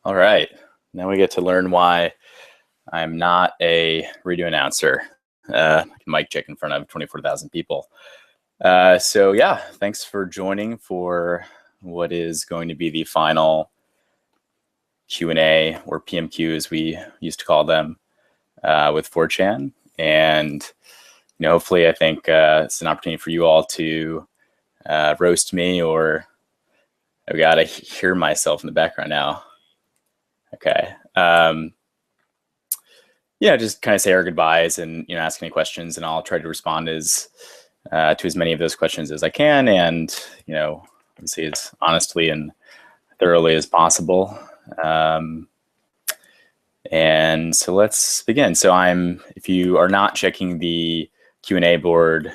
All right. Now we get to learn why I'm not a radio announcer. Mic check in front of 24,000 people. So yeah, thanks for joining for what is going to be the final Q&A, or PMQ as we used to call them, with 4chan. And hopefully I think it's an opportunity for you all to roast me, or I've got to hear myself in the background now. Okay. Just kind of say our goodbyes and ask any questions, and I'll try to respond to as many of those questions as I can, and obviously as honestly and thoroughly as possible. And so let's begin. So if you are not checking the Q&A board,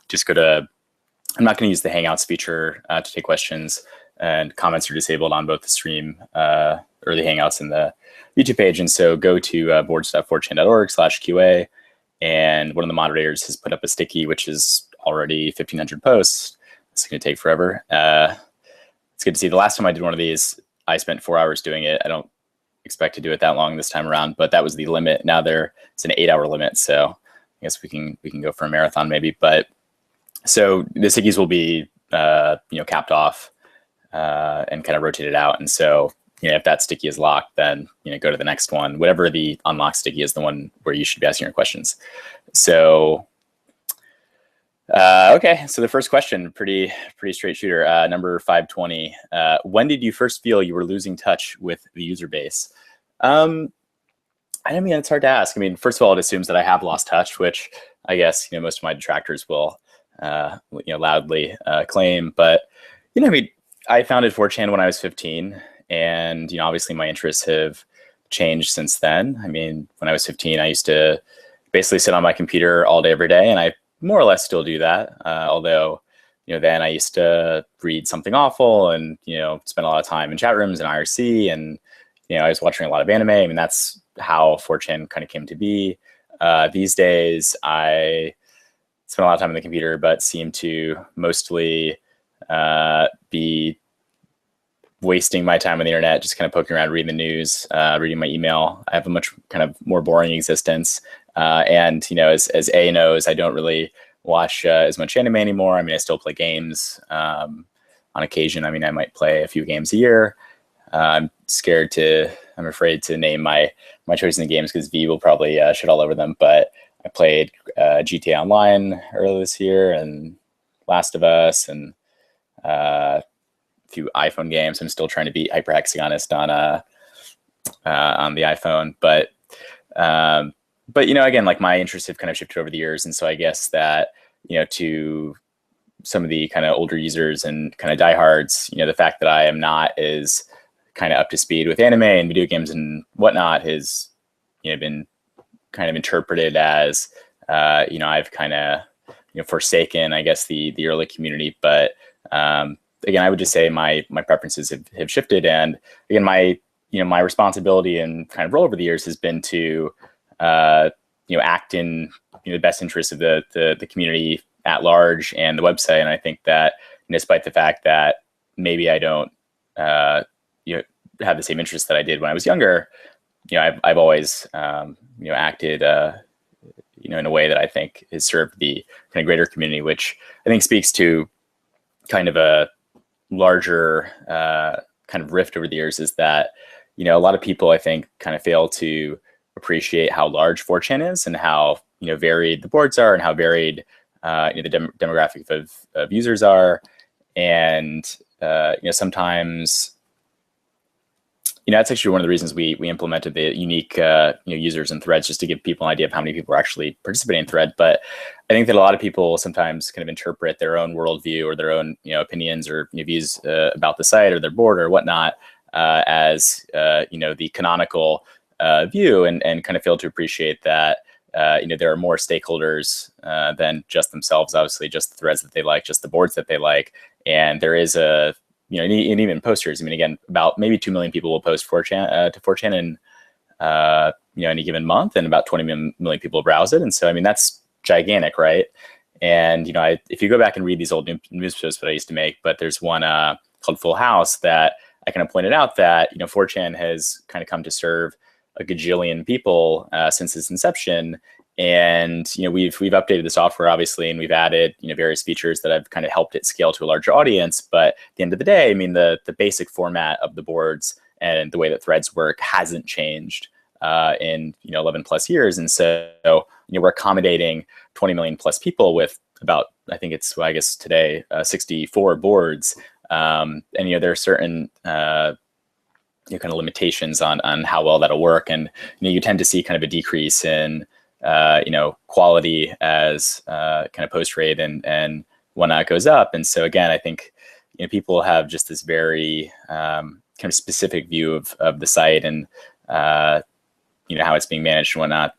just go to. I'm not going to use the Hangouts feature to take questions, and comments are disabled on both the stream or the Hangouts and the YouTube page. And so go to boards.4chan.org/QA, and one of the moderators has put up a sticky, which is already 1,500 posts. It's going to take forever. It's good to see. The last time I did one of these, I spent 4 hours doing it. I don't expect to do it that long this time around, but that was the limit. Now it's an 8-hour limit, so I guess we can go for a marathon maybe. But so the stickies will be capped off and kind of rotated out. And so if that sticky is locked, then go to the next one. Whatever the unlocked sticky is, the one where you should be asking your questions. So okay, so the first question, pretty straight shooter, number 520. When did you first feel you were losing touch with the user base? I mean, it's hard to ask. I mean, first of all, it assumes that I have lost touch, which I guess most of my detractors will loudly claim. But I founded 4chan when I was 15, and obviously my interests have changed since then. I mean, when I was 15, I used to basically sit on my computer all day, every day, and I more or less still do that. Although, then I used to read Something Awful and spend a lot of time in chat rooms and IRC, and I was watching a lot of anime. I mean, that's how 4chan kind of came to be. These days, I spend a lot of time on the computer, but seem to mostly be wasting my time on the internet, just kind of poking around, reading the news, reading my email. I have a much kind of more boring existence. And, as A knows, I don't really watch as much anime anymore. I mean, I still play games on occasion. I mean, I might play a few games a year. I'm afraid to name my choice in the games because V will probably shit all over them. But I played GTA Online earlier this year, and Last of Us, and few iPhone games. I'm still trying to beat Hyperhexagonist on the iPhone, but again, like my interests have kind of shifted over the years, and so I guess that to some of the kind of older users and kind of diehards, the fact that I am not as kind of up to speed with anime and video games and whatnot has been kind of interpreted as I've kind of forsaken, I guess, the early community, but again, I would just say my preferences have shifted, and again, my responsibility and kind of role over the years has been to act in the best interest of the community at large and the website. And I think that despite the fact that maybe I don't have the same interests that I did when I was younger, I've always acted in a way that I think has served the kind of greater community, which I think speaks to kind of a larger kind of rift over the years, is that a lot of people, I think, kind of fail to appreciate how large 4chan is and how varied the boards are and how varied the demographic of users are. And sometimes that's actually one of the reasons we implemented the unique users and threads, just to give people an idea of how many people are actually participating in thread. But I think that a lot of people sometimes kind of interpret their own worldview or their own opinions or views about the site or their board or whatnot as the canonical view, and kind of fail to appreciate that there are more stakeholders than just themselves. Obviously, just the threads that they like, just the boards that they like, and there is a and even posters. I mean, again, about maybe 2 million people will post 4chan to 4chan in any given month, and about 20 million people browse it. And so, I mean, that's gigantic, right? And if you go back and read these old news posts that I used to make, but there's one called Full House that I kind of pointed out that, 4chan has kind of come to serve a gajillion people since its inception. And, we've updated the software, obviously, and we've added, various features that have kind of helped it scale to a larger audience. But at the end of the day, I mean, the basic format of the boards and the way that threads work hasn't changed in 11 plus years. And so, we're accommodating 20 million plus people with about, I think it's, well, I guess today, 64 boards. And, there are certain kind of limitations on how well that'll work. And, you tend to see kind of a decrease in quality as kind of post rate and whatnot goes up. And so again, I think people have just this very kind of specific view of the site and how it's being managed and whatnot.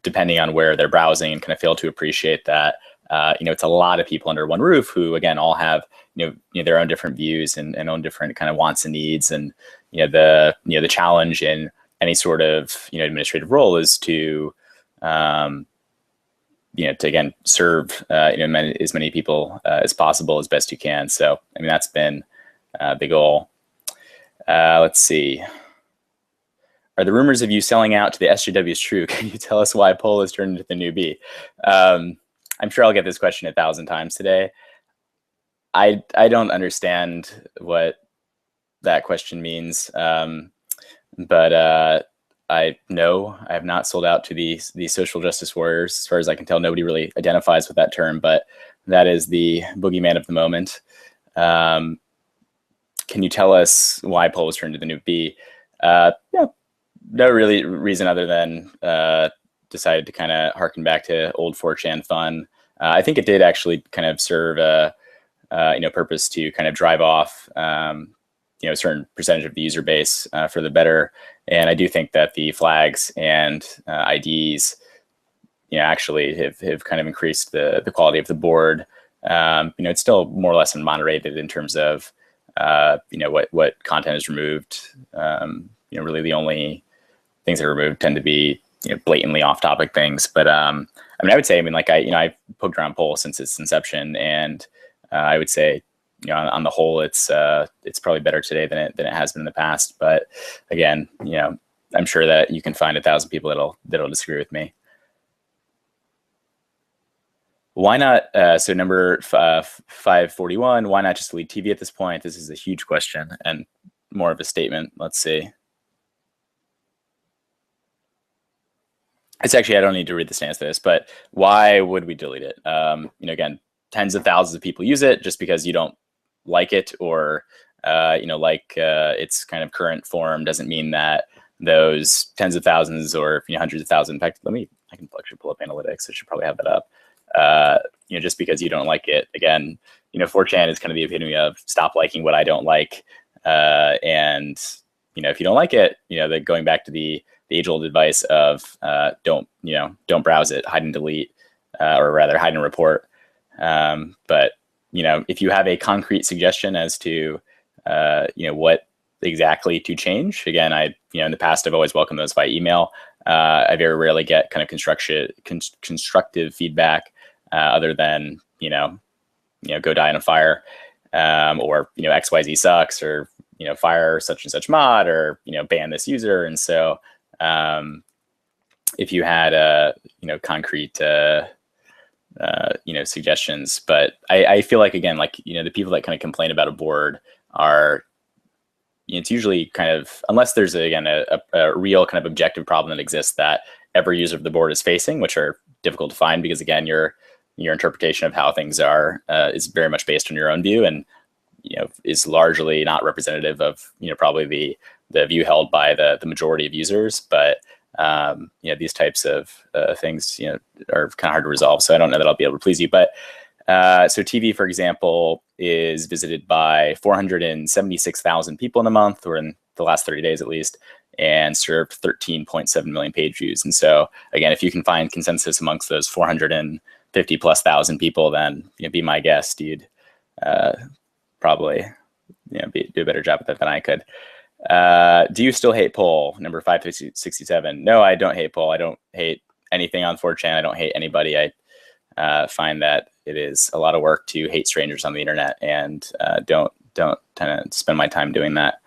Depending on where they're browsing, and kind of fail to appreciate that it's a lot of people under one roof who again all have their own different views and own different kind of wants and needs. And the challenge in any sort of administrative role is to to again serve as many people as possible as best you can. So I mean that's been the goal. Let's see. Are the rumors of you selling out to the SJWs true? Can you tell us why Pol has turned into the new B? I'm sure I'll get this question 1,000 times today. I don't understand what that question means. But I have not sold out to the social justice warriors. As far as I can tell, nobody really identifies with that term, but that is the boogeyman of the moment. Can you tell us why Pol was turned to the new B? Yeah, no really reason other than decided to kind of harken back to old 4chan fun. I think it did actually kind of serve a purpose to kind of drive off a certain percentage of the user base for the better. And I do think that the flags and IDs, actually have kind of increased the quality of the board. It's still more or less moderated in terms of what content is removed. Really the only things that are removed tend to be blatantly off-topic things. But I would say, I poked around Pol since its inception, and I would say, on the whole, it's probably better today than it has been in the past. But again, I'm sure that you can find 1,000 people that'll disagree with me. Why not? So number 541. Why not just delete TV at this point? This is a huge question and more of a statement. Let's see. It's actually, I don't need to read the stance to this, but why would we delete it? Again, tens of thousands of people use it. Just because you don't like it or its kind of current form doesn't mean that those tens of thousands or hundreds of thousands. In fact, I can actually pull up analytics. I should probably have that up. Just because you don't like it, again, 4chan is kind of the epitome of stop liking what I don't like. And if you don't like it, that going back to the age-old advice of don't browse it, hide and delete, or rather hide and report. But if you have a concrete suggestion as to what exactly to change, again, in the past I've always welcomed those via email. I very rarely get kind of constructive feedback other than go die in a fire, or XYZ sucks, or fire such and such mod, or ban this user. And so if you had concrete suggestions, but I feel like, again, the people that kind of complain about a board are, it's usually kind of, unless there's a real kind of objective problem that exists that every user of the board is facing, which are difficult to find because, again, your interpretation of how things are is very much based on your own view, and is largely not representative of probably the view held by the majority of users. But these types of things are kind of hard to resolve. So I don't know that I'll be able to please you. But so TV, for example, is visited by 476,000 people in a month, or in the last 30 days at least, and served 13.7 million page views. And so again, if you can find consensus amongst those 450 plus thousand people, then be my guest. You'd probably do a better job at that than I could. Do you still hate Pol? Number 567. No, I don't hate Pol. I don't hate anything on 4chan. I don't hate anybody. I find that it is a lot of work to hate strangers on the internet, and don't don't tend to spend my time doing that.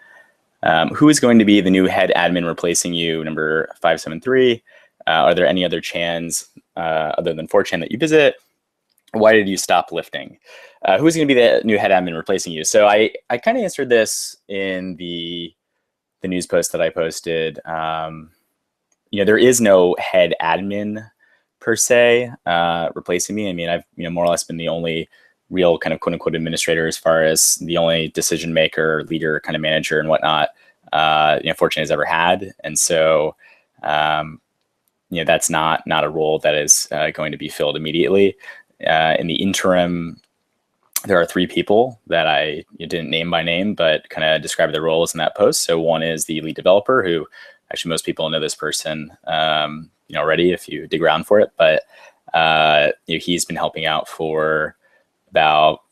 Who is going to be the new head admin replacing you? Number 573. Are there any other chans other than 4chan that you visit? Why did you stop lifting? Who's going to be the new head admin replacing you? So I kind of answered this in the news post that I posted. There is no head admin per se replacing me. I mean, I've more or less been the only real kind of quote unquote administrator as far as the only decision maker, leader, kind of manager and whatnot. 4chan has ever had, and so that's not a role that is going to be filled immediately. In the interim, there are 3 people that I didn't name by name, but kind of describe their roles in that post. So one is the lead developer, who actually most people know this person already if you dig around for it. But he's been helping out for about,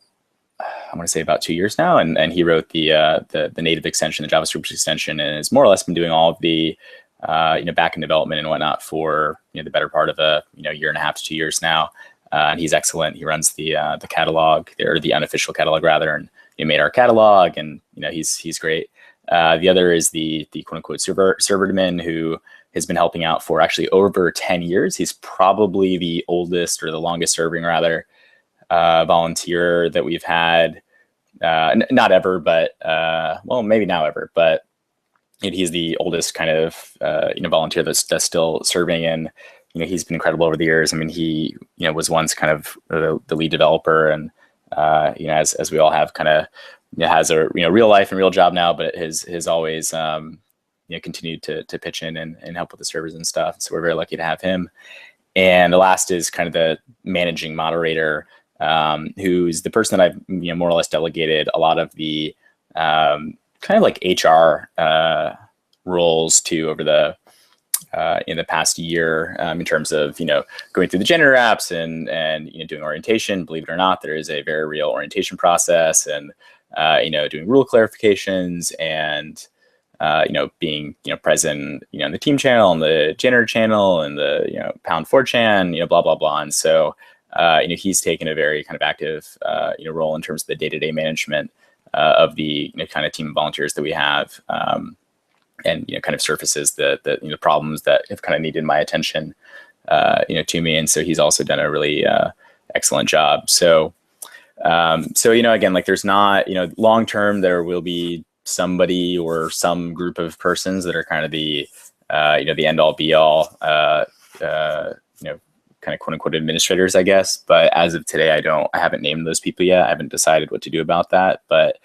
I want to say about 2 years now, and he wrote the native extension, the JavaScript extension, and has more or less been doing all of the backend development and whatnot for the better part of a year and a half to 2 years now. And he's excellent. He runs the catalog, or the unofficial catalog rather, and made our catalog, and he's great. The other is the quote unquote server admin, who has been helping out for actually over 10 years. He's probably the oldest, or the longest serving rather, volunteer that we've had. Not ever, but well, maybe now ever, but he's the oldest kind of volunteer that's still serving, and he's been incredible over the years. I mean, he was once kind of the lead developer, and as we all have, kind of has a real life and real job now, but has always continued to pitch in and help with the servers and stuff. So we're very lucky to have him. And the last is kind of the managing moderator, who's the person that I've more or less delegated a lot of the kind of like HR roles to over the in the past year, in terms of going through the janitor apps and doing orientation. Believe it or not, there is a very real orientation process, and doing rule clarifications, and being present in the team channel and the janitor channel and the pound 4chan, blah blah blah. And so he's taken a very kind of active role in terms of the day-to-day management of the kind of team of volunteers that we have. And kind of surfaces the problems that have kind of needed my attention, to me. And so he's also done a really excellent job. So again, like there's not, long term there will be somebody or some group of persons that are kind of the the end all be all, kind of quote unquote administrators, I guess. But as of today, I haven't named those people yet. I haven't decided what to do about that. But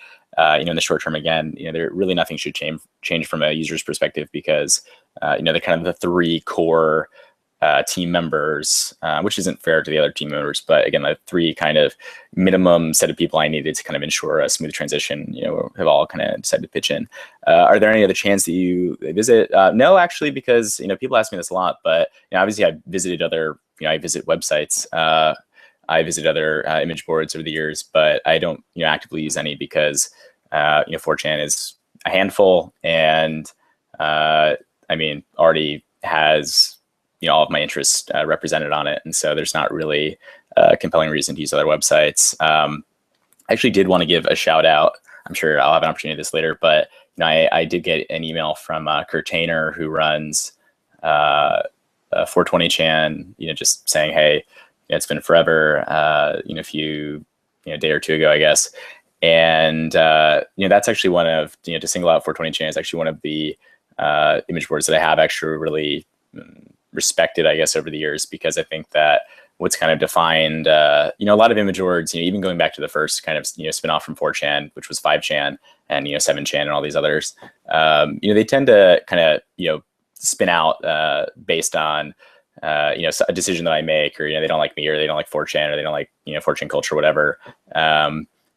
in the short term, again, there really nothing should change from a user's perspective, because they're kind of the 3 core team members, which isn't fair to the other team members, but again, the 3 kind of minimum set of people I needed to kind of ensure a smooth transition, have all kind of decided to pitch in. Are there any other chance that you visit? No, actually, because people ask me this a lot, but obviously I've visited other, I visit websites. I visit other image boards over the years, but I don't actively use any, because 4chan is a handful, and already has all of my interests represented on it, and so there's not really a compelling reason to use other websites. I actually did want to give a shout out. I'm sure I'll have an opportunity to this later, but I did get an email from Kurt Tainer, who runs 420chan, just saying, hey, it's been forever, a few, day or two ago, I guess. And, that's actually one of, to single out 420chan is actually one of the image boards that I have actually really respected, I guess, over the years, because I think that what's kind of defined, a lot of image boards, even going back to the first kind of, spin-off from 4chan, which was 5chan and, 7chan and all these others, they tend to kind of, spin out based on, a decision that I make, or, they don't like me, or they don't like 4chan, or they don't like, 4chan culture, whatever.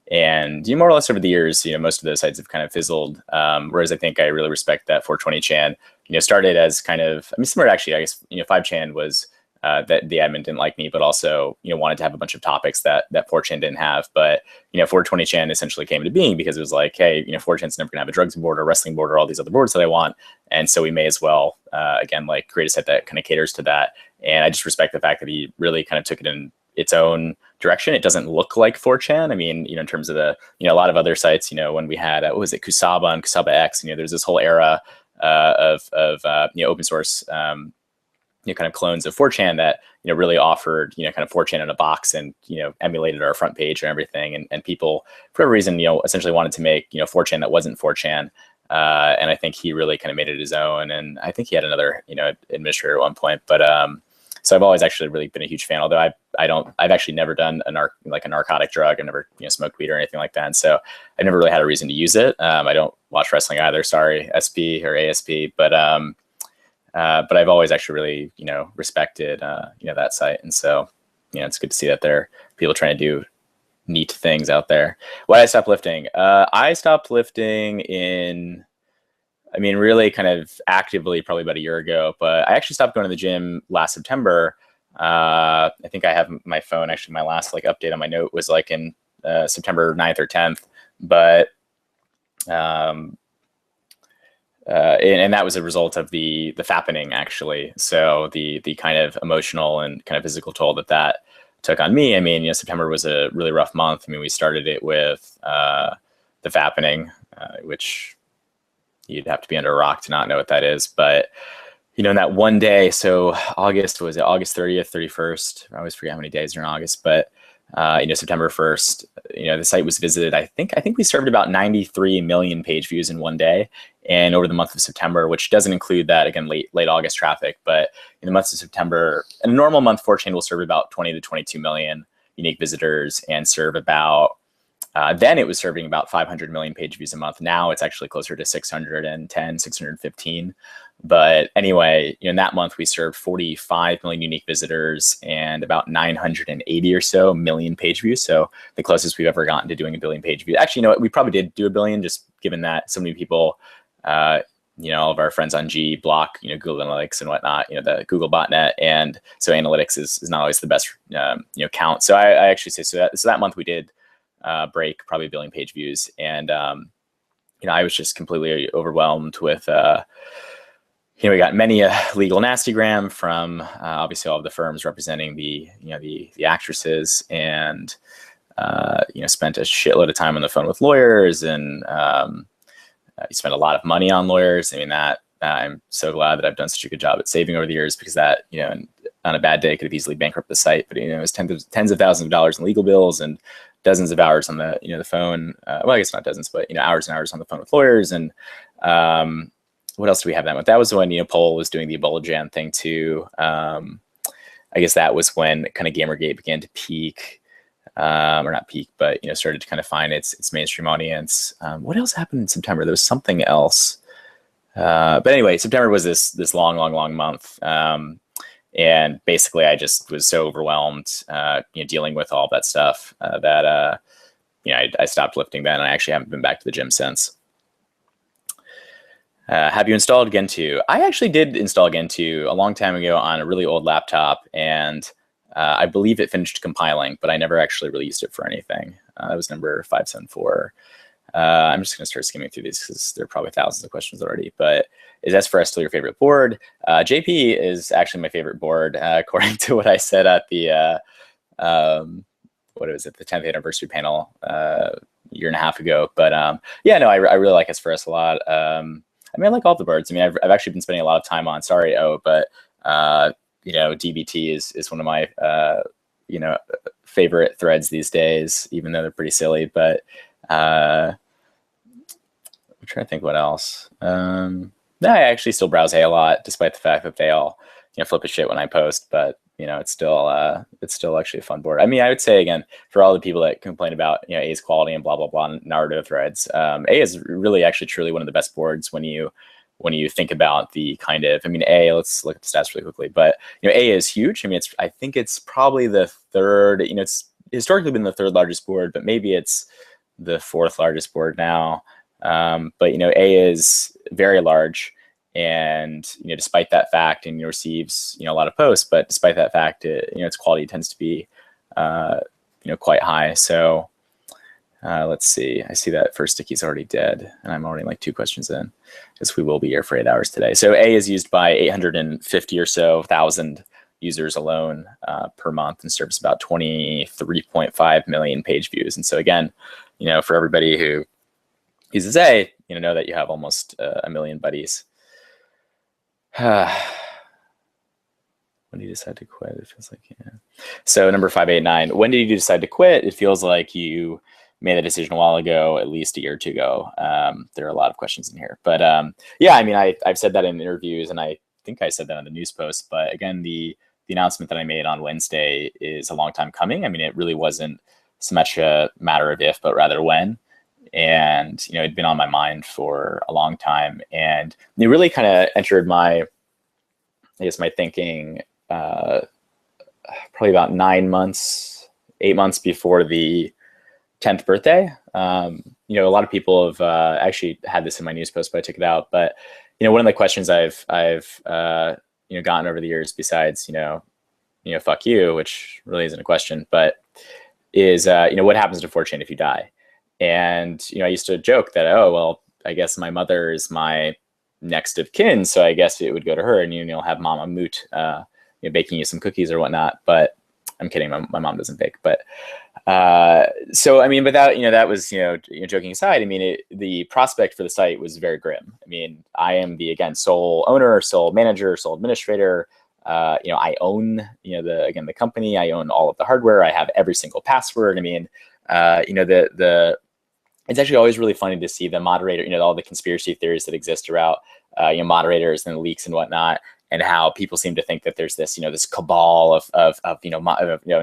And more or less over the years, most of those sites have kind of fizzled. Whereas I think I really respect that 420chan, started as kind of, similar actually, I guess, 5chan was, that the admin didn't like me, but also, wanted to have a bunch of topics that 4chan didn't have. But, 420chan essentially came into being because it was like, hey, 4chan's never gonna have a drugs board or wrestling board or all these other boards that I want. And so we may as well, again, like create a set that kind of caters to that. And I just respect the fact that he really kind of took it in its own direction. It doesn't look like 4chan. I mean, in terms of the, a lot of other sites, when we had, what was it, Kusaba and Kusaba X, there's this whole era of open source, kind of clones of 4chan that, really offered, kind of 4chan in a box and, emulated our front page and everything. And people, for whatever reason, essentially wanted to make, 4chan that wasn't 4chan. And I think he really kind of made it his own. And I think he had another, administrator at one point. But so I've always actually really been a huge fan, although I've actually never done a narcotic drug. I've never, smoked weed or anything like that. And so I never really had a reason to use it. I don't watch wrestling either. Sorry, SP or ASP. But I've always actually really, respected, that site. And so, it's good to see that there are people trying to do neat things out there. Why did I stop lifting? I stopped lifting really kind of actively probably about a year ago, but I actually stopped going to the gym last September. I think I have my phone, actually my last update on my note was in September 9th or 10th, but and that was a result of the fappening, actually. So the kind of emotional and kind of physical toll that took on me. September was a really rough month. We started it with the fappening, which you'd have to be under a rock to not know what that is. But, in that one day, so August 30th, 31st? I always forget how many days are in August, but September 1st, the site was visited. I think we served about 93 million page views in one day. And over the month of September, which doesn't include that, again, late August traffic, but in the months of September, in a normal month, 4chan will serve about 20 to 22 million unique visitors and serve about, then it was serving about 500 million page views a month. Now it's actually closer to 610, 615. But anyway, in that month, we served 45 million unique visitors and about 980 or so million page views. So the closest we've ever gotten to doing a billion page views. Actually, we probably did do a billion, just given that so many people, all of our friends on G block, Google Analytics and whatnot, the Google botnet. And so analytics is not always the best, count. So I actually say, so that month we did break probably a billion page views. And, I was just completely overwhelmed with, we got many legal nastygram from obviously all of the firms representing the actresses, and spent a shitload of time on the phone with lawyers, and you spend a lot of money on lawyers. That I'm so glad that I've done such a good job at saving over the years, because that on a bad day could have easily bankrupted the site. But it was tens of thousands of dollars in legal bills and dozens of hours on the the phone. Well, I guess not dozens, but hours and hours on the phone with lawyers. And what else do we have that month? That was when Poll was doing the Ebola Jan thing too. I guess that was when kind of Gamergate began to peak, or not peak, but started to kind of find its mainstream audience. What else happened in September? There was something else. But anyway, September was this long month. And basically I just was so overwhelmed, dealing with all that stuff, that I stopped lifting then. And I actually haven't been back to the gym since. Have you installed Gentoo? I actually did install Gentoo a long time ago on a really old laptop, and I believe it finished compiling, but I never actually really used it for anything. That was number 574. I'm just going to start skimming through these because there are probably thousands of questions already. But is S4S still your favorite board? JP is actually my favorite board, according to what I said at the what was it, the 10th anniversary panel a year and a half ago. But yeah, no, I really like S4S a lot. I like all the boards. I've actually been spending a lot of time on but DBT is one of my favorite threads these days, even though they're pretty silly. But I'm trying to think what else. I actually still browse A a lot, despite the fact that they all flip a shit when I post. But it's still actually a fun board. I would say, again, for all the people that complain about A's quality and blah blah blah Naruto threads, A is really actually truly one of the best boards when you think about the kind of, A, let's look at the stats really quickly, but A is huge. I think it's probably the third. It's historically been the third largest board, but maybe it's the fourth largest board now. But A is very large. And despite that fact, and receives a lot of posts, but despite that fact, its quality tends to be quite high. So let's see. I see that first sticky is already dead, and I'm already like 2 questions in, because we will be here for 8 hours today. So A is used by 850 or so thousand users alone per month and serves about 23.5 million page views. And so again, for everybody who uses A, know that you have almost a million buddies. When did you decide to quit? It feels like, yeah. So number 589, when did you decide to quit? It feels like you made a decision a while ago, at least a year or two ago. There are a lot of questions in here, but yeah, I mean, I've said that in interviews, and I think I said that on the news post, but again, the announcement that I made on Wednesday is a long time coming. I mean, it really wasn't so much a matter of if, but rather when. And, it'd been on my mind for a long time. And it really kind of entered my thinking probably about 8 months before the 10th birthday. A lot of people have actually had this in my news post, but I took it out. But, one of the questions I've gotten over the years, besides, fuck you, which really isn't a question, but is, what happens to 4chan if you die? And, I used to joke that, oh, well, I guess my mother is my next of kin, so I guess it would go to her, and you'll have Mama Moot baking you some cookies or whatnot. But I'm kidding, my mom doesn't bake. But so I mean, but that was joking aside. I mean, the prospect for the site was very grim. I mean, I am the sole owner, sole manager, sole administrator. I own the company. I own all of the hardware. I have every single password. I mean, it's actually always really funny to see the moderator, all the conspiracy theories that exist around, moderators and leaks and whatnot, and how people seem to think that there's this, this cabal of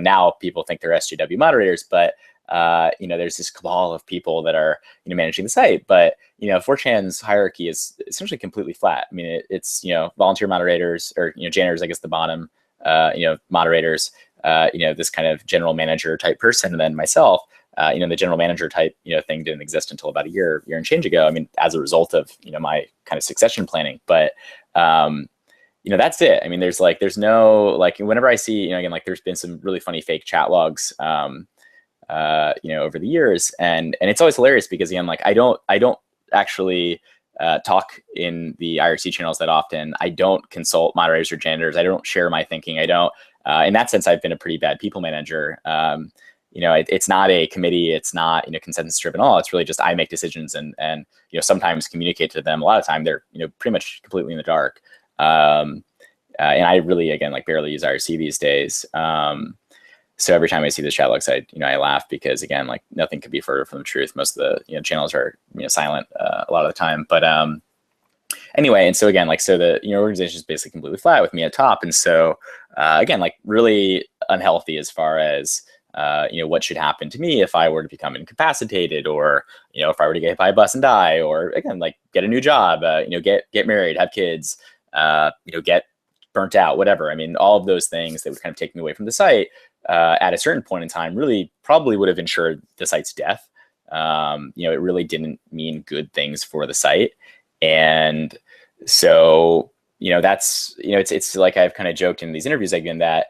now people think they're SJW moderators, but there's this cabal of people that are, managing the site. But, 4chan's hierarchy is essentially completely flat. I mean, it's, volunteer moderators, or, janitors, I guess the bottom, moderators, this kind of general manager type person, and then myself. The general manager type, thing didn't exist until about a year and change ago. I mean, as a result of, my kind of succession planning, but, that's it. I mean, there's no, whenever I see, there's been some really funny fake chat logs, over the years, and it's always hilarious because again, I don't actually talk in the IRC channels that often. I don't consult moderators or janitors. I don't share my thinking. I don't, in that sense, I've been a pretty bad people manager. It's not a committee. It's not, consensus driven at all. It's really just, I make decisions and sometimes communicate to them. A lot of time they're, pretty much completely in the dark. And I really, again, barely use IRC these days. So every time I see the chat logs, I laugh because again, nothing could be further from the truth. Most of the, channels are, silent, a lot of the time, but, anyway, and so again, so the organization is basically completely flat with me at top, and so again, really unhealthy as far as what should happen to me if I were to become incapacitated, or if I were to get hit by a bus and die, or again, get a new job, get married, have kids, get burnt out, whatever. I mean, all of those things that would kind of take me away from the site at a certain point in time really probably would have ensured the site's death. It really didn't mean good things for the site. And so, that's, it's like I've kind of joked in these interviews again that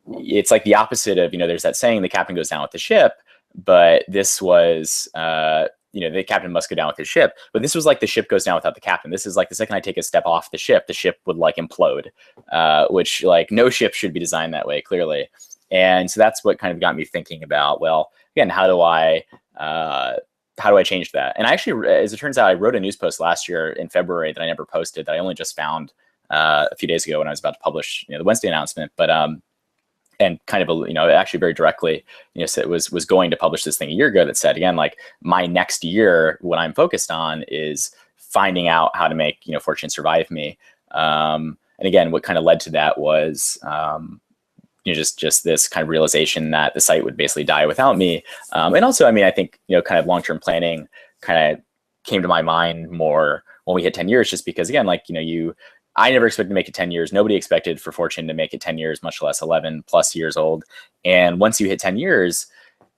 it's like the opposite of, there's that saying, the captain goes down with the ship, but this was, the captain must go down with his ship, but this was the ship goes down without the captain. This is the second I take a step off the ship would implode, which no ship should be designed that way, clearly. And so that's what kind of got me thinking about, well, again, how do I change that? And I actually, as it turns out, I wrote a news post last year in February that I never posted, that I only just found a few days ago when I was about to publish the Wednesday announcement. But and kind of actually very directly, so it was going to publish this thing a year ago that said, again, my next year, what I'm focused on is finding out how to make 4chan survive me. And again, what kind of led to that was just this kind of realization that the site would basically die without me. And also, I mean, I think, kind of long-term planning kind of came to my mind more when we hit 10 years, just because again, I never expected to make it 10 years. Nobody expected for 4chan to make it 10 years, much less 11 plus years old. And once you hit 10 years,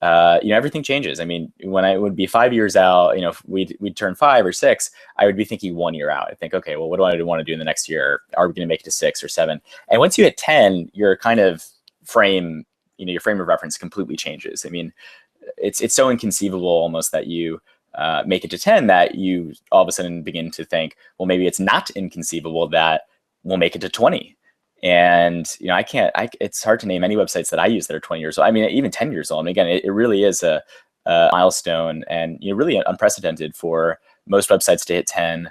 everything changes. I mean, when I would be 5 years out, if we'd turn 5 or 6, I would be thinking 1 year out. I think, okay, well, what do I want to do in the next year? Are we going to make it to 6 or 7? And once you hit 10, your kind of frame, your frame of reference completely changes. I mean, it's so inconceivable almost that you make it to 10 that you all of a sudden begin to think, well, maybe it's not inconceivable that we'll make it to 20. And, it's hard to name any websites that I use that are 20 years old. I mean, even 10 years old. I mean, again, it really is a milestone, and really unprecedented for most websites to hit 10,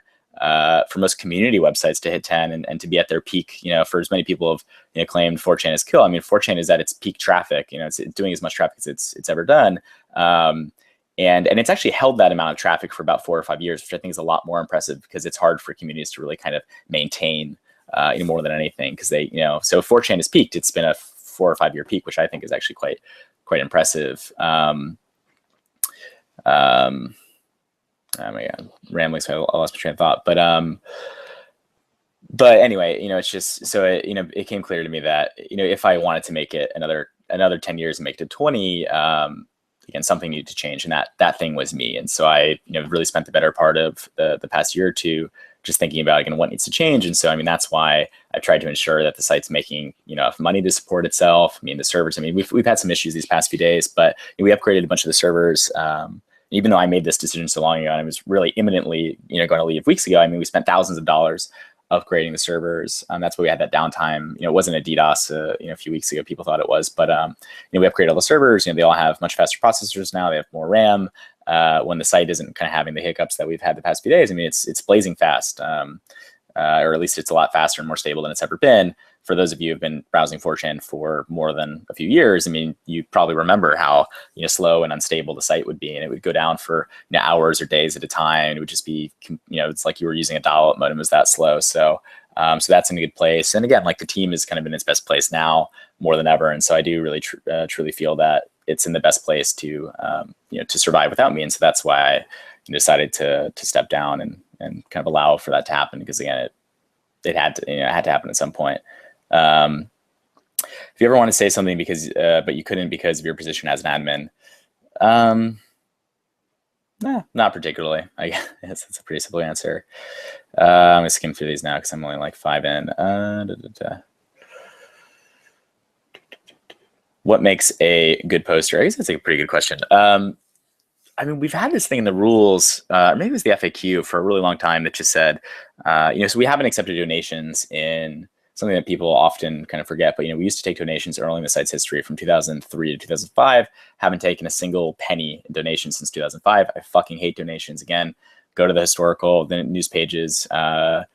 for most community websites to hit 10, and to be at their peak. For as many people have claimed 4chan is kill. I mean, 4chan is at its peak traffic. It's doing as much traffic as it's ever done. And it's actually held that amount of traffic for about 4 or 5 years, which I think is a lot more impressive, because it's hard for communities to really kind of maintain more than anything, because they, so 4chan has peaked. It's been a 4 or 5 year peak, which I think is actually quite impressive. Oh my God, rambling, so I lost my train of thought. But anyway, it's just, so it came clear to me that if I wanted to make it another 10 years and make it to 20, again, something needed to change, and that thing was me. And so I really spent the better part of the past year or two just thinking about, again, what needs to change. And so that's why I've tried to ensure that the site's making enough money to support itself. I mean, the servers, we've had some issues these past few days, but we upgraded a bunch of the servers. Even though I made this decision so long ago, and I was really imminently going to leave weeks ago, we spent thousands of dollars upgrading the servers. That's why we had that downtime. It wasn't a DDoS a few weeks ago. People thought it was, but we upgraded all the servers. They all have much faster processors now. They have more RAM. When the site isn't kind of having the hiccups that we've had the past few days, it's blazing fast, or at least it's a lot faster and more stable than it's ever been. For those of you who've been browsing 4chan for more than a few years, you probably remember how slow and unstable the site would be, and it would go down for hours or days at a time. It would just be it's like you were using a dial-up modem. It was that slow. So that's in a good place. And again, like, the team is kind of in its best place now more than ever. And so I do really truly feel that it's in the best place to to survive without me. And so that's why I decided to step down and kind of allow for that to happen, because again, it had to happen at some point. If you ever want to say something but you couldn't because of your position as an admin, not particularly. I guess that's a pretty simple answer. I'm gonna skim through these now because I'm only like 5 in. What makes a good poster? I guess that's a pretty good question. We've had this thing in the rules, maybe it was the FAQ, for a really long time that just said, so we haven't accepted donations in something that people often kind of forget, but we used to take donations early in the site's history from 2003 to 2005. Haven't taken a single penny in donations since 2005. I fucking hate donations. Again, go to the news pages. The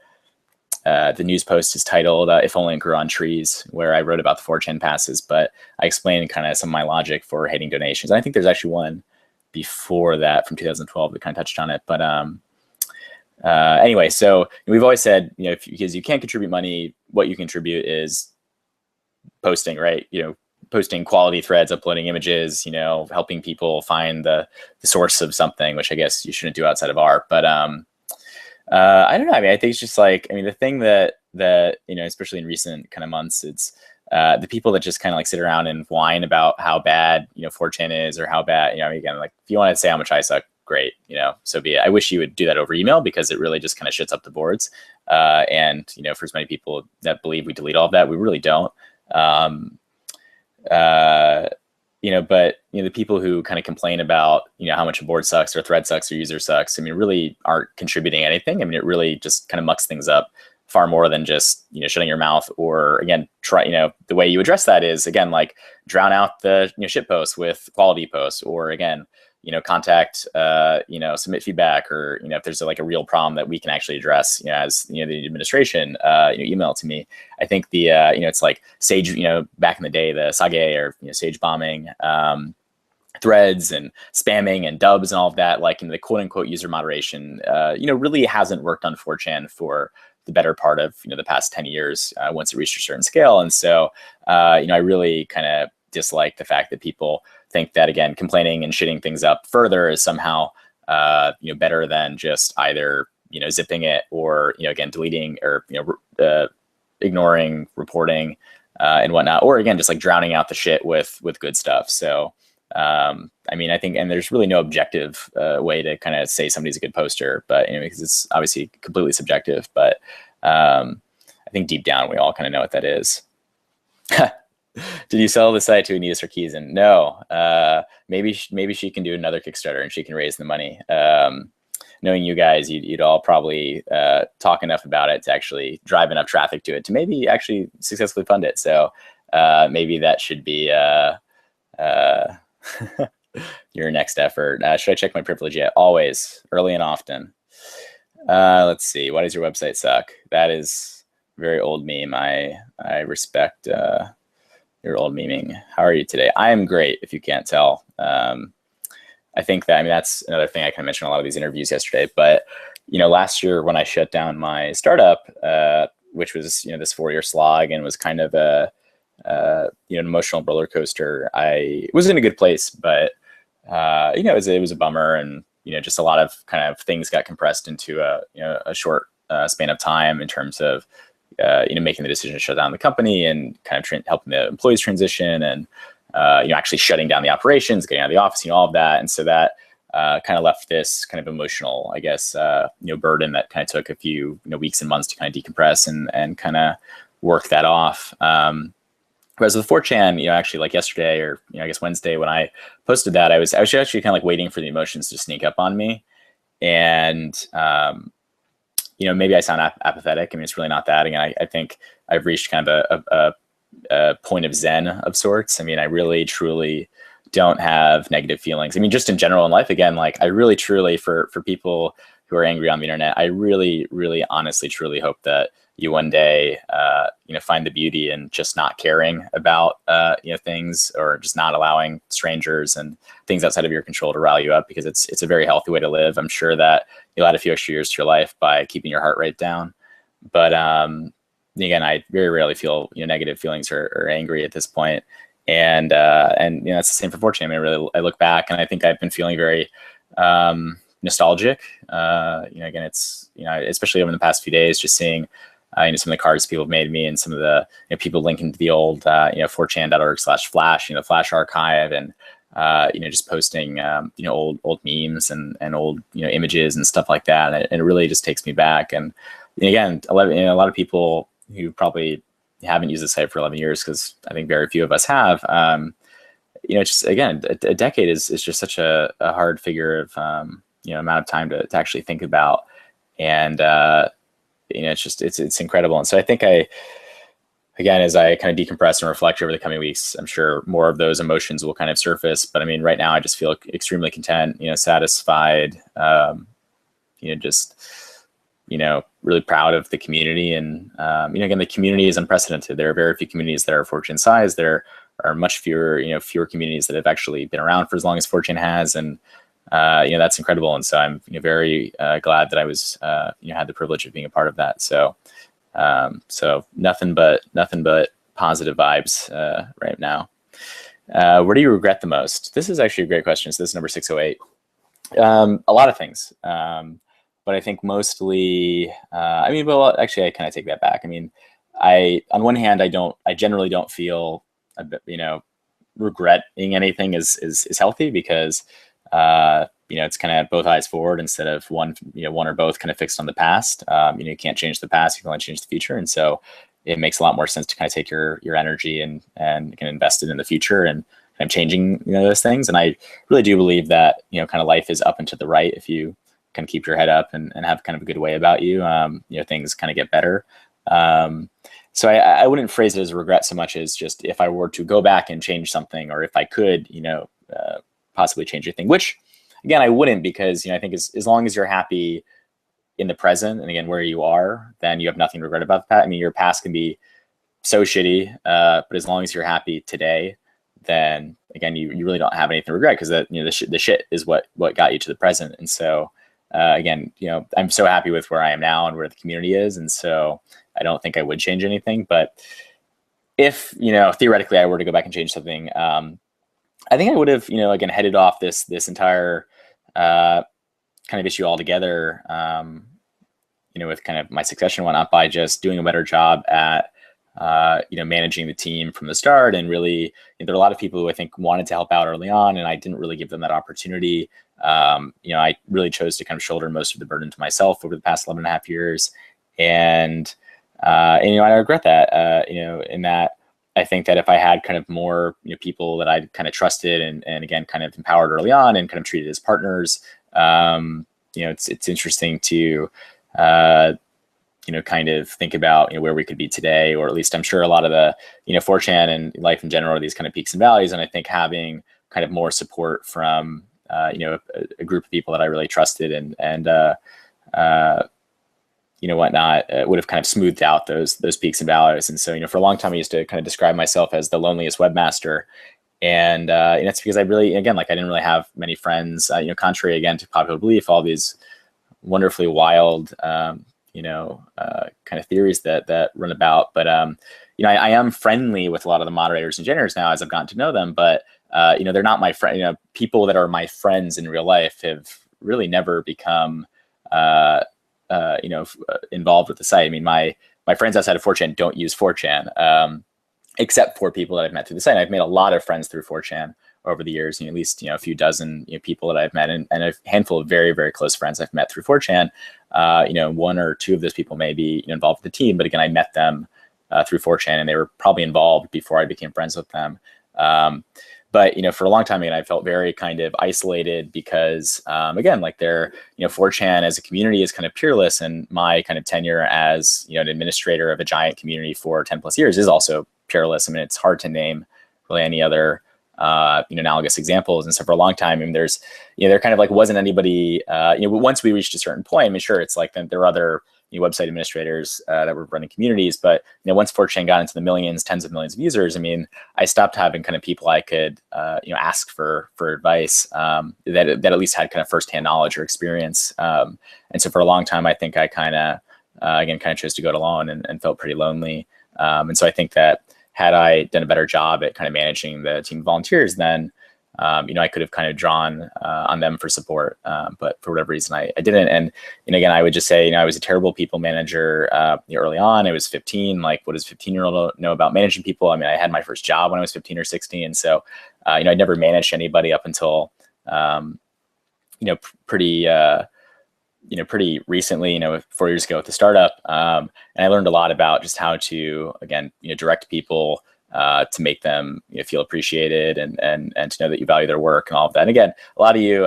news post is titled "If Only It Grew on Trees," where I wrote about the 4chan passes, but I explained kind of some of my logic for hating donations. And I think there's actually one before that from 2012 that kind of touched on it. But anyway, so we've always said, because you can't contribute money, what you contribute is posting, right? Posting quality threads, uploading images, helping people find the source of something, which I guess you shouldn't do outside of art. But I don't know. I think it's just like, the thing that especially in recent kind of months, it's the people that just kind of like sit around and whine about how bad 4chan is, or how bad, again, like, if you want to say how much I suck, great, so be it. I wish you would do that over email, because it really just kind of shits up the boards. And for as many people that believe we delete all of that, we really don't. But the people who kind of complain about how much a board sucks, or thread sucks, or user sucks, really aren't contributing anything. It really just kind of mucks things up far more than just shutting your mouth. Or again, try the way you address that is, again, like, drown out the shit posts with quality posts, or again, contact, submit feedback, or, if there's like a real problem that we can actually address, as, the administration, email it to me. I think the, it's like Sage, back in the day, the Sage, or, Sage bombing, threads and spamming and dubs and all of that, like, in the quote unquote user moderation, really hasn't worked on 4chan for the better part of, the past 10 years, once it reached a certain scale. And so, I really kind of dislike the fact that people think that, again, complaining and shitting things up further is somehow better than just either zipping it, or again, deleting, or ignoring, reporting, and whatnot, or again, just like drowning out the shit with good stuff. So I think, and there's really no objective way to kind of say somebody's a good poster, but because it's obviously completely subjective. But I think deep down we all kind of know what that is. Did you sell the site to Anita Sarkeesian? No. Maybe she can do another Kickstarter and she can raise the money. knowing you guys, you'd all probably talk enough about it to actually drive enough traffic to it to maybe actually successfully fund it. So maybe that should be your next effort. Should I check my privilege yet? Always, early and often. Let's see. Why does your website suck? That is a very old meme. I respect your old memeing. How are you today? I am great, if you can't tell. I think that, I mean, that's another thing I kind of mentioned in a lot of these interviews yesterday. But, last year when I shut down my startup, which was, this 4-year slog and was kind of an emotional roller coaster, I was in a good place, but, it was a bummer. And, just a lot of kind of things got compressed into a short span of time in terms of, making the decision to shut down the company and kind of helping the employees transition and, actually shutting down the operations, getting out of the office, all of that. And so that kind of left this kind of emotional, I guess, burden that kind of took a few weeks and months to kind of decompress and kind of work that off. Whereas with 4chan, actually like yesterday or, I guess Wednesday when I posted that, I was actually kind of like waiting for the emotions to sneak up on me. And, maybe I sound apathetic. I mean, it's really not that. Again, I think I've reached kind of a point of zen of sorts. I mean, I really, truly don't have negative feelings. I mean, just in general in life, again, like I really, truly, for people who are angry on the internet, I really, really, honestly, truly hope that you one day, find the beauty in just not caring about, things, or just not allowing strangers and things outside of your control to rile you up, because it's a very healthy way to live. I'm sure that you'll add a few extra years to your life by keeping your heart rate down. But again, I very rarely feel negative feelings or angry at this point. And it's the same for 4chan. I mean, I look back and I think I've been feeling very nostalgic. Again, it's especially over the past few days, just seeing some of the cards people have made me and some of the people linking to the old 4chan.org/flash, the Flash archive, and just posting old memes and old images and stuff like that. And it really just takes me back. And again, a lot of people who probably haven't used the site for 11 years, because I think very few of us have. Just again, a decade is just such a hard figure of amount of time to actually think about. And it's incredible. And so I think again, as I kind of decompress and reflect over the coming weeks, I'm sure more of those emotions will kind of surface. But I mean, right now I just feel extremely content, satisfied, really proud of the community. And, again, the community is unprecedented. There are very few communities that are 4chan size. There are much fewer communities that have actually been around for as long as 4chan has. And, that's incredible. And so I'm very glad that I was, had the privilege of being a part of that. So, nothing but positive vibes right now. Where do you regret the most? This is actually a great question. So this is number 608. A lot of things. But I think mostly, actually I kind of take that back. I mean, on one hand, I generally don't feel, regretting anything is healthy, because, it's kind of both eyes forward instead of one or both kind of fixed on the past. You can't change the past, you can only change the future. And so it makes a lot more sense to kind of take your energy and can invest it in the future and kind of changing, those things. And I really do believe that, kind of life is up and to the right. If you kind of keep your head up and have kind of a good way about you, things kind of get better. So I wouldn't phrase it as a regret so much as just if I were to go back and change something, or if I could, possibly change a thing, which again, I wouldn't, because, I think as long as you're happy in the present and again, where you are, then you have nothing to regret about the past. I mean, your past can be so shitty, but as long as you're happy today, then again, you really don't have anything to regret, because that, the shit is what got you to the present. And so, again, I'm so happy with where I am now and where the community is. And so I don't think I would change anything. But if, theoretically I were to go back and change something, I think I would have, again, headed off this entire kind of issue altogether, with kind of my succession and whatnot, by just doing a better job at, managing the team from the start. And really, there are a lot of people who I think wanted to help out early on, and I didn't really give them that opportunity. I really chose to kind of shoulder most of the burden to myself over the past 11 and a half years. And I regret that, in that I think that if I had kind of more people that I kind of trusted and again, kind of empowered early on and kind of treated as partners, it's interesting to, kind of think about, where we could be today, or at least I'm sure a lot of the, 4chan and life in general are these kind of peaks and valleys. And I think having kind of more support from, a group of people that I really trusted and whatnot, would have kind of smoothed out those peaks and valleys. And so, for a long time, I used to kind of describe myself as the loneliest webmaster. And that's because I really, again, like I didn't really have many friends, contrary again to popular belief, all these wonderfully wild, kind of theories that run about. But, I am friendly with a lot of the moderators and generators now as I've gotten to know them, but, they're not my friend. People that are my friends in real life have really never become, involved with the site. I mean, my friends outside of 4chan don't use 4chan, except for people that I've met through the site. I've made a lot of friends through 4chan over the years, at least, a few dozen people that I've met, and a handful of very, very close friends I've met through 4chan. One or two of those people may be involved with the team, but again, I met them through 4chan, and they were probably involved before I became friends with them. But, for a long time, I felt very kind of isolated because, again, like 4chan as a community is kind of peerless, and my kind of tenure as, an administrator of a giant community for 10 plus years is also peerless. I mean, it's hard to name really any other, analogous examples. And so for a long time, there's, there kind of like wasn't anybody, once we reached a certain point, sure, it's like there were other website administrators that were running communities. But once 4chan got into the millions, tens of millions of users, I stopped having kind of people I could ask for advice that at least had kind of firsthand knowledge or experience. And so for a long time, I think I kind of chose to go it alone and felt pretty lonely. And so I think that had I done a better job at kind of managing the team of volunteers, then I could have kind of drawn on them for support, but for whatever reason, I didn't. And again, I would just say, I was a terrible people manager early on. I was 15. Like, what does 15-year-old know about managing people? I had my first job when I was 15 or 16. So, I never managed anybody up until, pretty recently, 4 years ago with the startup. And I learned a lot about just how to, again, direct people to make them feel appreciated and to know that you value their work and all of that. And again, a lot of you,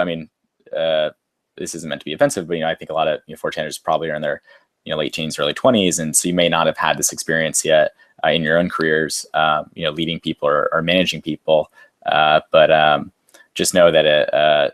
this isn't meant to be offensive, but I think a lot of 4chaners probably are in their late teens, early 20s, and so you may not have had this experience yet in your own careers, leading people or managing people. But just know that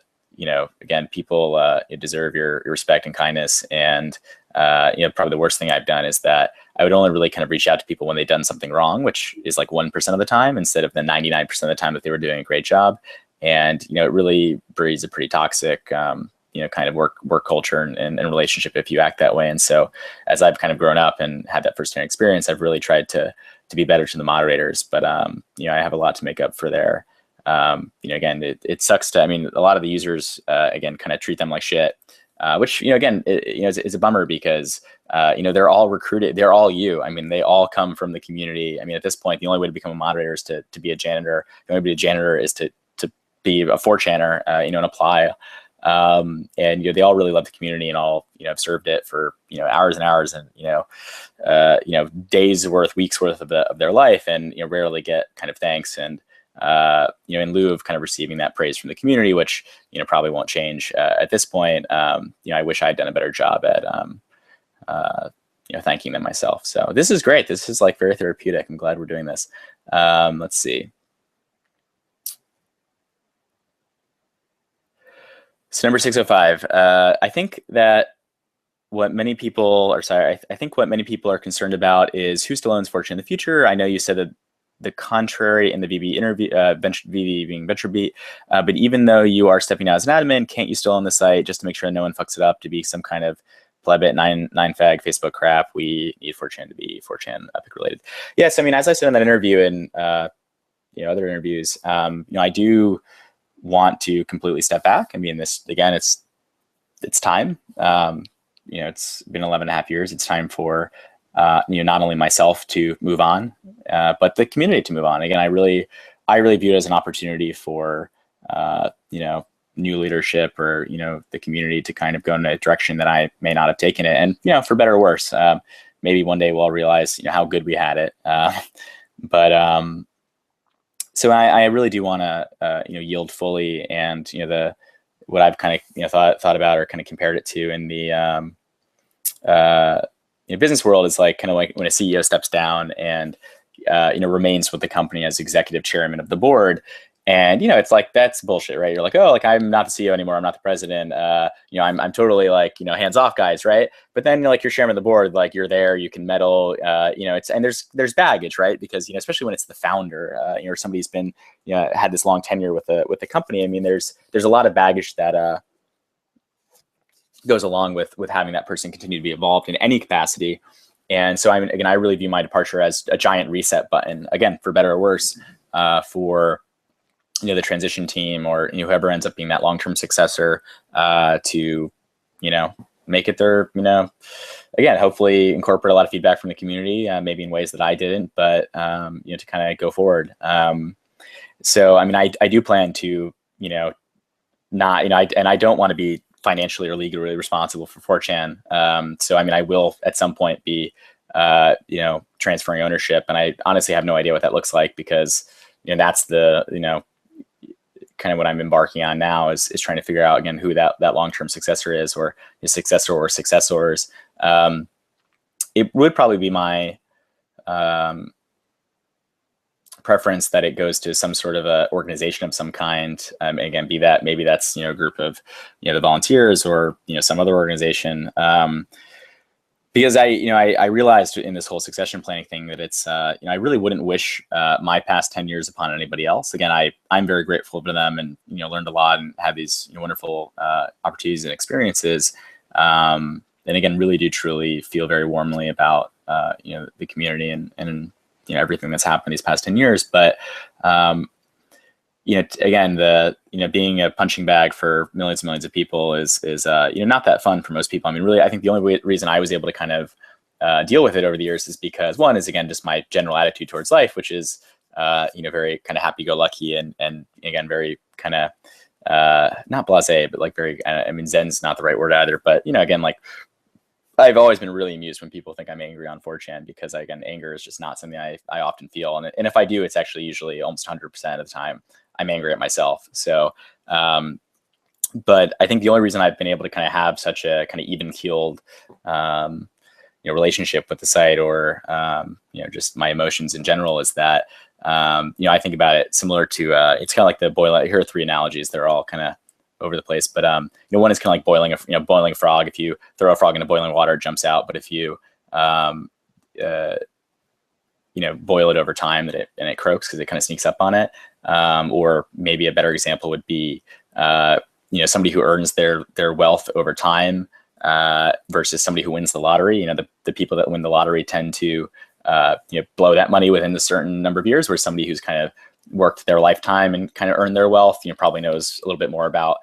again, people deserve your respect and kindness. And probably the worst thing I've done is that I would only really kind of reach out to people when they'd done something wrong, which is like 1% of the time, instead of the 99% of the time that they were doing a great job. And, it really breeds a pretty toxic, kind of work culture and relationship if you act that way. And so as I've kind of grown up and had that firsthand experience, I've really tried to be better to the moderators. But, I have a lot to make up for there. Again, it sucks to, a lot of the users, again, kind of treat them like shit. Which, again, is a bummer because, they're all recruited. They're all you. They all come from the community. At this point, the only way to become a moderator is to be a janitor. The only way to be a janitor is to be a 4chaner, and apply. And, they all really love the community and all, have served it for, hours and hours and, days worth, weeks worth of their life, and, rarely get kind of thanks. And, in lieu of kind of receiving that praise from the community, which, probably won't change at this point, I wish I'd done a better job at, thanking them myself. So this is great. This is like very therapeutic. I'm glad we're doing this. Let's see. So number 605, I think that what many people are, I think what many people are concerned about is who still owns 4chan in the future. I know you said that the contrary in the VB interview, VB being VentureBeat, but even though you are stepping out as an admin, can't you still own the site just to make sure no one fucks it up to be some kind of plebit 9fag Facebook crap? We need 4chan to be 4chan epic related. Yes, as I said in that interview and other interviews, I do want to completely step back. This again, it's time. It's been 11 and a half years. It's time for not only myself to move on, but the community to move on. Again, I really view it as an opportunity for new leadership or the community to kind of go in a direction that I may not have taken it, and for better or worse. Maybe one day we'll realize how good we had it. So I really do want to yield fully, and what I've kind of thought about or kind of compared it to in the business world is like kind of like when a CEO steps down and remains with the company as executive chairman of the board. And, it's like, that's bullshit, right? You're like, oh, like, I'm not the CEO anymore. I'm not the president. I'm totally like, hands off guys. Right. But then like you're chairman of the board, like you're there, you can meddle, and there's baggage, right? Because, especially when it's the founder, or somebody who's been, had this long tenure with the company. I mean, there's a lot of baggage that, goes along with having that person continue to be involved in any capacity. And so I really view my departure as a giant reset button, again, for better or worse, for the transition team or whoever ends up being that long-term successor, to make it their, again, hopefully incorporate a lot of feedback from the community, maybe in ways that I didn't, but to kind of go forward. So I do plan to not, and I don't want to be financially or legally responsible for 4chan. So I will at some point be transferring ownership, and I honestly have no idea what that looks like, because that's the kind of what I'm embarking on now is trying to figure out again who that long-term successor is, or his successor or successors. It would probably be my preference that it goes to some sort of a organization of some kind. Again, maybe that's a group of the volunteers, or some other organization. Because I realized in this whole succession planning thing that it's I really wouldn't wish my past 10 years upon anybody else. Again, I'm very grateful to them, and learned a lot and had these wonderful opportunities and experiences. And again, really do truly feel very warmly about the community and everything that's happened these past 10 years. But again, being a punching bag for millions and millions of people is not that fun for most people. Really, I think the only reason I was able to kind of deal with it over the years is because, one is, again, just my general attitude towards life, which is very kind of happy-go-lucky and again, very kind of not blasé, but like very, Zen's not the right word either, but again, like, I've always been really amused when people think I'm angry on 4chan, because again, anger is just not something I often feel. And if I do, it's actually usually almost 100% of the time I'm angry at myself. So, but I think the only reason I've been able to kind of have such a kind of even keeled, relationship with the site, or, just my emotions in general, is that, I think about it similar to, it's kind of like the boiling. Here are three analogies. They're all kind of over the place, but one is kind of like boiling a frog. If you throw a frog into boiling water, it jumps out. But if you boil it over time, and it croaks because it kind of sneaks up on it. Or maybe a better example would be somebody who earns their wealth over time versus somebody who wins the lottery. The people that win the lottery tend to blow that money within a certain number of years, where somebody who's kind of worked their lifetime and kind of earned their wealth, probably knows a little bit more about,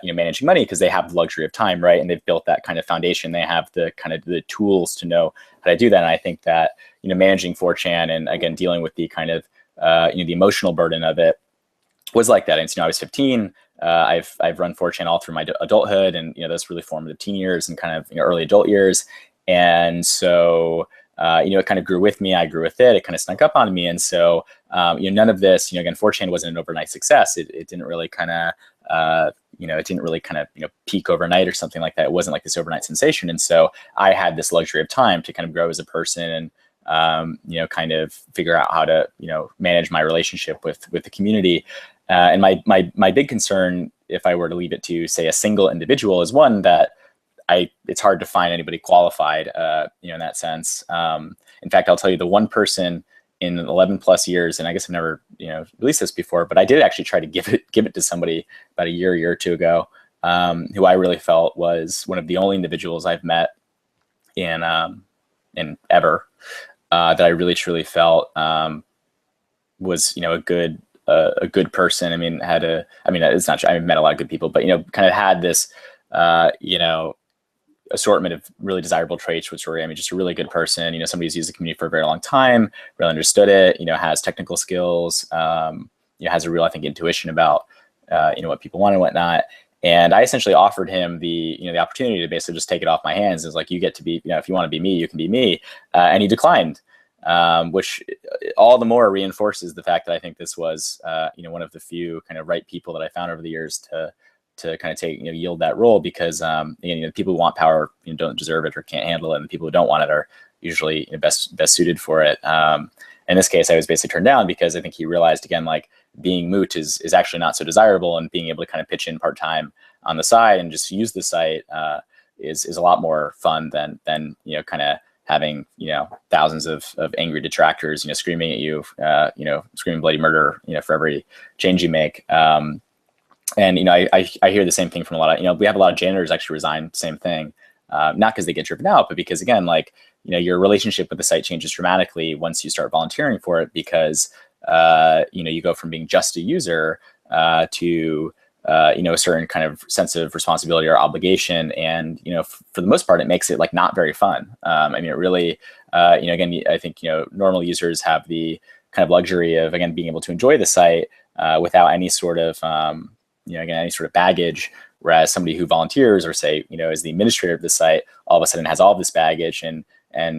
managing money, because they have the luxury of time, right? And they've built that kind of foundation. They have the kind of the tools to know how to do that. And I think that, managing 4chan, and again, dealing with the kind of, the emotional burden of it, was like that. And I was 15. I've run 4chan all through my adulthood, and those really formative teen years and kind of early adult years. And so it kind of grew with me. I grew with it. It kind of snuck up on me. And so, none of this, again, 4chan wasn't an overnight success. It didn't really kind of, it didn't really kind of, peak overnight or something like that. It wasn't like this overnight sensation. And so I had this luxury of time to kind of grow as a person, and, kind of figure out how to, manage my relationship with the community. And my big concern, if I were to leave it to, say, a single individual, is one that it's hard to find anybody qualified, in that sense. In fact, I'll tell you, the one person in 11 plus years, and I guess I've never, released this before, but I did actually try to give it to somebody about a year or two ago, who I really felt was one of the only individuals I've met in ever, that I really truly felt, was, a good person. It's not true. I've met a lot of good people, but, kind of had this, assortment of really desirable traits, which were, just a really good person, somebody who's used the community for a very long time, really understood it, has technical skills, has a real, I think, intuition about, what people want and whatnot. And I essentially offered him the opportunity to basically just take it off my hands. It was like, you get to be, if you want to be me, you can be me. And he declined, which all the more reinforces the fact that I think this was, one of the few kind of right people that I found over the years to to kind of take, yield that role, because people who want power don't deserve it or can't handle it, and the people who don't want it are usually best suited for it. In this case, I was basically turned down because I think he realized, again, like being moot is actually not so desirable, and being able to kind of pitch in part-time on the side and just use the site is a lot more fun than kind of having thousands of angry detractors screaming at you, screaming bloody murder for every change you make. And I hear the same thing from a lot of we have a lot of janitors actually resign, same thing, not because they get driven out, but because, again, like your relationship with the site changes dramatically once you start volunteering for it, because you go from being just a user to a certain kind of sense of responsibility or obligation. And, for the most part, it makes it like not very fun. It really, again, I think, normal users have the kind of luxury of, again, being able to enjoy the site without any sort of, again, any sort of baggage. Whereas somebody who volunteers or, say, is the administrator of the site, all of a sudden has all this baggage. And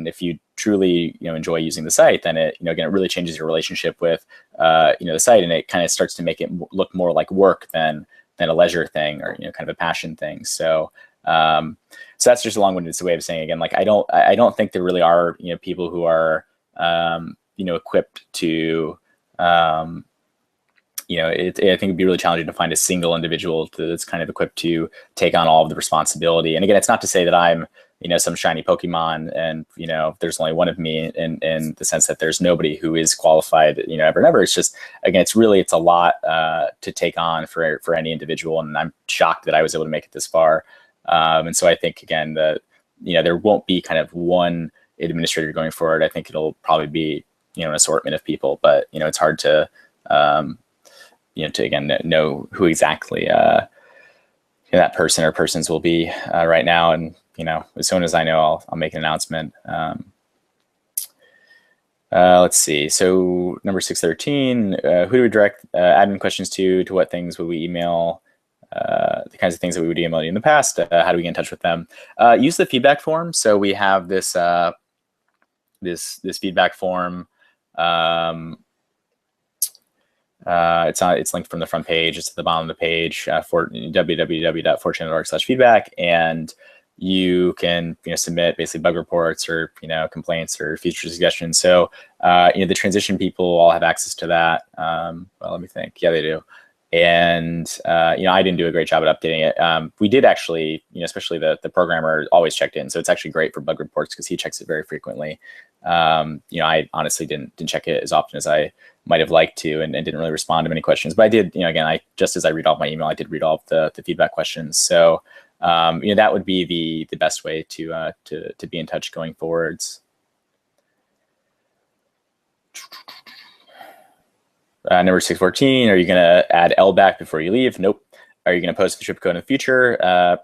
if you truly, enjoy using the site, then it, again, it really changes your relationship with, the site, and it kind of starts to make it look more like work than a leisure thing, or, kind of a passion thing. So, so that's just a long-winded way of saying, again, like, I don't think there really are, people who are, equipped to, I think it'd be really challenging to find a single individual that's kind of equipped to take on all of the responsibility. And again, it's not to say that I'm, some shiny Pokemon, and, there's only one of me, in the sense that there's nobody who is qualified, ever and ever. It's just, again, it's a lot to take on for any individual. And I'm shocked that I was able to make it this far. And so I think, again, there won't be kind of one administrator going forward. I think it'll probably be, an assortment of people, but, it's hard to, to, again, know who exactly that person or persons will be right now. And, as soon as I know, I'll make an announcement. Let's see. So number 613, who do we direct admin questions to? To what things would we email? The kinds of things that we would email you in the past. How do we get in touch with them? Use the feedback form. So we have this this feedback form. It's linked from the front page. It's at the bottom of the page for www.4chan.org/feedback, and you can submit basically bug reports or complaints or feature suggestions. So the transition people all have access to that. Well, let me think. Yeah, they do. And I didn't do a great job at updating it. We did actually, especially the programmer always checked in, so it's actually great for bug reports because he checks it very frequently. I honestly didn't check it as often as I might have liked to, and didn't really respond to many questions. But I did, again, just as I read all my email, I did read all of the feedback questions. So that would be the best way to be in touch going forwards. Number 614, are you going to add L back before you leave? Nope. Are you going to post the trip code in the future? I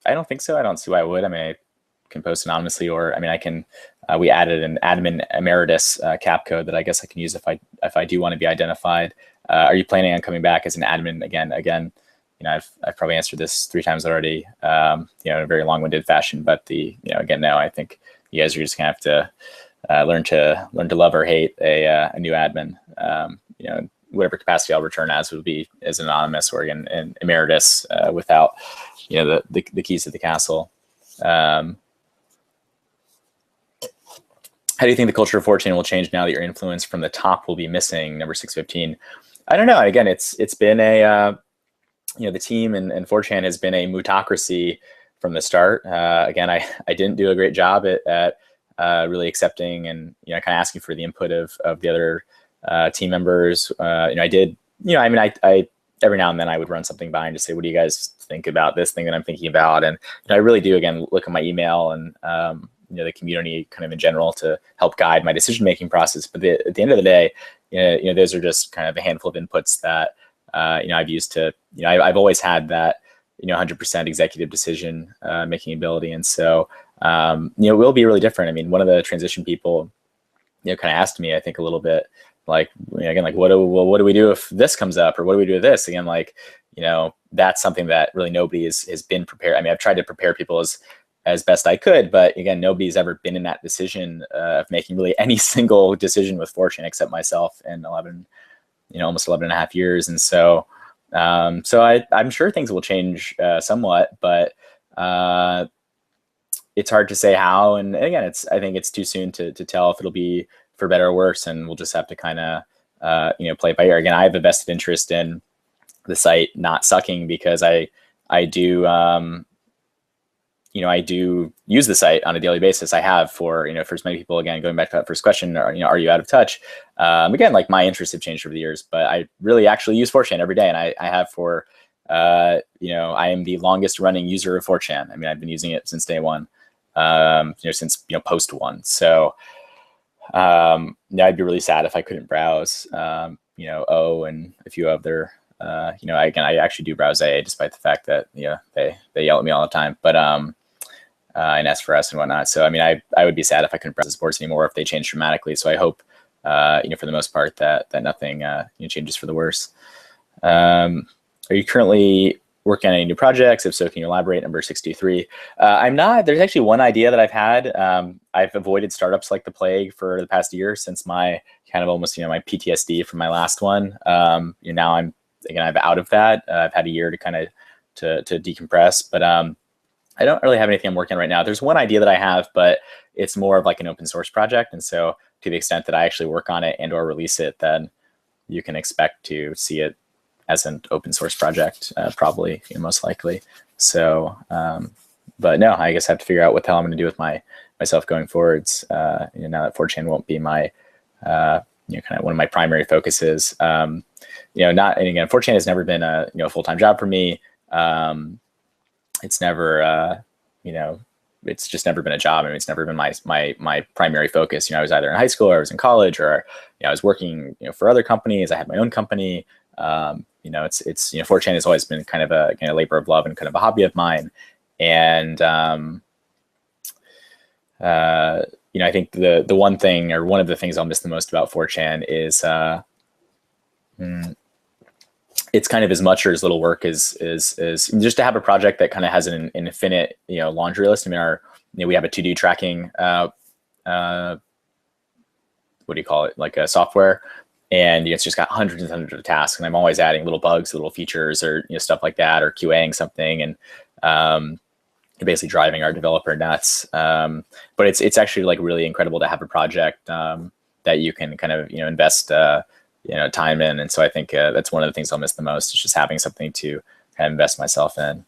don't think so. I don't see why I would. I can post anonymously, or I can. We added an admin emeritus cap code that I guess I can use if I do want to be identified. Are you planning on coming back as an admin again? I've probably answered this 3 times already, in a very long-winded fashion. But again, now I think you guys are just gonna have to learn to love or hate a new admin. Whatever capacity I'll return as would be as anonymous, or again an emeritus without the keys to the castle. How do you think the culture of 4chan will change now that your influence from the top will be missing? Number 615. I don't know. Again, it's been a the team and 4chan has been a mootocracy from the start. Again, I didn't do a great job at really accepting and kind of asking for the input of the other team members. I did. I every now and then I would run something by and just say, what do you guys think about this thing that I'm thinking about? And I really do, again, look at my email and the community kind of in general to help guide my decision-making process. But at the end of the day, those are just kind of a handful of inputs that I've used to, I've always had that 100% executive decision making ability. And so it will be really different. One of the transition people kind of asked me, I think, a little bit like, again, like what do we do if this comes up, or what do we do with this? Again, like, that's something that really nobody has been prepared. I've tried to prepare people as best I could, but again, nobody's ever been in that decision of making really any single decision with 4chan except myself in 11, almost 11 and a half years. And so, So I'm sure things will change somewhat, but it's hard to say how. And again, I think it's too soon to tell if it'll be for better or worse, and we'll just have to kind of play it by ear. Again, I have a vested interest in the site not sucking because I do I do use the site on a daily basis. I have for for as many people. Again, going back to that first question, are you out of touch? Again, like my interests have changed over the years, but I really actually use 4chan every day, and I have for I am the longest running user of 4chan. I mean, I've been using it since day one, since post one. So I'd be really sad if I couldn't browse O and a few other. I actually do browse A, despite the fact that they yell at me all the time, but and S4S and whatnot. So I mean, I would be sad if I couldn't browse the sports anymore if they change dramatically. So I hope for the most part that nothing changes for the worse. Are you currently working on any new projects? If so, can you elaborate? Number 63. I'm not. There's actually one idea that I've had. I've avoided startups like the plague for the past year since my kind of almost my PTSD from my last one. Now I'm out of that. I've had a year to kind of to decompress, but I don't really have anything I'm working on right now. There's one idea that I have, but it's more of like an open source project, and so to the extent that I actually work on it and or release it, then you can expect to see it as an open source project, probably most likely. So, but no, I guess I have to figure out what the hell I'm going to do with myself going forwards. Now that 4chan won't be my kind of one of my primary focuses. And again, 4chan has never been a full-time job for me. It's never it's just never been a job. I mean, it's never been my primary focus. I was either in high school or I was in college, or I was working for other companies. I had my own company. It's 4chan has always been kind of a labor of love and kind of a hobby of mine. And I think the one thing, or one of the things I'll miss the most about 4chan is it's kind of as much or as little work as just to have a project that kind of has an infinite laundry list. I mean, we have a to-do tracking what do you call it, like a software, and it's just got hundreds and hundreds of tasks, and I'm always adding little bugs, little features, or stuff like that, or QAing something, and basically driving our developer nuts. But it's actually like really incredible to have a project that you can kind of invest time in, and so I think that's one of the things I'll miss the most, is just having something to kind of invest myself in.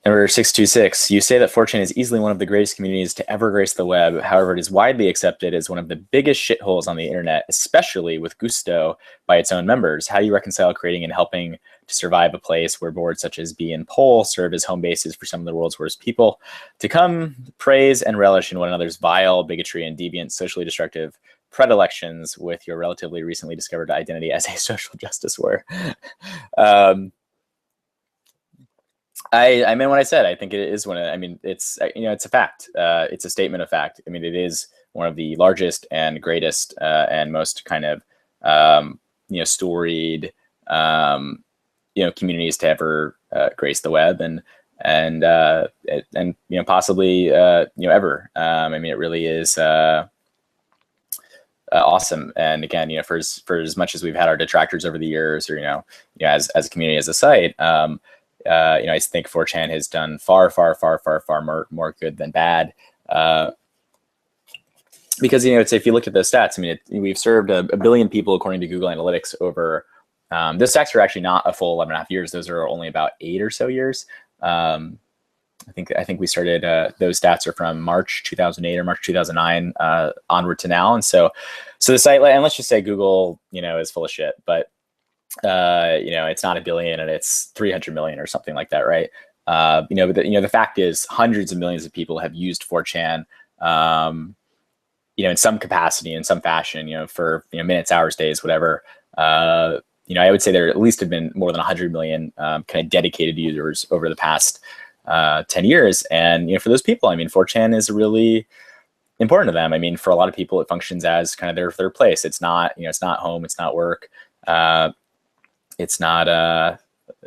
Number 626, you say that 4chan is easily one of the greatest communities to ever grace the web. However, it is widely accepted as one of the biggest shitholes on the internet, especially with gusto by its own members. How do you reconcile creating and helping to survive a place where boards such as B and Pol serve as home bases for some of the world's worst people to come praise and relish in one another's vile bigotry and deviant, socially destructive predilections with your relatively recently discovered identity as a social justice warrior? I mean, what I said, I think it is one of, I mean, it's, it's a fact. It's a statement of fact. I mean, it is one of the largest and greatest and most kind of, storied, communities to ever grace the web, and possibly, ever. I mean, it really is awesome. And again, for as much as we've had our detractors over the years, or, as a community, as a site, I think 4chan has done far more good than bad. Because, it's, if you look at the stats, I mean, we've served a billion people according to Google Analytics over, those stats are actually not a full 11.5 years. Those are only about 8 or so years. I think we started, those stats are from March 2008 or March 2009 onward to now. And so the site, and let's just say Google, is full of shit, but it's not a billion and it's 300 million or something like that, right? But the fact is, hundreds of millions of people have used 4chan, in some capacity, in some fashion, for minutes, hours, days, whatever. I would say there at least have been more than 100 million kind of dedicated users over the past 10 years, and for those people, I mean, 4chan is really important to them. I mean, for a lot of people, it functions as kind of their place. It's not, it's not home, it's not work. It's not,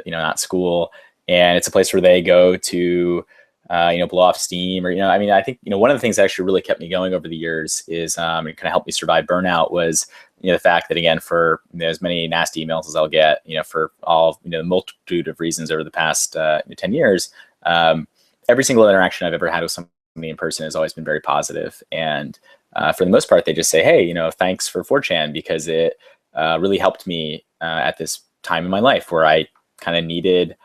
not school, and it's a place where they go to, blow off steam, or, I mean, I think, one of the things that actually really kept me going over the years is, it kind of helped me survive burnout was, the fact that, again, for as many nasty emails as I'll get, for all, the multitude of reasons over the past 10 years, every single interaction I've ever had with somebody in person has always been very positive. And for the most part, they just say, hey, thanks for 4chan, because it really helped me at this time in my life where I kind of needed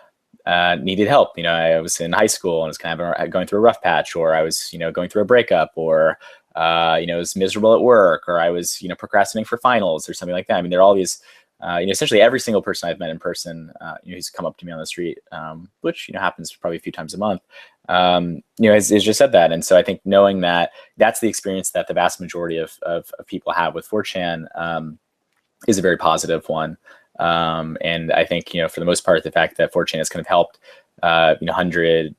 help. I was in high school and was kind of going through a rough patch, or I was, going through a breakup, or, was miserable at work, or I was, procrastinating for finals or something like that. I mean, there are all these, essentially every single person I've met in person, who's come up to me on the street, which, happens probably a few times a month, has just said that. And so I think knowing that that's the experience that the vast majority of people have with 4chan, is a very positive one. And I think, for the most part, the fact that 4chan has kind of helped, 100,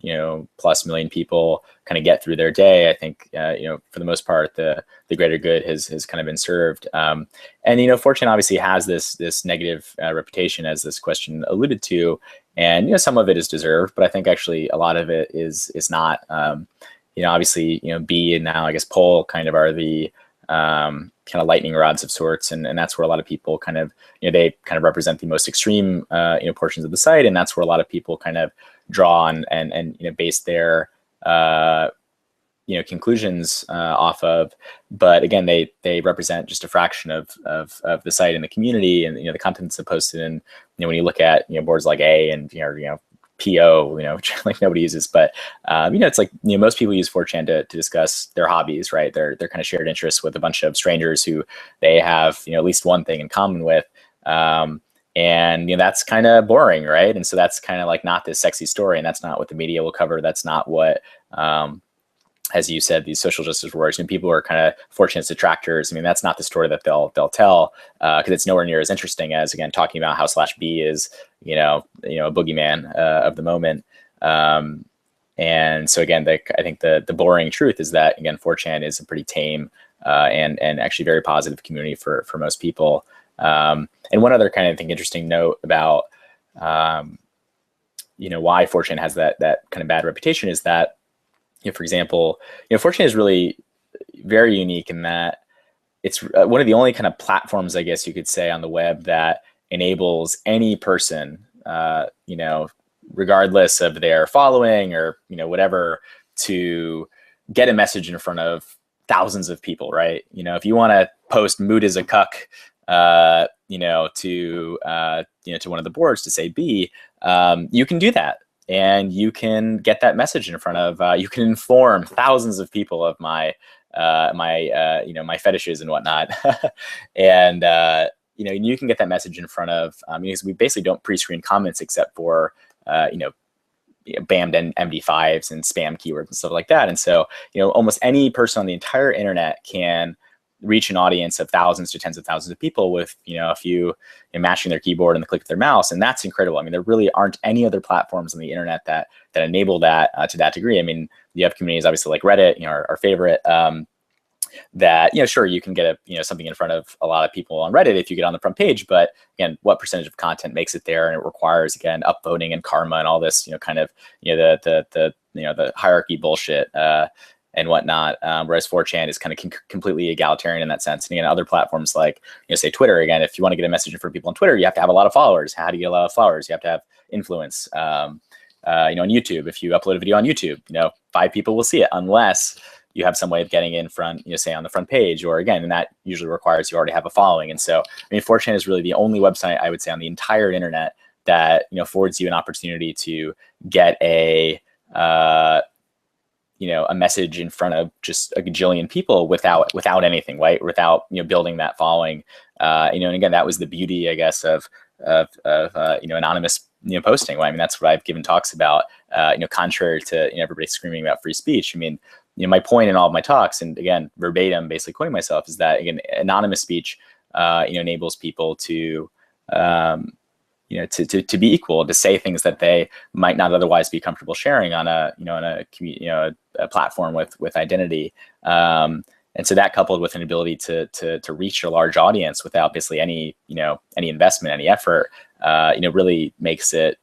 plus million people kind of get through their day, I think, for the most part, the greater good has kind of been served. And, 4chan obviously has this negative reputation, as this question alluded to, and, some of it is deserved, but I think actually a lot of it is not. Obviously, B and now I guess Poll kind of are the kind of lightning rods of sorts, and that's where a lot of people kind of, they kind of represent the most extreme portions of the site, and that's where a lot of people kind of draw on and base their conclusions off of. But again, they represent just a fraction of the site and the community, and the content that's posted. And when you look at boards like A and PO, which like nobody uses, but it's like, most people use 4chan to discuss their hobbies, right? Their kind of shared interests with a bunch of strangers who they have at least one thing in common with, and that's kind of boring, right? And so that's kind of like not this sexy story, and that's not what the media will cover. That's not what, as you said, these social justice warriors and people who are kind of 4chan's detractors, I mean, that's not the story that they'll tell, because it's nowhere near as interesting as, again, talking about how /B is, a boogeyman of the moment. And so again, I think the boring truth is that, again, 4chan is a pretty tame and actually very positive community for most people. And one other kind of, I think, interesting note about why 4chan has that kind of bad reputation is that, for example, 4chan is really very unique in that it's one of the only kind of platforms, I guess you could say, on the web that enables any person, regardless of their following or, whatever, to get a message in front of thousands of people, right? If you want to post moot is a cuck, to one of the boards to say B, you can do that. And you can get that message in front of, you can inform thousands of people of my fetishes and whatnot. And, you can get that message in front of, because we basically don't pre-screen comments except for, banned MD5s and spam keywords and stuff like that. And so, almost any person on the entire internet can reach an audience of thousands to tens of thousands of people with, a few mashing their keyboard and the click of their mouse. And that's incredible. I mean, there really aren't any other platforms on the internet that enable that to that degree. I mean, you have communities obviously like Reddit, our favorite, that, sure, you can get something in front of a lot of people on Reddit if you get on the front page, but again, what percentage of content makes it there? And it requires, again, upvoting and karma and all this, kind of, the hierarchy bullshit, and whatnot, whereas 4chan is kind of completely egalitarian in that sense. And again, other platforms like, say Twitter, again, if you want to get a message in front of people on Twitter, you have to have a lot of followers. How do you get a lot of followers? You have to have influence. On YouTube, if you upload a video on YouTube, 5 people will see it unless you have some way of getting in front, say on the front page, or again, and that usually requires you already have a following. And so, 4chan is really the only website, I would say, on the entire internet that, affords you an opportunity to get a message in front of just a gajillion people without anything, right? Without, building that following, and again, that was the beauty, I guess, of anonymous, posting. Well, I mean, that's what I've given talks about, contrary to everybody screaming about free speech. I mean, my point in all of my talks, and again, verbatim, basically quoting myself, is that, again, anonymous speech, enables people to, to be equal, to say things that they might not otherwise be comfortable sharing on a platform with identity. And so that, coupled with an ability to reach a large audience without basically any investment, any effort, really makes it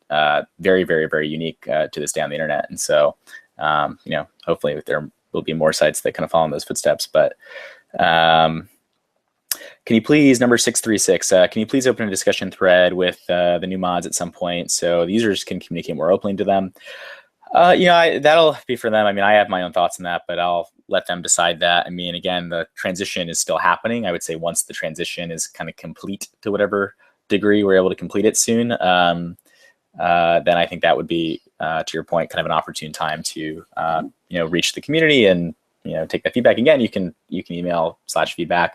very, very, very unique to this day on the internet. And so, hopefully there will be more sites that kind of follow in those footsteps. But can you please, number 636, can you please open a discussion thread with the new mods at some point so the users can communicate more openly to them? That'll be for them. I mean, I have my own thoughts on that, but I'll let them decide that. I mean, again, the transition is still happening. I would say once the transition is kind of complete to whatever degree we're able to complete it soon, then I think that would be, to your point, kind of an opportune time to reach the community and take that feedback. Again, you can email /feedback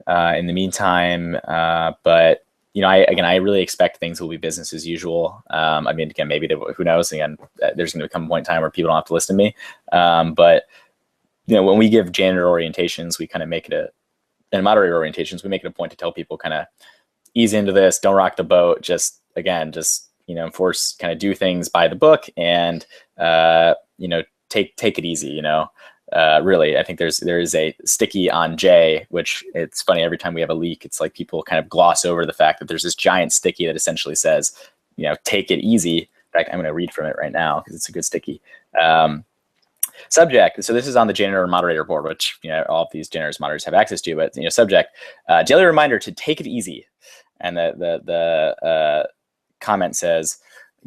in the meantime, but I really expect things will be business as usual. I mean, again, maybe who knows? Again, there's going to come a point in time where people don't have to listen to me. But when we give janitor orientations, we kind of make it and moderator orientations, we make it a point to tell people kind of ease into this, don't rock the boat. Just enforce, kind of do things by the book, and take it easy. Really, I think there is a sticky on J, which it's funny, every time we have a leak, it's like people kind of gloss over the fact that there's this giant sticky that essentially says, take it easy. In fact, I'm going to read from it right now because it's a good sticky. Subject. So this is on the janitor moderator board, which all of these janitors moderators have access to. But subject, daily reminder to take it easy. And the comment says,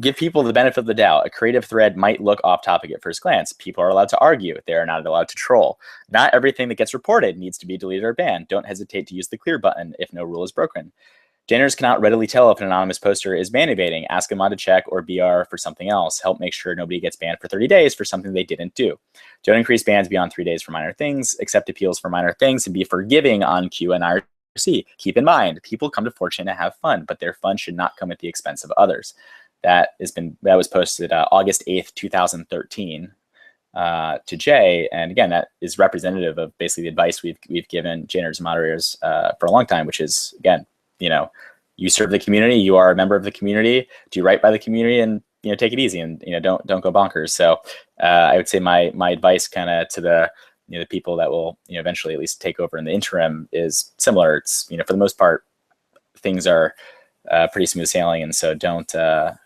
give people the benefit of the doubt. A creative thread might look off topic at first glance. People are allowed to argue. They are not allowed to troll. Not everything that gets reported needs to be deleted or banned. Don't hesitate to use the clear button if no rule is broken. Janitors cannot readily tell if an anonymous poster is ban evading. Ask a mod to check or BR for something else. Help make sure nobody gets banned for 30 days for something they didn't do. Don't increase bans beyond 3 days for minor things. Accept appeals for minor things and be forgiving on Q and IRC. Keep in mind, people come to 4chan to have fun, but their fun should not come at the expense of others. That was posted August 8th, 2013 to Jay. And again, that is representative of basically the advice we've given janitors and moderators for a long time, which is, again, you serve the community, you are a member of the community, do right by the community, and take it easy, and don't go bonkers. So I would say my advice kind of to the the people that will eventually at least take over in the interim is similar. It's for the most part things are pretty smooth sailing, and so don't overturn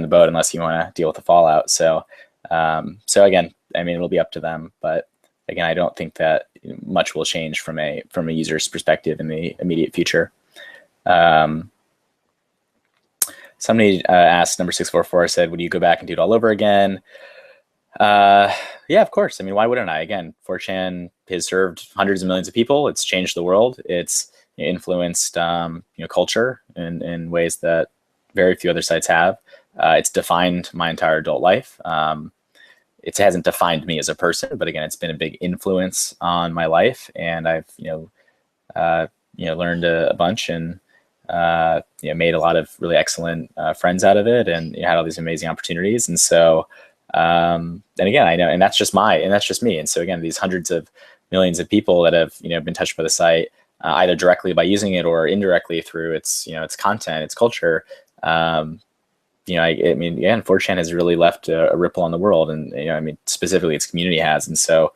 the boat unless you want to deal with the fallout. So again, I mean, it'll be up to them, but again, I don't think that much will change from a user's perspective in the immediate future. Somebody asked, number 644 said, would you go back and do it all over again? Yeah, of course. I mean, why wouldn't I? Again, 4chan has served hundreds of millions of people. It's changed the world. It's influenced culture in ways that very few other sites have. It's defined my entire adult life. It hasn't defined me as a person, but again, it's been a big influence on my life, and I've learned a bunch and made a lot of really excellent friends out of it, and had all these amazing opportunities. And so and again, I know, and that's just me. And so again, these hundreds of millions of people that have been touched by the site, either directly by using it or indirectly through its its content, its culture. I mean, yeah, 4chan has really left a ripple on the world, and I mean, specifically its community has. And so,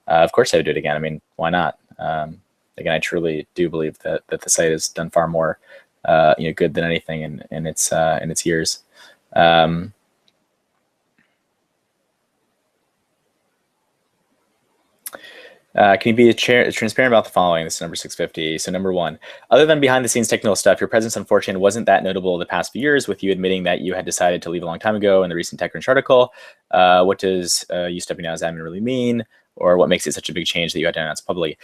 of course, I would do it again. I mean, why not? Again, I truly do believe that the site has done far more, good than anything in its years. Can you be transparent about the following? This is number 650. So number 1, other than behind the scenes technical stuff, your presence on 4chan wasn't that notable the past few years, with you admitting that you had decided to leave a long time ago in the recent TechCrunch article. What does you stepping down as admin really mean? Or what makes it such a big change that you had to announce publicly?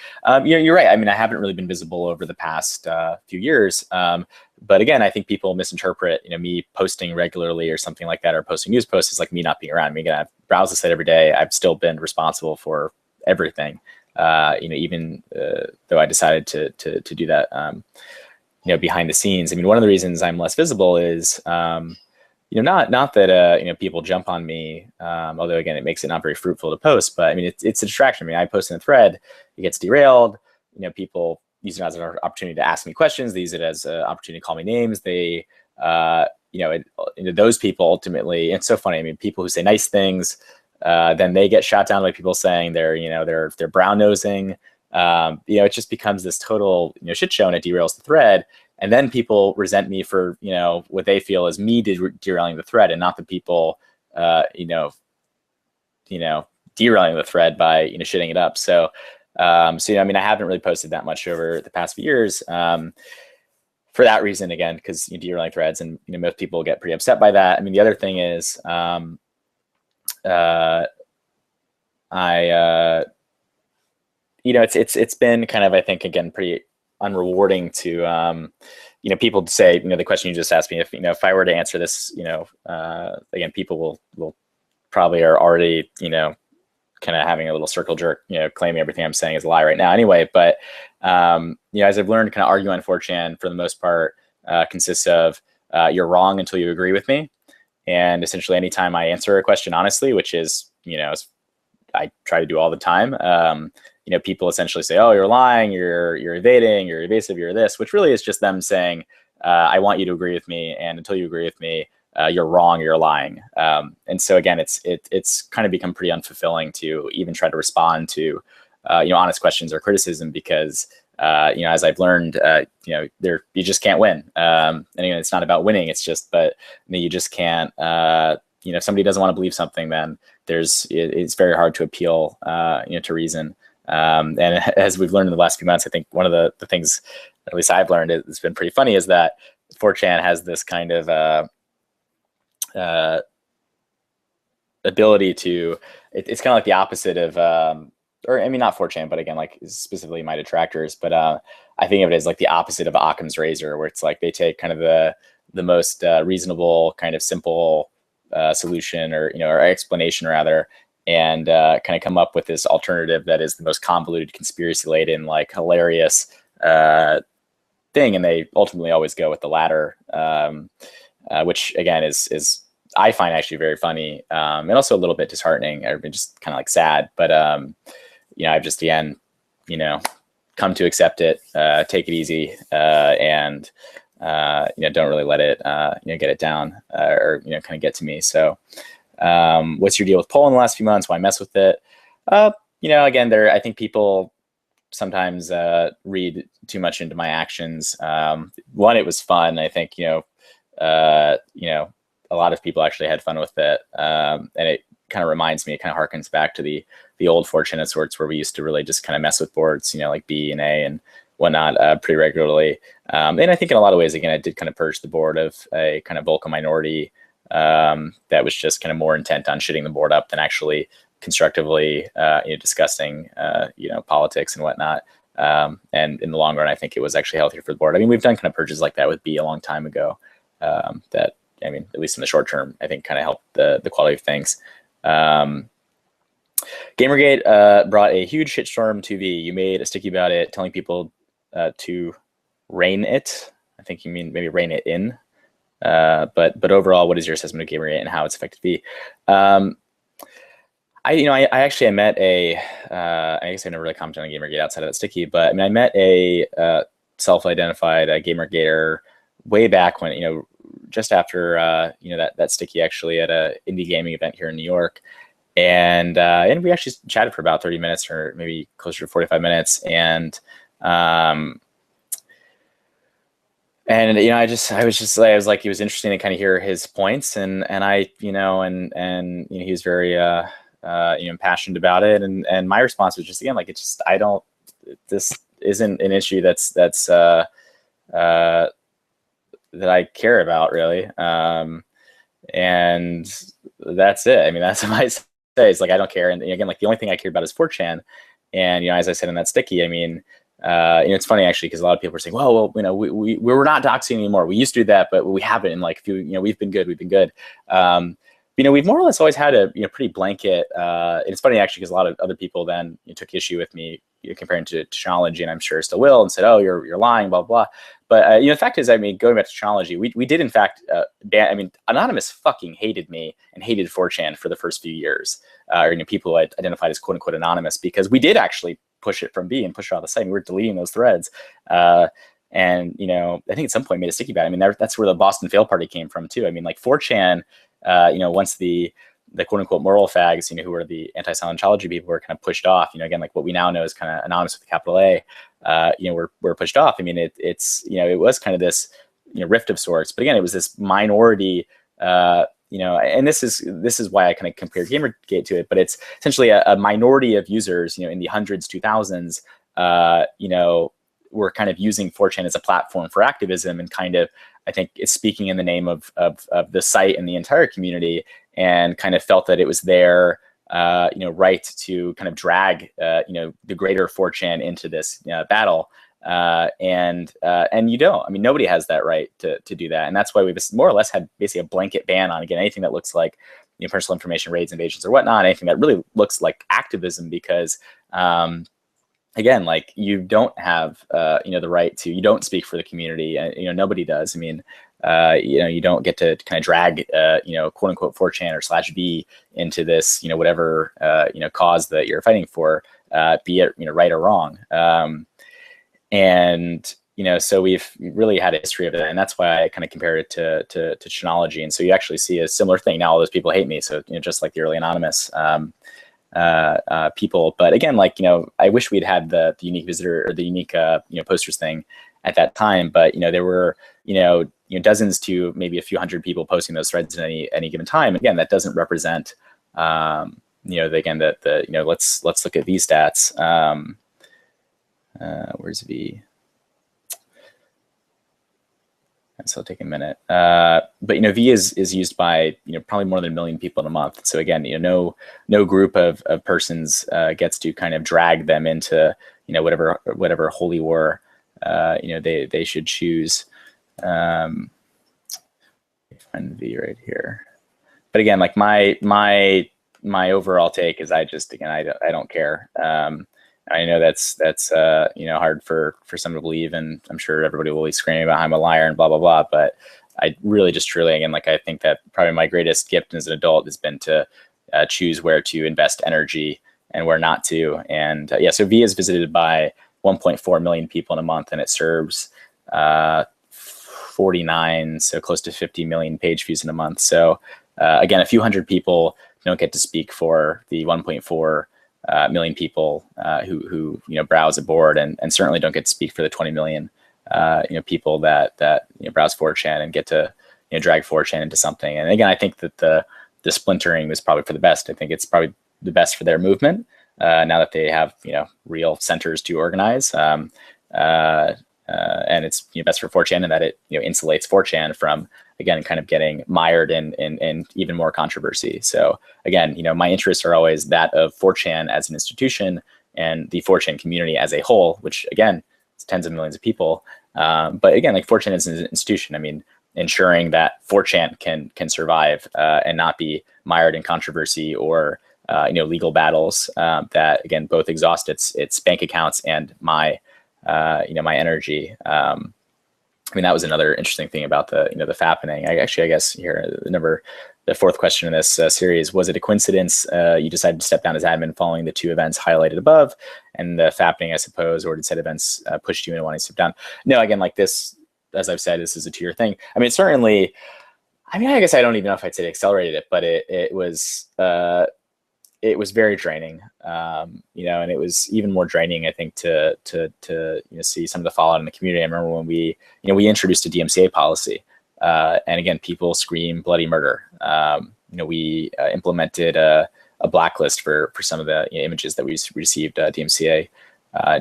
You're right. I mean, I haven't really been visible over the past few years. But again, I think people misinterpret, me posting regularly or something like that, or posting news posts as like me not being around. I mean, again, I've browsed the site every day. I've still been responsible for everything. Even though I decided to do that, behind the scenes. I mean, one of the reasons I'm less visible is, not that people jump on me. Although again, it makes it not very fruitful to post. But I mean, it's a distraction. I mean, I post in a thread, it gets derailed. People use it as an opportunity to ask me questions. They use it as an opportunity to call me names. They, those people ultimately. It's so funny. I mean, people who say nice things. Then they get shot down by people saying they're brown nosing. It just becomes this total shit show, and it derails the thread. And then people resent me for what they feel is me derailing the thread, and not the people derailing the thread by shitting it up. So So, I mean, I haven't really posted that much over the past few years. For that reason, again, because you do your length threads, and most people get pretty upset by that. I mean, the other thing is, it's been kind of, I think, again, pretty unrewarding to people say, the question you just asked me, if I were to answer this, again, people will probably are already kind of having a little circle jerk, claiming everything I'm saying is a lie right now anyway. But as I've learned, kind of arguing on 4chan for the most part consists of you're wrong until you agree with me. And essentially anytime I answer a question honestly, which is, I try to do all the time, people essentially say, oh, you're lying, you're evading, you're evasive, you're this, which really is just them saying, I want you to agree with me. And until you agree with me, you're wrong, you're lying. And so again, it's kind of become pretty unfulfilling to even try to respond to, honest questions or criticism, because, as I've learned, you just can't win. And again, it's not about winning. It's just, but you just can't, if somebody doesn't want to believe something, then it's very hard to appeal, to reason. And as we've learned in the last few months, I think one of the things, at least I've learned, it's been pretty funny, is that 4chan has this kind of, ability to, it's kind of like the opposite of, or I mean, not 4chan, but again, like specifically my detractors, but I think of it as like the opposite of Occam's razor, where it's like they take kind of the most reasonable, kind of simple solution, or explanation rather, and kind of come up with this alternative that is the most convoluted, conspiracy laden, like hilarious thing, and they ultimately always go with the latter, which again is I find actually very funny, and also a little bit disheartening, or just kind of like sad. But I've just, again, come to accept it, take it easy, and don't really let it get it down, or kind of get to me. So what's your deal with poll in the last few months? Why mess with it? Again, I think people sometimes read too much into my actions. One, it was fun. I think a lot of people actually had fun with it, and it kind of reminds me, it kind of harkens back to the old 4chan of sorts, where we used to really just kind of mess with boards, like B and A and whatnot, pretty regularly. And I think in a lot of ways, again, I did kind of purge the board of a kind of vocal minority that was just kind of more intent on shitting the board up than actually constructively discussing politics and whatnot. And in the long run, I think it was actually healthier for the board. I mean, we've done kind of purges like that with B a long time ago, that, I mean, at least in the short term, I think kind of helped the quality of things. Gamergate brought a huge shitstorm to V. You made a sticky about it, telling people to rein it. I think you mean maybe rein it in. But overall, what is your assessment of Gamergate and how it's affected V? I met I guess I never really commented on Gamergate outside of that sticky, but I mean, I met a self-identified Gamergater way back when, just after that sticky, actually, at a indie gaming event here in New York, and we actually chatted for about 30 minutes, or maybe closer to 45 minutes, and I was like, it was interesting to kind of hear his points, and I he was very impassioned about it, and my response was just, again, like, this isn't an issue that's that I care about, really. And that's it. I mean, that's what I say. It's like, I don't care. And again, like, the only thing I care about is 4chan. And, as I said in that sticky, I mean, it's funny, actually, because a lot of people are saying, well, we're not doxing anymore. We used to do that, but we haven't in like a few, we've been good. We've more or less always had a pretty blanket. It's funny, actually, because a lot of other people then took issue with me comparing to technology, and I'm sure still will, and said, oh, you're lying, blah, blah. But the fact is, I mean, going back to technology, we did in fact Anonymous fucking hated me and hated 4chan for the first few years, or people who identified as quote unquote anonymous, because we did actually push it from B and push it off the site. And we were deleting those threads. And I think at some point made a sticky about it. I mean, that's where the Boston Fail Party came from too. I mean, like 4chan, once the quote unquote moral fags, who are the anti-Scientology people, were kind of pushed off, again, like what we now know is kind of anonymous with a capital A, were pushed off. I mean, it was kind of this, rift of sorts, but again, it was this minority, and this is why I kind of compared Gamergate to it, but it's essentially a minority of users, in the hundreds, 2000s, were kind of using 4chan as a platform for activism, and kind of, I think, is speaking in the name of the site and the entire community, and kind of felt that it was their right to kind of drag the greater 4chan into this battle. And you don't. I mean, nobody has that right to do that, and that's why we've more or less had basically a blanket ban on, again, anything that looks like personal information raids, invasions, or whatnot, anything that really looks like activism, because again, like, you don't have the right to, you don't speak for the community. Nobody does. I mean, you don't get to kind of drag quote unquote 4chan or /V into this whatever cause that you're fighting for, be it right or wrong. And so we've really had a history of that, and that's why I kind of compared it to Chinology. And so you actually see a similar thing. Now all those people hate me, so just like the early anonymous people. But again, like, I wish we'd had the unique visitor or the unique posters thing at that time. But there were dozens to maybe a few hundred people posting those threads at any given time. Again, that doesn't represent let's look at these stats. Where's V? So it'll take a minute. But V is used by probably more than 1 million people in a month. So again, no group of persons gets to kind of drag them into whatever holy war they should choose. Find V right here. But again, like, my overall take is I don't care. I know that's hard for someone to believe, and I'm sure everybody will be screaming about how I'm a liar and blah blah blah. But I really just truly, again, like, I think that probably my greatest gift as an adult has been to choose where to invest energy and where not to. And so V is visited by 1.4 million people in a month, and it serves 49, so close to 50 million page views in a month. So again, a few hundred people don't get to speak for the 1.4 million people who browse a board, and certainly don't get to speak for the 20 million people that browse 4chan and get to drag 4chan into something. And again, I think that the splintering was probably for the best. I think it's probably the best for their movement now that they have real centers to organize. And it's best for 4chan in that it insulates 4chan from, again, kind of getting mired in even more controversy. So again, my interests are always that of 4chan as an institution and the 4chan community as a whole, which again, it's tens of millions of people. But again, like, 4chan as an institution, I mean, ensuring that 4chan can survive and not be mired in controversy or legal battles that, again, both exhaust its bank accounts and my energy. I mean, that was another interesting thing about the the fappening. I guess here the fourth question in this series: was it a coincidence you decided to step down as admin following the two events highlighted above, and the fappening, I suppose, or did said events pushed you into wanting to step down? No, again, like, this, as I've said, this is a 2-year thing. I mean, certainly, I guess I don't even know if I'd say it accelerated it, but it was very draining, and it was even more draining, I think, to see some of the fallout in the community. I remember when we introduced a DMCA policy, and again, people scream bloody murder. We implemented a blacklist for some of the images that we received DMCA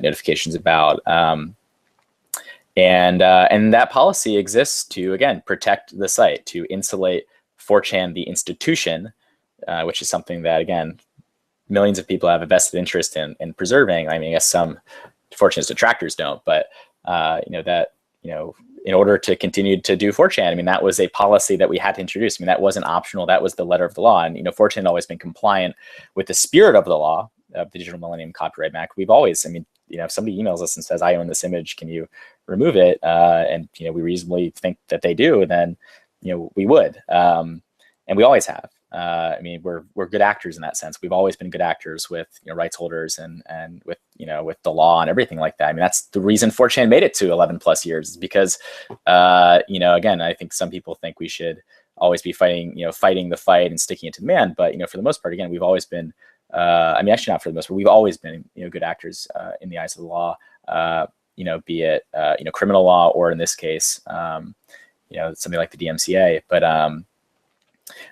notifications about, and that policy exists to, again, protect the site, to insulate 4chan, the institution, which is something that, again, millions of people have a vested interest in preserving. I mean, I guess some 4chan's detractors don't, but in order to continue to do 4chan, I mean, that was a policy that we had to introduce. I mean, that wasn't optional. That was the letter of the law. And 4chan had always been compliant with the spirit of the law of the Digital Millennium Copyright Act. We've always, I mean, if somebody emails us and says, "I own this image, can you remove it?" And we reasonably think that they do, then we would, and we always have. I mean, we're good actors in that sense. We've always been good actors with rights holders and with with the law and everything like that. I mean, that's the reason 4chan made it to 11 plus years, is because again, I think some people think we should always be fighting the fight and sticking it to the man. But for the most part, again, we've always been. I mean, actually, not for the most part. We've always been good actors in the eyes of the law. Be it criminal law, or in this case, something like the DMCA. But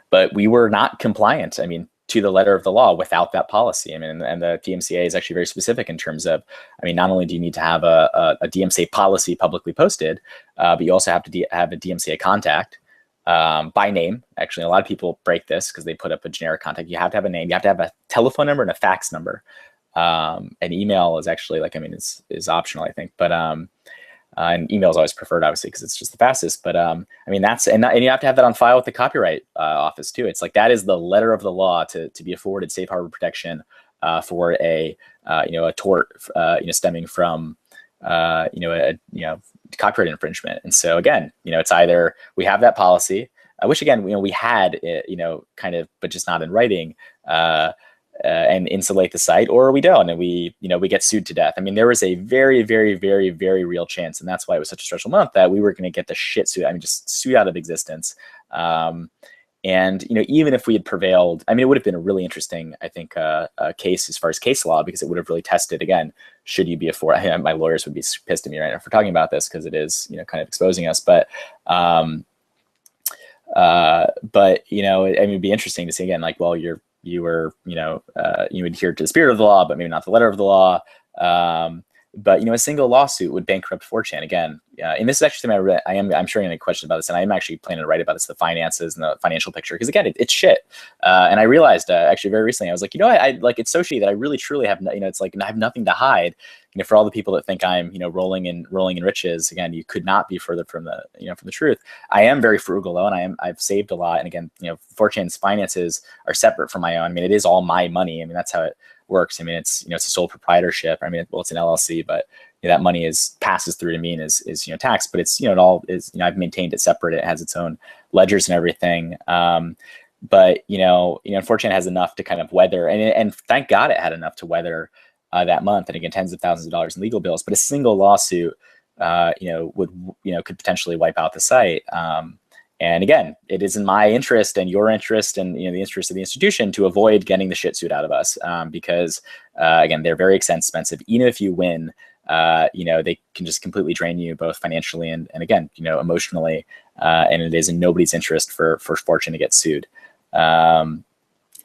But we were not compliant, I mean, to the letter of the law without that policy. I mean, and the DMCA is actually very specific in terms of, I mean, not only do you need to have a DMCA policy publicly posted, but you also have to have a DMCA contact by name. Actually, a lot of people break this because they put up a generic contact. You have to have a name. You have to have a telephone number and a fax number. An email is actually like, I mean, is optional, I think, but and email is always preferred, obviously, because it's just the fastest. But I mean, and you have to have that on file with the Copyright Office too. It's like that is the letter of the law to be afforded safe harbor protection for a tort stemming from copyright infringement. And so again, it's either we have that policy, which again we had kind of, but just not in writing. And insulate the site, or we don't, and we get sued to death. I mean, there was a very, very, very, very real chance, and that's why it was such a stressful month, that we were going to get the shit sued. I mean, just sued out of existence. And even if we had prevailed, I mean, it would have been a really interesting, I think, case as far as case law, because it would have really tested again. Should you be my lawyers would be pissed at me right now for talking about this, because it is kind of exposing us, but. I mean, it'd be interesting to see again, like, well, you adhere to the spirit of the law, but maybe not the letter of the law. But a single lawsuit would bankrupt 4chan again. And this is actually something I'm sure you're going to question about this, and I'm actually planning to write about this, the finances and the financial picture, because again, it's shit. And I realized actually very recently, I was like, I like, it's so shitty that I really truly have, it's like I have nothing to hide. For all the people that think I'm, rolling in riches, again, you could not be further from the, from the truth. I am very frugal though, and I've saved a lot. And again, 4chan's finances are separate from my own. I mean, it is all my money. I mean, that's how it works. I mean, it's it's a sole proprietorship. I mean, it's an LLC, but that money passes through to me and is taxed. But it's it all is I've maintained it separate. It has its own ledgers and everything. But 4chan has enough to kind of weather, and thank God it had enough to weather that month. And again, tens of thousands of dollars in legal bills. But a single lawsuit, could potentially wipe out the site. And again, it is in my interest and your interest and the interest of the institution to avoid getting the shit suit out of us, because again, they're very expensive. Even if you win, they can just completely drain you both financially and again, emotionally. And it is in nobody's interest for 4chan to get sued. And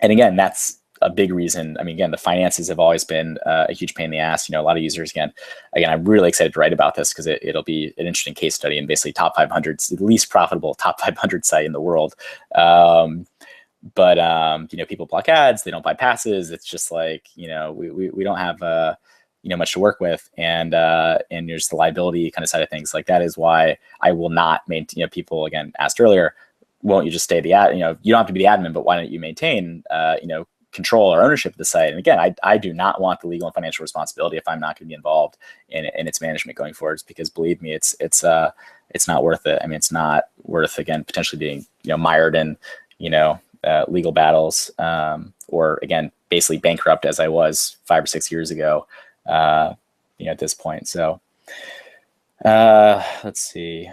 again, that's a big reason. I mean, again, the finances have always been a huge pain in the ass. A lot of users, again, I'm really excited to write about this because it'll be an interesting case study, and basically top 500, the least profitable top 500 site in the world. But people block ads, they don't buy passes. It's just like, we don't have, much to work with. And there's the liability kind of side of things. Like, that is why I will not maintain, people again asked earlier, won't you just stay the ad, you don't have to be the admin, but why don't you maintain, control or ownership of the site? And again, I do not want the legal and financial responsibility if I'm not going to be involved in its management going forwards, because believe me, it's not worth it. I mean, it's not worth, again, potentially being, mired in, legal battles, or again, basically bankrupt as I was 5 or 6 years ago, at this point. So, let's see.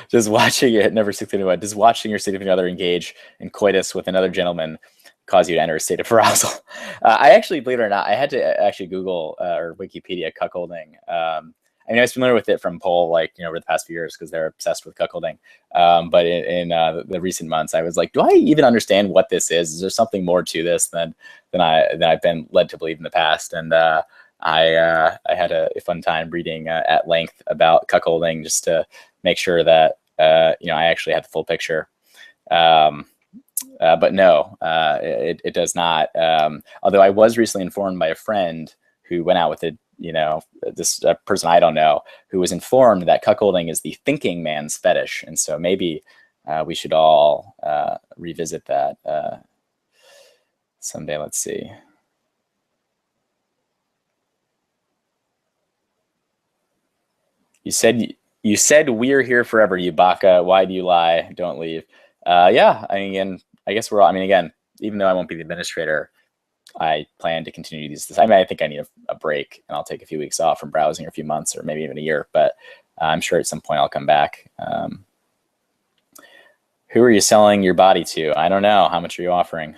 Just watching it, never 61. Just watching your significant other engage in coitus with another gentleman cause you to enter a state of arousal. I actually, believe it or not, I had to actually Google or Wikipedia cuckolding. I mean, I was familiar with it from Poll, over the past few years, because they're obsessed with cuckolding. But in the recent months, I was like, do I even understand what this is? Is there something more to this than I've been led to believe in the past? And I had a fun time reading at length about cuckolding, just to make sure that I actually had the full picture. But no, it does not. Although I was recently informed by a friend who went out with this person I don't know, who was informed that cuckolding is the thinking man's fetish, and so maybe we should all revisit that someday. Let's see. You said we're here forever, you baka. Why do you lie? Don't leave. Yeah, I mean, I guess we're all, I mean, again, even though I won't be the administrator, I plan to continue these. I mean, I think I need a break, and I'll take a few weeks off from browsing, or a few months, or maybe even a year, but I'm sure at some point I'll come back. Who are you selling your body to? I don't know. How much are you offering?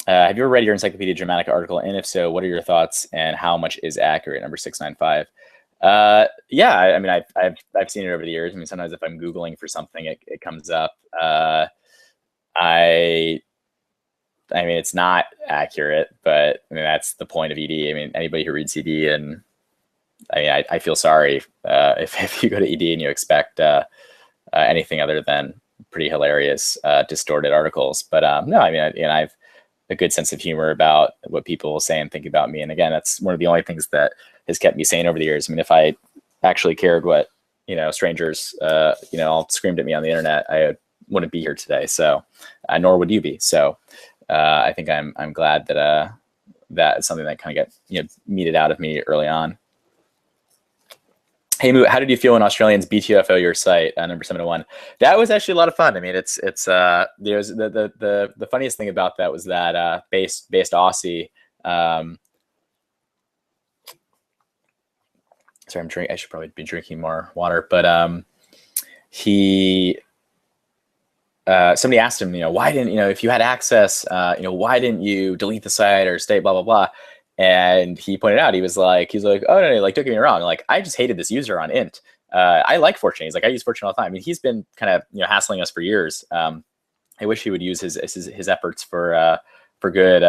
Have you ever read your Encyclopedia Germanica article? And if so, what are your thoughts and how much is accurate? Number 695. Yeah, I mean, I've seen it over the years. I mean, sometimes if I'm Googling for something, it comes up. I mean, it's not accurate, but I mean, that's the point of ED. I mean, anybody who reads ED, and I mean, I feel sorry if you go to ED and you expect anything other than pretty hilarious, distorted articles. But no, I mean, I have a good sense of humor about what people say and think about me. And again, that's one of the only things that has kept me sane over the years. I mean, if I actually cared what, strangers, all screamed at me on the internet, I wouldn't be here today. So, nor would you be. So, I think I'm glad that that is something that kind of got meted out of me early on. Hey, Moot, how did you feel when Australians BTFO your site, number 701? That was actually a lot of fun. I mean, it's there's the funniest thing about that was that based Aussie. Sorry, I should probably be drinking more water, but somebody asked him, why didn't, if you had access, why didn't you delete the site or stay, blah, blah, blah. And he pointed out, he's like, oh, no, like, don't get me wrong. Like, I just hated this user on int. I like Fortune. He's like, I use Fortune all the time. I mean, he's been kind of, hassling us for years. I wish he would use his efforts for good,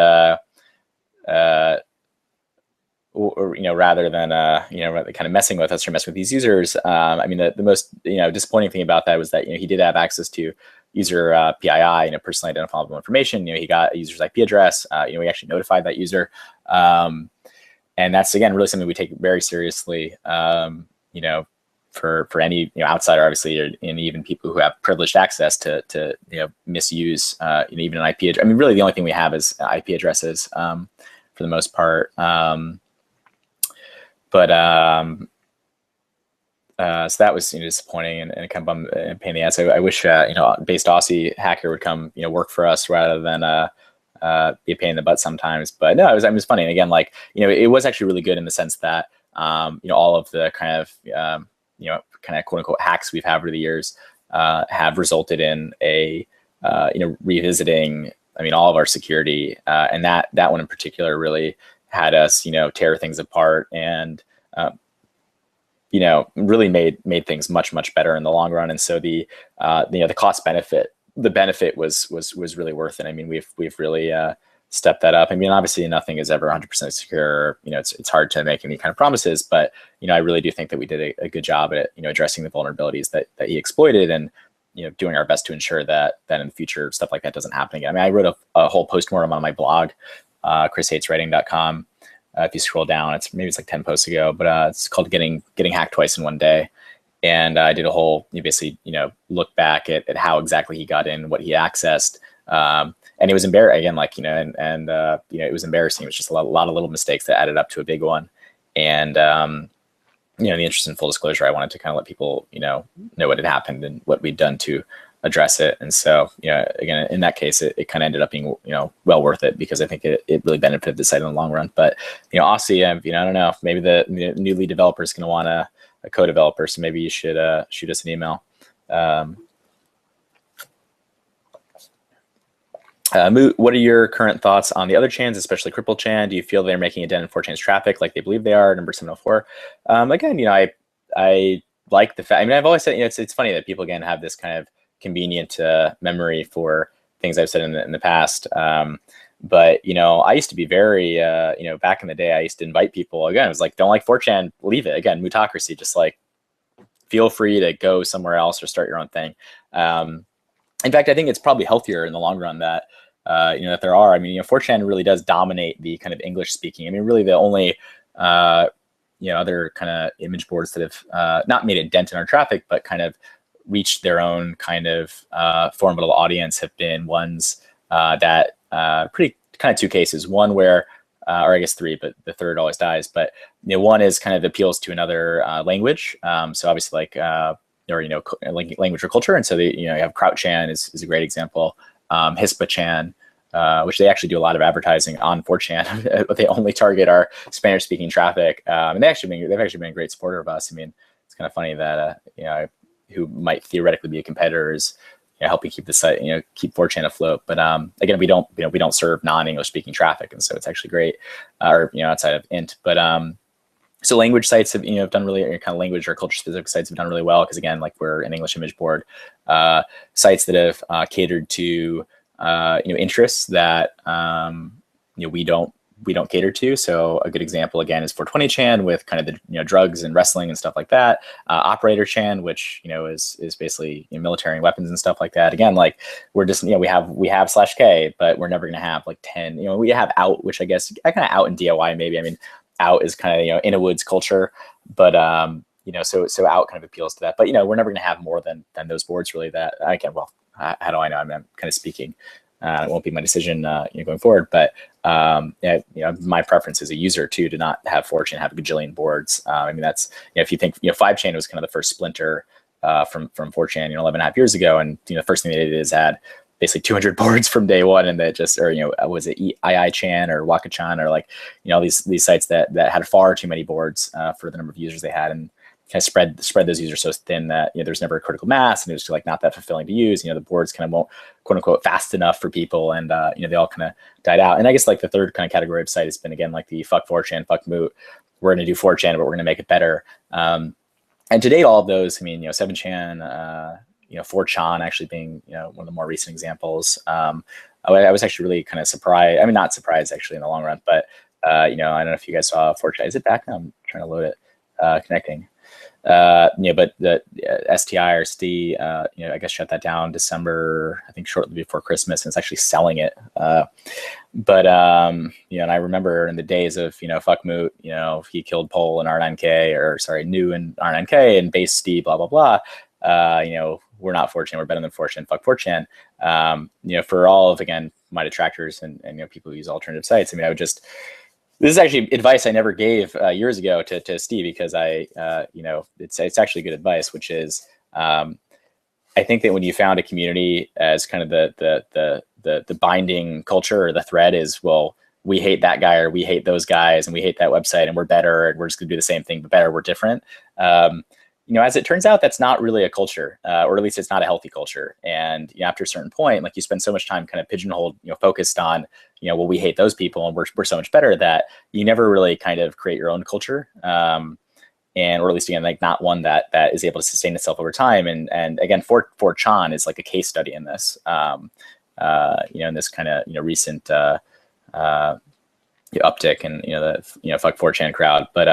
or rather than kind of messing with us or messing with these users. I mean, the most disappointing thing about that was that he did have access to user PII, personally identifiable information. He got a user's IP address. We actually notified that user, and that's again really something we take very seriously. For any outsider, obviously, and even people who have privileged access to misuse even an IP address. I mean, really, the only thing we have is IP addresses for the most part. So that was disappointing and kind of a pain in the ass. I wish based Aussie hacker would come work for us rather than be a pain in the butt sometimes. But no, it was funny. And again, like it was actually really good in the sense that all of the kind of quote unquote hacks we've had over the years have resulted in a revisiting. I mean, all of our security, and that one in particular really had us tear things apart and really made things much better in the long run. And so the cost benefit, the benefit was really worth it. I mean, we've really stepped that up. I mean, obviously nothing is ever 100% secure. It's hard to make any kind of promises, but I really do think that we did a good job at addressing the vulnerabilities that he exploited and doing our best to ensure that in the future stuff like that doesn't happen again. I mean, I wrote a whole postmortem on my blog, chrishateswriting.com. If you scroll down, it's like 10 posts ago, but it's called getting hacked twice in one day. And I did a whole, basically, look back at how exactly he got in, what he accessed. And it was embarrassing again, like, it was embarrassing. It was just a lot of little mistakes that added up to a big one. And, in the interest in full disclosure, I wanted to kind of let people, know what had happened and what we'd done to address it. And so, again, in that case, it kind of ended up being, well worth it because I think it really benefited the site in the long run. But, Aussie, I don't know, maybe the new lead developer is going to want a co-developer. So maybe you should shoot us an email. Moot, what are your current thoughts on the other chans, especially Cripple Chan? Do you feel they're making a dent in 4chan's traffic like they believe they are? Number 704. Again, I like the fact, I mean, I've always said, it's funny that people, again, have this kind of convenient memory for things I've said in the past. But, I used to be very, back in the day, I used to invite people, again, it was like, don't like 4chan, leave it. Again, mootocracy, just like, feel free to go somewhere else or start your own thing. In fact, I think it's probably healthier in the long run that, that there are. I mean, 4chan really does dominate the kind of English speaking. I mean, really the only, other kind of image boards that have not made a dent in our traffic, but kind of reached their own kind of formidable audience have been ones that pretty kind of two cases. One where, or I guess three, but the third always dies. But one is kind of appeals to another language. So obviously like, or language or culture. And so they, you have Krautchan is a great example. Hispachan, which they actually do a lot of advertising on 4chan, but they only target our Spanish-speaking traffic. And they've actually been a great supporter of us. I mean, it's kind of funny that who might theoretically be a competitor is, helping keep the site, keep 4chan afloat. But again, we don't serve non-English speaking traffic, and so it's actually great, or outside of int. But so language sites have done really, kind of language or culture specific sites have done really well, because again, like we're an English image board. Sites that have catered to interests that we don't cater to. So a good example again is 420 Chan with kind of the drugs and wrestling and stuff like that. Operator Chan, which is basically military and weapons and stuff like that. Again, like we're just we have /K, but we're never going to have like 10. We have out, which I guess I kind of out in DIY maybe. I mean, out is kind of in a woods culture, but so out kind of appeals to that. But we're never going to have more than those boards really. That again, well, how do I know? I'm kind of speaking. It won't be my decision going forward, but my preference as a user too to not have 4chan have a gajillion boards. I mean, that's if you think 5chan was kind of the first splinter from 4chan 11.5 years ago, and the first thing they did is add basically 200 boards from day one, and that just, or was it II-chan or Waka-chan or like all these sites that had far too many boards for the number of users they had, and kind of spread those users so thin that there's never a critical mass, and it was like not that fulfilling to use. The boards kind of won't quote unquote fast enough for people, and they all kind of died out. And I guess like the third kind of category of site has been again like the fuck 4chan, fuck moot. We're going to do 4chan, but we're going to make it better. And to date, all of those, I mean, 7chan, 4chan actually being one of the more recent examples. I was actually really kind of surprised. I mean, not surprised actually in the long run, but I don't know if you guys saw 4chan. Is it back now? I'm trying to load it, connecting. But the STI or ST, I guess shut that down December, I think shortly before Christmas, and it's actually selling it. And I remember in the days of, fuck moot, he killed Pol and R9K, or sorry, New and R9K and base Steve, blah, blah, blah. We're not 4chan, we're better than 4chan, fuck 4chan. For all of, again, my detractors and people who use alternative sites, I mean, this is actually advice I never gave years ago to Steve, because it's actually good advice, which is I think that when you found a community as kind of the binding culture, or the thread is, well, we hate that guy, or we hate those guys, and we hate that website, and we're better, and we're just gonna do the same thing but better, we're different. As it turns out, that's not really a culture, or at least it's not a healthy culture. And after a certain point, like you spend so much time kind of pigeonholed, focused on, well, we hate those people and we're so much better, that you never really kind of create your own culture. Or at least again, like not one that is able to sustain itself over time. And again, 4chan is like a case study in this, in this kind of, recent uptick in, the fuck 4chan crowd. But,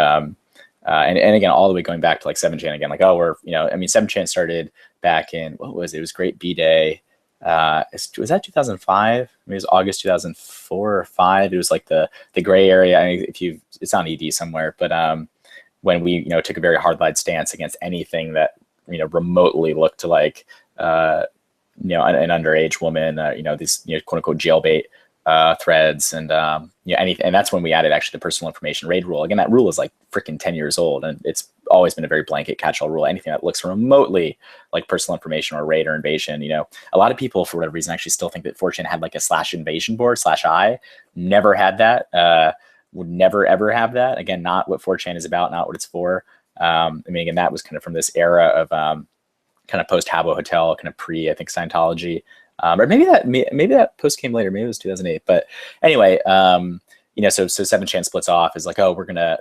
and again, all the way going back to like 7chan again, like, 7chan started back in, what was it? It was Great B-Day. Was that 2005? Maybe it was August 2004 or 5. It was like the gray area. I mean, it's on ED somewhere, but when we took a very hard-line stance against anything that remotely looked to like an underage woman, these quote unquote jailbait threads, and anything. And that's when we added actually the personal information raid rule. Again, that rule is like freaking 10 years old, and it's always been a very blanket catch-all rule. Anything that looks remotely like personal information or raid or invasion, a lot of people for whatever reason actually still think that 4chan had like a /invasion board /I. Never had that. Would never ever have that. Again, not what 4chan is about, not what it's for. I mean, again, that was kind of from this era of kind of post Habbo Hotel, kind of pre, I think, Scientology. Or maybe that post came later. Maybe it was 2008. But anyway, so 7chan splits off is like, oh, we're gonna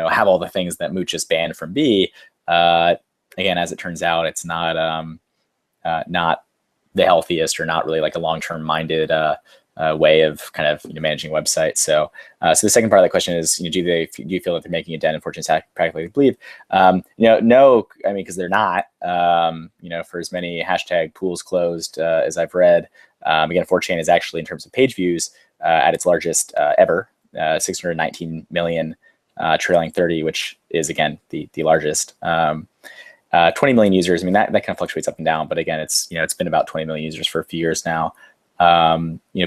have all the things that Moot just banned from B. Again, as it turns out, it's not the healthiest, or not really like a long-term minded way of kind of managing websites. So the second part of that question is, do you feel that they're making a dent in 4chan's practically believe? No, I mean, because they're not. For as many hashtag pools closed as I've read, again, 4chan is actually, in terms of page views, at its largest ever, 619 million, trailing 30, which is again the largest. 20 million users. I mean, that kind of fluctuates up and down, but again, it's been about 20 million users for a few years now.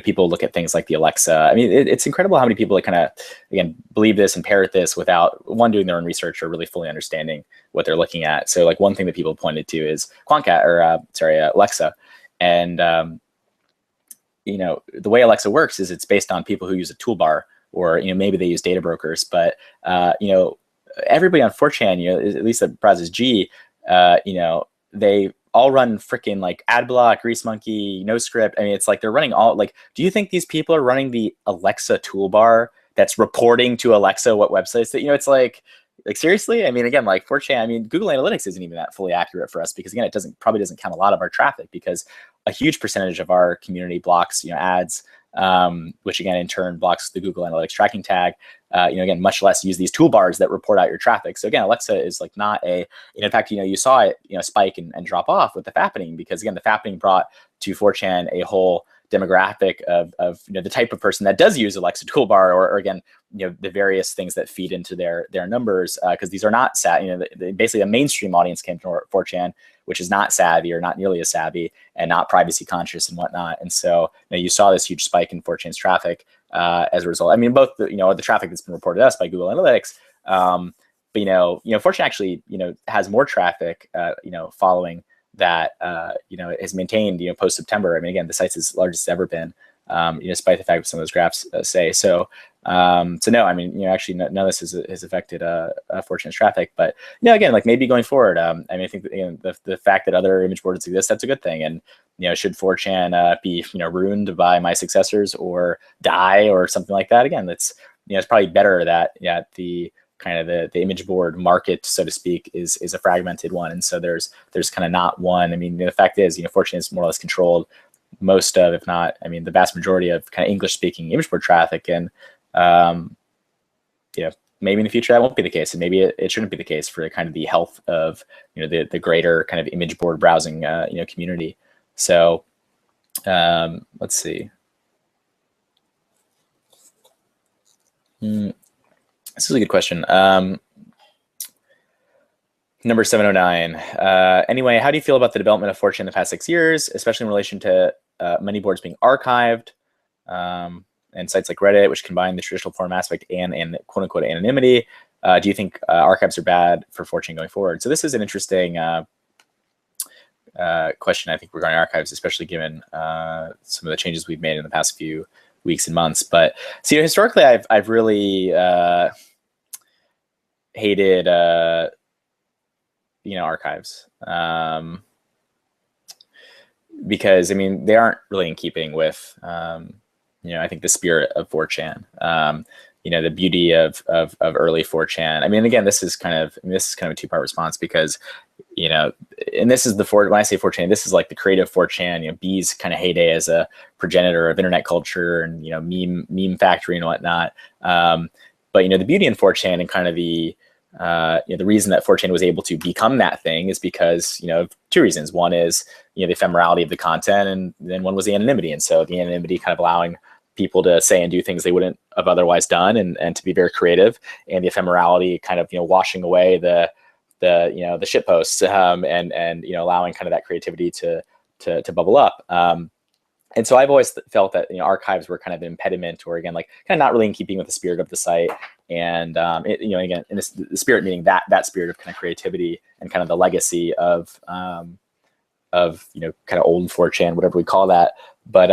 People look at things like the Alexa. I mean, it's incredible how many people kind of, again, believe this and parrot this without doing their own research or really fully understanding what they're looking at. So like one thing that people pointed to is Alexa. And, the way Alexa works is it's based on people who use a toolbar, or, maybe they use data brokers, but, everybody on 4chan, at least that browses G, they all run freaking like AdBlock, GreaseMonkey, NoScript. I mean, it's like they're running all like, do you think these people are running the Alexa toolbar that's reporting to Alexa what websites that, it's like seriously? I mean, again, like 4chan, I mean, Google Analytics isn't even that fully accurate for us because again, it probably doesn't count a lot of our traffic because a huge percentage of our community blocks, ads, which again, in turn blocks the Google Analytics tracking tag. Again, much less use these toolbars that report out your traffic. So again, Alexa is like not in fact, you saw it, spike and drop off with the fappening because again, the fappening brought to 4chan a whole demographic of the type of person that does use Alexa toolbar or again, the various things that feed into their numbers because these are not basically a mainstream audience came to 4chan, which is not savvy or not nearly as savvy and not privacy conscious and whatnot. And so you saw this huge spike in 4chan's traffic as a result. I mean, both the traffic that's been reported to us by Google Analytics, but 4chan actually has more traffic following that has maintained post September. I mean, again, the site's as large as it's ever been, despite the fact that some of those graphs say so. So no, I mean, actually none of this has affected 4chan's traffic, but again, like maybe going forward, I mean, I think that, the fact that other image boards exist, that's a good thing. And should 4chan be ruined by my successors or die or something like that, again, that's it's probably better that the kind of the image board market, so to speak, is a fragmented one, and so there's kind of not one. I mean, the fact is, 4chan is more or less controlled most of, if not, I mean, the vast majority of kind of English-speaking image board traffic, and maybe in the future that won't be the case, and maybe it shouldn't be the case for kind of the health of the greater kind of image board browsing community. So let's see. This is a good question. Number 709. Anyway, how do you feel about the development of 4chan in the past 6 years, especially in relation to many boards being archived and sites like Reddit, which combine the traditional forum aspect and quote unquote anonymity? Do you think archives are bad for 4chan going forward? So this is an interesting question, I think, regarding archives, especially given some of the changes we've made in the past few weeks and months. But so historically, I've really hated archives because I mean they aren't really in keeping with I think the spirit of 4chan. The beauty of early 4chan. I mean, again, this is kind of a two-part response because and this is when I say 4chan, this is like the creative 4chan, B's kind of heyday as a progenitor of internet culture and meme factory and whatnot. But the beauty in 4chan and kind of the reason that 4chan was able to become that thing is because of two reasons. One is the ephemerality of the content, and then one was the anonymity. And so the anonymity kind of allowing people to say and do things they wouldn't have otherwise done, and to be very creative, and the ephemerality kind of washing away the shit posts and allowing kind of that creativity to bubble up. And so I've always felt that archives were kind of an impediment, or again, like kind of not really in keeping with the spirit of the site. And again, in the spirit meaning that spirit of kind of creativity and kind of the legacy of kind of old 4chan, whatever we call that. But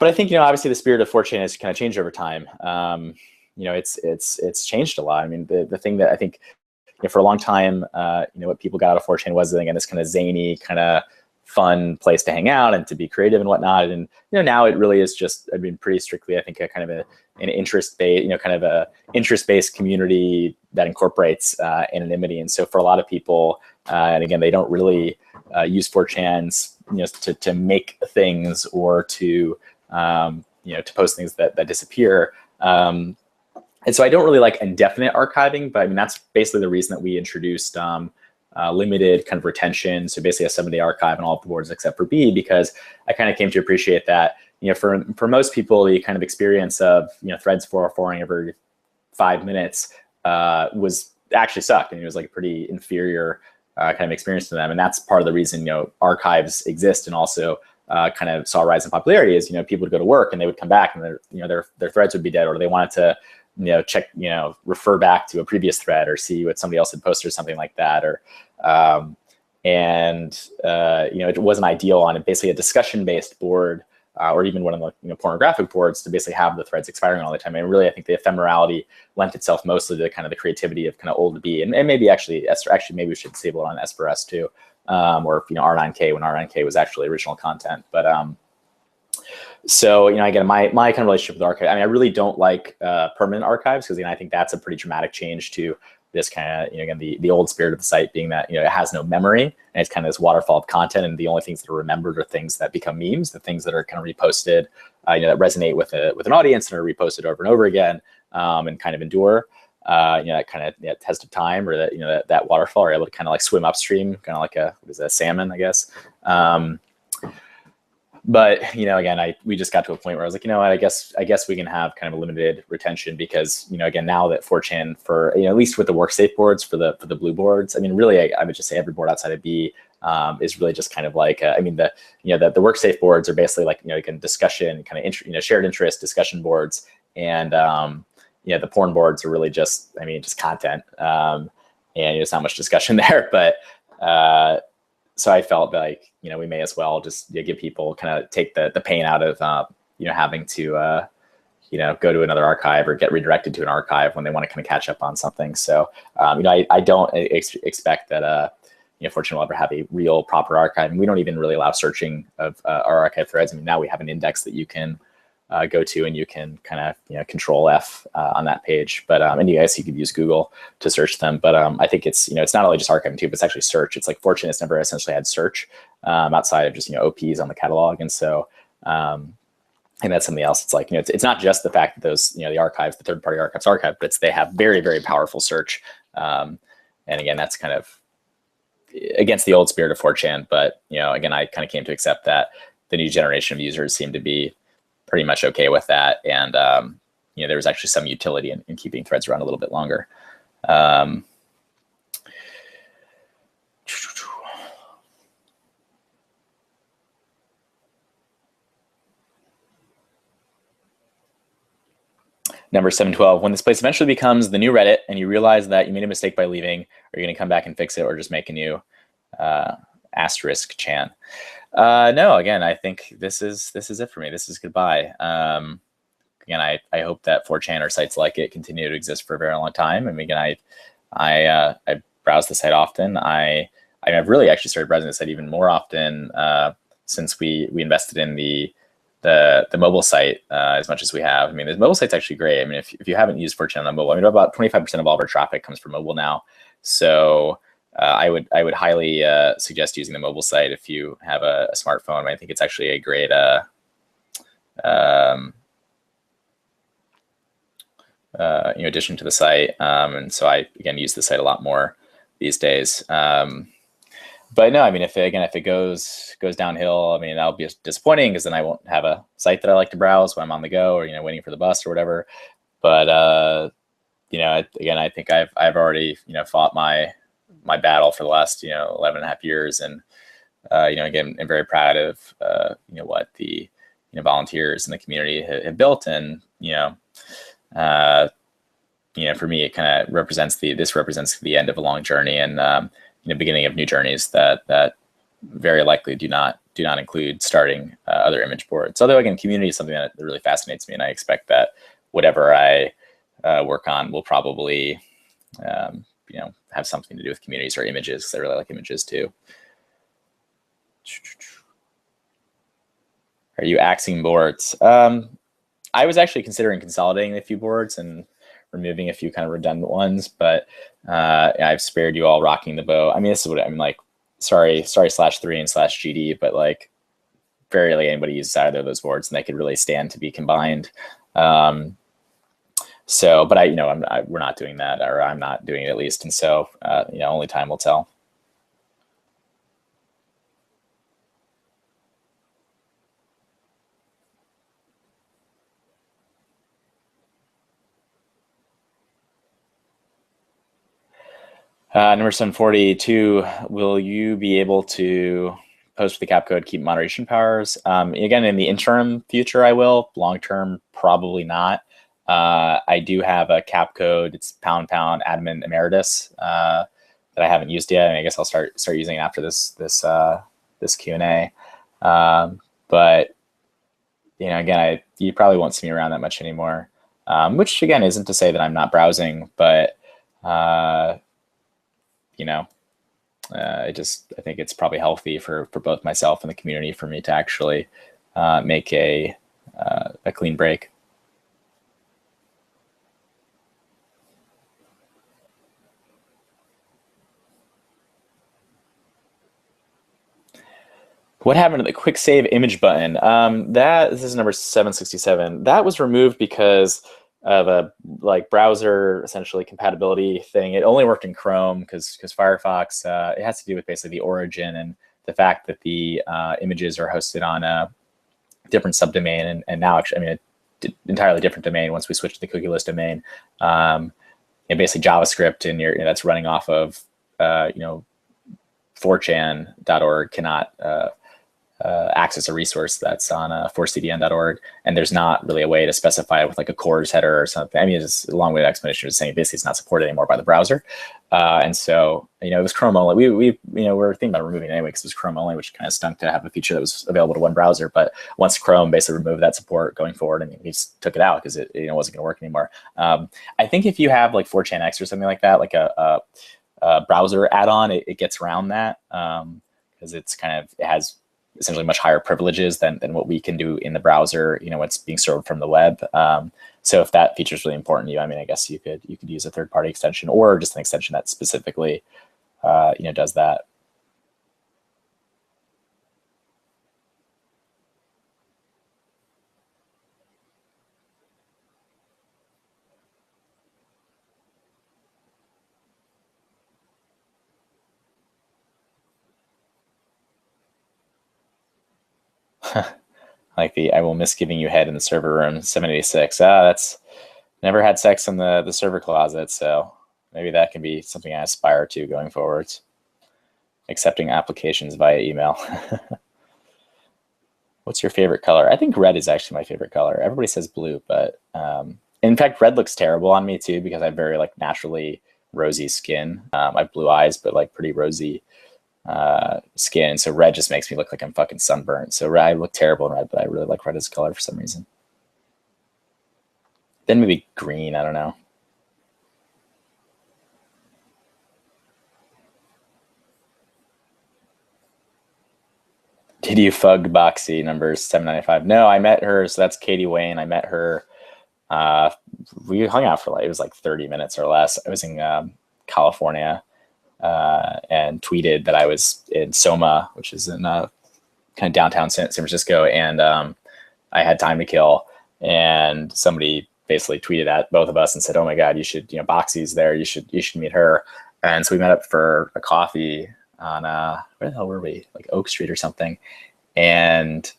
I think obviously the spirit of 4chan has kind of changed over time. It's changed a lot. I mean, the thing that I think for a long time, what people got out of 4chan was again this kind of zany kind of fun place to hang out and to be creative and whatnot. And now it really is just, I mean, pretty strictly, I think, a kind of an interest-based, kind of a interest-based community that incorporates anonymity. And so for a lot of people, and again, they don't really use 4chan's to make things or to to post things that disappear. And so I don't really like indefinite archiving, but I mean that's basically the reason that we introduced limited kind of retention. So basically a 7-day archive on all of the boards except for B, because I kind of came to appreciate that, for most people, the kind of experience of, threads 404 every 5 minutes was actually sucked. And it was like a pretty inferior kind of experience to them. And that's part of the reason, archives exist and also kind of saw a rise in popularity is, people would go to work and they would come back and their threads would be dead, or they wanted to, check, refer back to a previous thread or see what somebody else had posted or something like that. Or, it wasn't ideal on basically a discussion-based board or even one of the pornographic boards to basically have the threads expiring all the time. And really, I think the ephemerality lent itself mostly to kind of the creativity of kind of old B, and maybe actually maybe we should disable it on S4S too, or R9K when R9K was actually original content. But so again, my kind of relationship with archive, I mean, I really don't like permanent archives, because I think that's a pretty dramatic change to this kind of again the old spirit of the site being that it has no memory, and it's kind of this waterfall of content, and the only things that are remembered are things that become memes, the things that are kind of reposted, that resonate with an audience and are reposted over and over again, and kind of endure. That kind of test of time, or that waterfall, are able to kind of like swim upstream, kind of like a salmon, I guess. But again, we just got to a point where I was like, I guess we can have kind of a limited retention, because again, now that 4chan, for at least with the workspace boards, for the blue boards, I mean, really, I would just say every board outside of B is really just kind of like the workspace boards are basically like discussion, kind of shared interest discussion boards, and the porn boards are really just just content, and there's not much discussion there, but. So I felt like, we may as well just give people kind of take the pain out of, having to, go to another archive or get redirected to an archive when they want to kind of catch up on something. So, I don't expect that, 4chan will ever have a real proper archive. And we don't even really allow searching of our archive threads. I mean, now we have an index that you can go to, and you can kind of control F on that page. But and you could use Google to search them. But I think it's it's not only just archiving too, but it's actually search. It's like 4chan has never essentially had search outside of just OPs on the catalog, and so and that's something else. It's like it's not just the fact that those the archives, the third-party archives archive, but they have very, very powerful search. And again, that's kind of against the old spirit of 4chan. But again, I kind of came to accept that the new generation of users seem to be pretty much okay with that, and there was actually some utility in keeping threads around a little bit longer. Number 712, when this place eventually becomes the new Reddit and you realize that you made a mistake by leaving, are you going to come back and fix it, or just make a new asterisk chan? No, again, I think this is it for me. This is goodbye. Again, I hope that 4chan or sites like it continue to exist for a very long time. And again, I browse the site often. I've really actually started browsing the site even more often since we invested in the mobile site as much as we have. I mean, the mobile site's actually great. I mean, if you haven't used 4chan on mobile, I mean, about 25% of all of our traffic comes from mobile now. So I would highly suggest using the mobile site if you have a smartphone. I think it's actually a great addition to the site. And so I again use the site a lot more these days. But no, I mean, if it goes downhill, I mean, that'll be disappointing, because then I won't have a site that I like to browse when I'm on the go, or waiting for the bus or whatever. But again, I think I've already fought my battle for the last 11 and a half years, and again, I'm very proud of what the volunteers in the community have built, and for me, it kind of represents the end of a long journey, and beginning of new journeys that very likely do not include starting other image boards. Although again, community is something that really fascinates me, and I expect that whatever I work on will probably have something to do with communities or images, because I really like images too. Are you axing boards? I was actually considering consolidating a few boards and removing a few kind of redundant ones, but I've spared you all rocking the boat. I mean, this is what I mean, like, sorry /3 and /GD, but like very rarely anybody uses either of those boards, and they could really stand to be combined. So, but we're not doing that, or I'm not doing it at least. And so, only time will tell. Number 742, will you be able to post with the cap code, keep moderation powers? Again, in the interim future, I will. Long term, probably not. I do have a cap code. It's ## admin emeritus that I haven't used yet. I guess I'll start using it after this Q&A. But again, you probably won't see me around that much anymore. Which again isn't to say that I'm not browsing, but you know, I think it's probably healthy for both myself and the community for me to actually make a clean break. What happened to the quick save image button? This is number 767. That was removed because of a browser essentially compatibility thing. It only worked in Chrome because Firefox, it has to do with basically the origin and the fact that the images are hosted on a different subdomain, and now actually, entirely different domain once we switch to the cookieless domain. Basically JavaScript and that's running off of 4chan.org cannot access a resource that's on 4cdn.org, and there's not really a way to specify it with like a CORS header or something. It's a long-winded explanation of saying basically it's not supported anymore by the browser, and so it was Chrome only. We were thinking about removing it anyway because it was Chrome only, which kind of stunk to have a feature that was available to one browser. But once Chrome basically removed that support going forward, and we just took it out because it wasn't going to work anymore. I think if you have like 4chanx or something like that, like a browser add-on, it gets around that because it has essentially much higher privileges than what we can do in the browser, what's being served from the web. So if that feature is really important to you, I guess you could use a third-party extension or just an extension that specifically, does that. Like I will miss giving you head in the server room, 786. That's never had sex in the server closet, so maybe that can be something I aspire to going forwards. Accepting applications via email. What's your favorite color? I think red is actually my favorite color. Everybody says blue, but in fact, red looks terrible on me too because I have very naturally rosy skin. I have blue eyes, but pretty rosy skin, so red just makes me look like I'm fucking sunburnt. So I look terrible in red, but I really like red as a color for some reason. Then maybe green, I don't know. Did you fug Boxy, number 795? No, I met her, so that's Katie Wayne. I met her, we hung out for it was 30 minutes or less. I was in California, and tweeted that I was in Soma, which is in kind of downtown San Francisco, and I had time to kill. And somebody basically tweeted at both of us and said, "Oh my God, you should, Boxy's there. You should meet her." And so we met up for a coffee on where the hell were we? Like Oak Street or something. And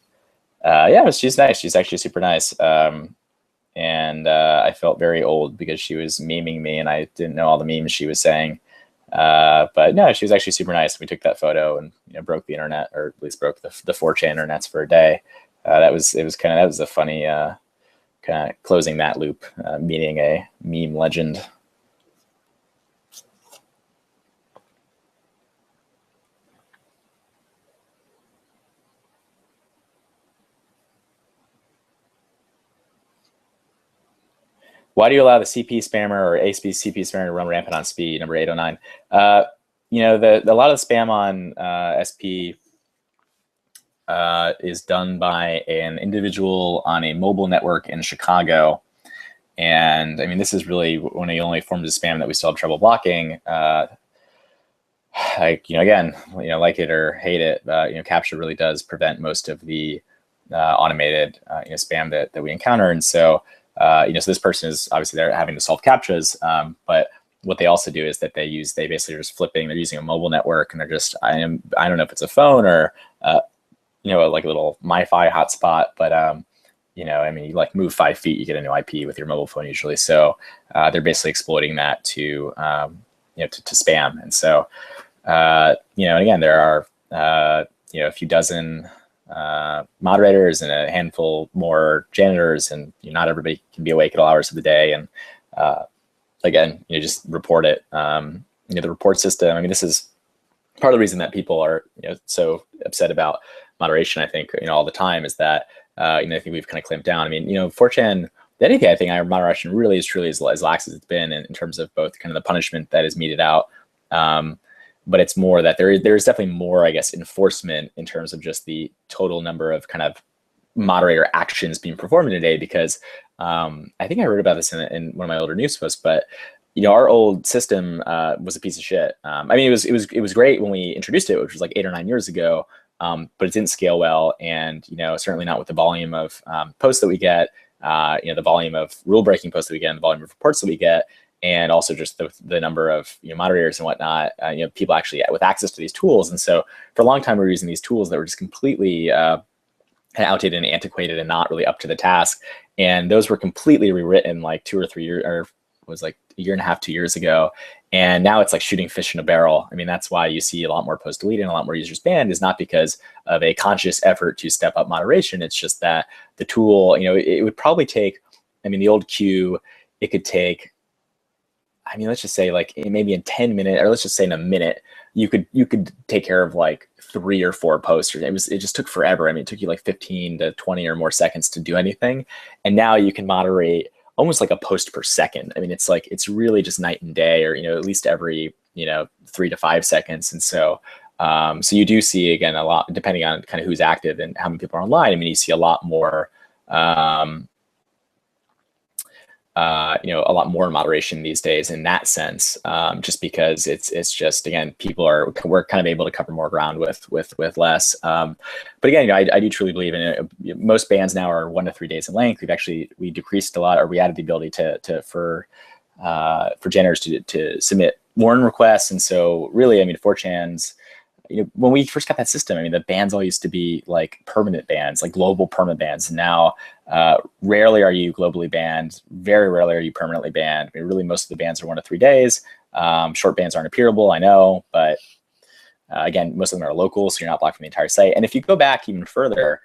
she's nice. She's actually super nice. And I felt very old because she was memeing me, and I didn't know all the memes she was saying. But no, she was actually super nice. We took that photo and broke the internet, or at least broke the 4chan internets for a day. That was a funny kind of closing that loop, meeting a meme legend. Why do you allow the CP spammer or ASP CP spammer to run rampant on speed? Number 809. A lot of the spam on SP is done by an individual on a mobile network in Chicago. And this is really one of the only forms of spam that we still have trouble blocking. Again, like it or hate it, CAPTCHA really does prevent most of the automated spam that we encounter. And so, so this person is obviously they're having to solve CAPTCHAs, but what they also do is that they basically are just flipping. They're using a mobile network, and they're just I don't know if it's a phone or like a little MiFi hotspot, but you move 5 feet, you get a new IP with your mobile phone usually. So they're basically exploiting that to spam. And so and again, there are a few dozen moderators and a handful more janitors, and not everybody can be awake at all hours of the day. And again, just report it. The report system. This is part of the reason that people are so upset about moderation. I think all the time is that I think we've kind of clamped down. I mean, 4chan, anything, I think our moderation really is truly as lax as it's been in terms of both kind of the punishment that is meted out. But it's more that there is definitely more, I guess, enforcement in terms of just the total number of kind of moderator actions being performed in a day, because I think I wrote about this in one of my older news posts, but our old system was a piece of shit. I mean, it was great when we introduced it, which was like 8 or 9 years ago, but it didn't scale well, and certainly not with the volume of posts that we get, the volume of rule breaking posts that we get, and the volume of reports that we get, and also just the number of moderators and whatnot. People actually with access to these tools, and so for a long time we were using these tools that were just completely outdated and antiquated and not really up to the task. And those were completely rewritten like 2 or 3 years, or was like a year and a half, 2 years ago. And now it's like shooting fish in a barrel. I mean, that's why you see a lot more posts deleted and a lot more users banned, is not because of a conscious effort to step up moderation. It's just that the tool, it would probably take, the old queue, it could take, let's just say like maybe in 10 minutes, or let's just say in a minute, you could take care of like 3 or 4 posts. It just took forever. It took you like 15 to 20 or more seconds to do anything. And now you can moderate almost like a post per second. It's really just night and day, or, at least every, 3 to 5 seconds. And so, so you do see, again, a lot, depending on kind of who's active and how many people are online. You see a lot more, a lot more moderation these days in that sense, just because it's just, again, we're kind of able to cover more ground with less. But again, I do truly believe in it. Most bans now are 1 to 3 days in length. We decreased a lot, or we added the ability for janitors to submit warn requests. And so really, 4chan's, when we first got that system, the bans all used to be like permanent bans, like global permanent bans. And now rarely are you globally banned. Very rarely are you permanently banned. Really, most of the bans are 1 to 3 days. Short bans aren't appealable, I know, but again, most of them are local, so you're not blocking the entire site. And if you go back even further,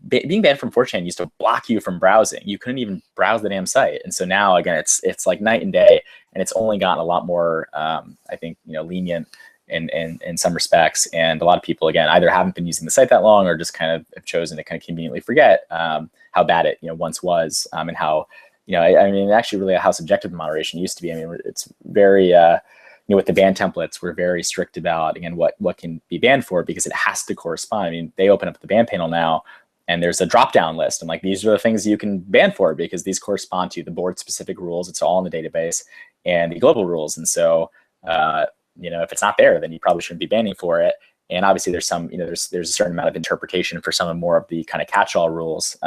being banned from 4chan used to block you from browsing. You couldn't even browse the damn site. And so now, again, it's like night and day, and it's only gotten a lot more, I think, lenient in some respects. And a lot of people, again, either haven't been using the site that long, or just kind of have chosen to kind of conveniently forget how bad it once was, and how actually really how subjective moderation used to be. It's very with the ban templates, we're very strict about, again, what can be banned for, because it has to correspond. They open up the ban panel now, and there's a drop down list, and like, these are the things you can ban for, because these correspond to the board specific rules. It's all in the database, and the global rules. And so if it's not there, then you probably shouldn't be banning for it. And obviously there's some, there's a certain amount of interpretation for some of more of the kind of catch-all rules.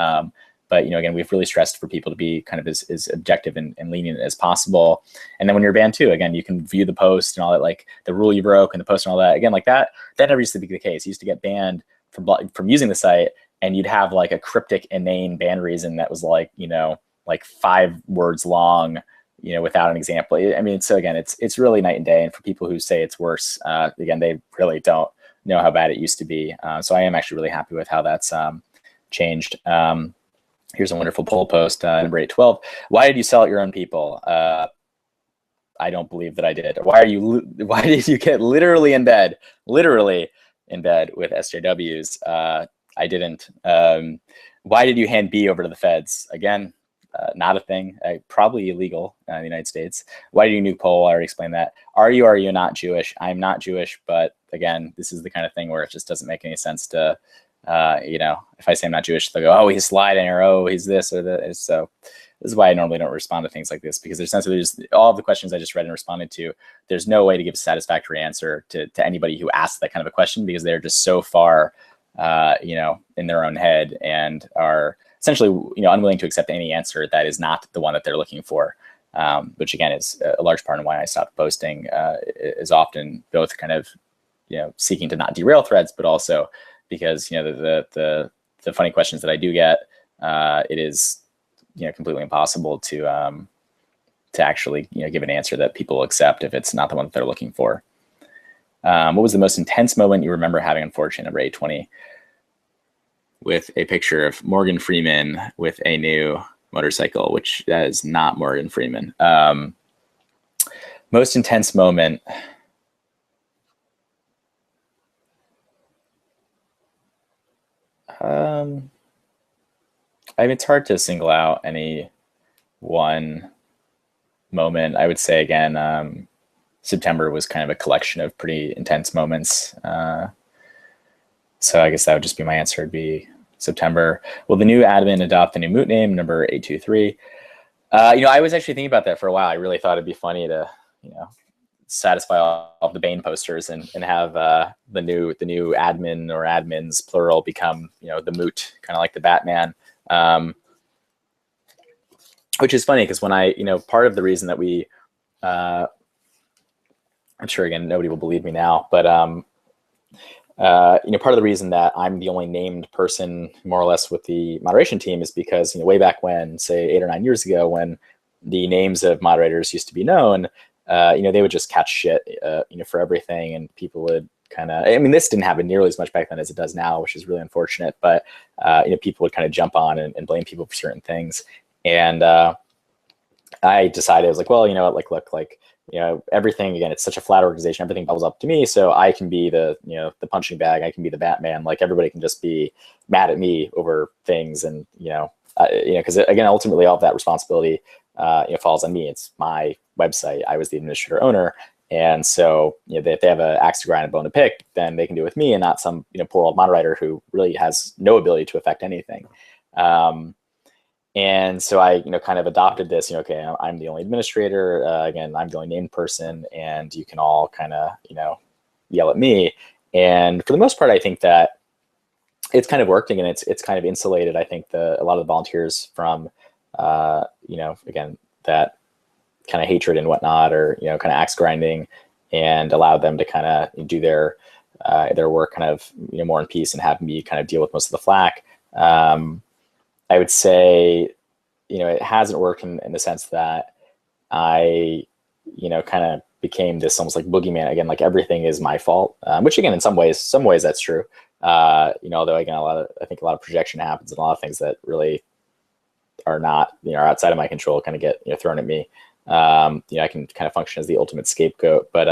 But, again, we've really stressed for people to be kind of as objective and lenient as possible. And then when you're banned too, again, you can view the post and all that, like the rule you broke and the post and all that. Again, like that never used to be the case. You used to get banned from using the site, and you'd have like a cryptic, inane ban reason that was like, like 5 words long, without an example. So again, it's really night and day. And for people who say it's worse, again, they really don't know how bad it used to be. So I am actually really happy with how that's changed. Here's a wonderful poll post, number 812. Why did you sell out your own people? I don't believe that I did. Why did you get literally in bed with SJWs? I didn't. Why did you hand B over to the feds? Again, not a thing, probably illegal in the United States. Why do you nuke poll? I already explained that. Are you not Jewish? I'm not Jewish, but again, this is the kind of thing where it just doesn't make any sense to, if I say I'm not Jewish, they'll go, oh, he's sliding, or oh, he's this or that. So this is why I normally don't respond to things like this, because there's all of the questions I just read and responded to, there's no way to give a satisfactory answer to anybody who asks that kind of a question, because they're just so far, in their own head, and are essentially, unwilling to accept any answer that is not the one that they're looking for, which again is a large part of why I stopped posting is often both kind of, seeking to not derail threads, but also because, the funny questions that I do get, it is, completely impossible to actually, give an answer that people will accept if it's not the one that they're looking for. What was the most intense moment you remember having on 4chan, number 820? With a picture of Morgan Freeman with a new motorcycle, which that is not Morgan Freeman. Most intense moment. I mean, it's hard to single out any one moment. I would say again, September was kind of a collection of pretty intense moments. So I guess that would just be my answer. It'd be September. Will the new admin adopt the new moot name, number 823? I was actually thinking about that for a while. I really thought it'd be funny to, satisfy all of the Bane posters and have the new admin or admins plural become, the moot, kind of like the Batman. Which is funny because when part of the reason that we, I'm sure again nobody will believe me now, but part of the reason that I'm the only named person more or less with the moderation team is because way back when, say 8 or 9 years ago, when the names of moderators used to be known, they would just catch shit, for everything, and people would kind of. I mean, this didn't happen nearly as much back then as it does now, which is really unfortunate. But people would kind of jump on and blame people for certain things, and I decided I was like, well, look, everything, again, it's such a flat organization, everything bubbles up to me, so I can be the punching bag, I can be the Batman, like everybody can just be mad at me over things, and because again, ultimately all of that responsibility falls on me. It's my website, I was the administrator owner, and so if they have an axe to grind and bone to pick, then they can do it with me and not some poor old moderator who really has no ability to affect anything. And so I, kind of adopted this, okay, I'm the only administrator. Again, I'm the only named person, and you can all kind of, yell at me. And for the most part, I think that it's kind of working, and it's kind of insulated, I think, a lot of the volunteers from, again, that kind of hatred and whatnot, or, kind of axe grinding, and allowed them to kind of do their work kind of, more in peace and have me kind of deal with most of the flack. I would say, it hasn't worked in the sense that I, kind of became this almost like boogeyman again, like everything is my fault, which again, in some ways that's true. Although again, I think a lot of projection happens and a lot of things that really are not, are outside of my control kind of get, thrown at me. I can kind of function as the ultimate scapegoat, but,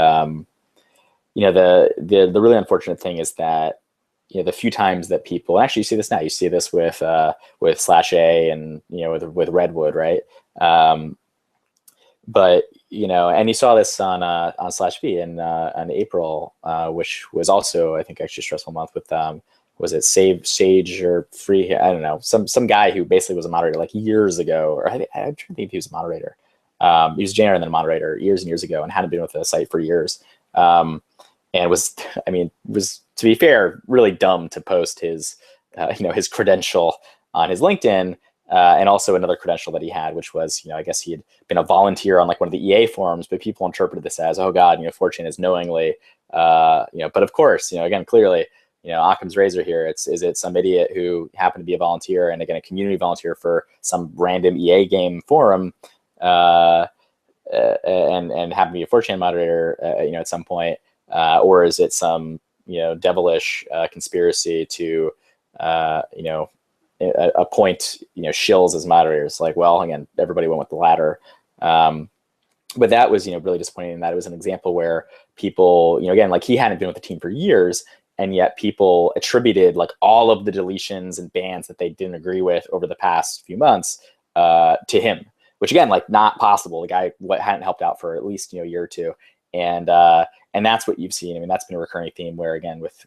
the really unfortunate thing is that, the few times that people, actually you see this now, you see this with /A and, with Redwood, right? But, and you saw this on /V in April, which was also, I think, actually a stressful month with, was it Sage or Free? I don't know, some guy who basically was a moderator like years ago, or I'm trying to think if he was a moderator. He was a janitor and then a moderator years and years ago, and hadn't been with the site for years. And was to be fair, really dumb to post his, his credential on his LinkedIn, and also another credential that he had, which was, I guess he had been a volunteer on like one of the EA forums, but people interpreted this as, oh God, Fortune is knowingly, but of course, again, clearly, Occam's razor here. Is it some idiot who happened to be a volunteer, and again, a community volunteer for some random EA game forum, and happened to be a Fortune moderator, at some point. Or is it some, devilish conspiracy to, appoint, shills as moderators? Like, well, again, everybody went with the latter. But that was, really disappointing in that it was an example where people, again, like he hadn't been with the team for years, and yet people attributed like all of the deletions and bans that they didn't agree with over the past few months to him, which again, like not possible. The guy hadn't helped out for at least, a year or two. And that's what you've seen. I mean, that's been a recurring theme where, again, with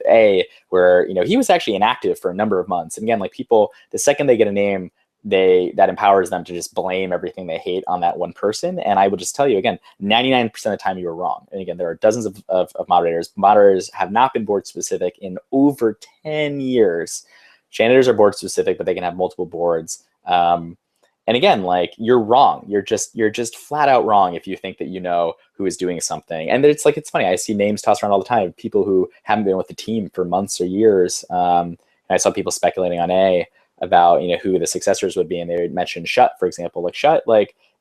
A, where, he was actually inactive for a number of months. And again, like people, the second they get a name, that empowers them to just blame everything they hate on that one person. And I will just tell you again, 99% of the time you were wrong. And again, there are dozens of moderators. Moderators have not been board specific in over 10 years. Janitors are board specific, but they can have multiple boards. And again, like you're wrong. You're just flat out wrong if you think that who is doing something. And it's funny. I see names tossed around all the time, people who haven't been with the team for months or years. And I saw people speculating on A about who the successors would be, and they would mention Shut, for example. Like Shut,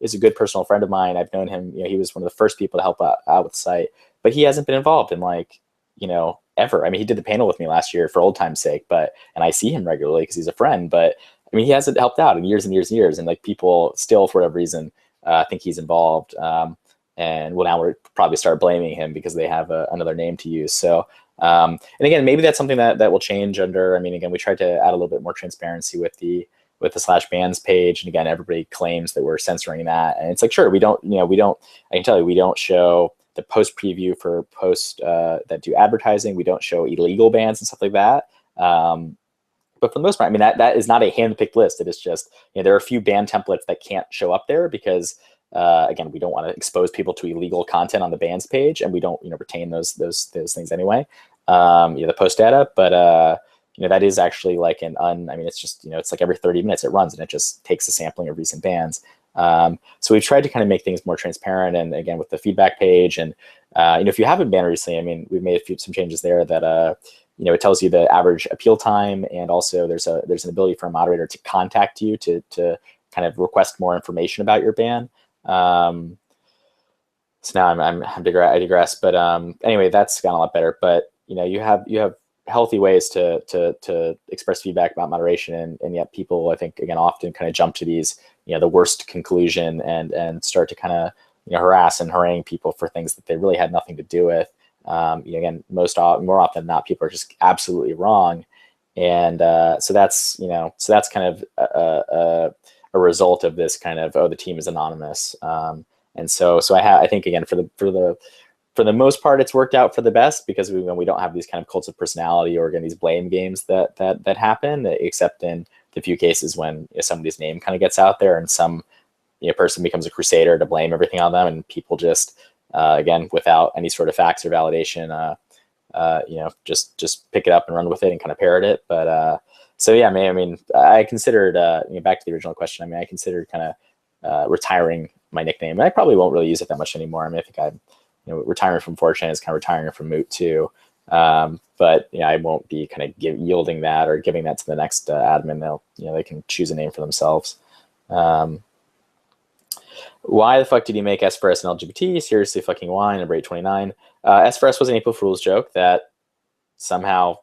is a good personal friend of mine. I've known him. He was one of the first people to help out with the site, but he hasn't been involved in ever. I mean, he did the panel with me last year for old time's sake, and I see him regularly because he's a friend, but I mean, he hasn't helped out in years and years and years. And like people still, for whatever reason, think he's involved. And now we're probably start blaming him because they have another name to use. So And again, maybe that's something that will change under, I mean, again, we tried to add a little bit more transparency with the /bans page. And again, everybody claims that we're censoring that. And it's like, sure, we don't, I can tell you, we don't show the post preview for posts that do advertising. We don't show illegal bans and stuff like that. But for the most part, I mean, that is not a hand-picked list. It is just, there are a few ban templates that can't show up there because, again, we don't want to expose people to illegal content on the bans page, and we don't, retain those things anyway. The post data, but that is actually like I mean, it's just, it's like every 30 minutes it runs and it just takes a sampling of recent bans. So we've tried to kind of make things more transparent, and again, with the feedback page, and if you haven't banned recently, I mean, we've made some changes there that it tells you the average appeal time, and also there's an ability for a moderator to contact you to kind of request more information about your ban. So now I digress, but anyway, that's gotten a lot better. But you have healthy ways to express feedback about moderation, and yet people, I think, again, often kind of jump to these the worst conclusion and start to kind of harass and harangue people for things that they really had nothing to do with. Again, more often than not, people are just absolutely wrong, and so that's kind of a result of this kind of, the team is anonymous, and so I think, again, for the most part, it's worked out for the best, because we don't have these kind of cults of personality or again these blame games that happen, except in the few cases when somebody's name kind of gets out there and some person becomes a crusader to blame everything on them, and people just again, without any sort of facts or validation, just pick it up and run with it and kind of parrot it. But so yeah, I mean, I considered back to the original question. I mean, I considered kind of retiring my nickname. I probably won't really use it that much anymore. I mean, I think I'm retiring from 4chan is kind of retiring from Moot too. But I won't be kind of yielding that or giving that to the next admin. They can choose a name for themselves. Why the fuck did you make S for S and LGBT? Seriously fucking why? Number 829. S for S was an April Fool's joke that somehow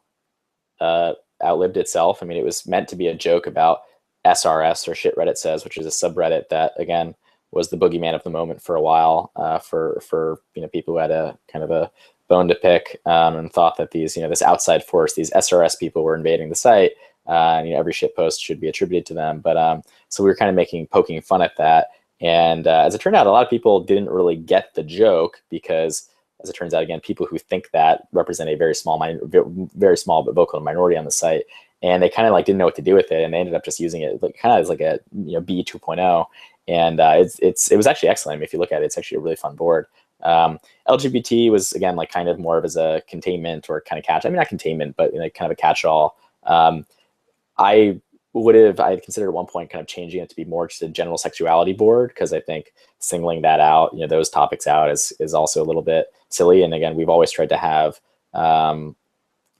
outlived itself. I mean, it was meant to be a joke about SRS, or Shit Reddit Says, which is a subreddit that, again, was the boogeyman of the moment for a while for people who had a kind of a bone to pick, and thought that these this outside force, these SRS people, were invading the site, and every shit post should be attributed to them. But so we were kind of poking fun at that. And as it turned out, a lot of people didn't really get the joke because, as it turns out, again, people who think that represent a very small but vocal minority on the site, and they kind of didn't know what to do with it, and they ended up just using it kind of as like a B 2.0, and it was actually excellent. I mean, if you look at it, it's actually a really fun board. LGBT was, again, kind of more of as a containment or kind of catch. I mean, not containment, but kind of a catch-all. I had considered at one point kind of changing it to be more just a general sexuality board, because I think singling that out, those topics out is also a little bit silly. And again, we've always tried to have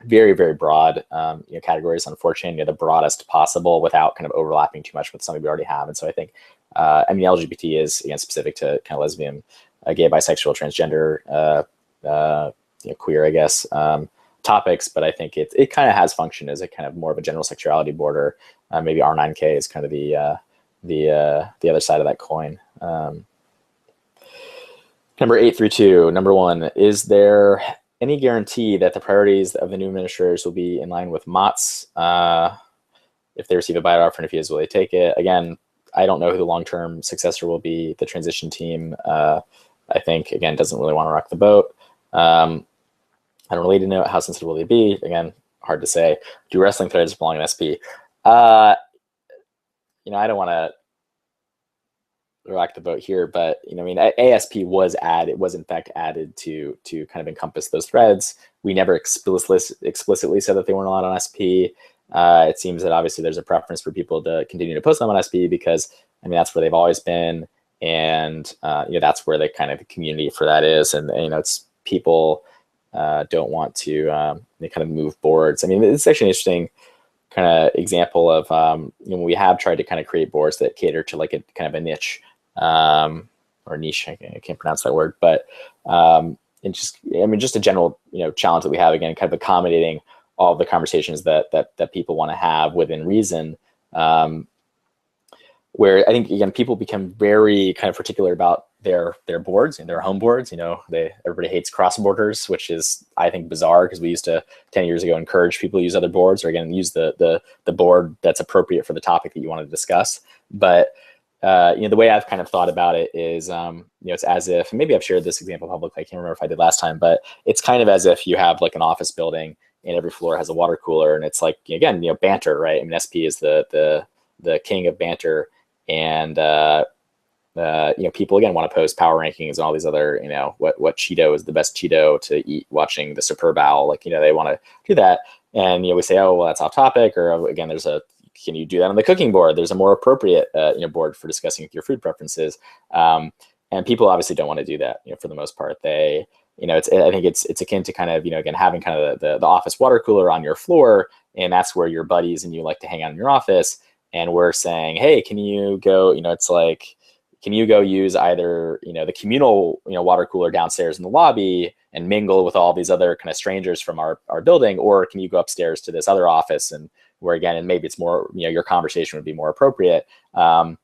very, very broad categories on 4chan, the broadest possible, without kind of overlapping too much with something we already have. And so I think, I mean, LGBT is, again, specific to kind of lesbian, gay, bisexual, transgender, queer, I guess, topics, but I think it kind of has functioned as a kind of more of a general sexuality border. Maybe R9K is kind of the other side of that coin. Number 832, number 1, is there any guarantee that the priorities of the new administrators will be in line with Mott's? If they receive a buyout offer and if he is, will they take it? Again, I don't know who the long-term successor will be. The transition team, I think, again, doesn't really want to rock the boat. I don't really know how sensitive will they be. Again, hard to say. Do wrestling threads belong in SP? I don't want to rock the boat here, but I mean, ASP was added. It was in fact added to kind of encompass those threads. We never explicitly said that they weren't allowed on SP. It seems that obviously there's a preference for people to continue to post them on SP because, I mean, that's where they've always been, and that's where the kind of community for that is, and it's people. Don't want to kind of move boards. I mean, it's actually an interesting kind of example of we have tried to kind of create boards that cater to like a kind of a niche or niche. I can't pronounce that word, but just a general challenge that we have, again, kind of accommodating all of the conversations that people want to have within reason. Where I think, again, people become very kind of particular about their boards and their home boards. Everybody hates cross borders, which is, I think, bizarre, because we used to 10 years ago encourage people to use other boards, or again use the board that's appropriate for the topic that you want to discuss. But the way I've kind of thought about it is, it's as if, and maybe I've shared this example publicly, I can't remember if I did last time, but it's kind of as if you have like an office building and every floor has a water cooler, and it's like, again, banter, right? I mean, SP is the king of banter, and people again want to post power rankings and all these other, what Cheeto is the best Cheeto to eat watching the Superb Owl, like, they want to do that, and we say, oh well, that's off topic, or again, can you do that on the cooking board? There's a more appropriate board for discussing your food preferences, and people obviously don't want to do that. For the most part, I think it's akin to kind of again having kind of the office water cooler on your floor, and that's where your buddies and you like to hang out in your office, and we're saying, hey, can you go? It's like, can you go use either the communal water cooler downstairs in the lobby and mingle with all these other kind of strangers from our building, or can you go upstairs to this other office and where again, and maybe it's more, your conversation would be more appropriate. And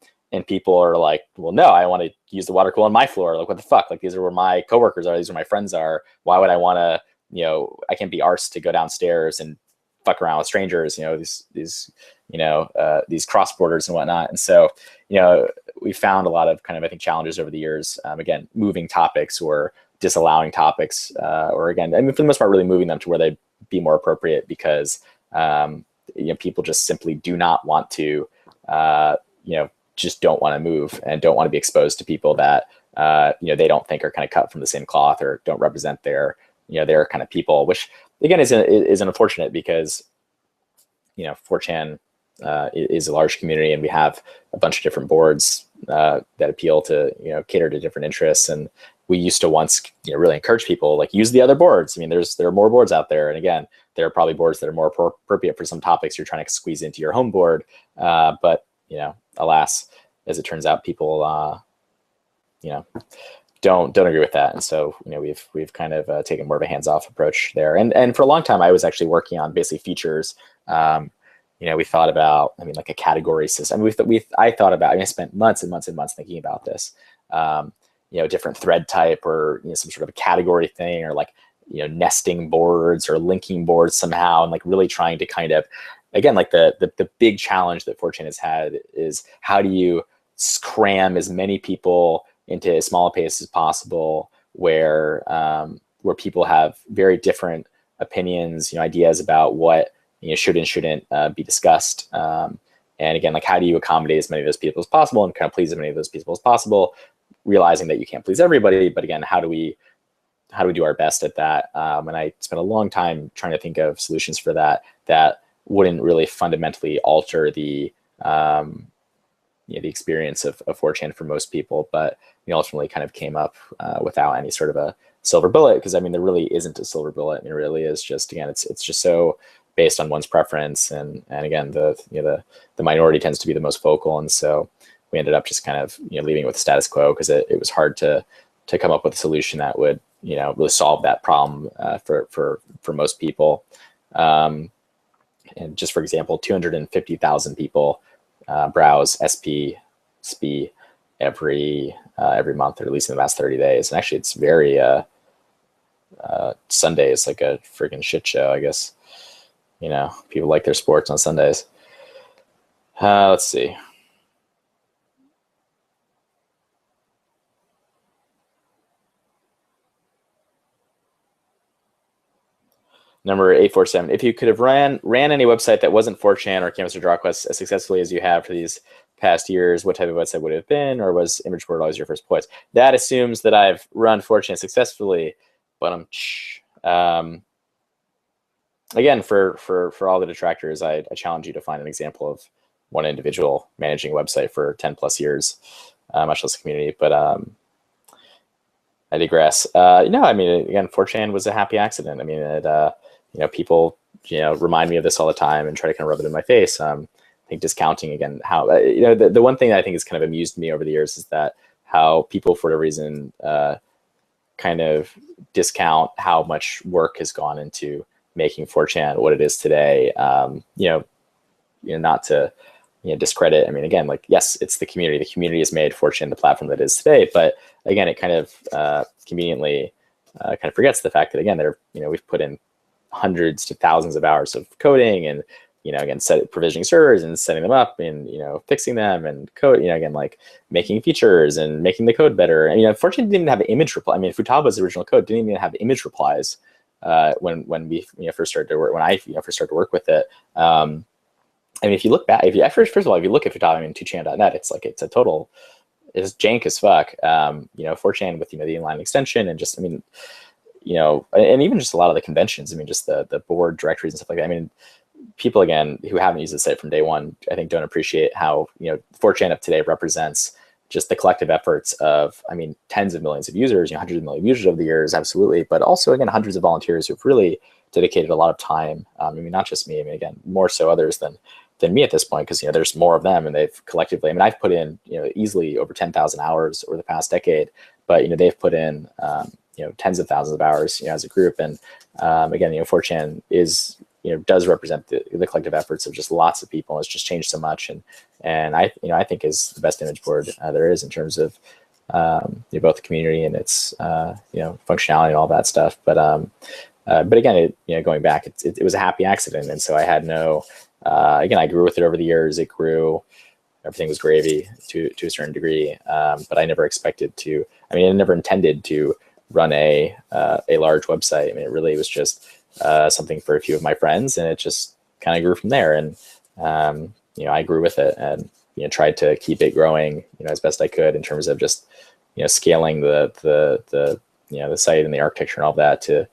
people are like, well, no, I want to use the water cooler on my floor. Like, what the fuck? Like, these are where my coworkers are. These are my friends are. Why would I want to, I can't be arsed to go downstairs and fuck around with strangers, these cross borders and whatnot. And so, we found a lot of kind of, I think, challenges over the years, again, moving topics or disallowing topics, or again, I mean, for the most part, really moving them to where they'd be more appropriate, because, people just simply do not want to, just don't want to move and don't want to be exposed to people that, they don't think are kind of cut from the same cloth or don't represent their kind of people, which again is unfortunate, because, 4chan is a large community, and we have a bunch of different boards that appeal to, cater to different interests. And we used to once, really encourage people, like, use the other boards. I mean, there are more boards out there. And again, there are probably boards that are more appropriate for some topics you're trying to squeeze into your home board. But, alas, as it turns out, people, don't agree with that. And so, we've kind of taken more of a hands-off approach there. And for a long time, I was actually working on basically features. We thought about, like a category system. I thought about, I spent months and months and months thinking about this, different thread type, or, some sort of a category thing, or like, nesting boards or linking boards somehow. And like really trying to kind of, again, like the big challenge that 4chan has had is, how do you cram as many people into as small a pace as possible, where people have very different opinions, ideas about what, should and shouldn't be discussed. And again, like, how do you accommodate as many of those people as possible and kind of please as many of those people as possible, realizing that you can't please everybody. But again, how do we do our best at that? And I spent a long time trying to think of solutions for that wouldn't really fundamentally alter the experience of 4chan for most people, but ultimately kind of came up without any sort of a silver bullet, because there really isn't a silver bullet. It really is just, again, it's just so based on one's preference, and again, the minority tends to be the most vocal, and so we ended up just kind of leaving it with the status quo, because it was hard to come up with a solution that would really solve that problem for most people. And just for example, 250,000 people browse SP every month, or at least in the last 30 days. And actually, it's very Sunday is like a freaking shit show, I guess. People like their sports on Sundays. Let's see. Number 847. If you could have ran any website that wasn't 4chan or Canvas or DrawQuest as successfully as you have for these past years, what type of website would it have been, or was ImageBoard always your first choice? That assumes that I've run 4chan successfully, but again, for all the detractors, I challenge you to find an example of one individual managing a website for 10 plus years, much less a community. But I digress. Again, 4chan was a happy accident. People, remind me of this all the time and try to kind of rub it in my face. I think discounting, again, how, the one thing that I think has kind of amused me over the years is that how people, for whatever reason, kind of discount how much work has gone into making 4chan what it is today. Not to discredit. I mean, again, like, yes, it's the community. The community has made 4chan the platform that it is today. But again, it kind of conveniently kind of forgets the fact that, again, we've put in hundreds to thousands of hours of coding and, again, provisioning servers and setting them up and, fixing them and code, again, like making features and making the code better. And, 4chan didn't even have image reply. I mean, Futaba's original code didn't even have image replies when we first started to work, when I first started to work with it. I mean, if you look back, first of all, if you look at Futaba, I mean, 2chan.net, it's jank as fuck. 4chan with, the inline extension and just, I mean, and even just a lot of the conventions, I mean, just the board directories and stuff like that. I mean, people, again, who haven't used the site from day one, I think don't appreciate how, 4chan of today represents just the collective efforts of, I mean, tens of millions of users, hundreds of millions of users over the years, absolutely. But also, again, hundreds of volunteers who've really dedicated a lot of time. I mean, not just me, I mean, again, more so others than me at this point, because, there's more of them, and they've collectively, I mean, I've put in, easily over 10,000 hours over the past decade, but, they've put in, tens of thousands of hours, as a group. And again, 4chan is, does represent the collective efforts of just lots of people. It's just changed so much. And I think is the best image board there is in terms of, both the community and its, functionality and all that stuff. But again, going back, it was a happy accident. And so I had no, again, I grew with it over the years. It grew, everything was gravy to a certain degree. But I never expected to, I mean, I never intended to run a large website. I mean, it really was just something for a few of my friends, and it just kind of grew from there. And, I grew with it and, tried to keep it growing, as best I could in terms of just, scaling the site and the architecture and all that to,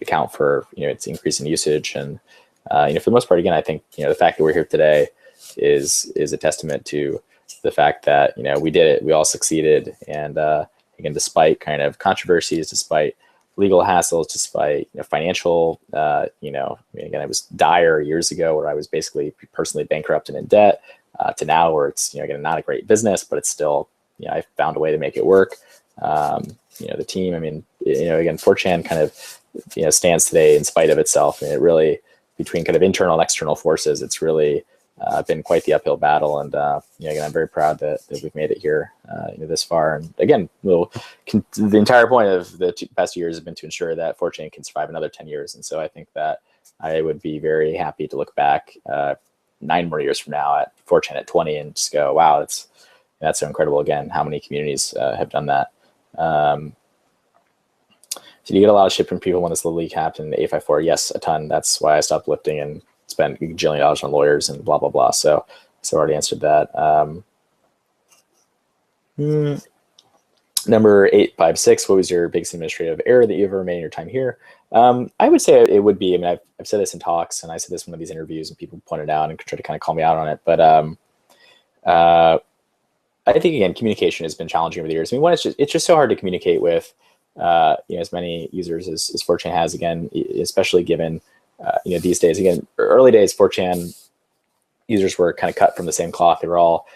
account for, its increase in usage. And, for the most part, again, I think, the fact that we're here today is a testament to the fact that, we did it, we all succeeded. And, again, despite kind of controversies, despite legal hassles, despite financial, I mean, again, it was dire years ago where I was basically personally bankrupt and in debt, to now where it's, again, not a great business, but it's still, I found a way to make it work. The team, I mean, again, 4chan kind of, stands today in spite of itself. And it really, between kind of internal and external forces, it's really been quite the uphill battle. And, again, I'm very proud that we've made it here this far. And again, the entire point of the past 2 years has been to ensure that 4chan can survive another 10 years. And so I think that I would be very happy to look back 9 more years from now at 4chan at 20 and just go, wow, that's so incredible. Again, how many communities have done that. So you get a lot of shit from people when it's the league happened in the 854? Yes, a ton. That's why I stopped lifting and spent $1 gajillion on lawyers and blah, blah, blah. So I already answered that. Number 856, what was your biggest administrative error that you ever made in your time here? I would say it would be, I mean, I've said this in talks, and I said this in one of these interviews, and people pointed out and tried to kind of call me out on it. But I think, again, communication has been challenging over the years. I mean, one, it's just so hard to communicate with as many users as 4chan has, again, especially given these days. Again, early days 4chan users were kind of cut from the same cloth. They're all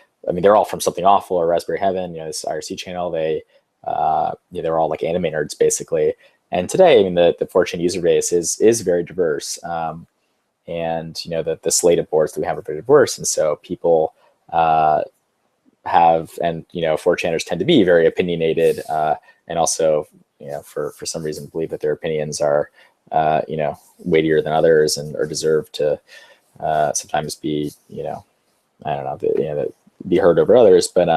from Something Awful or Raspberry Heaven, this IRC channel. They're all like anime nerds basically. And today, I mean, the 4chan user base is very diverse. And the slate of boards that we have are very diverse. And so people have, and 4chaners tend to be very opinionated, and also for some reason believe that their opinions are weightier than others and or deserve to sometimes be I don't know, be heard over others. But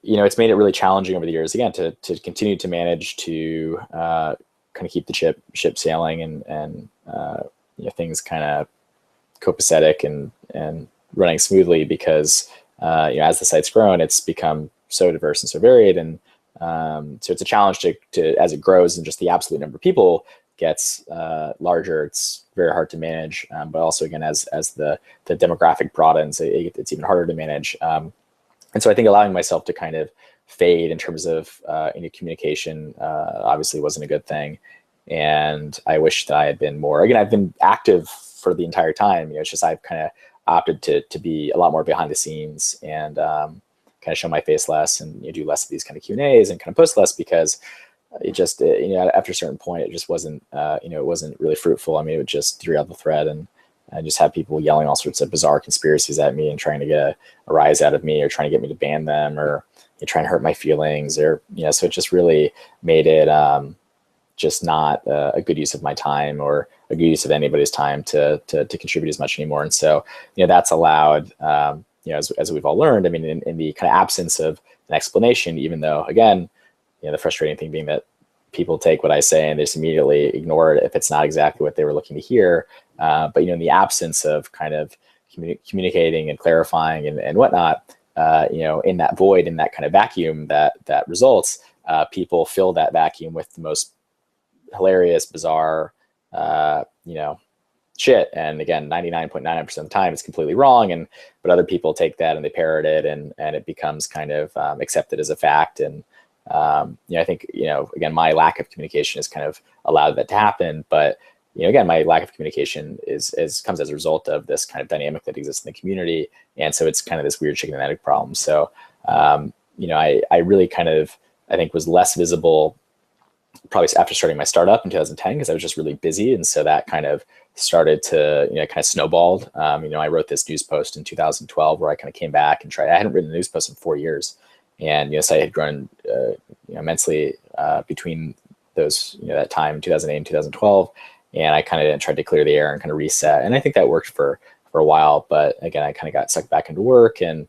it's made it really challenging over the years, again, to continue to manage to kind of keep the ship sailing and things kind of copacetic and running smoothly, because as the site's grown, it's become so diverse and so varied. And so it's a challenge to as it grows and just the absolute number of people gets larger, it's very hard to manage. But also, again, as the demographic broadens, it's even harder to manage. And so I think allowing myself to kind of fade in terms of any communication obviously wasn't a good thing. And I wish that I had been more, again, I've been active for the entire time. It's just I've kind of opted to be a lot more behind the scenes and kind of show my face less and do less of these kind of Q&As and kind of post less, because it just, after a certain point, it just wasn't, it wasn't really fruitful. I mean, it would just threw out the thread, and I just had people yelling all sorts of bizarre conspiracies at me and trying to get a rise out of me, or trying to get me to ban them, or trying to hurt my feelings, or, so it just really made it just not a good use of my time, or a good use of anybody's time to contribute as much anymore. And so, that's allowed, as we've all learned, I mean, in the kind of absence of an explanation, even though, again, the frustrating thing being that people take what I say and they just immediately ignore it if it's not exactly what they were looking to hear. But, in the absence of kind of communicating and clarifying and whatnot, in that void, in that kind of vacuum that results, people fill that vacuum with the most hilarious, bizarre, shit. And again, 99.99% of the time it's completely wrong. But other people take that and they parrot it, and it becomes kind of accepted as a fact. And, I think, again, my lack of communication has kind of allowed that to happen. But, again, my lack of communication comes as a result of this kind of dynamic that exists in the community. And so it's kind of this weird chicken and egg problem. So, I really kind of, I think, was less visible probably after starting my startup in 2010, because I was just really busy. And so that kind of started to, kind of snowballed. I wrote this news post in 2012 where I kind of came back and tried. I hadn't written a news post in 4 years. And, so I had grown immensely between those, that time, 2008 and 2012. And I kind of tried to clear the air and kind of reset. And I think that worked for a while. But again, I kind of got sucked back into work, and,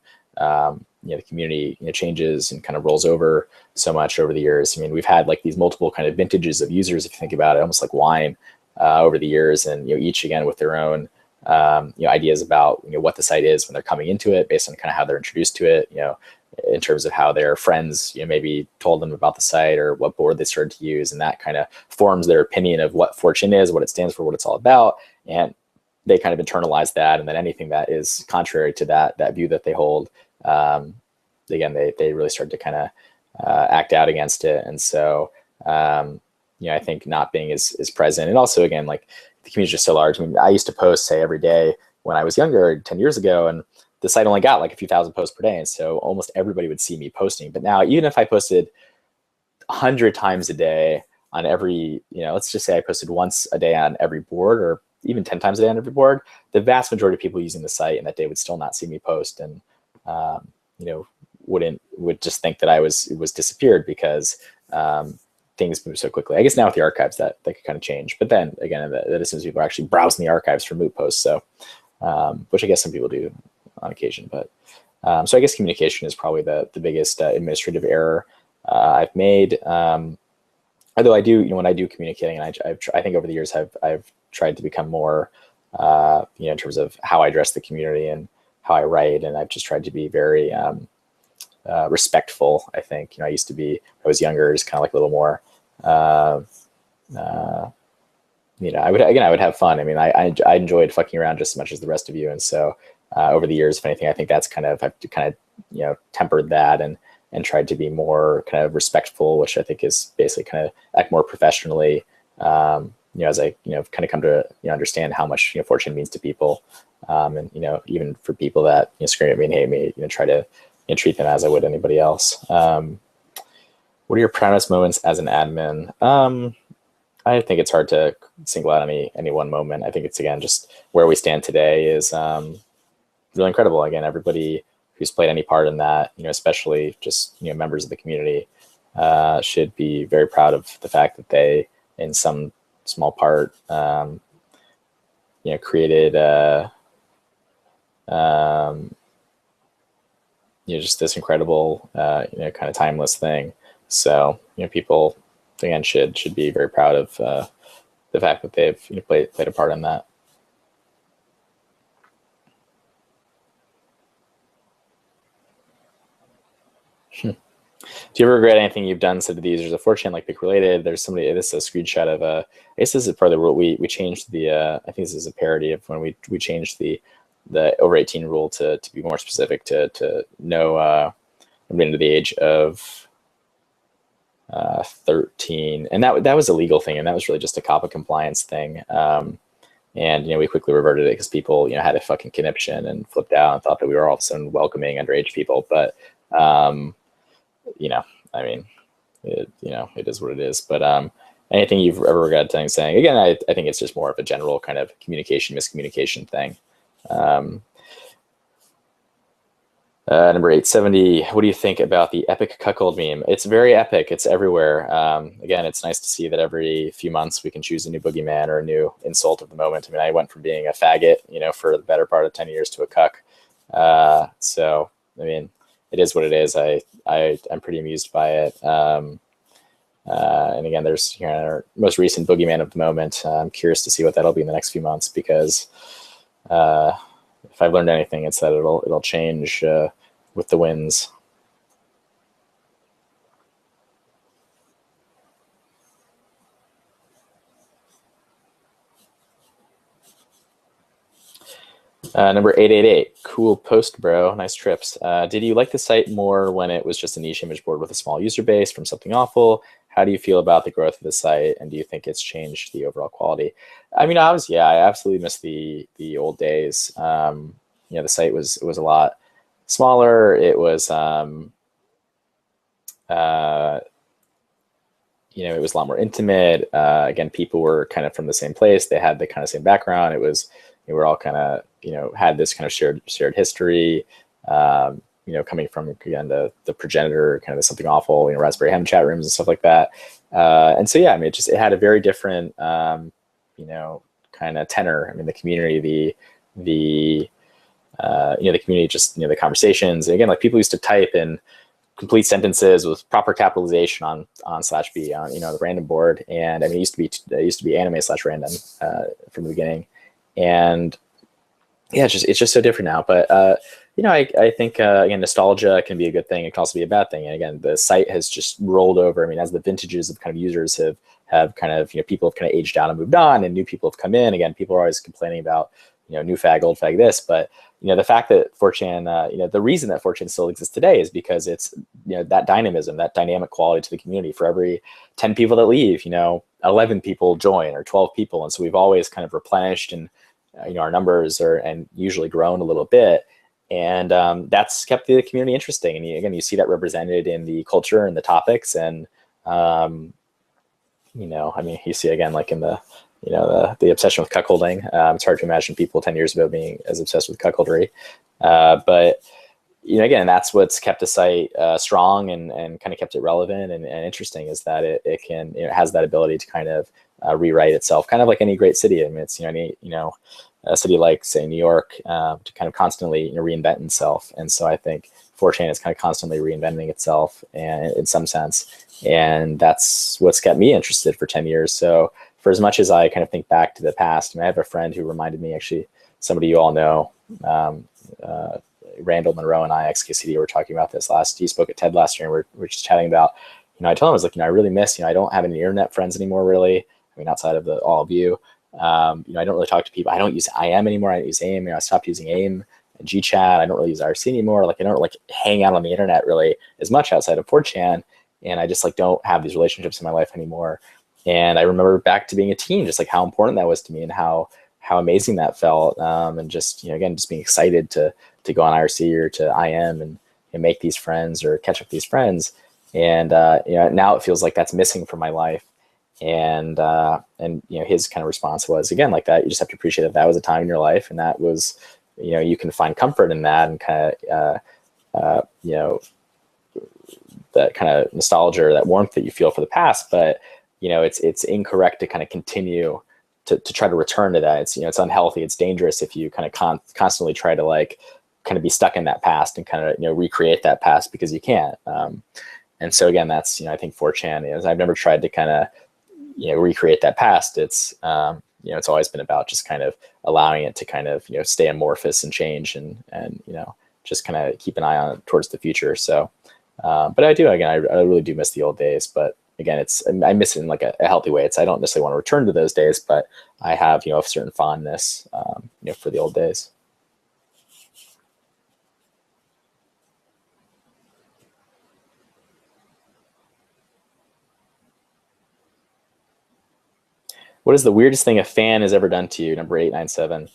the community changes and kind of rolls over so much over the years. I mean, we've had like these multiple kind of vintages of users, if you think about it, almost like wine, over the years, and each again with their own ideas about what the site is when they're coming into it, based on kind of how they're introduced to it, in terms of how their friends maybe told them about the site, or what board they started to use, and that kind of forms their opinion of what Fortune is, what it stands for, what it's all about, and they kind of internalize that. And then anything that is contrary to that view that they hold, again, they really start to kind of act out against it. And so, I think not being as present, and also, again, like, the community is just so large. I mean, I used to post, say, every day when I was younger, 10 years ago, and the site only got like a few thousand posts per day. And so almost everybody would see me posting. But now, even if I posted 100 times a day on every, let's just say I posted once a day on every board, or even 10 times a day on every board, the vast majority of people using the site in that day would still not see me post, and, would just think that I was disappeared, because things move so quickly. I guess now with the archives that could kind of change. But then again, that assumes people are actually browsing the archives for moot posts. So, which I guess some people do on occasion. But so I guess communication is probably the biggest administrative error I've made. Although I do, when I do communicating, and I think over the years I've tried to become more, in terms of how I address the community and how I write, and I've just tried to be very respectful. I think, I used to be, when I was younger, just kind of like a little more, I would have fun. I mean, I enjoyed fucking around just as much as the rest of you. And so over the years, if anything, I think that's I've tempered that and tried to be more kind of respectful, which I think is basically kind of act more professionally, as I, kind of come to, understand how much, fortune means to people. And, even for people that scream at me and hate me, try to treat them as I would anybody else. What are your proudest moments as an admin? I think it's hard to single out any one moment. I think it's, again, just where we stand today is really incredible. Again, everybody who's played any part in that, especially just, members of the community, should be very proud of the fact that they, in some small part, created just this incredible, kind of timeless thing. So, people, again, should be very proud of the fact that they've played a part in that. Do you ever regret anything you've done said to the users of Fortune, like pick related? There's somebody, this is a screenshot of I guess this is part of the rule. We changed the, I think this is a parody of when we changed the over 18 rule to be more specific to know under the age of 13. And that was a legal thing. And that was really just a COPPA compliance thing. And, we quickly reverted it because people, had a fucking conniption and flipped out and thought that we were all of a sudden welcoming underage people. But, I mean, it is what it is. But anything you've ever regretted saying? Again, I think it's just more of a general kind of miscommunication thing. Number 870, what do you think about the epic cuckold meme? It's very epic. It's everywhere. Again, it's nice to see that every few months we can choose a new boogeyman or a new insult of the moment. I mean, I went from being a faggot, for the better part of 10 years to a cuck. So, I mean, it is what it is. I'm pretty amused by it. And again, there's our most recent boogeyman of the moment. I'm curious to see what that'll be in the next few months, because if I've learned anything, it's that it'll change with the winds. Number 888, cool post, bro. Nice trips. Did you like the site more when it was just a niche image board with a small user base from something awful? How do you feel about the growth of the site, and do you think it's changed the overall quality? I mean, I absolutely miss the old days. The site was a lot smaller. It was it was a lot more intimate. Again, people were kind of from the same place. They had the kind of same background. It was, we were all kind of, had this kind of shared history, coming from, again, the progenitor, kind of something awful, Raspberry Hem chat rooms and stuff like that. And so, yeah, I mean, it had a very different, kind of tenor. I mean, the community, the community, just, the conversations. And again, like, people used to type in complete sentences with proper capitalization on /b on the random board. And I mean, it used to be anime/random from the beginning. And yeah, it's just so different now. But I think again, nostalgia can be a good thing. It can also be a bad thing. And again, the site has just rolled over. I mean, as the vintages of kind of users have kind of, people have kind of aged out and moved on, and new people have come in. Again, people are always complaining about, new fag, old fag, this, but the fact that 4chan, the reason that 4chan still exists today is because it's, that dynamism, that dynamic quality to the community. For every 10 people that leave, 11 people join, or 12 people. And so we've always kind of replenished, and, our numbers and usually grown a little bit. And that's kept the community interesting. And again, you see that represented in the culture and the topics. And, I mean, you see, again, like in the obsession with cuckolding. It's hard to imagine people 10 years ago being as obsessed with cuckoldry. But, again, that's what's kept the site strong and kind of kept it relevant and interesting, is that it can, it has that ability to kind of rewrite itself, kind of like any great city. I mean, it's, a city like, say, New York, to kind of constantly reinvent itself. And so I think 4chan is kind of constantly reinventing itself, and in some sense, and that's what's kept me interested for 10 years. So for as much as I kind of think back to the past, I have a friend who reminded me, actually, somebody you all know, Randall Monroe and I, XKCD, were talking about this he spoke at TED last year, and we're just chatting about, I told him, I was like, I really miss, I don't have any internet friends anymore, really. I mean, outside of all of you, I don't really talk to people. I don't use IM anymore. I don't use AIM. I stopped using AIM and GChat. I don't really use IRC anymore. Like, I don't hang out on the internet really as much outside of 4chan. And I just don't have these relationships in my life anymore. And I remember back to being a teen, just how important that was to me, and how amazing that felt. And just, again, just being excited to go on IRC or to IM and make these friends or catch up with these friends. And, now it feels like that's missing from my life. And his kind of response was, again, like that, you just have to appreciate that was a time in your life. And that was, you can find comfort in that, and kind of, that kind of nostalgia or that warmth that you feel for the past. But, it's incorrect to kind of continue to try to return to that. It's, it's unhealthy. It's dangerous if you kind of constantly try to kind of be stuck in that past and kind of, recreate that past, because you can't. And so again, that's, I think 4chan is, I've never tried to kind of, recreate that past. It's, it's always been about just kind of allowing it to kind of, stay amorphous and change, and just kind of keep an eye on it towards the future. So, but I really do miss the old days. But again, I miss it in a healthy way. I don't necessarily want to return to those days, but I have, a certain fondness, for the old days. What is the weirdest thing a fan has ever done to you? Number 897.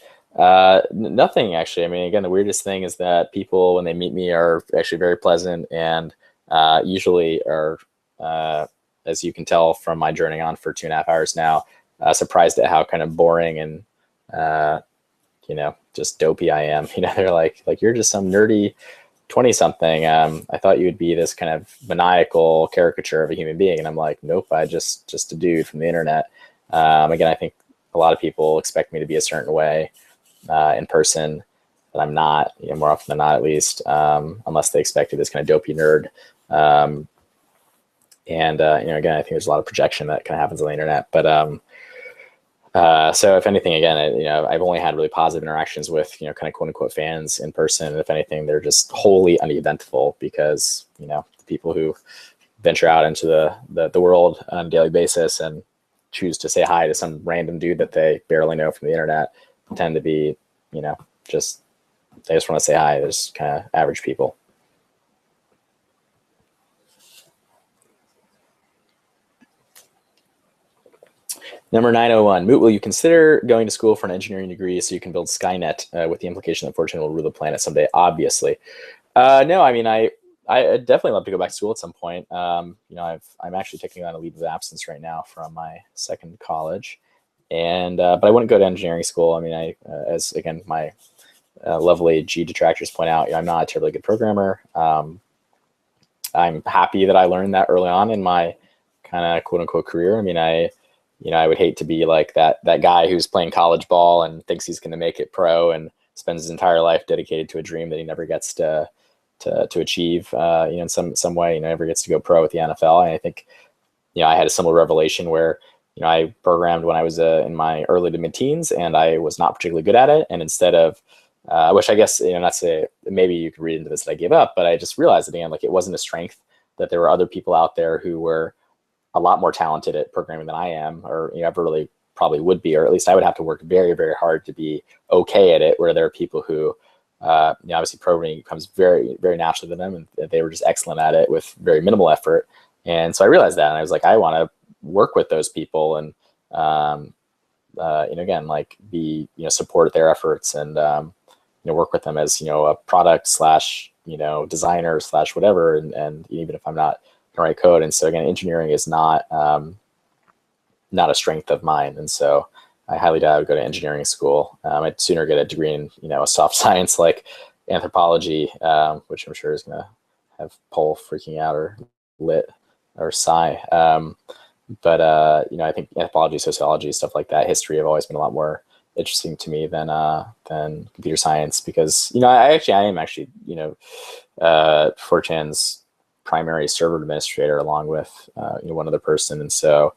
Nothing, actually. I mean, again, the weirdest thing is that people, when they meet me, are actually very pleasant, and usually are, as you can tell from my journeying on for 2.5 hours now. Surprised at how kind of boring and just dopey I am. They're like you're just some nerdy 20 something. I thought you would be this kind of maniacal caricature of a human being. And I'm like, nope, I just a dude from the internet. Again, I think a lot of people expect me to be a certain way in person, but I'm not, more often than not, at least, unless they expected this kind of dopey nerd. Again, I think there's a lot of projection that kind of happens on the internet, but so if anything, again, I've only had really positive interactions with, kind of quote unquote fans in person. And if anything, they're just wholly uneventful because, the people who venture out into the world on a daily basis and choose to say hi to some random dude that they barely know from the internet tend to be, they just want to say hi. They're just kind of average people. Number 901, Moot, will you consider going to school for an engineering degree so you can build Skynet with the implication that Fortune will rule the planet someday? Obviously. No, I mean, I definitely love to go back to school at some point. I'm actually taking on a leave of absence right now from my second college, and but I wouldn't go to engineering school. I mean, as again my lovely G detractors point out, I'm not a terribly good programmer. I'm happy that I learned that early on in my kind of quote unquote career. I mean, I would hate to be like that guy who's playing college ball and thinks he's going to make it pro and spends his entire life dedicated to a dream that he never gets to achieve, in some way, never gets to go pro with the NFL. And I think, I had a similar revelation where, I programmed when I was in my early to mid teens and I was not particularly good at it. And instead of, which I guess, not to say, maybe you could read into this that I gave up, but I just realized again, like it wasn't a strength, that there were other people out there who were a lot more talented at programming than I am, or ever really probably would be, or at least I would have to work very, very hard to be okay at it, where there are people who, obviously programming comes very, very naturally to them, and they were just excellent at it with very minimal effort. And so I realized that, and I was like, I want to work with those people and, again, like be, support their efforts and, work with them as, a product / designer / whatever. And even if I'm not can write code. And so again, engineering is not a strength of mine. And so I highly doubt I would go to engineering school. I'd sooner get a degree in, a soft science like anthropology, which I'm sure is going to have Paul freaking out or lit or sigh. But I think anthropology, sociology, stuff like that, history have always been a lot more interesting to me than computer science, because, I am 4chan's primary server administrator along with one other person, and so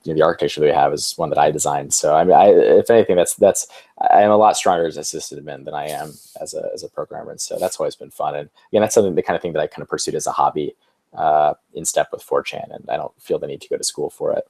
the architecture that we have is one that I designed. So I mean, if anything, that's I am a lot stronger as a sysadmin than I am as a programmer, and so that's always been fun. And again, that's the kind of thing that I kind of pursued as a hobby in step with 4chan, and I don't feel the need to go to school for it.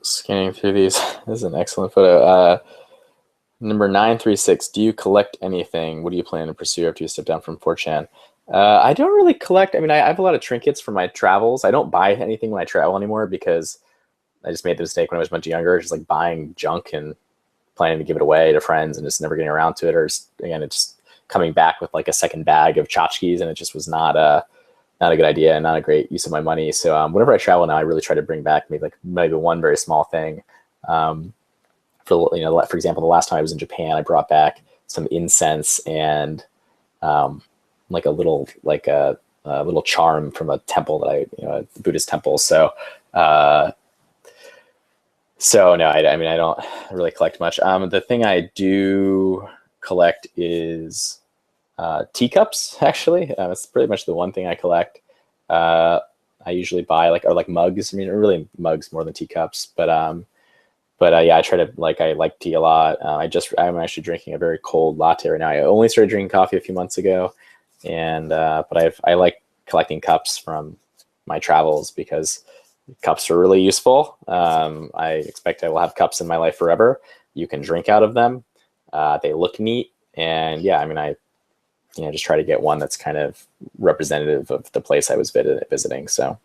Scanning through these, this is an excellent photo. Number 936, do you collect anything? What do you plan to pursue after you step down from 4chan? I don't really collect. I mean, I have a lot of trinkets from my travels. I don't buy anything when I travel anymore because I just made the mistake when I was much younger, just like buying junk and planning to give it away to friends and just never getting around to it. Or just, again, it's coming back with like a second bag of tchotchkes, and it just was not a good idea and not a great use of my money. So whenever I travel now, I really try to bring back maybe one very small thing. For example, the last time I was in Japan, I brought back some incense and like a little charm from a temple that a Buddhist temple. So no, I mean, I don't really collect much. The thing I do collect is teacups, actually. It's pretty much the one thing I collect. I usually buy like mugs. I mean, really mugs more than teacups, but yeah, I try to I like tea a lot. I'm actually drinking a very cold latte right now. I only started drinking coffee a few months ago, and but I like collecting cups from my travels because cups are really useful. I expect I will have cups in my life forever. You can drink out of them. They look neat, and yeah, I mean, I just try to get one that's kind of representative of the place I was visiting. So.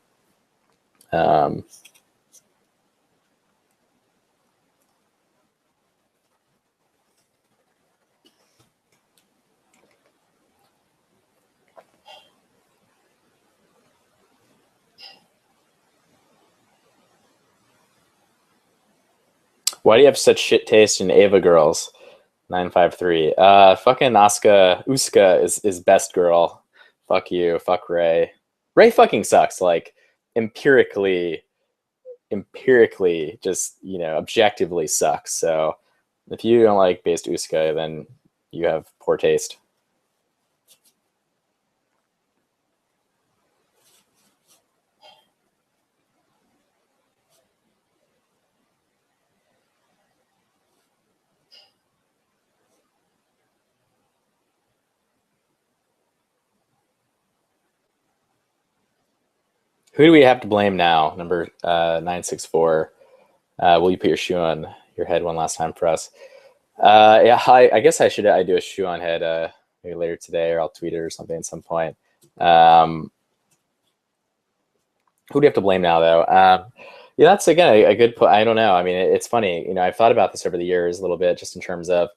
Why do you have such shit taste in Ava girls? 953. Fucking Uska is best girl. Fuck you. Fuck Ray. Ray fucking sucks. Like empirically, just objectively sucks. So if you don't like based Uska, then you have poor taste. Who do we have to blame now? Number 964. Will you put your shoe on your head one last time for us? Yeah, I guess I do a shoe on head maybe later today, or I'll tweet it or something at some point. Who do you have to blame now, though? Yeah, that's again a good point. I don't know. I mean, it's funny. I've thought about this over the years a little bit, just in terms of,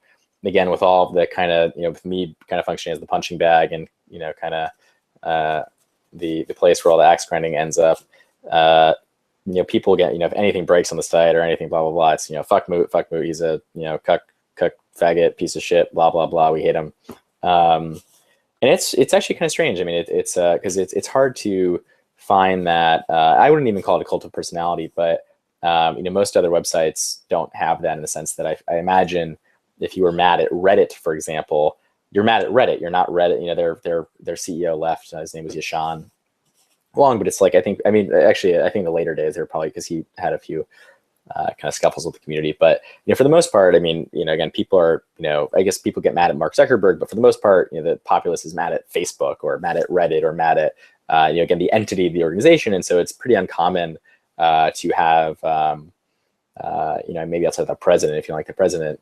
again, with all of the kind of with me kind of functioning as the punching bag, and kind of the place where all the axe grinding ends up. People get if anything breaks on the site or anything, blah blah blah. It's fuck moot. He's a cuck faggot piece of shit. Blah blah blah. We hate him. And it's actually kind of strange. I mean, it's because it's hard to find that. I wouldn't even call it a cult of personality, but most other websites don't have that, in the sense that I imagine if you were mad at Reddit, for example, you're mad at Reddit. You're not Reddit. Their CEO left. His name was Yashan Wong, but it's like I think the later days they were probably, because he had a few kind of scuffles with the community. But for the most part, I mean, again, people are I guess people get mad at Mark Zuckerberg, but for the most part, the populace is mad at Facebook or mad at Reddit or mad at again the entity of the organization, and so it's pretty uncommon to have maybe outside the president, if you don't like the president,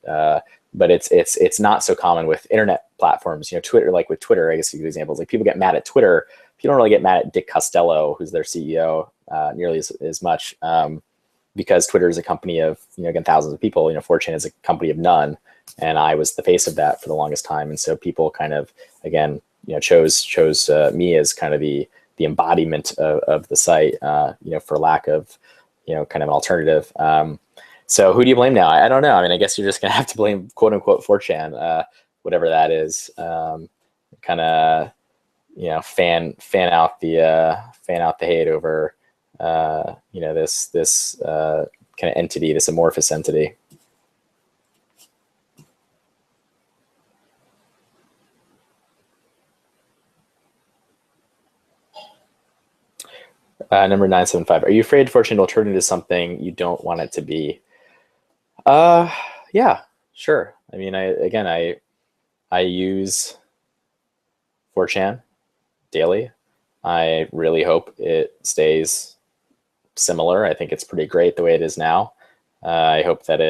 but it's not so common with internet platforms. Twitter, like with Twitter, I guess a good example is like people get mad at Twitter. People don't really get mad at Dick Costello, who's their CEO, nearly as much, because Twitter is a company of again thousands of people. 4chan is a company of none, and I was the face of that for the longest time. And so people kind of again chose me as kind of the embodiment of the site, for lack of kind of an alternative. So who do you blame now? I don't know. I mean, I guess you're just gonna have to blame quote unquote 4chan, whatever that is. Kind of fan out the hate over this kind of entity, this amorphous entity. Number 975. Are you afraid 4chan will turn into something you don't want it to be? Yeah, sure. I mean, I use 4chan daily. I really hope it stays similar. I think it's pretty great the way it is now. I hope that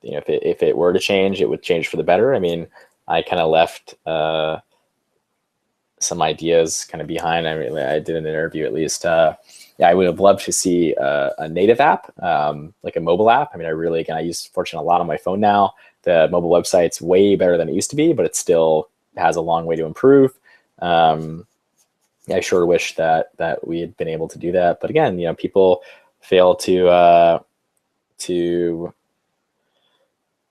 if it were to change, it would change for the better. I mean, I kind of left some ideas kind of behind. I mean, I did an interview at least. Yeah, I would have loved to see a native app, like a mobile app. I mean, I use 4chan a lot on my phone now. The mobile website's way better than it used to be, but it still has a long way to improve. I sure wish that we had been able to do that. But again, people fail to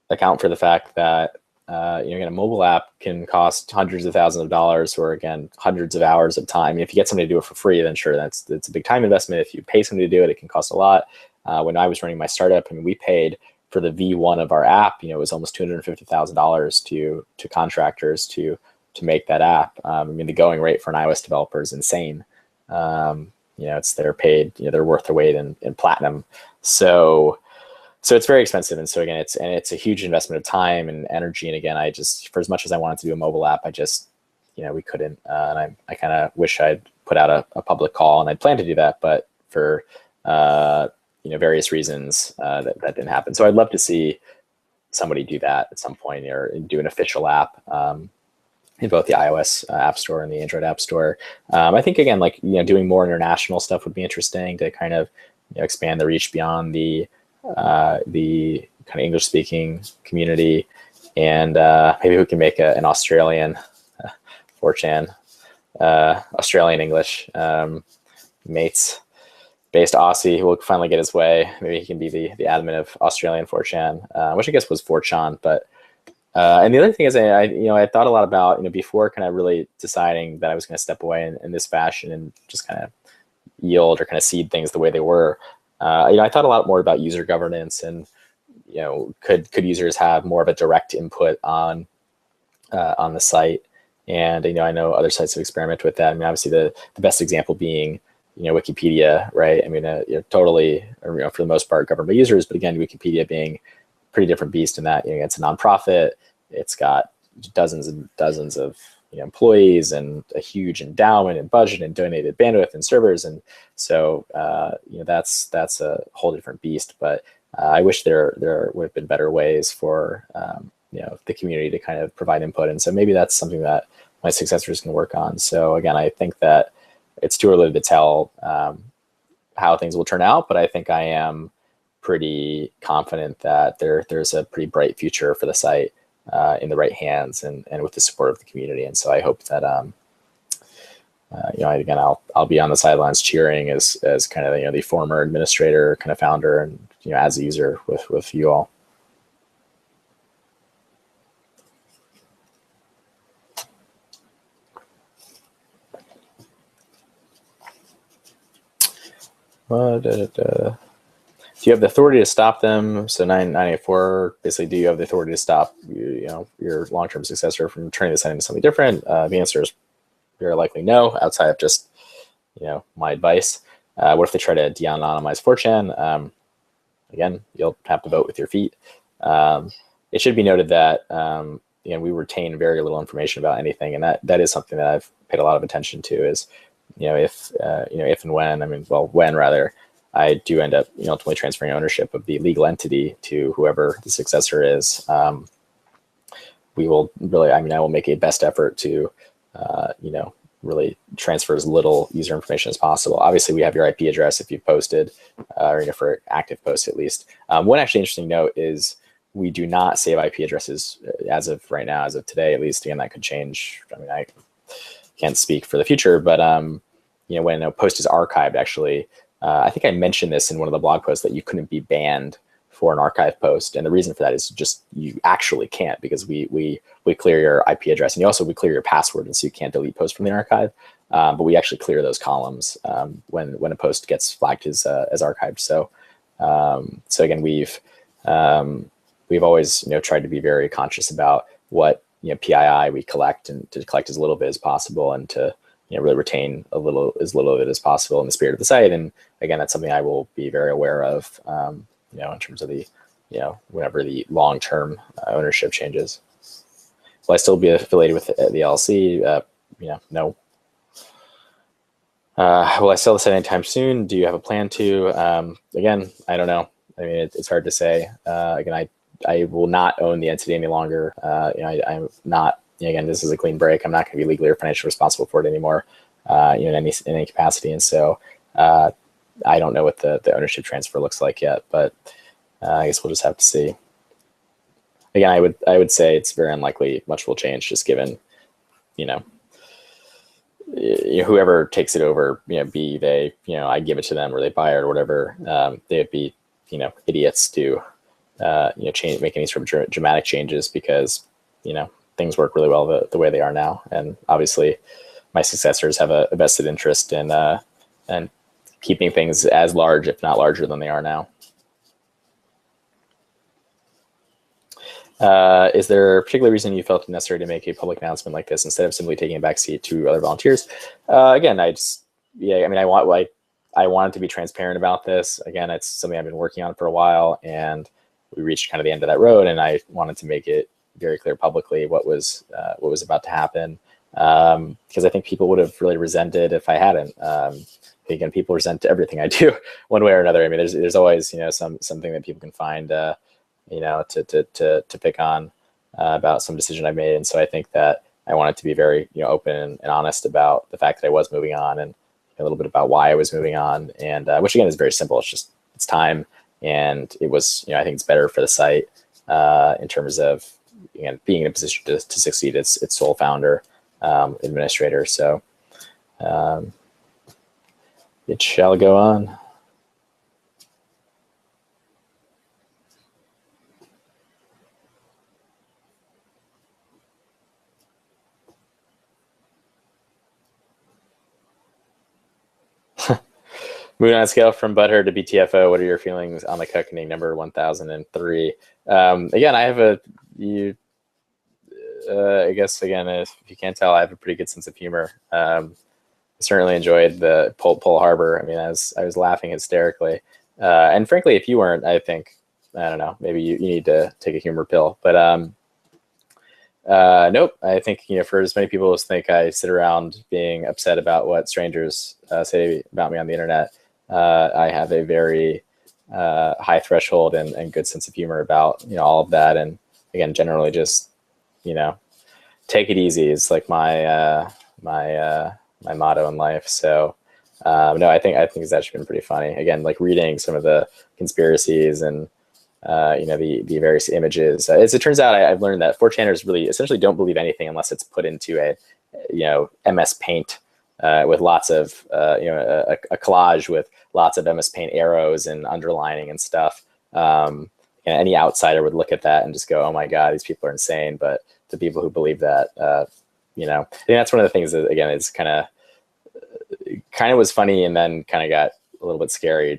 account for the fact that again, a mobile app can cost hundreds of thousands of dollars, or again, hundreds of hours of time. If you get somebody to do it for free, then sure, it's a big time investment. If you pay somebody to do it, it can cost a lot. When I was running my startup, I mean, we paid for the V1 of our app. It was almost $250,000 to contractors to make that app. I mean, the going rate for an iOS developer is insane. They're paid, they're worth their weight in platinum. So it's very expensive. And so again, it's a huge investment of time and energy. And again, for as much as I wanted to do a mobile app, we couldn't. And I kind of wish I'd put out a public call, and I'd planned to do that, but for, various reasons, that didn't happen. So I'd love to see somebody do that at some point, or do an official app, in both the iOS App Store and the Android App Store. I think again, doing more international stuff would be interesting to kind of expand the reach beyond the kind of English speaking community, and maybe we can make an Australian 4chan, Australian English, mates based Aussie who will finally get his way. Maybe he can be the admin of Australian 4chan, which I guess was 4chan. But and the other thing is, I thought a lot about, before kind of really deciding that I was going to step away in this fashion and just kind of yield or kind of seed things the way they were. I thought a lot more about user governance, and could users have more of a direct input on the site. And I know other sites have experimented with that. I mean, obviously the best example being Wikipedia, right? I mean, totally, or, for the most part, governed by users. But again, Wikipedia being a pretty different beast in that it's a nonprofit. It's got dozens and dozens of employees, and a huge endowment and budget and donated bandwidth and servers. And so that's a whole different beast. But I wish there would have been better ways for the community to kind of provide input. And so maybe that's something that my successors can work on. So again, I think that it's too early to tell how things will turn out, but I think I am pretty confident that there's a pretty bright future for the site in the right hands, and with the support of the community. And so I hope that again, I'll be on the sidelines cheering as kind of the former administrator, kind of founder, and as a user with you all. Do you have the authority to stop them? So 984, basically, do you have the authority to stop your long-term successor from turning the site into something different? The answer is very likely no, outside of just my advice. What if they try to de-anonymize 4chan? Again, you'll have to vote with your feet. It should be noted that we retain very little information about anything, and that is something that I've paid a lot of attention to. Is if and when rather, I do end up ultimately transferring ownership of the legal entity to whoever the successor is. We will really, I will make a best effort to really transfer as little user information as possible. Obviously, we have your IP address if you've posted, or for active posts at least. One actually interesting note is we do not save IP addresses as of right now, as of today at least. Again, that could change. I can't speak for the future, but when a post is archived, actually, I think I mentioned this in one of the blog posts, that you couldn't be banned for an archive post, and the reason for that is just you actually can't, because we clear your IP address, and we clear your password, and so you can't delete posts from the archive. But we actually clear those columns when a post gets flagged as archived. So again, we've always tried to be very conscious about what PII we collect, and to collect as little bit as possible, and to really retain as little of it as possible in the spirit of the site. And again, that's something I will be very aware of, in terms of the, whenever the long-term ownership changes. Will I still be affiliated with the LLC? No. Will I sell this at any time soon? Do you have a plan to? Again, I don't know. It's hard to say. Again, I will not own the entity any longer. I'm not. Again, this is a clean break. I'm not going to be legally or financially responsible for it anymore, in any capacity. And so I don't know what the ownership transfer looks like yet, but I guess we'll just have to see. Again, I would say it's very unlikely much will change, just given, whoever takes it over, be they, I give it to them or they buy it or whatever, they'd be, idiots to, make any sort of dramatic changes, because, things work really well the way they are now. And obviously my successors have a vested interest in and keeping things as large, if not larger, than they are now. Is there a particular reason you felt it necessary to make a public announcement like this instead of simply taking a backseat to other volunteers? Again, yeah, I mean, I wanted to be transparent about this. Again, it's something I've been working on for a while, and we reached kind of the end of that road, and I wanted to make it very clear publicly what was about to happen, because I think people would have really resented if I hadn't. Again, people resent everything I do one way or another. I mean, there's always, you know, something that people can find, you know, to pick on about some decision I made, and so I think that I wanted to be very, you know, open and honest about the fact that I was moving on, and a little bit about why I was moving on, and which again is very simple. It's just it's time, and it was, you know, I think it's better for the site in terms of, again, being in a position to succeed. Its sole founder, administrator. So it shall go on. Moving on a scale from butthurt to BTFO, what are your feelings on the cooking number 1003? Again, I have I guess, again, if you can't tell, I have a pretty good sense of humor. I certainly enjoyed the Pole Harbor. I mean, I was laughing hysterically. And frankly, if you weren't, I think, I don't know, maybe you need to take a humor pill. But nope, I think, you know, for as many people as think I sit around being upset about what strangers say about me on the internet, I have a very high threshold and good sense of humor about, you know, all of that. And again, generally just, you know, take it easy is like my my motto in life. So no, I think it's actually been pretty funny. Again, like reading some of the conspiracies and you know, the various images. As it turns out, I've learned that 4chaners really essentially don't believe anything unless it's put into a, you know, MS Paint with lots of you know, a collage with lots of MS Paint arrows and underlining and stuff. And any outsider would look at that and just go, "Oh my God, these people are insane." But the people who believe that, you know, I think that's one of the things that, again, is kind of was funny and then kind of got a little bit scary.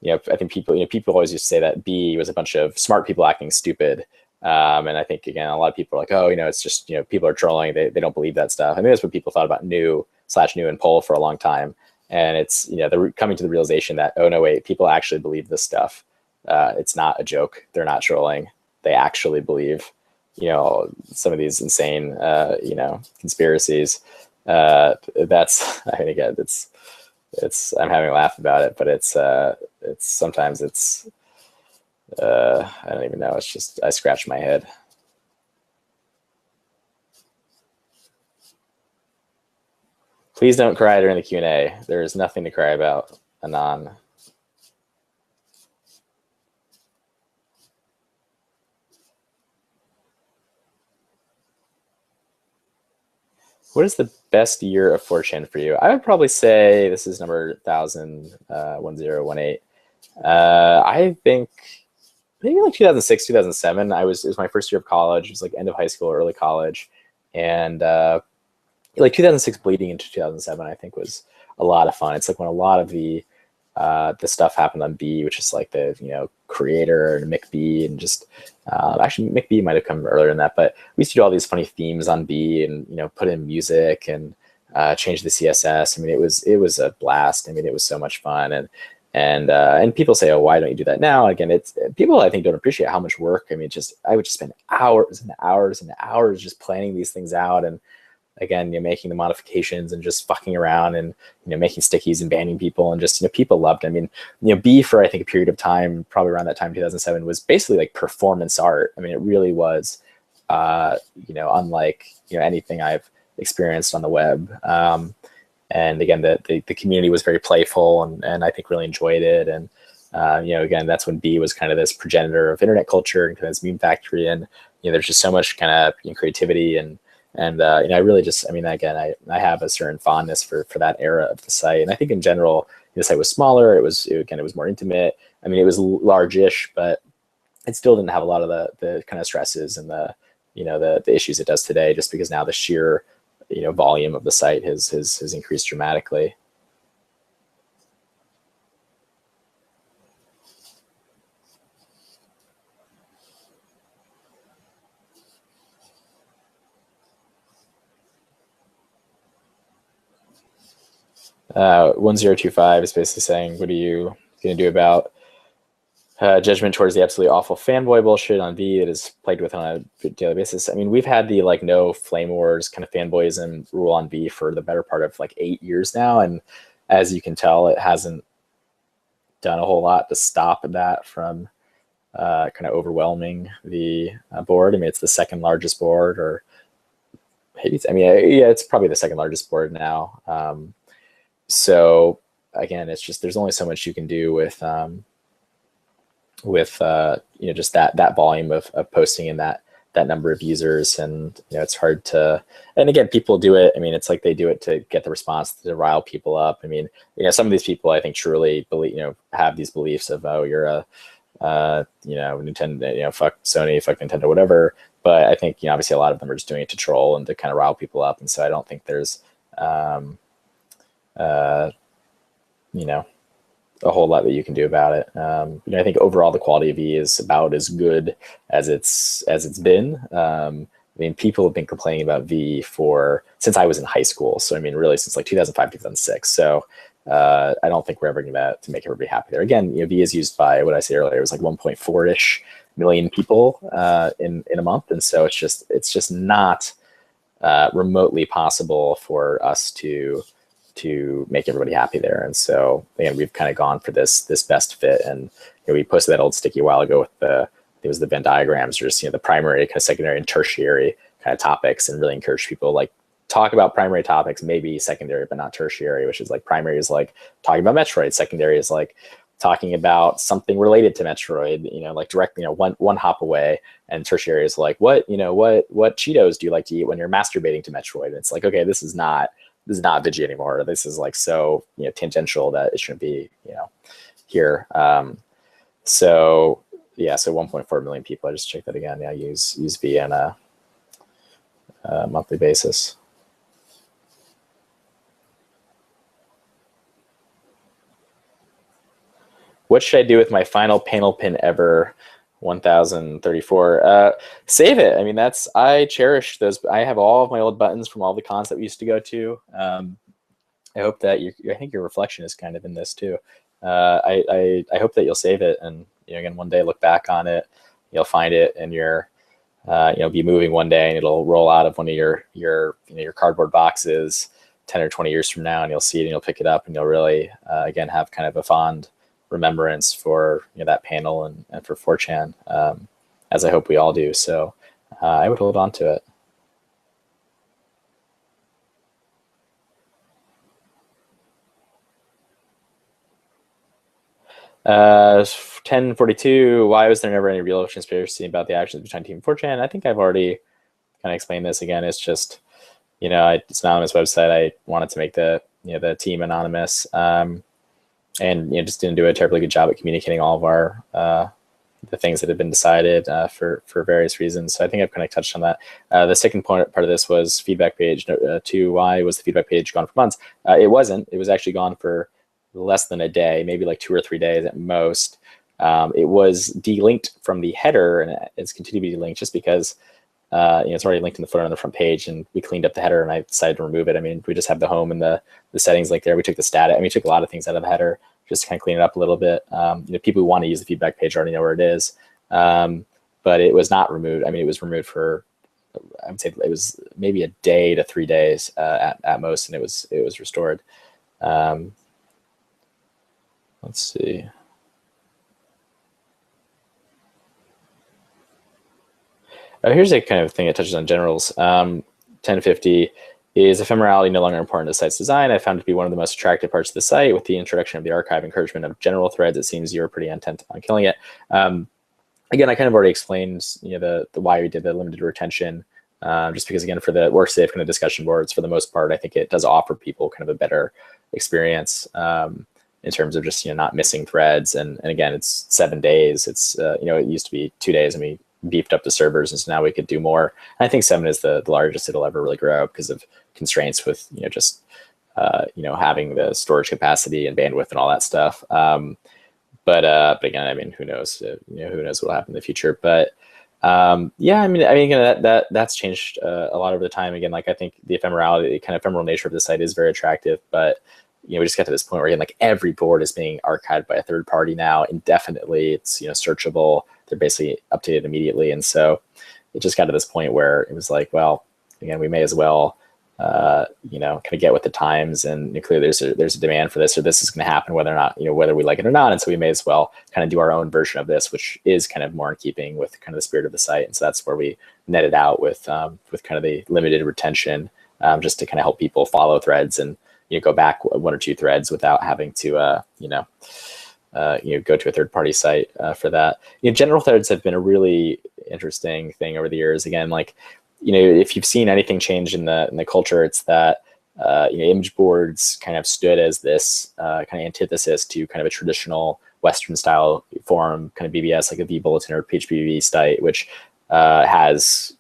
You know, I think people always used to say that B was a bunch of smart people acting stupid. And I think, again, a lot of people are like, oh, you know, it's just, you know, people are trolling. They don't believe that stuff. I mean, that's what people thought about new and poll for a long time. And it's, you know, they're coming to the realization that, oh, no, wait, people actually believe this stuff. It's not a joke. They're not trolling. They actually believe, you know, some of these insane, you know, conspiracies. That's, I mean, again, I'm having a laugh about it, but it's sometimes it's, I don't even know. It's just, I scratch my head. Please don't cry during the Q&A. There is nothing to cry about, Anon. What is the best year of 4chan for you? I would probably say this is number 1018. I think maybe like 2006, 2007. It was my first year of college. It was like end of high school, early college, and like 2006 bleeding into 2007, I think was a lot of fun. It's like when a lot of the stuff happened on B, which is like the, you know, creator and McB, and just actually McB might have come earlier than that, but we used to do all these funny themes on B, and, you know, put in music and change the CSS. I mean, it was a blast. I mean, it was so much fun, and people say, oh, why don't you do that now? Again, it's people, I think, don't appreciate how much work. I mean, I would just spend hours and hours and hours just planning these things out, and again, you know, making the modifications and just fucking around, and, you know, making stickies and banning people, and just, you know, people loved it. I mean, you know, B, for I think a period of time, probably around that time, 2007, was basically like performance art. I mean, it really was, you know, unlike, you know, anything I've experienced on the web. And again, the community was very playful, and I think really enjoyed it. And you know, again, that's when B was kind of this progenitor of internet culture and kind of this meme factory. And, you know, there's just so much kind of, you know, creativity and you know, I really just, I mean, again, I have a certain fondness for that era of the site. And I think in general, the site was smaller. It was more intimate. I mean, it was large-ish, but it still didn't have a lot of the kind of stresses and the, you know, the issues it does today, just because now the sheer, you know, volume of the site has increased dramatically. 1025 is basically saying, what are you going to do about judgment towards the absolutely awful fanboy bullshit on V that is played with on a daily basis? I mean, we've had the like no flame wars kind of fanboyism rule on V for the better part of like 8 years now, and as you can tell, it hasn't done a whole lot to stop that from kind of overwhelming the board. I mean, it's the second largest board, or maybe yeah, it's probably the second largest board now. So again, it's just there's only so much you can do with just that volume of posting and that number of users, and it's hard to. And again, people do it. I mean, it's like they do it to get the response, to rile people up. I mean, some of these people I think truly believe, have these beliefs of, oh, you're a Nintendo, fuck Sony, fuck Nintendo, whatever. But I think, obviously a lot of them are just doing it to troll and to kind of rile people up. And so I don't think there's, a whole lot that you can do about it. I think overall the quality of E is about as good as it's been. I mean, people have been complaining about V since I was in high school. So I mean, really since like 2005, 2006. So I don't think we're ever going to make everybody happy there. Again, V is used by, what I said earlier, it was like 1.4-ish million people in a month, and so it's just not remotely possible for us to make everybody happy there. And so again, we've kind of gone for this best fit, and we posted that old sticky a while ago with it was the Venn diagrams, or just the primary, kind of secondary, and tertiary kind of topics, and really encourage people like talk about primary topics, maybe secondary, but not tertiary, which is like primary is like talking about Metroid, secondary is like talking about something related to Metroid, like directly, one hop away, and tertiary is like what Cheetos do you like to eat when you're masturbating to Metroid? And it's like, okay, this is not Vigi anymore. This is like so tangential that it shouldn't be here. So 1.4 million people. I just checked that again. Yeah, use V on a monthly basis. What should I do with my final panel pin ever? 1034. Save it. I mean, I cherish those. I have all of my old buttons from all the cons that we used to go to. I hope that I think your reflection is kind of in this too. I hope that you'll save it, and again, one day look back on it, you'll find it, and you'll be moving one day, and it'll roll out of one of your cardboard boxes 10 or 20 years from now, and you'll see it, and you'll pick it up, and you'll really again have kind of a fond remembrance for that panel and for 4chan, as I hope we all do. So I would hold on to it. Uh, 1042. Why was there never any real conspiracy about the actions behind Team 4chan? I think I've already kind of explained this. Again, it's just it's an anonymous website. I wanted to make the team anonymous. And just didn't do a terribly good job at communicating all of our the things that had been decided for various reasons. So I think I've kind of touched on that. The second part of this was feedback page 2. Why was the feedback page gone for months? It wasn't. It was actually gone for less than a day, maybe like 2 or 3 days at most. It was delinked from the header, and it's continued to be delinked just because it's already linked in the footer on the front page, and we cleaned up the header, and I decided to remove it. I mean, we just have the home and the settings link there. We took the status. I mean, we took a lot of things out of the header just to kind of clean it up a little bit. People who want to use the feedback page already know where it is, but it was not removed. I mean, it was removed for, I would say it was maybe a day to 3 days at most, and it was restored. Let's see. Here's a kind of thing that touches on generals. 1050 is ephemerality no longer important to the site's design. I found it to be one of the most attractive parts of the site. With the introduction of the archive encouragement of general threads, it seems you're pretty intent on killing it. Again, I kind of already explained the why we did the limited retention, just because, again, for the work safe kind of discussion boards, for the most part, I think it does offer people kind of a better experience in terms of just not missing threads. And again, it's 7 days. It's it used to be 2 days, and we beefed up the servers, and so now we could do more. And I think 7 is the largest it'll ever really grow because of constraints with just having the storage capacity and bandwidth and all that stuff. But again, I mean, who knows? Who knows what will happen in the future? But yeah, I mean, again, that's changed a lot over the time. Again, like I think the ephemeral nature of the site is very attractive, but we just got to this point where again, like every board is being archived by a third party now indefinitely. It's, searchable. They're basically updated immediately. And so it just got to this point where it was like, well, again, we may as well, kind of get with the times, and clearly there's a demand for this, or this is going to happen whether or not, whether we like it or not. And so we may as well kind of do our own version of this, which is kind of more in keeping with kind of the spirit of the site. And so that's where we netted out with kind of the limited retention, just to kind of help people follow threads and, go back one or two threads without having to, go to a third-party site for that. General threads have been a really interesting thing over the years. Again, like, if you've seen anything change in the culture, it's that image boards kind of stood as this kind of antithesis to kind of a traditional Western style forum, kind of BBS, like a vBulletin or PHP site, which has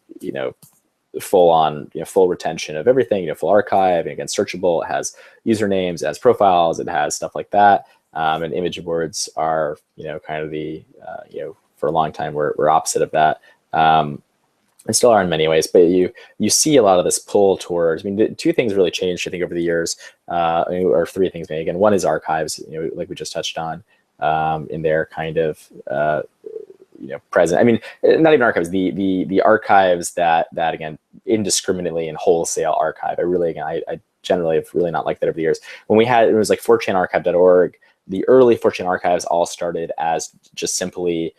full on full retention of everything, full archive, and again searchable. It has usernames, it has profiles, it has stuff like that. And image boards are kind of the for a long time we're opposite of that. And still are in many ways, but you see a lot of this pull towards, the two things really changed, I think, over the years, or three things maybe. Again, one is archives, like we just touched on, in their kind of, present. Not even archives, the archives that again, indiscriminately and wholesale archive. I generally have really not liked that over the years. When it was like 4chanarchive.org, the early 4chan archives all started as just simply,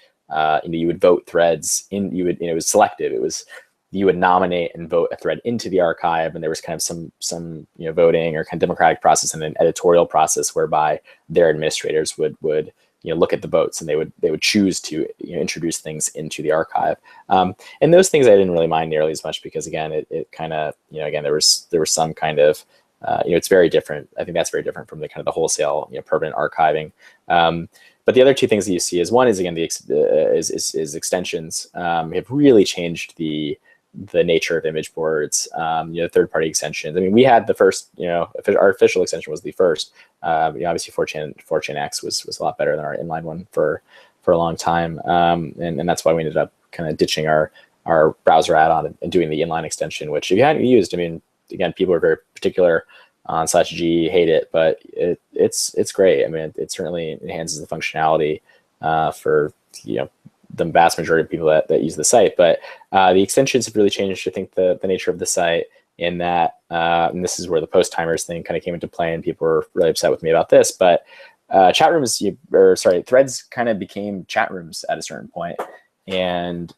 you would vote threads in, it was selective. It was, you would nominate and vote a thread into the archive, and there was kind of some voting or kind of democratic process and an editorial process whereby their administrators would look at the votes, and they would choose to introduce things into the archive. And those things I didn't really mind nearly as much, because again, it kind of, again, there was some kind of, it's very different. I think that's very different from the kind of the wholesale, permanent archiving. But the other two things that you see is, one is, again, is extensions have really changed the nature of image boards. Third-party extensions. We had the first, our official extension was the first. Obviously 4chanx was a lot better than our inline one for a long time. And that's why we ended up kind of ditching our browser add-on and doing the inline extension, which if you hadn't used, again, people are very particular on /G, hate it, but it's great. It certainly enhances the functionality for the vast majority of people that use the site. But the extensions have really changed, I think, the nature of the site, in that, and this is where the post timers thing kind of came into play, and people were really upset with me about this. But threads kind of became chat rooms at a certain point, and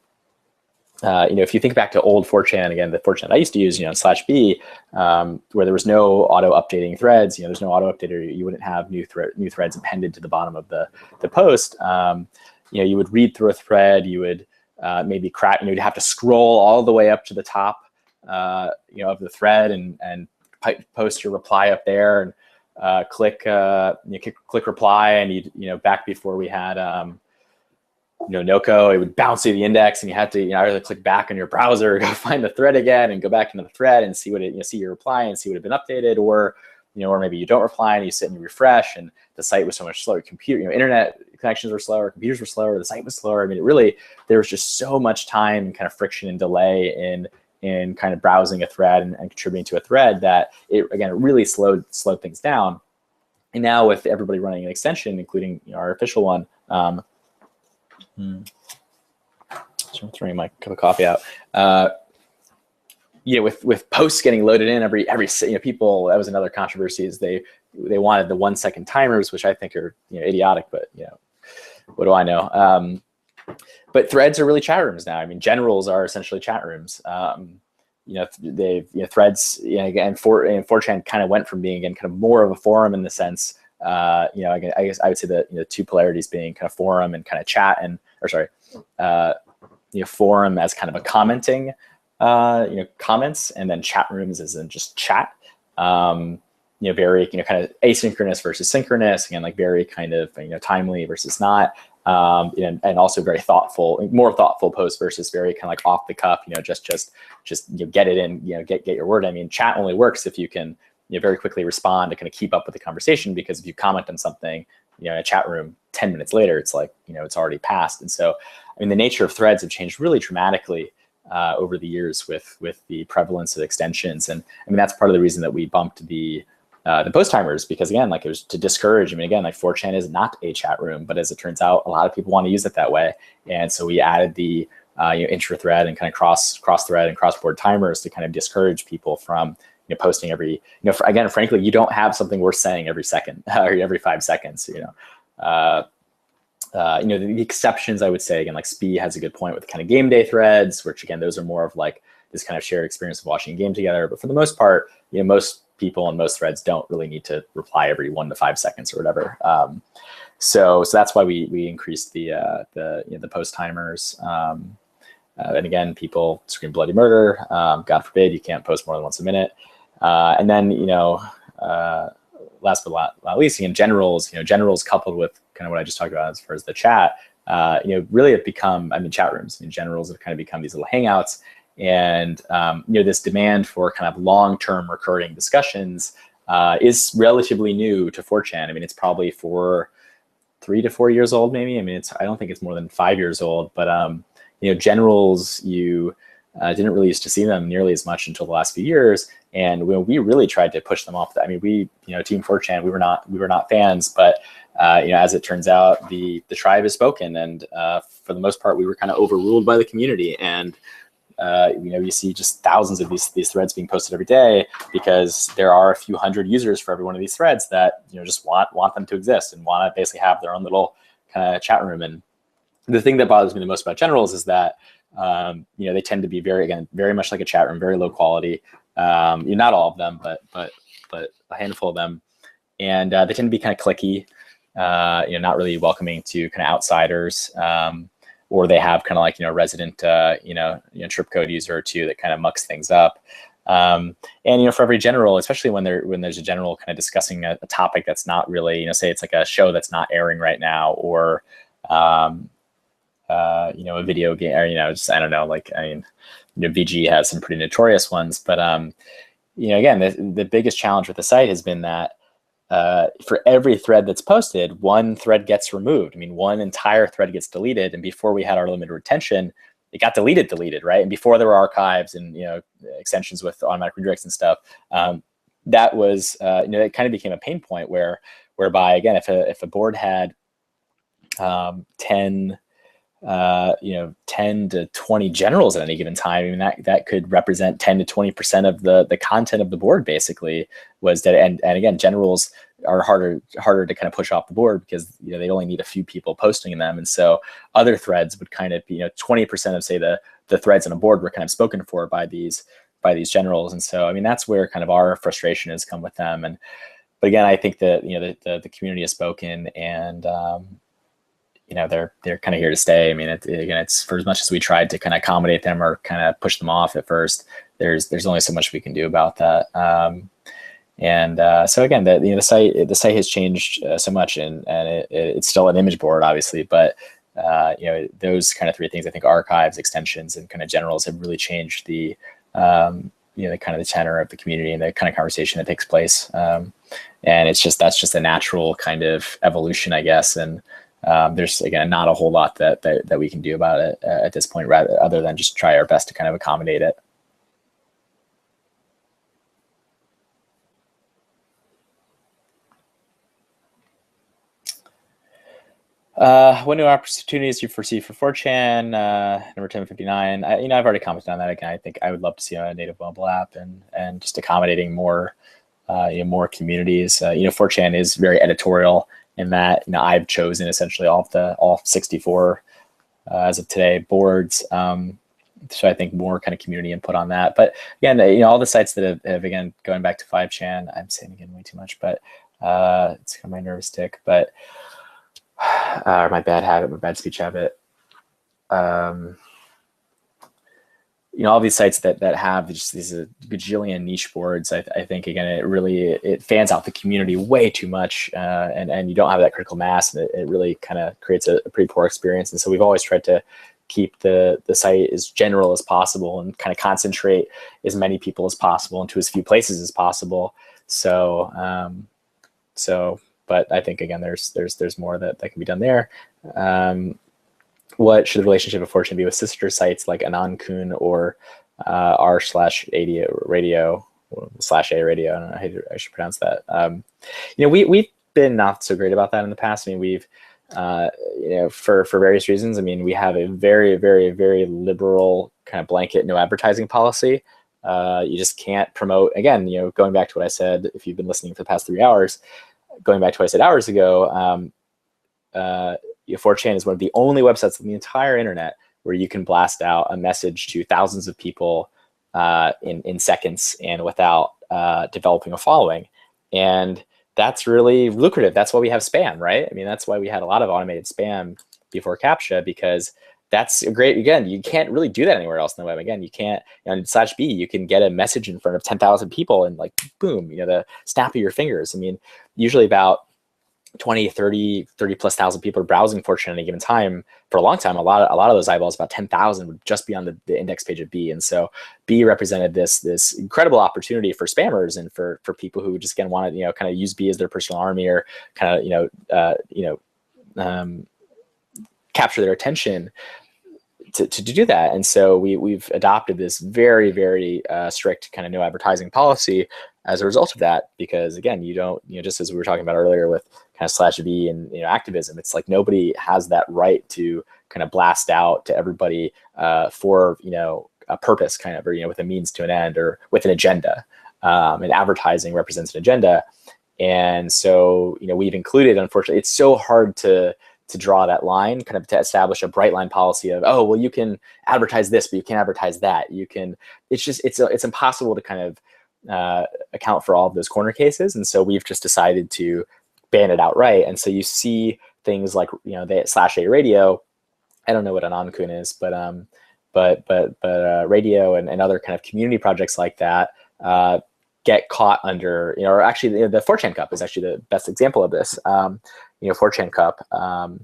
if you think back to old 4chan, again, the 4chan I used to use, /B, where there was no auto updating threads, there's no auto updater, you wouldn't have new threads appended to the bottom of the post. You would read through a thread, you would maybe crack, you'd have to scroll all the way up to the top, of the thread and post your reply up there, and click reply, and back before we had, Noco, it would bounce to the index, and you had to either click back on your browser, go find the thread again, and go back into the thread and see what it, see your reply and see what had been updated, or maybe you don't reply and you sit and you refresh, and the site was so much slower. Internet connections were slower, computers were slower, the site was slower. There was just so much time and kind of friction and delay in kind of browsing a thread and contributing to a thread, that it really slowed things down. And now with everybody running an extension, including our official one. So I'm throwing my cup of coffee out. With posts getting loaded in every people, that was another controversy, is they wanted the 1 second timers, which I think are idiotic, but what do I know? But threads are really chat rooms now. Generals are essentially chat rooms. Threads, again, 4chan kind of went from being, again, kind of more of a forum in the sense, I guess I would say that the two polarities being kind of forum and kind of chat, forum as kind of a commenting, comments, and then chat rooms as in just chat. Very kind of asynchronous versus synchronous, again, like very kind of timely versus not, and also very more thoughtful posts versus very kind of like off the cuff, just get it in, get your word. Chat only works if you can very quickly respond to kind of keep up with the conversation, because if you comment on something, in a chat room 10 minutes later, it's like, it's already passed. And so, the nature of threads have changed really dramatically over the years with the prevalence of extensions. And that's part of the reason that we bumped the the post timers, because again, like it was to discourage. I mean, again, like 4chan is not a chat room, but as it turns out, a lot of people want to use it that way. And so we added the intra-thread and kind of cross-thread and cross-board timers to kind of discourage people from posting every, again, frankly, you don't have something worth saying every second or every 5 seconds, the exceptions, I would say, again, like SPI has a good point with kind of game day threads, which again, those are more of like this kind of shared experience of watching a game together. But for the most part, most people and most threads don't really need to reply every 1 to 5 seconds or whatever. So that's why we increased the post timers. And again, people scream bloody murder. God forbid you can't post more than once a minute. And then, last but not least, generals coupled with kind of what I just talked about as far as the chat, really have become, chat rooms. Generals have kind of become these little hangouts. And, this demand for kind of long-term recurring discussions is relatively new to 4chan. It's probably for 3 to 4 years old, maybe. I don't think it's more than 5 years old, but, generals, you didn't really used to see them nearly as much until the last few years. And we really tried to push them off. Team 4chan, we were not fans, but as it turns out, the tribe has spoken, and for the most part, we were kind of overruled by the community. And you see just thousands of these threads being posted every day because there are a few hundred users for every one of these threads that just want them to exist and want to basically have their own little kind of chat room. And the thing that bothers me the most about generals is that they tend to be very much like a chat room, very low quality. Not all of them, but a handful of them, and they tend to be kind of cliquey, not really welcoming to kind of outsiders, or they have kind of like resident trip code user or two that kind of mucks things up. And for every general, especially when there's a general kind of discussing a topic that's not really say it's like a show that's not airing right now, or a video game, or just I don't know, VG has some pretty notorious ones, but again, the biggest challenge with the site has been that for every thread that's posted, one thread gets removed. One entire thread gets deleted, and before we had our limited retention, it got deleted, right? And before there were archives and extensions with automatic redirects and stuff, that was it kind of became a pain point whereby again, if a board had 10 to 20 generals at any given time, that could represent 10 to 20% of the content of the board basically was dead. And again, generals are harder to kind of push off the board because they only need a few people posting in them. And so other threads would kind of be 20% of say the threads on a board were kind of spoken for by these generals. And so that's where kind of our frustration has come with them. But again, I think that the community has spoken, and they're kind of here to stay. It's for as much as we tried to kind of accommodate them or kind of push them off at first, there's only so much we can do about that. So again, the site has changed so much, and it's still an image board, obviously, but those kind of three things, I think archives, extensions, and kind of generals have really changed the the kind of the tenor of the community and the kind of conversation that takes place. And that's just a natural kind of evolution, I guess. And there's again not a whole lot that we can do about it at this point, other than just try our best to kind of accommodate it. What new opportunities you foresee for 4chan? Number 1059. I've already commented on that. Again, I think I would love to see a native mobile app and just accommodating more more communities. 4chan is very editorial in that I've chosen essentially all 64 as of today boards. So I think more kind of community input on that. But again, all the sites that have again going back to 5chan, I'm saying again way too much, but it's kind of my nervous tick, but or my bad habit, my bad speech habit. All these sites that have just these gajillion niche boards, I think again it fans out the community way too much, and you don't have that critical mass, and it really kind of creates a pretty poor experience. And so we've always tried to keep the site as general as possible and kind of concentrate as many people as possible into as few places as possible. But I think again there's more that can be done there. What should the relationship of 4chan be with sister sites like Anon Kun or r/radio? slash A radio. I don't know how I should pronounce that. We've been not so great about that in the past. I mean, we've, for various reasons. I mean, we have a very, very, very liberal kind of blanket no advertising policy. You just can't promote, again, going back to what I said, if you've been listening for the past 3 hours, going back to what I said hours ago, 4chan is one of the only websites on the entire internet where you can blast out a message to thousands of people in seconds and without developing a following. And that's really lucrative. That's why we have spam, right? I mean, that's why we had a lot of automated spam before CAPTCHA, because that's great. Again, you can't really do that anywhere else in the web. Again, you can't, on /B, you can get a message in front of 10,000 people and like, boom, the snap of your fingers. I mean, usually about 20, 30 plus thousand people are browsing 4chan at any given time. For a long time, a lot of those eyeballs, about 10,000, would just be on the index page of B. And so B represented this incredible opportunity for spammers and for people who just, again, want to, kind of use B as their personal army, or kind of, capture their attention to do that. And so we've adopted this very, very strict kind of no advertising policy as a result of that, because again, you don't, just as we were talking about earlier with kind of /B and activism, it's like nobody has that right to kind of blast out to everybody for a purpose, kind of, or with a means to an end, or with an agenda. And advertising represents an agenda, and so we've included, unfortunately, it's so hard to draw that line, kind of to establish a bright line policy of, oh, well, you can advertise this, but you can't advertise that. You can, it's impossible to kind of account for all of those corner cases. And so we've just decided to ban it outright. And so you see things like, the /A radio, I don't know what an Ankun is, but radio and other kind of community projects like that get caught under, or actually the 4chan Cup is actually the best example of this. 4chan Cup kind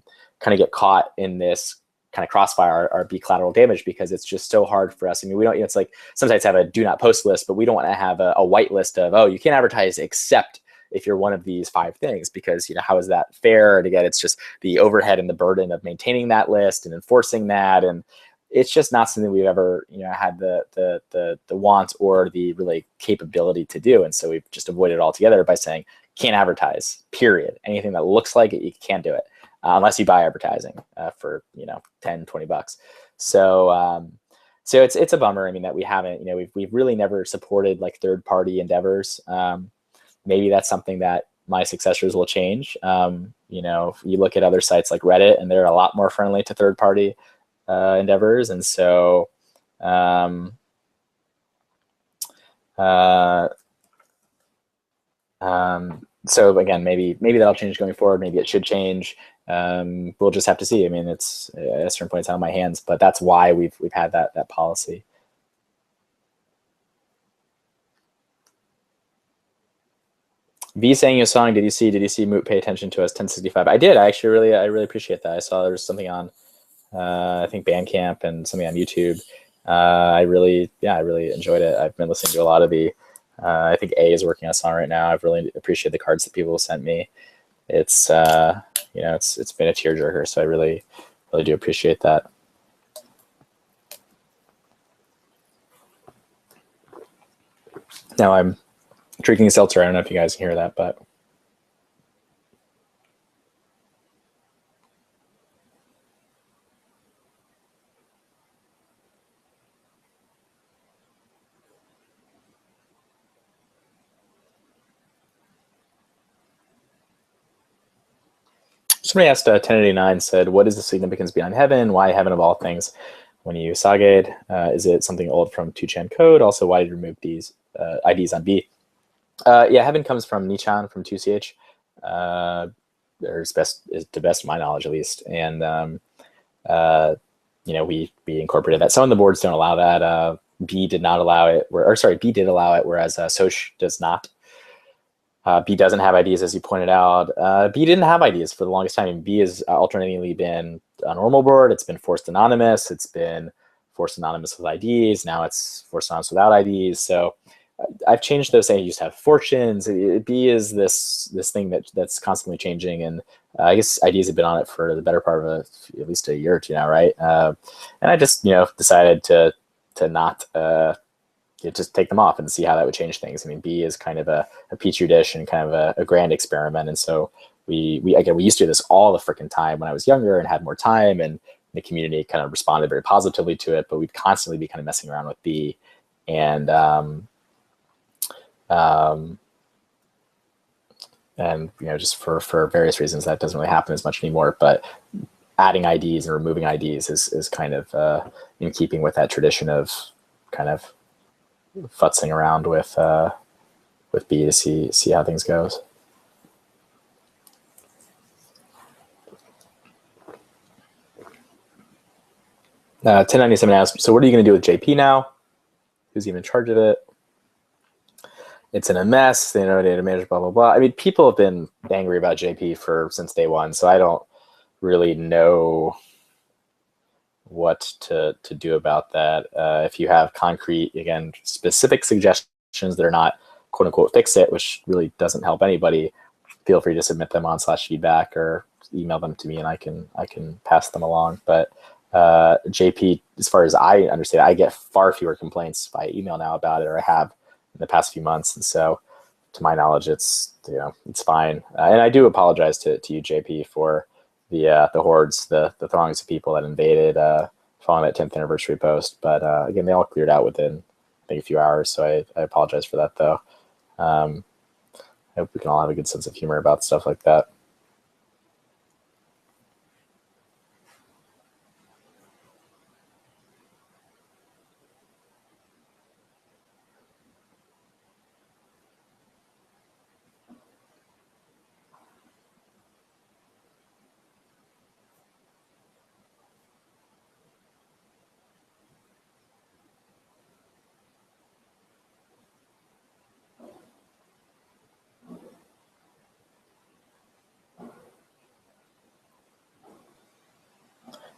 of get caught in this kind of crossfire or be collateral damage, because it's just so hard for us. I mean, we don't, it's like some sites have a do not post list, but we don't want to have a white list of, oh, you can't advertise except if you're one of these 5 things, because, how is that fair? And again, it's just the overhead and the burden of maintaining that list and enforcing that. And it's just not something we've ever, had the want or the really capability to do. And so we've just avoided it altogether by saying, can't advertise, period. Anything that looks like it, you can't do it unless you buy advertising for, 10, 20 bucks. So it's a bummer. I mean, that we haven't, we've really never supported like third-party endeavors. Maybe that's something that my successors will change. If you look at other sites like Reddit, and they're a lot more friendly to third-party endeavors. And so, so again, maybe that'll change going forward. Maybe it should change. We'll just have to see. I mean, it's at a certain point, it's out of my hands, but that's why we've had that policy. V saying your song, did you see Moot pay attention to us 1065? I did. I really appreciate that. I saw there was something on I think Bandcamp and something on YouTube. I really enjoyed it. I've been listening to a lot of the I think A is working on a song right now. I've really appreciated the cards that people sent me. It's it's been a tearjerker, so I really do appreciate that. Now I'm drinking a seltzer. I don't know if you guys can hear that, but somebody asked 1089 said, what is the significance behind heaven? Why heaven of all things? When you saged, is it something old from 2chan code? Also, why did you remove these IDs on B? Yeah, heaven comes from Nichan from 2ch. There's to best of my knowledge, at least. And we incorporated that. Some of the boards don't allow that. B did not allow it. B did allow it, whereas Soch does not. B doesn't have IDs, as you pointed out. B didn't have IDs for the longest time. B has alternatingly been a normal board. It's been forced anonymous. It's been forced anonymous with IDs. Now it's forced anonymous without IDs. So I've changed those things. I used to have fortunes. B is this thing that's constantly changing. And I guess IDs have been on it for the better part of at least a year or two now, right? And I just decided to not just take them off and see how that would change things. I mean, B is kind of a petri dish and kind of a grand experiment. And so we used to do this all the freaking time when I was younger and had more time, and the community kind of responded very positively to it, but we'd constantly be kind of messing around with B. And just for various reasons, that doesn't really happen as much anymore. But adding IDs and removing IDs is kind of in keeping with that tradition of kind of futzing around with B to see how things goes. Uh, 1097 asks, so what are you going to do with JP now? Who's even in charge of it? It's in a mess. They know data manager, blah, blah, blah. I mean, people have been angry about JP since day one, so I don't really know what to do about that. If you have concrete, again, specific suggestions that are not quote unquote fix it, which really doesn't help anybody, feel free to submit them on /feedback or email them to me, and I can pass them along. But JP, as far as I understand, I get far fewer complaints by email now about it, or I have in the past few months. And so to my knowledge, it's fine. And I do apologize to you, JP, for the hordes, the throngs of people that invaded following that 10th anniversary post. But again, they all cleared out within, I think, a few hours. So I apologize for that, though. I hope we can all have a good sense of humor about stuff like that.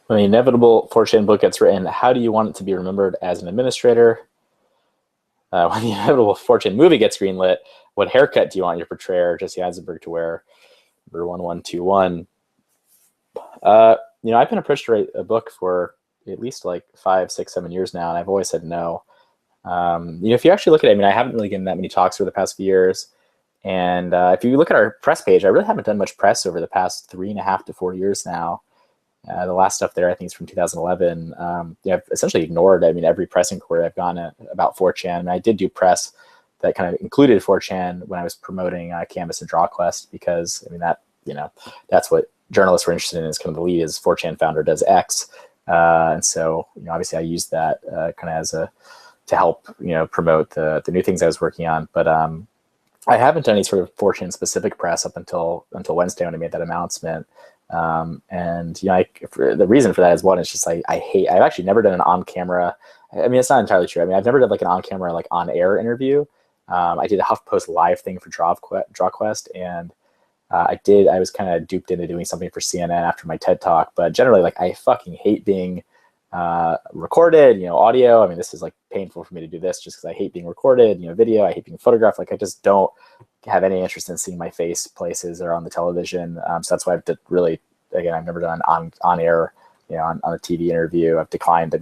When the inevitable 4chan book gets written, how do you want it to be remembered as an administrator? When the inevitable 4chan movie gets greenlit, what haircut do you want your portrayer, Jesse Eisenberg, to wear? Number 1121. I've been approached to write a book for at least like 5, 6, 7 years now, and I've always said no. If you actually look at it, I haven't really given that many talks over the past few years. And if you look at our press page, I really haven't done much press over the past 3.5 to 4 years now. The last stuff there, I think, is from 2011. I've essentially ignored, every press inquiry I've gone about 4chan. And I did do press that kind of included 4chan when I was promoting Canvas and DrawQuest, because, that's what journalists were interested in, is kind of the lead is 4chan founder does X. And so, obviously I used that kind of as to help, promote the new things I was working on. But I haven't done any sort of 4chan specific press up until Wednesday when I made that announcement. The reason for that is, one, it's just I've actually never done an on-camera. It's not entirely true. I've never done like an on-camera, like on-air interview. I did a HuffPost Live thing for DrawQuest, and I was kind of duped into doing something for CNN after my TED Talk. But generally, I fucking hate being recorded, audio. this is painful for me to do this just because I hate being recorded, video. I hate being photographed. I just don't have any interest in seeing my face places or on the television. So that's why I've I've never done on air, on a TV interview. I've declined,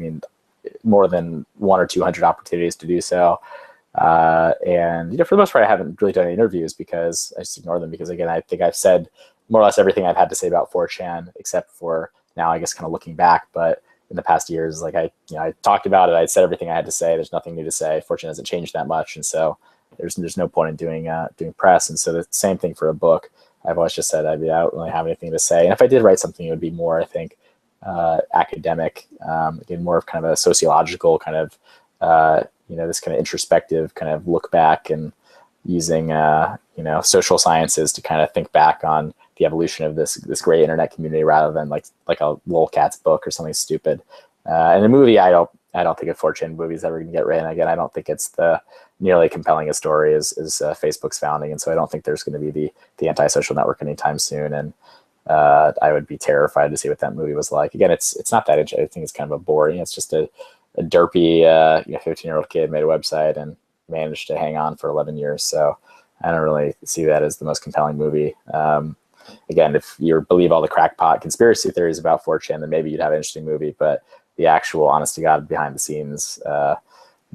more than 100 or 200 opportunities to do so. And for the most part, I haven't really done any interviews because I just ignore them, because again, I think I've said more or less everything I've had to say about 4chan, except for now, I guess, kind of looking back. But in the past years, I talked about it. I said everything I had to say. There's nothing new to say. 4chan hasn't changed that much. And so there's no point in doing press. And so the same thing for a book. I've always just said, I don't really have anything to say. And if I did write something, it would be more, I think, academic, again, more of kind of a sociological kind of, this kind of introspective kind of look back, and using, social sciences to kind of think back on the evolution of this great internet community, rather than like a Lolcats book or something stupid. And the movie, I don't think a 4chan movie is ever going to get written. Again, I don't think it's nearly compelling a story as Facebook's founding, and so I don't think there's going to be the anti-social network anytime soon. And I would be terrified to see what that movie was like. Again, it's not that interesting. I think it's kind of a boring. It's just a derpy 15-year-old kid made a website and managed to hang on for 11 years. So I don't really see that as the most compelling movie. Again, if you believe all the crackpot conspiracy theories about 4chan, then maybe you'd have an interesting movie. But the actual, honest to God, behind the scenes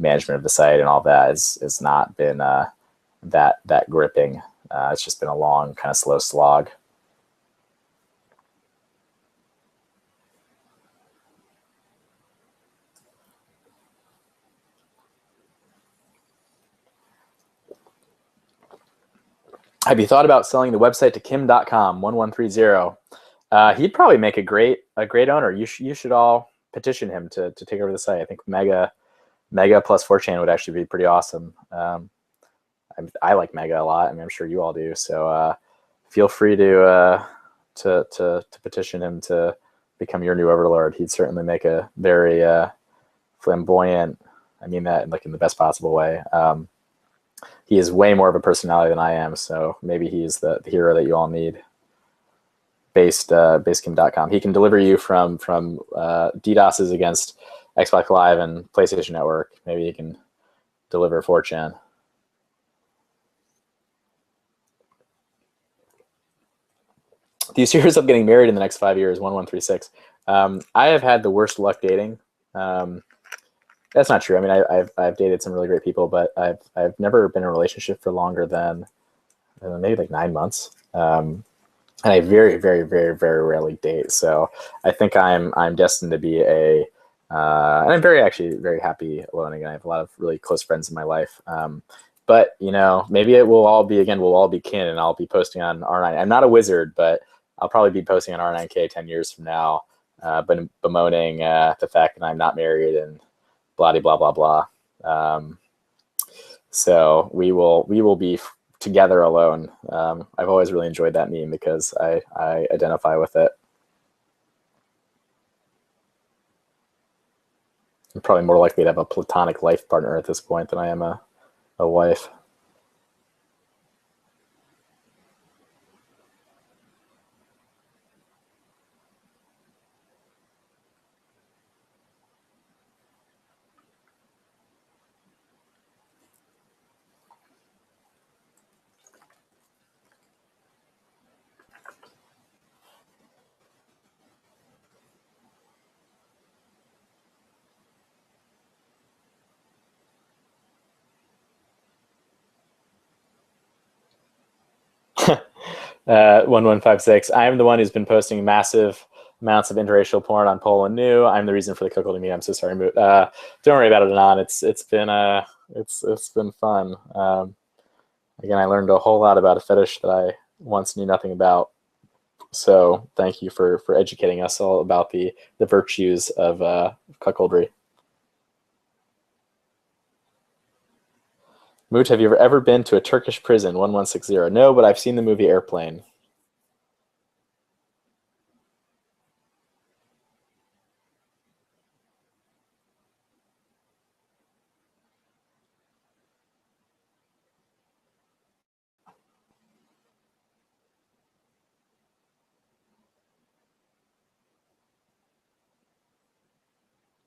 management of the site and all that has not been that gripping. It's just been a long, kind of slow slog. Have you thought about selling the website to Kim.com 1130? He'd probably make a great owner. You should all petition him to take over the site. I think Mega plus 4chan would actually be pretty awesome. I like Mega a lot. I mean, I'm sure you all do. So feel free to petition him to become your new overlord. He'd certainly make a very flamboyant. I mean that in the best possible way. He is way more of a personality than I am, so maybe he's the hero that you all need. Basecamp.com. He can deliver you from DDoSes against Xbox Live and PlayStation Network. Maybe he can deliver 4chan. Do you see yourself getting married in the next 5 years? 1136. I have had the worst luck dating. That's not true. I mean, I've dated some really great people, but I've never been in a relationship for longer than maybe like 9 months. And I very, very, very, very rarely date. So I think I'm destined to be and I'm very happy alone. Again, I have a lot of really close friends in my life. But maybe we'll all be kin, and I'll be posting on R9. I'm not a wizard, but I'll probably be posting on R9K 10 years from now, but bemoaning the fact that I'm not married and blah blah blah blah. So we will be together alone. I've always really enjoyed that meme because I identify with it. I'm probably more likely to have a platonic life partner at this point than I am a wife. Uh, 1156. I am the one who's been posting massive amounts of interracial porn on Poland New. I'm the reason for the cuckolding me. I'm so sorry, Moot. Don't worry about it, Anon. It's been fun. Again, I learned a whole lot about a fetish that I once knew nothing about. So thank you for educating us all about the virtues of cuckoldry. Moot, have you ever been to a Turkish prison? 1160. No, but I've seen the movie Airplane.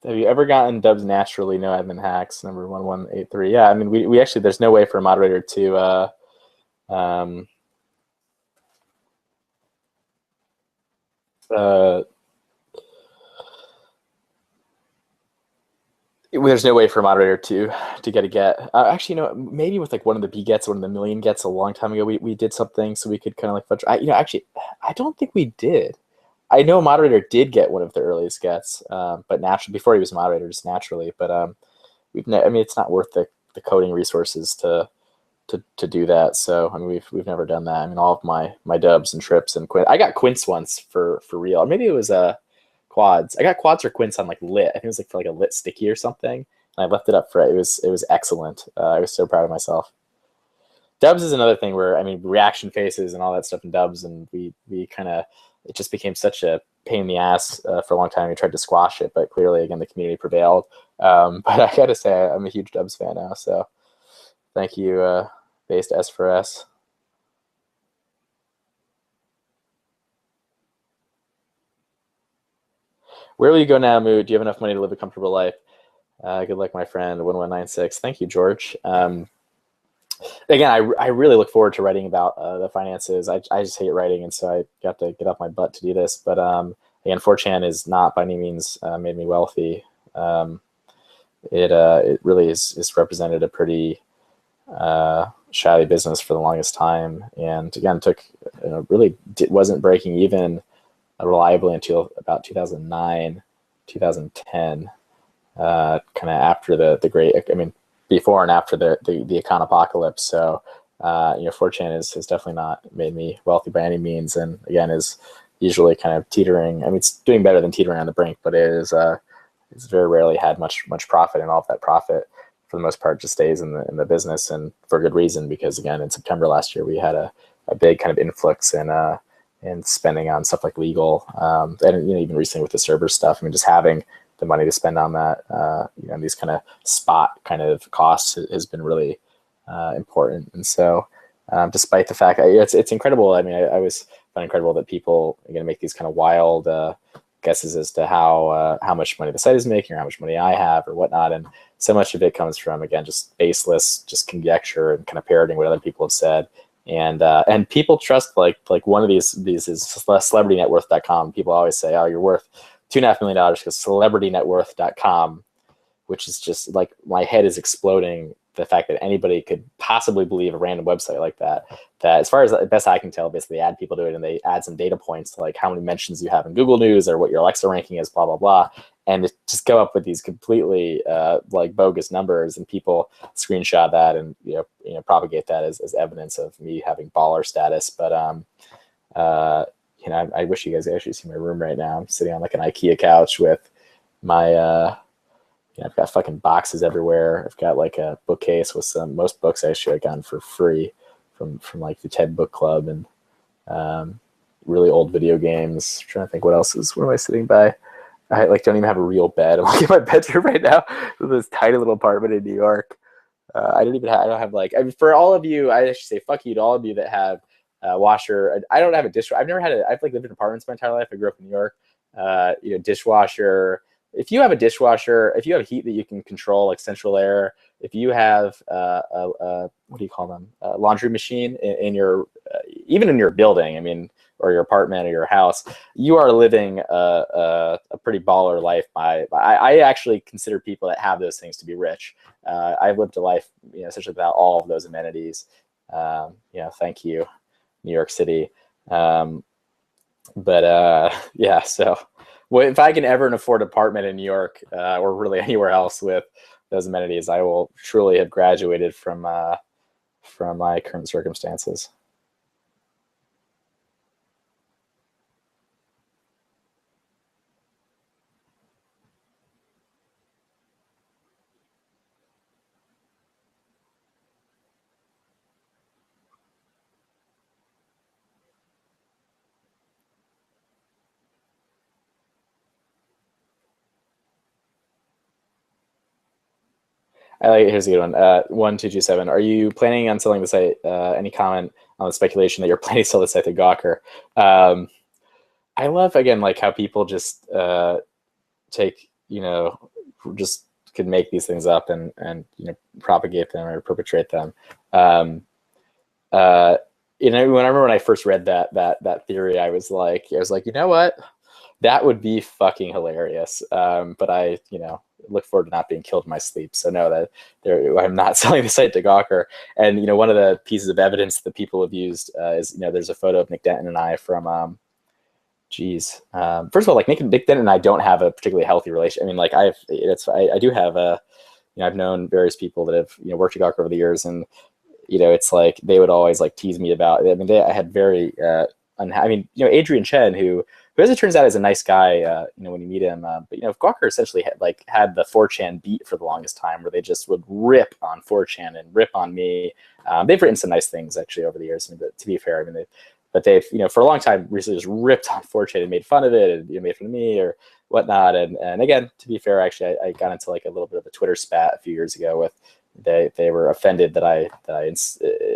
Have you ever gotten dubs naturally? No admin hacks. Number 1183. Yeah, I mean, we actually, there's no way for a moderator to there's no way for a moderator to get a get. Actually, maybe with like one of the B gets, one of the million gets a long time ago, we did something so we could kind of like fudge. Actually, I don't think we did. I know a moderator did get one of the earliest gets, but naturally, before he was a moderator, just naturally. But I mean, it's not worth the coding resources to do that. So I mean, we've never done that. I mean, all of my dubs and trips and quints. I got quints once for real, or maybe it was quads. I got quads or quints on like lit. I think it was like for like a lit sticky or something. And I left it up for it. It was excellent. I was so proud of myself. Dubs is another thing where, I mean, reaction faces and all that stuff in dubs, and we kind of, it just became such a pain in the ass for a long time. We tried to squash it, but clearly, again, the community prevailed. But I gotta say, I'm a huge dubs fan now. So thank you, Based S for S. Where will you go now, Mood? Do you have enough money to live a comfortable life? Good luck, my friend. 1196. Thank you, George. Again, I really look forward to writing about the finances. I just hate writing, and so I got to get off my butt to do this. But again, 4chan is not by any means made me wealthy. it really is represented a pretty shabby business for the longest time, and again took really wasn't breaking even reliably until about 2009, 2010, kind of after the great, I mean, before and after the econopocalypse. So 4chan has definitely not made me wealthy by any means, and again is usually kind of teetering. I mean, it's doing better than teetering on the brink, but it's very rarely had much profit, and all of that profit for the most part just stays in the business, and for good reason, because again in September last year we had a big kind of influx in spending on stuff like legal, and even recently with the server stuff. I mean, just having the money to spend on that, these kind of spot kind of costs has been really important. And so, despite the fact it's incredible. I mean, I always find incredible that people are going to make these kind of wild guesses as to how much money the site is making or how much money I have or whatnot. And so much of it comes from, again, just baseless, just conjecture and kind of parroting what other people have said. And people trust like one of these is celebritynetworth.com. People always say, oh, you're worth $2.5 million because celebritynetworth.com, which is just like, my head is exploding. The fact that anybody could possibly believe a random website like that as far as the best I can tell, basically add people to it and they add some data points to like how many mentions you have in Google News or what your Alexa ranking is, blah, blah, blah. And just go up with these completely like bogus numbers, and people screenshot that and propagate that as evidence of me having baller status. But I wish you guys could actually see my room right now. I'm sitting on like an IKEA couch with my I've got fucking boxes everywhere. I've got like a bookcase with most books I actually gotten for free from like the TED Book Club, and really old video games. I'm trying to think what else is. What am I sitting by? I like don't even have a real bed. I'm looking at my bedroom right now with this tiny little apartment in New York. I don't have like, I mean, for all of you, I should say fuck you to all of you that have a washer. I don't have a dishwasher. I've like lived in apartments my entire life. I grew up in New York. Dishwasher. If you have a dishwasher, if you have heat that you can control, like central air, if you have what do you call them, a laundry machine in your, even in your building, I mean, or your apartment or your house, you are living a pretty baller life. I actually consider people that have those things to be rich. I've lived a life, essentially without all of those amenities. Thank you, New York City. So. Well, if I can ever afford an apartment in New York or really anywhere else with those amenities, I will truly have graduated from my current circumstances. Here's a good one. 1227. Are you planning on selling the site? Any comment on the speculation that you're planning to sell the site to Gawker? I love, again, like how people just take, just could make these things up and propagate them or perpetrate them. I remember when I first read that theory, I was like, you know what? That would be fucking hilarious. But I, look forward to not being killed in my sleep. So no, I'm not selling the site to Gawker. And one of the pieces of evidence that people have used is there's a photo of Nick Denton and I from first of all, like Nick Denton and I don't have a particularly healthy relationship. I mean, like I do have I've known various people that have worked at Gawker over the years, and it's like they would always like tease me about. I mean, I had very Adrian Chen, who as it turns out is a nice guy, when you meet him. But Gawker essentially had the 4chan beat for the longest time, where they just would rip on 4chan and rip on me. They've written some nice things actually over the years. I mean, but to be fair, I mean, they've for a long time recently just ripped on 4chan and made fun of it, and made fun of me or whatnot. And again, to be fair, actually, I got into like a little bit of a Twitter spat a few years ago with. They were offended that I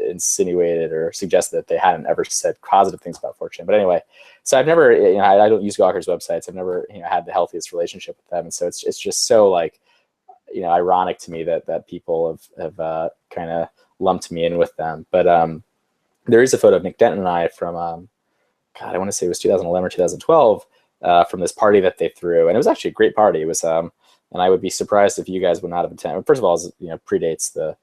insinuated or suggested that they hadn't ever said positive things about 4chan. But anyway, so I've never, I don't use Gawker's websites. I've never, had the healthiest relationship with them, and so it's just so like, ironic to me that people have kind of lumped me in with them. But there is a photo of Nick Denton and I from I want to say it was 2011 or 2012 from this party that they threw, and it was actually a great party. It was And I would be surprised if you guys would not have attended. First of all, it predates the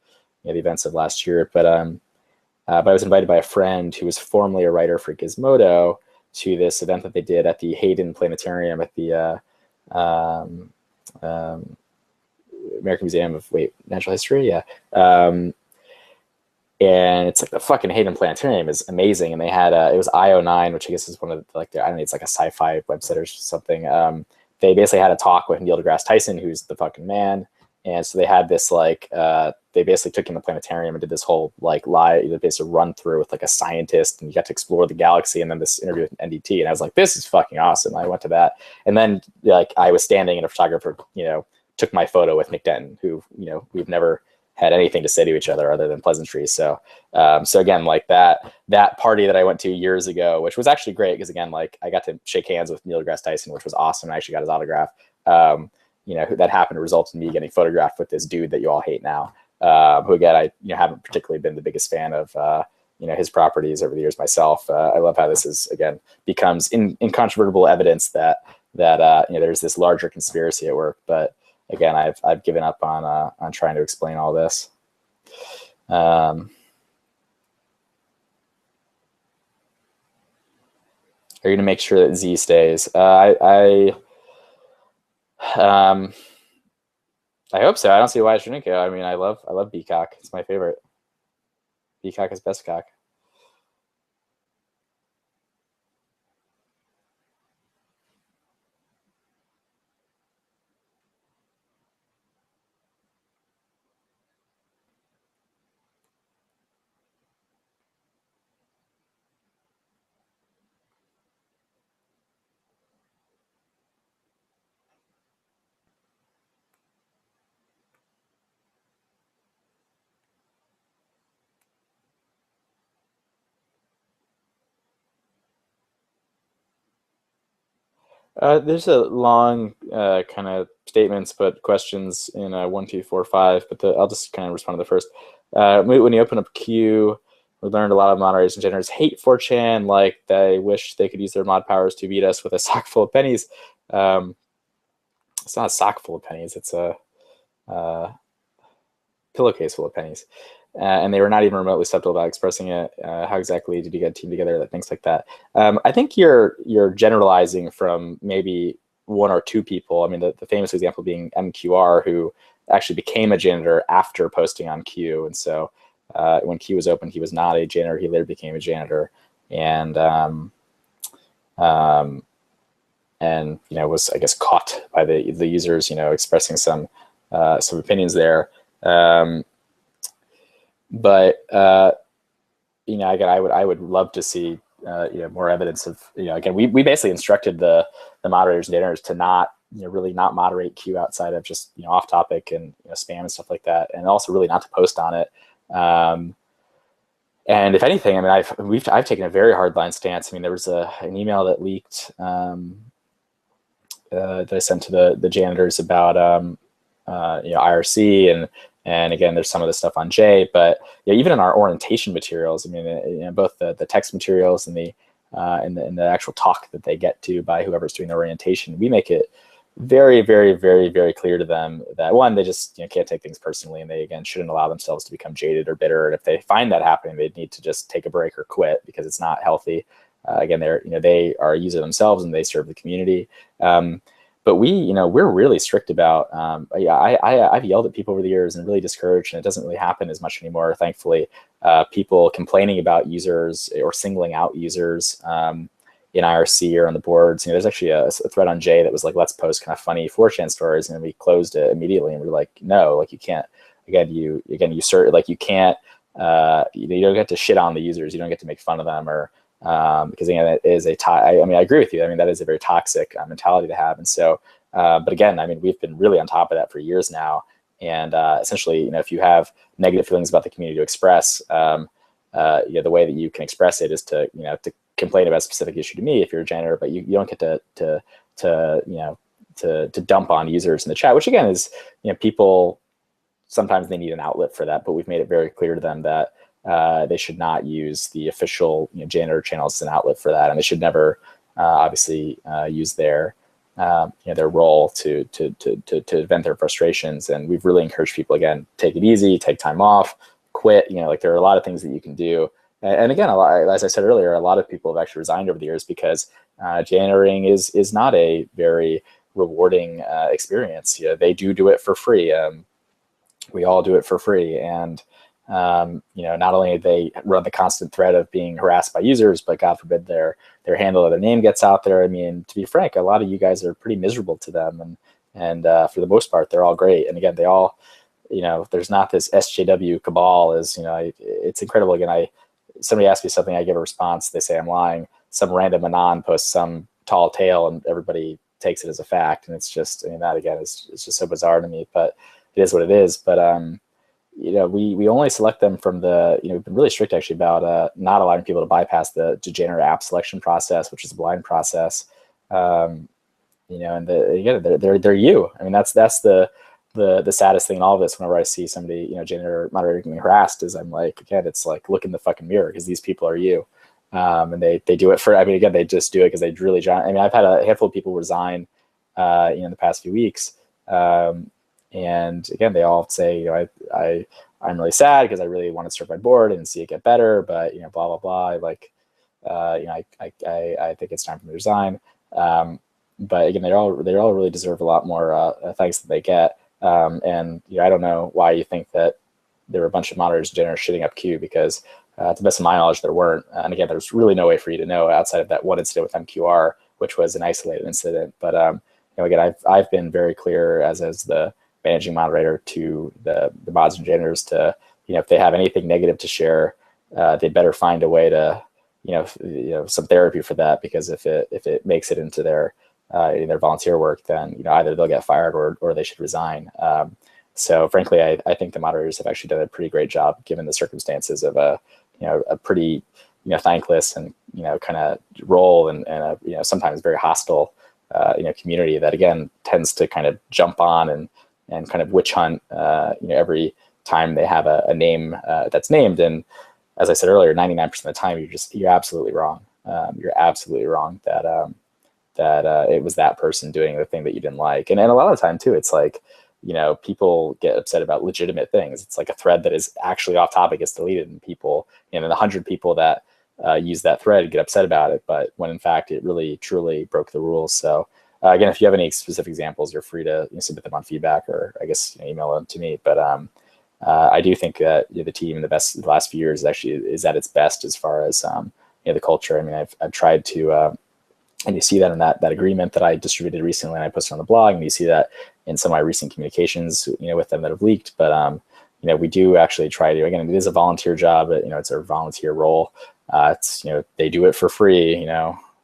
the events of last year, but I was invited by a friend who was formerly a writer for Gizmodo to this event that they did at the Hayden Planetarium at the American Museum of Natural History. Yeah. And it's like the fucking Hayden Planetarium is amazing. And they had it was IO9, which I guess is one of I don't know, it's like a sci-fi website or something. They basically had a talk with Neil deGrasse Tyson, who's the fucking man. And so they had this they basically took in the planetarium and did this whole live basically run through with a scientist, and you got to explore the galaxy, and then this interview with NDT. And I was like, this is fucking awesome. I went to that, and then I was standing, and a photographer took my photo with Nick Denton, who we've never had anything to say to each other other than pleasantries. So again, that party that I went to years ago, which was actually great because again, I got to shake hands with Neil deGrasse Tyson, which was awesome. I actually got his autograph. That happened to result in me getting photographed with this dude that you all hate now, who again, I haven't particularly been the biggest fan of his properties over the years myself. I love how this is again becomes incontrovertible evidence that there's this larger conspiracy at work. But again, I've given up on trying to explain all this. Are you going to make sure that Z stays? I hope so. I don't see why I shouldn't go. I mean, I love Beacock. It's my favorite. Beacock is best cock. There's a long kind of statements, but questions in 1, 2, 4, 5. But I'll just kind of respond to the first. When you open up Q, we learned a lot of moderators and generators hate 4chan, like they wish they could use their mod powers to beat us with a sock full of pennies. It's not a sock full of pennies. It's a pillowcase full of pennies. And they were not even remotely subtle about expressing it. How exactly did you get a team together? Things like that. I think you're generalizing from maybe 1 or 2 people. I mean, the famous example being MQR, who actually became a janitor after posting on Q. And so when Q was open, he was not a janitor. He later became a janitor, and was, I guess, caught by the users, expressing some opinions there. But again, I would love to see more evidence of again, we basically instructed the moderators and janitors to not really not moderate Q outside of just off topic and spam and stuff like that, and also really not to post on it. And if anything, I mean, I've taken a very hardline stance. I mean, there was an email that leaked that I sent to the janitors about IRC and again, there's some of the stuff on J, but even in our orientation materials, I mean, both the text materials and the actual talk that they get to by whoever's doing the orientation, we make it very, very, very, very clear to them that one, they just can't take things personally, and they again shouldn't allow themselves to become jaded or bitter. And if they find that happening, they need to just take a break or quit because it's not healthy. Again, they are a user themselves and they serve the community. But we're really strict about, I've yelled at people over the years and really discouraged, and it doesn't really happen as much anymore, thankfully. People complaining about users or singling out users in IRC or on the boards. There's actually a thread on J that was like, let's post kind of funny 4chan stories, and we closed it immediately. And we're like, no, you can't, you can't, you don't get to shit on the users. You don't get to make fun of them because again, it is I agree with you. I mean, that is a very toxic mentality to have. And so, but again, I mean, we've been really on top of that for years now. And essentially, if you have negative feelings about the community to express, the way that you can express it is to complain about a specific issue to me if you're a janitor, but you don't get to dump on users in the chat, which again is, people, sometimes they need an outlet for that, but we've made it very clear to them that they should not use the official janitor channels as an outlet for that, and they should never obviously use their their role to vent their frustrations. And we've really encouraged people, again, take it easy, take time off, quit. Like there are a lot of things that you can do. And again, as I said earlier, a lot of people have actually resigned over the years because janitoring is not a very rewarding experience. They do it for free. We all do it for free. And not only do they run the constant threat of being harassed by users, but God forbid their handle or their name gets out there. I mean, to be frank, a lot of you guys are pretty miserable to them, and for the most part, they're all great. And again, they all, there's not this SJW cabal. It's incredible. Again, somebody asks me something, I give a response, they say I'm lying. Some random anon posts some tall tale, and everybody takes it as a fact. And it's just, that again is it's just so bizarre to me. But it is what it is. But we only select them from we've been really strict actually about not allowing people to bypass the degenerate app selection process, which is a blind process. And they're you. I mean, that's the saddest thing in all of this. Whenever I see somebody, janitor moderator getting harassed, is I'm like, again, it's like, look in the fucking mirror, because these people are you. And they do it for, again, they just do it because they really, I've had a handful of people resign, in the past few weeks. And again, they all say, I'm really sad because I really want to serve my board and see it get better, but blah blah blah. I think it's time for me to resign. But again, they all really deserve a lot more thanks that they get. And I don't know why you think that there were a bunch of moderators and janitors shitting up Q, because to the best of my knowledge, there weren't. And again, there's really no way for you to know outside of that one incident with MQR, which was an isolated incident. But again, I've been very clear as the managing moderator to the mods and janitors to, if they have anything negative to share, they better find a way to, some therapy for that, because if it makes it into their volunteer work, then either they'll get fired or they should resign. So frankly, I think the moderators have actually done a pretty great job given the circumstances of a pretty thankless and kind of role and a sometimes very hostile community that again tends to kind of jump on and kind of witch hunt every time they have a name that's named. And as I said earlier, 99% of the time you're absolutely wrong. You're absolutely wrong that it was that person doing the thing that you didn't like. And a lot of the time too, it's like, people get upset about legitimate things. It's like a thread that is actually off topic gets deleted, and people, the 100 people that use that thread get upset about it, but when in fact it really truly broke the rules. So again, if you have any specific examples, you're free to submit them on feedback, or I guess email them to me. But I do think that the team in the last few years actually is at its best as far as the culture. I mean, I've tried to and you see that in that agreement that I distributed recently and I posted on the blog, and you see that in some of my recent communications with them that have leaked. But we do actually try to, again, it is a volunteer job, but it's a volunteer role. It's they do it for free,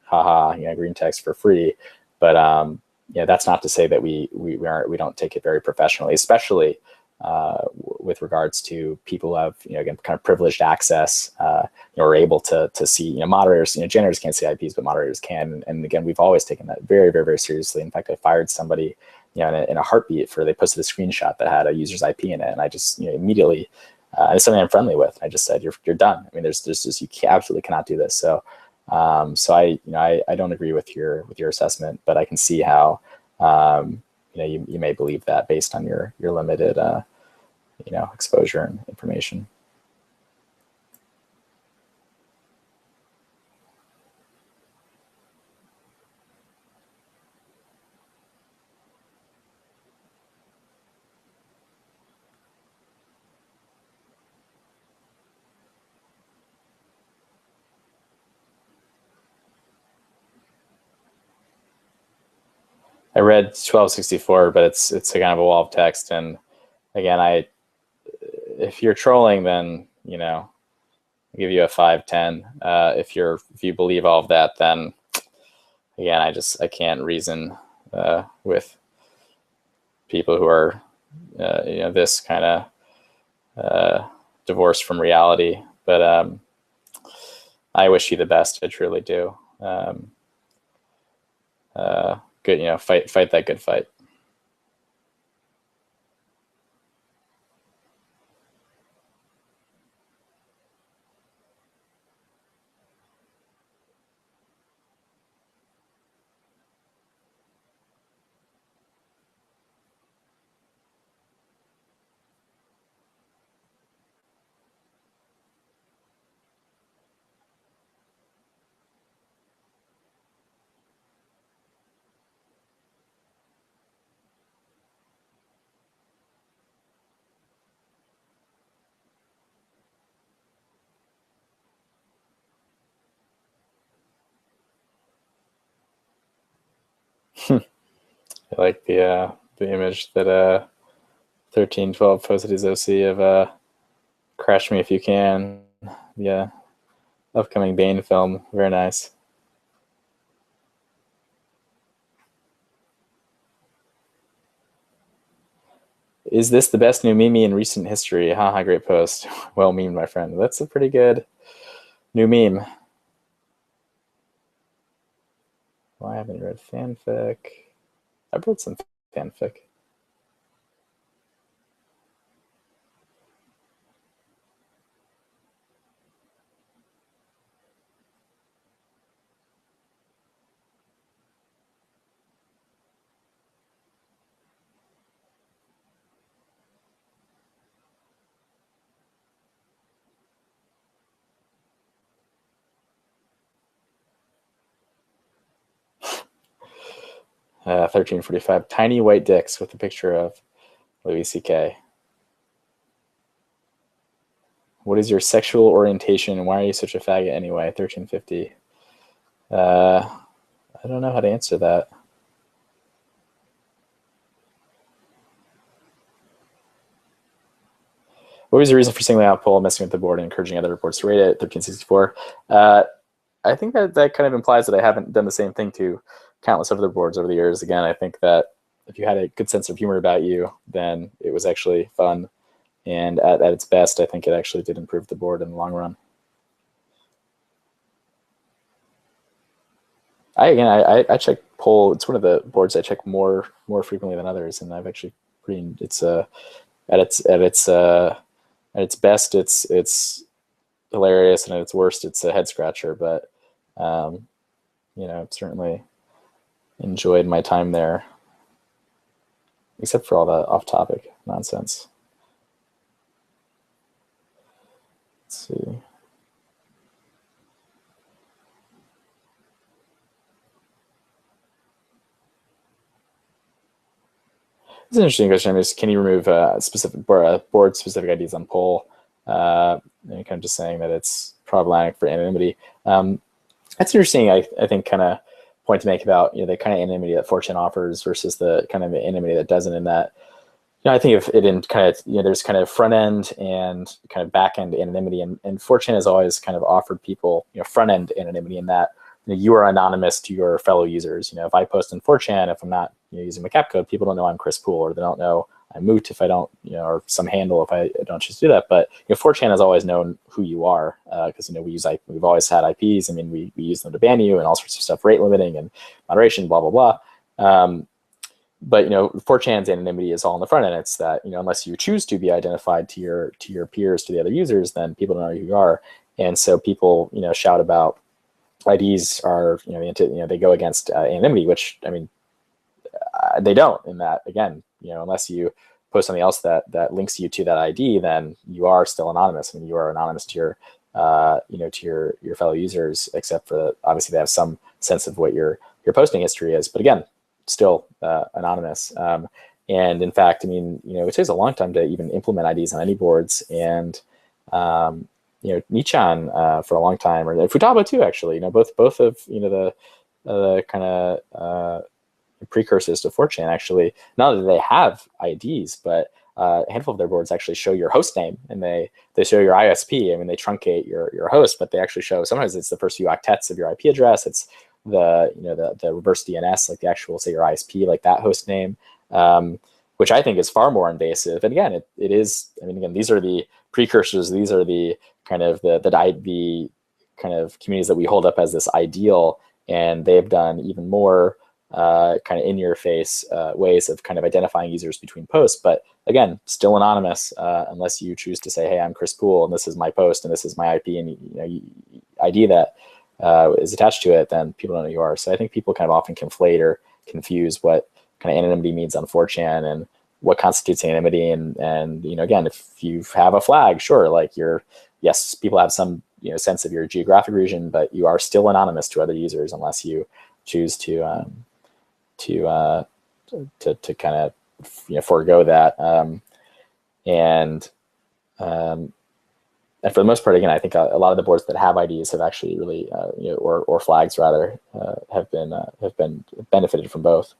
haha, green text for free. But that's not to say that we don't take it very professionally, especially with regards to people who have again kind of privileged access, are able to see moderators. Janitors can't see IPs, but moderators can. And again, we've always taken that very, very, very seriously. In fact, I fired somebody in a heartbeat for they posted a screenshot that had a user's IP in it, and I just immediately it's something I'm friendly with. I just said you're done. I mean, there's just you absolutely cannot do this. So I don't agree with your assessment, but I can see how you may believe that based on your limited exposure and information. I read 1264, but it's a kind of a wall of text. And again, if you're trolling, then I'll give you a 5/10. If you believe all of that, then again, I can't reason with people who are this kind of divorced from reality. But I wish you the best. I truly do. Good, fight that good fight. I like the image that 1312 posted his OC of Crash Me If You Can. Yeah, upcoming Bane film. Very nice. Is this the best new meme in recent history? Haha, great post. Well memed, my friend. That's a pretty good new meme. Why haven't you read fanfic? I've read some fanfic. Uh, 1345. Tiny white dicks with a picture of Louis C.K. What is your sexual orientation and why are you such a faggot anyway? 1350. I don't know how to answer that. What was the reason for singling out Poll, messing with the board, and encouraging other reports to rate it? 1364. I think that kind of implies that I haven't done the same thing to countless other boards over the years. Again, I think that if you had a good sense of humor about you, then it was actually fun. And at its best, I think it actually did improve the board in the long run. I check Poll. It's one of the boards I check more frequently than others, and I've actually it's at its best it's hilarious, and at its worst it's a head scratcher. But I've certainly enjoyed my time there, except for all the off-topic nonsense. Let's see. It's an interesting question. Is can you remove specific board-specific IDs on Poll? And kind of just saying that it's problematic for anonymity. That's interesting. I think kind of point to make about the kind of anonymity that 4chan offers versus the kind of anonymity that doesn't. In that, I think if it in kind of there's kind of front end and kind of back end anonymity, and 4chan has always kind of offered people front end anonymity in that you are anonymous to your fellow users. If I post in 4chan, if I'm not using my cap code, people don't know I'm Chris Poole, or they don't know I'm moot if I don't, or some handle if I don't choose to do that. But 4chan has always known who you are because we've always had IPs. I mean, we use them to ban you and all sorts of stuff, rate limiting and moderation, blah blah blah. But 4chan's anonymity is all on the front end. It's that unless you choose to be identified to your peers, to the other users, then people don't know who you are. And so people shout about IDs are they go against anonymity, which I mean they don't. In that, again, unless you post something else that links you to that ID, then you are still anonymous. I mean, you are anonymous to your to your fellow users, except for obviously they have some sense of what your posting history is. But again, still anonymous. And in fact, I mean, it takes a long time to even implement IDs on any boards. And Nichan for a long time, or Futaba too, actually. Both of the kind of precursors to 4chan actually. Not that they have IDs, but a handful of their boards actually show your host name, and they show your ISP. I mean, they truncate your host, but they actually show, sometimes it's the first few octets of your IP address. It's the reverse DNS, like the actual, say, your ISP, like that host name, which I think is far more invasive. And again, it is. I mean, again, these are the precursors. These are the kind of the kind of communities that we hold up as this ideal, and they've done even more kind of in-your-face ways of kind of identifying users between posts. But again, still anonymous unless you choose to say, "Hey, I'm Chris Poole, and this is my post, and this is my IP and ID that is attached to it." Then people don't know who you are. So I think people kind of often conflate or confuse what kind of anonymity means on 4chan and what constitutes anonymity. And again, if you have a flag, sure, like yes, people have some sense of your geographic region, but you are still anonymous to other users unless you choose to kind of forego that. And for the most part, again, I think a lot of the boards that have IDs have actually really, or flags rather, have been benefited from both.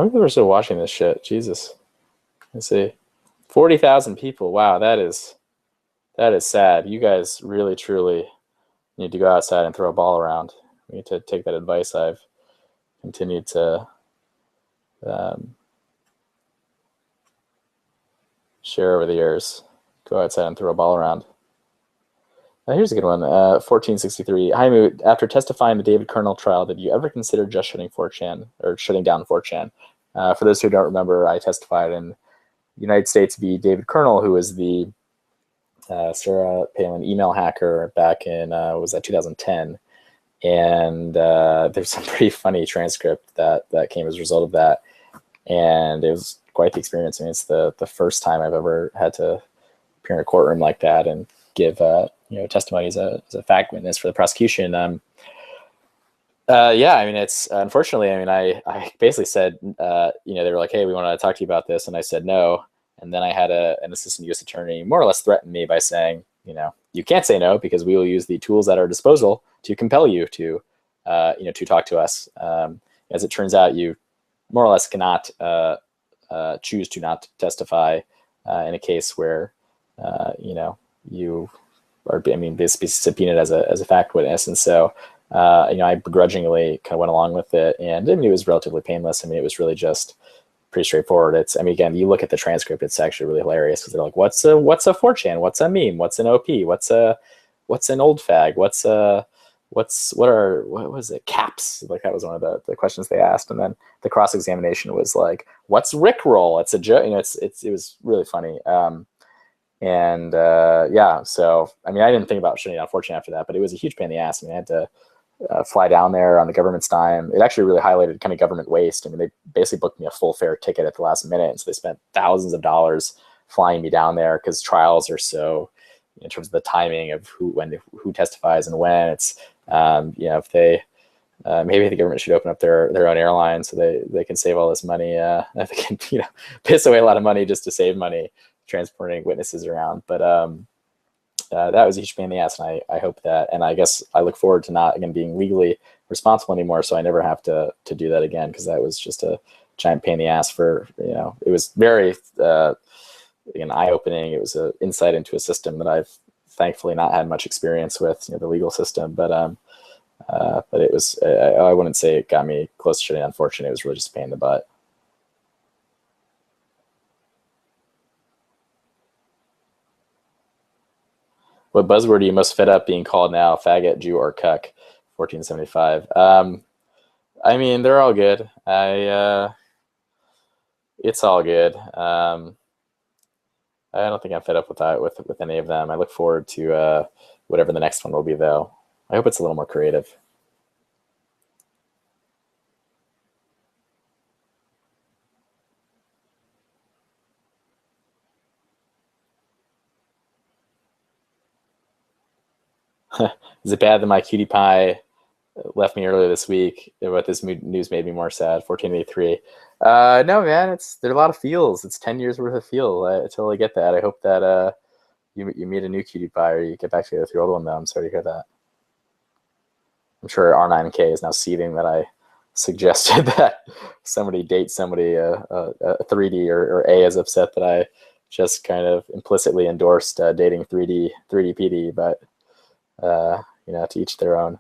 How many people are still watching this shit? Jesus. Let's see. 40,000 people. Wow, that is sad. You guys really, truly need to go outside and throw a ball around. We need to take that advice I've continued to share over the years. Go outside and throw a ball around. Here's a good one. 1463. Hi, Moot. After testifying in the David Kernel trial, did you ever consider just shutting 4chan or shutting down 4chan? For those who don't remember, I testified in United States v. David Kernel, who was the Sarah Palin email hacker back in, was that 2010? And there's some pretty funny transcript that came as a result of that. And it was quite the experience. I mean, it's the first time I've ever had to appear in a courtroom like that and give testimony as a fact witness for the prosecution. Yeah, I mean, it's unfortunately, I mean, I basically said, they were like, hey, we want to talk to you about this. And I said no. And then I had an assistant U.S. attorney more or less threaten me by saying, you can't say no because we will use the tools at our disposal to compel you to talk to us. As it turns out, you more or less cannot choose to not testify in a case where, you are, basically subpoenaed as a fact witness. And so, I begrudgingly kind of went along with it, and I mean, it was relatively painless. I mean, it was really just pretty straightforward. Again, you look at the transcript, it's actually really hilarious because they're like, what's a 4chan? What's a meme? What's an OP? What's an old fag? what was it? Caps? Like that was one of the questions they asked. And then the cross-examination was like, what's Rickroll? It's a joke. It was really funny. Yeah, so, I mean, I didn't think about shutting down 4chan after that, but it was a huge pain in the ass. I mean, I had to fly down there on the government's dime. It actually really highlighted kind of government waste. I mean, they basically booked me a full fare ticket at the last minute. And so they spent thousands of dollars flying me down there because trials are so, in terms of the timing of who testifies and when. It's, if they, maybe the government should open up their own airline so they can save all this money. They can, piss away a lot of money just to save money transporting witnesses around. But that was a huge pain in the ass, and I hope that, and I guess I look forward to not, again, being legally responsible anymore, so I never have to do that again, because that was just a giant pain in the ass for, it was very, again, eye-opening. It was an insight into a system that I've thankfully not had much experience with, the legal system, but it was, I wouldn't say it got me close to shutting down 4chan. It was really just a pain in the butt. What buzzword are you most fed up being called now? Faggot, Jew, or cuck? 1475. I mean, they're all good. It's all good. I don't think I'm fed up with that with any of them. I look forward to whatever the next one will be, though. I hope it's a little more creative. Is it bad that my cutie pie left me earlier this week? But this news made me more sad. 1483. No, man, there are a lot of feels. It's 10 years worth of feel. I totally get that. I hope that you meet a new cutie pie, or you get back together with your old one, though. I'm sorry to hear that. I'm sure R9K is now seething that I suggested that somebody date somebody, a 3D, or A is upset that I just kind of implicitly endorsed dating 3D PD, but to each their own.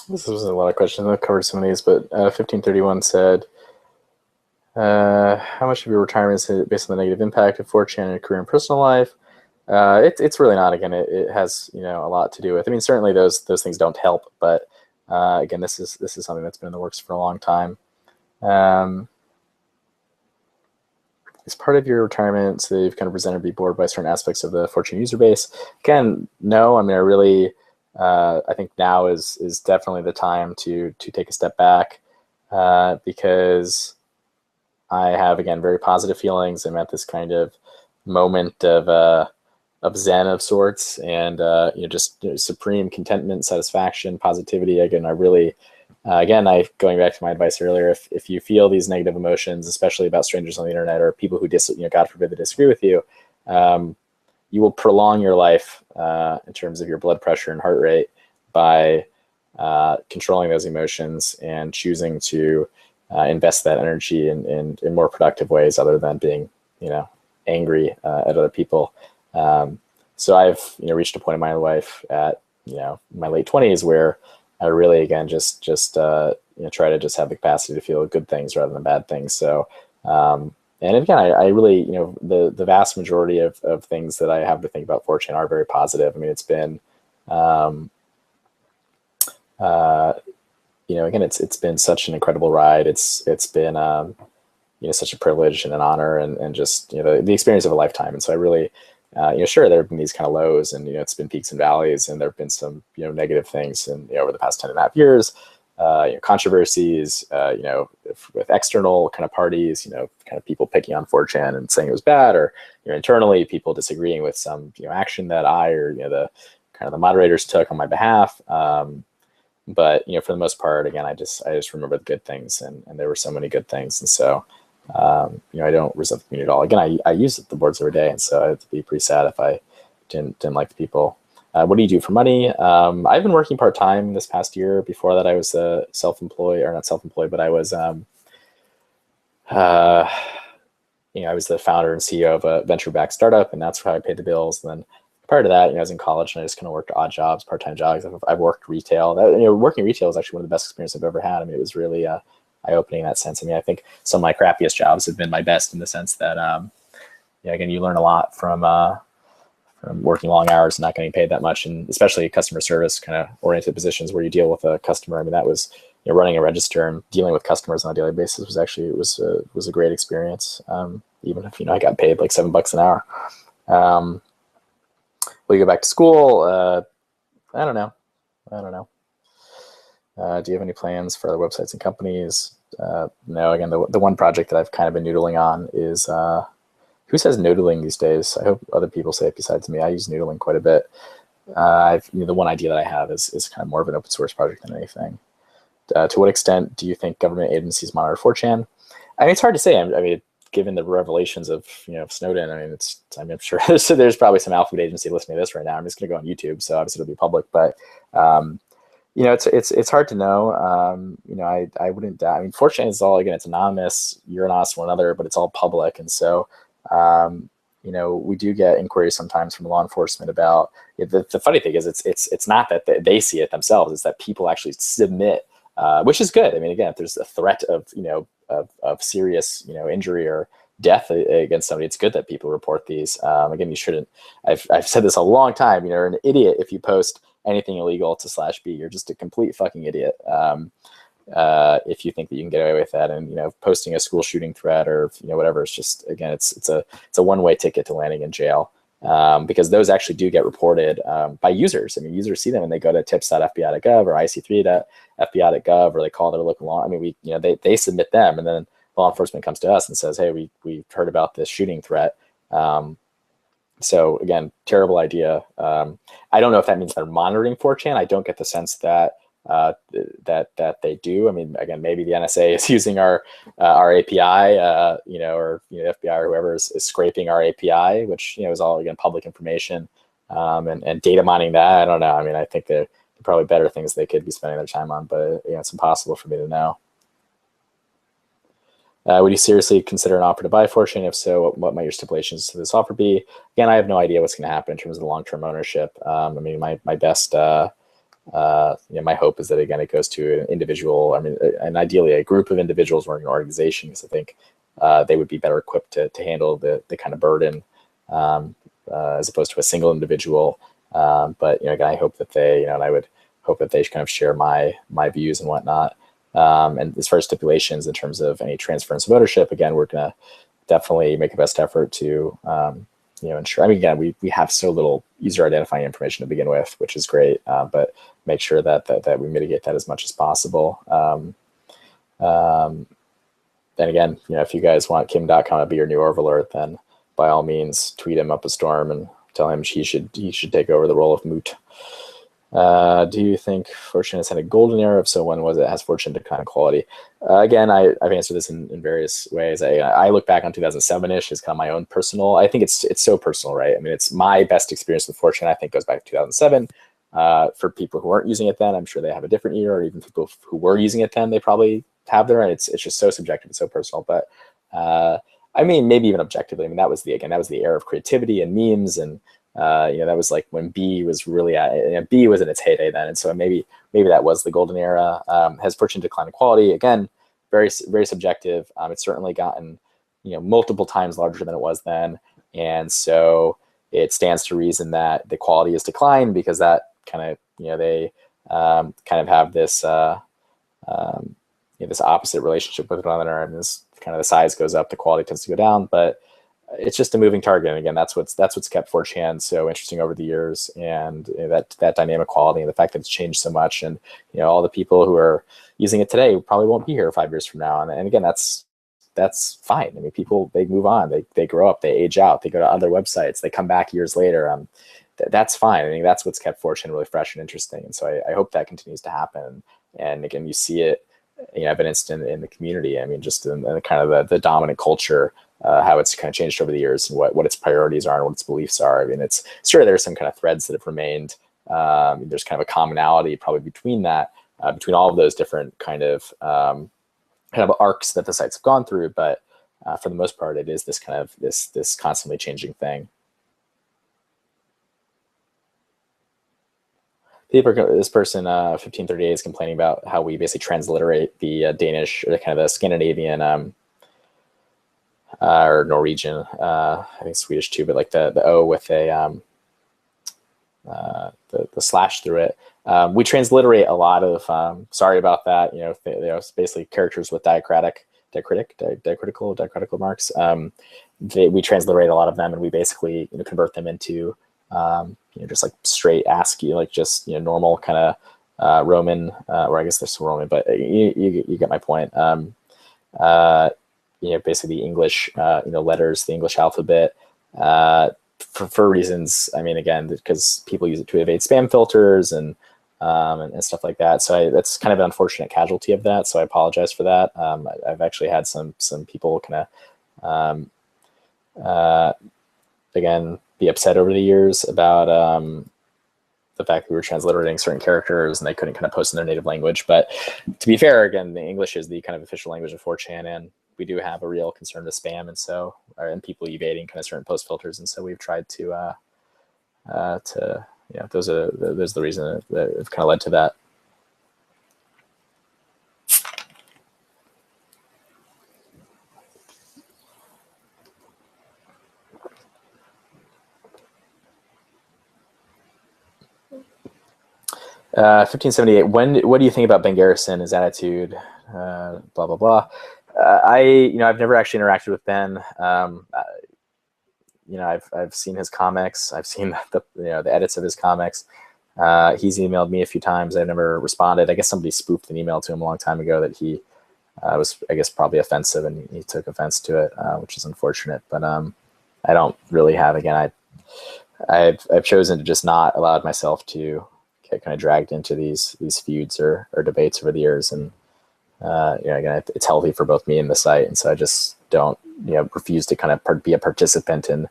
This was a lot of questions. I've covered some of these, but 1531 said, how much of your retirement is based on the negative impact of 4chan in your career and personal life? It's really not. Again, it has a lot to do with. I mean, certainly those things don't help, but again, this is something that's been in the works for a long time. is part of your retirement so you've kind of presented to be bored by certain aspects of the Fortune user base? Again, no. I mean, I really, I think now is definitely the time to take a step back, because I have, again, very positive feelings. I'm at this kind of moment of zen of sorts, and just supreme contentment, satisfaction, positivity. Again, I really, I going back to my advice earlier, if you feel these negative emotions, especially about strangers on the internet or people who God forbid, they disagree with you, you will prolong your life in terms of your blood pressure and heart rate by controlling those emotions and choosing to invest that energy in more productive ways other than being, angry at other people. So I've, reached a point in my life at, my late 20s where I really, again, just try to just have the capacity to feel good things rather than bad things. So, and again, I really, the vast majority of things that I have to think about Fortune are very positive. I mean, it's been, again, it's been such an incredible ride. It's been, such a privilege and an honor, and just, the experience of a lifetime. And so I really, sure, there have been these kind of lows, and, it's been peaks and valleys, and there have been some, negative things, and, over the past 10.5 years, controversies, with external kind of parties, kind of people picking on 4chan and saying it was bad, or, internally people disagreeing with some, action that I, or, the kind of the moderators took on my behalf. But, for the most part, again, I just remember the good things, and there were so many good things. And so, I don't resent the community at all. Again, I use the boards every day, and so I'd be pretty sad if I didn't like the people. What do you do for money? I've been working part-time this past year. Before that, I was self-employed, or not self-employed, but I was, I was the founder and CEO of a venture-backed startup, and that's how I paid the bills. And then prior to that, I was in college, and I just kind of worked odd jobs, part-time jobs. I've worked retail. Working retail is actually one of the best experiences I've ever had. I mean, it was really eye-opening in that sense. I mean, I think some of my crappiest jobs have been my best in the sense that, again, you learn a lot from working long hours and not getting paid that much, and especially customer service kind of oriented positions where you deal with a customer. I mean, that was, running a register and dealing with customers on a daily basis was actually, it was a great experience. Even if, I got paid like $7 an hour. Will you go back to school? I don't know. Do you have any plans for other websites and companies? No, again, the one project that I've kind of been noodling on is, who says noodling these days? I hope other people say it besides me. I use noodling quite a bit. The one idea that I have is kind of more of an open source project than anything. To what extent do you think government agencies monitor 4chan? I mean, it's hard to say. I mean, given the revelations of Snowden, I mean, I'm sure there's probably some alphabet agency listening to this right now. I'm just going to go on YouTube, so obviously it'll be public. But it's hard to know. I wouldn't doubt. I mean, 4chan is all, again, it's anonymous. You're anonymous to one another, but it's all public, and so. We do get inquiries sometimes from law enforcement about the funny thing is it's not that they see it themselves, it's that people actually submit, which is good. I mean, again, if there's a threat of serious injury or death against somebody, it's good that people report these. Again, you shouldn't. I've said this a long time. You're an idiot if you post anything illegal to /B. You're just a complete fucking idiot. If you think that you can get away with that, and posting a school shooting threat or whatever, it's just, again, it's a one-way ticket to landing in jail, because those actually do get reported by users. I mean, users see them and they go to tips.fbi.gov or ic3.fbi.gov, or they call their local law. I mean, they submit them, and then law enforcement comes to us and says, hey, we heard about this shooting threat. So again, terrible idea. I don't know if that means they're monitoring 4chan. I don't get the sense that that they do. I mean, again, maybe the NSA is using our API, or FBI or whoever is scraping our API, which is all, again, public information, and data mining that. I don't know. I mean, I think there are probably better things they could be spending their time on, but it's impossible for me to know. Would you seriously consider an offer to buy 4chan? If so, what might your stipulations to this offer be? Again, I have no idea what's going to happen in terms of the long-term ownership. I mean, my best. My hope is that, again, it goes to an individual, and ideally a group of individuals or an organization, because I think they would be better equipped to handle the kind of burden, as opposed to a single individual. But again, I hope that they, and I would hope that they kind of share my views and whatnot. And as far as stipulations in terms of any transference of ownership, again, we're gonna definitely make the best effort to ensure. I mean, again, we have so little user identifying information to begin with, which is great, but make sure that we mitigate that as much as possible. And again, if you guys want Kim.com to be your new overlord, then by all means tweet him up a storm and tell him he should take over the role of moot. Do you think Fortune has had a golden era? If so, when was it? Has Fortune declined quality? Again, I've answered this in various ways. I look back on 2007-ish as kind of my own personal. I think it's so personal, right? I mean, it's my best experience with Fortune. I think goes back to 2007. For people who weren't using it then, I'm sure they have a different year, or even people who were using it then, they probably have their. It's just so subjective and so personal. But I mean, maybe even objectively. I mean, that was the era of creativity and memes and. That was like when B was really B was in its heyday then, and so maybe that was the golden era. Has Fortune declined in quality? Again, very subjective. It's certainly gotten multiple times larger than it was then, and so it stands to reason that the quality has declined because that kind of they kind of have this this opposite relationship with one another, and this kind of the size goes up, the quality tends to go down, but it's just a moving target. And again, that's what's kept 4chan so interesting over the years, and that dynamic quality and the fact that it's changed so much. And all the people who are using it today probably won't be here 5 years from now. And again, that's fine. I mean, people, they move on, they grow up, they age out, they go to other websites, they come back years later. That's fine. I mean, that's what's kept 4chan really fresh and interesting. And so I hope that continues to happen. And again, you see it evidenced in the community. I mean, just in the kind of the dominant culture. How it's kind of changed over the years and what its priorities are and what its beliefs are. I mean, it's sure there's some kind of threads that have remained. There's kind of a commonality probably between that, between all of those different kind of arcs that the sites have gone through. But for the most part, it is this kind of this constantly changing thing. This person 1538 is complaining about how we basically transliterate the Danish or the kind of the Scandinavian. Or Norwegian, I think Swedish too, but like the O with a the slash through it. We transliterate a lot of. Sorry about that. It's basically characters with diacritical marks. We transliterate a lot of them, and we basically convert them into just like straight ASCII, like just normal kind of Roman, or I guess there's some Roman, but you get my point. Basically the English, letters, the English alphabet, for reasons. I mean, again, because people use it to evade spam filters and stuff like that. So that's kind of an unfortunate casualty of that. So I apologize for that. I've actually had some people kind of, again, be upset over the years about the fact that we were transliterating certain characters and they couldn't kind of post in their native language. But to be fair, again, the English is the kind of official language of 4chan, and we do have a real concern with spam, and people evading kind of certain post filters, and so we've tried to those are the reason that have kind of led to that. Uh, 1578. What do you think about Ben Garrison, his attitude? Blah blah blah. I've never actually interacted with Ben. I've seen his comics. I've seen the edits of his comics. He's emailed me a few times. I've never responded. I guess somebody spoofed an email to him a long time ago that he was, I guess, probably offensive, and he took offense to it, which is unfortunate. But I don't really have. Again, I've chosen to just not allow myself to get kind of dragged into these feuds or debates over the years, and again, it's healthy for both me and the site, and so I just don't refuse to kind of be a participant in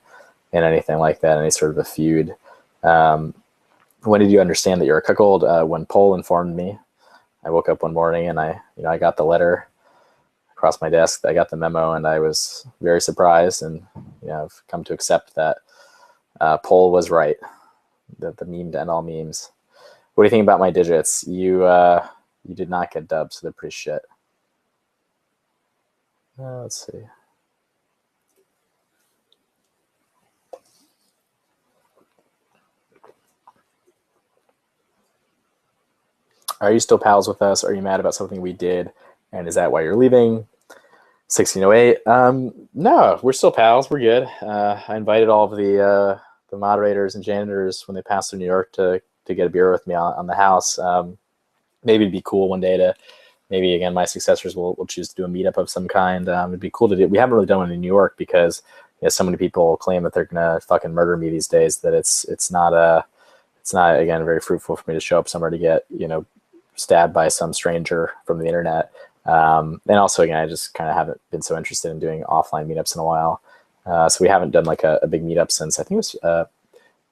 anything like that, any sort of a feud. When did you understand that you're a cuckold? When Paul informed me. I woke up one morning and I got the letter across my desk. I got the memo and I was very surprised, and I've come to accept that Paul was right. The meme to end all memes. What do you think about my digits? You did not get dubbed, so they're pretty shit. Let's see. Are you still pals with us? Are you mad about something we did? And is that why you're leaving? 1608. No, we're still pals. We're good. I invited all of the moderators and janitors when they passed through New York to get a beer with me on the house. Maybe it'd be cool one day to maybe again my successors will choose to do a meetup of some kind. It'd be cool to do. We haven't really done one in New York because so many people claim that they're gonna fucking murder me these days that it's not again very fruitful for me to show up somewhere to get stabbed by some stranger from the internet. And also, again, I just kind of haven't been so interested in doing offline meetups in a while. So we haven't done like a big meetup since I think it was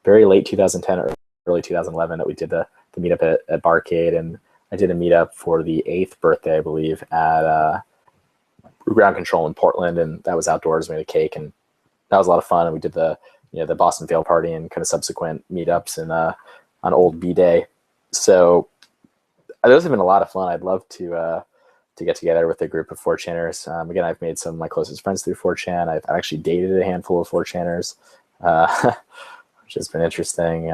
very late 2010 or early 2011 that we did the meetup at Barcade. And I did a meetup for the 8th birthday, I believe, at Ground Control in Portland. And that was outdoors, we made a cake, and that was a lot of fun. And we did the Boston Fail Party and kind of subsequent meetups and on Old B Day. So those have been a lot of fun. I'd love to get together with a group of 4chaners. Again, I've made some of my closest friends through 4chan. I've actually dated a handful of 4chaners, which has been interesting.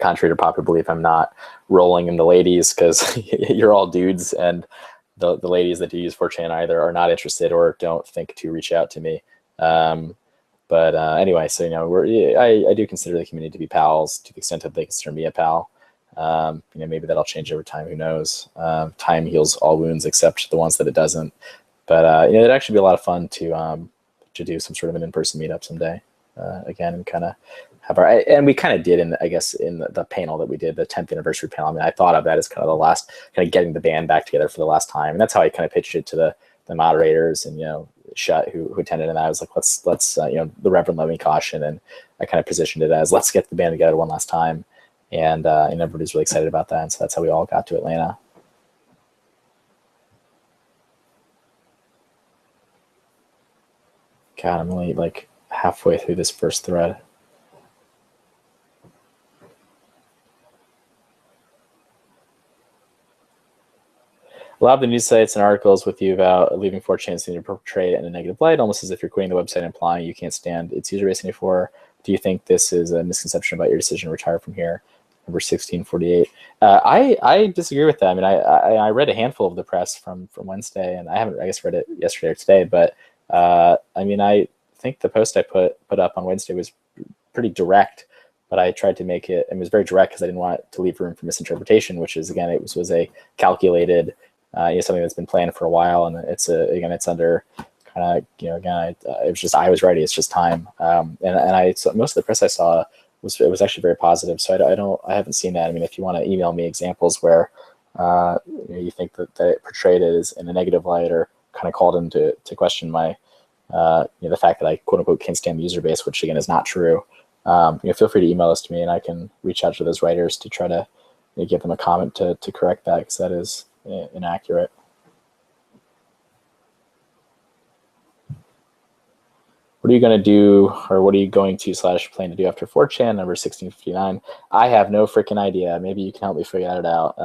Contrary to popular belief, I'm not rolling in the ladies because you're all dudes, and the ladies that do use 4chan either are not interested or don't think to reach out to me. But anyway, so I do consider the community to be pals to the extent that they consider me a pal. Maybe that'll change over time. Who knows? Time heals all wounds except the ones that it doesn't. But it'd actually be a lot of fun to do some sort of an in-person meetup someday. Again, and kind of have and we kind of did in the panel that we did, the 10th anniversary panel. I mean, I thought of that as kind of the last, kind of getting the band back together for the last time, and that's how I kind of pitched it to the moderators and Shut who attended, and I was like, let's the Reverend Let Me Caution, and I kind of positioned it as let's get the band together one last time. And everybody's really excited about that. And so that's how we all got to Atlanta. God, I'm only like halfway through this first thread. A lot of the news sites and articles with you about leaving 4chan seem to portray it in a negative light, almost as if you're quitting the website, implying you can't stand its user base anymore. Do you think this is a misconception about your decision to retire from here? Number 1648. I disagree with that. I mean, I read a handful of the press from Wednesday, and I haven't, I guess, read it yesterday or today. But I mean, I think the post I put up on Wednesday was pretty direct, but I tried to make it. It was very direct because I didn't want it to leave room for misinterpretation. Which is again, it was a calculated, something that's been planned for a while, and it's under kind of again, it was just I was ready. It's just time, and so most of the press I saw. It was actually very positive. So I haven't seen that. I mean, if you want to email me examples where you think that it portrayed it as in a negative light or kind of called into question my the fact that I quote unquote can't stand the user base, which again is not true. Feel free to email this to me, and I can reach out to those writers to try to give them a comment to correct that, because that is inaccurate. What are you going to do, or what are you going to / plan to do after 4chan? Number 1659. I have no freaking idea. Maybe you can help me figure that out.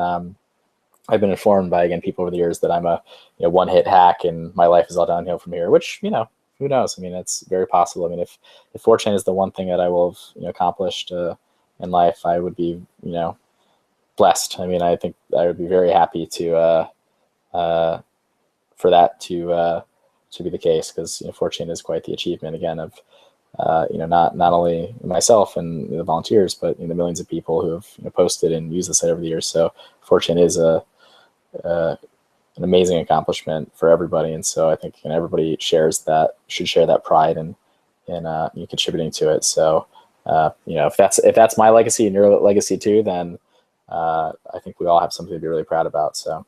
I've been informed by, again, people over the years that I'm a one-hit hack and my life is all downhill from here, which, who knows? I mean, it's very possible. I mean, if 4chan is the one thing that I will have accomplished in life, I would be, blessed. I mean, I think I would be very happy to for that to be the case, because 4chan is quite the achievement again of not only myself and the volunteers, but the millions of people who have posted and used the site over the years. So 4chan is an amazing accomplishment for everybody, and so I think everybody should share that pride in contributing to it. So if that's my legacy and your legacy too, then I think we all have something to be really proud about. So.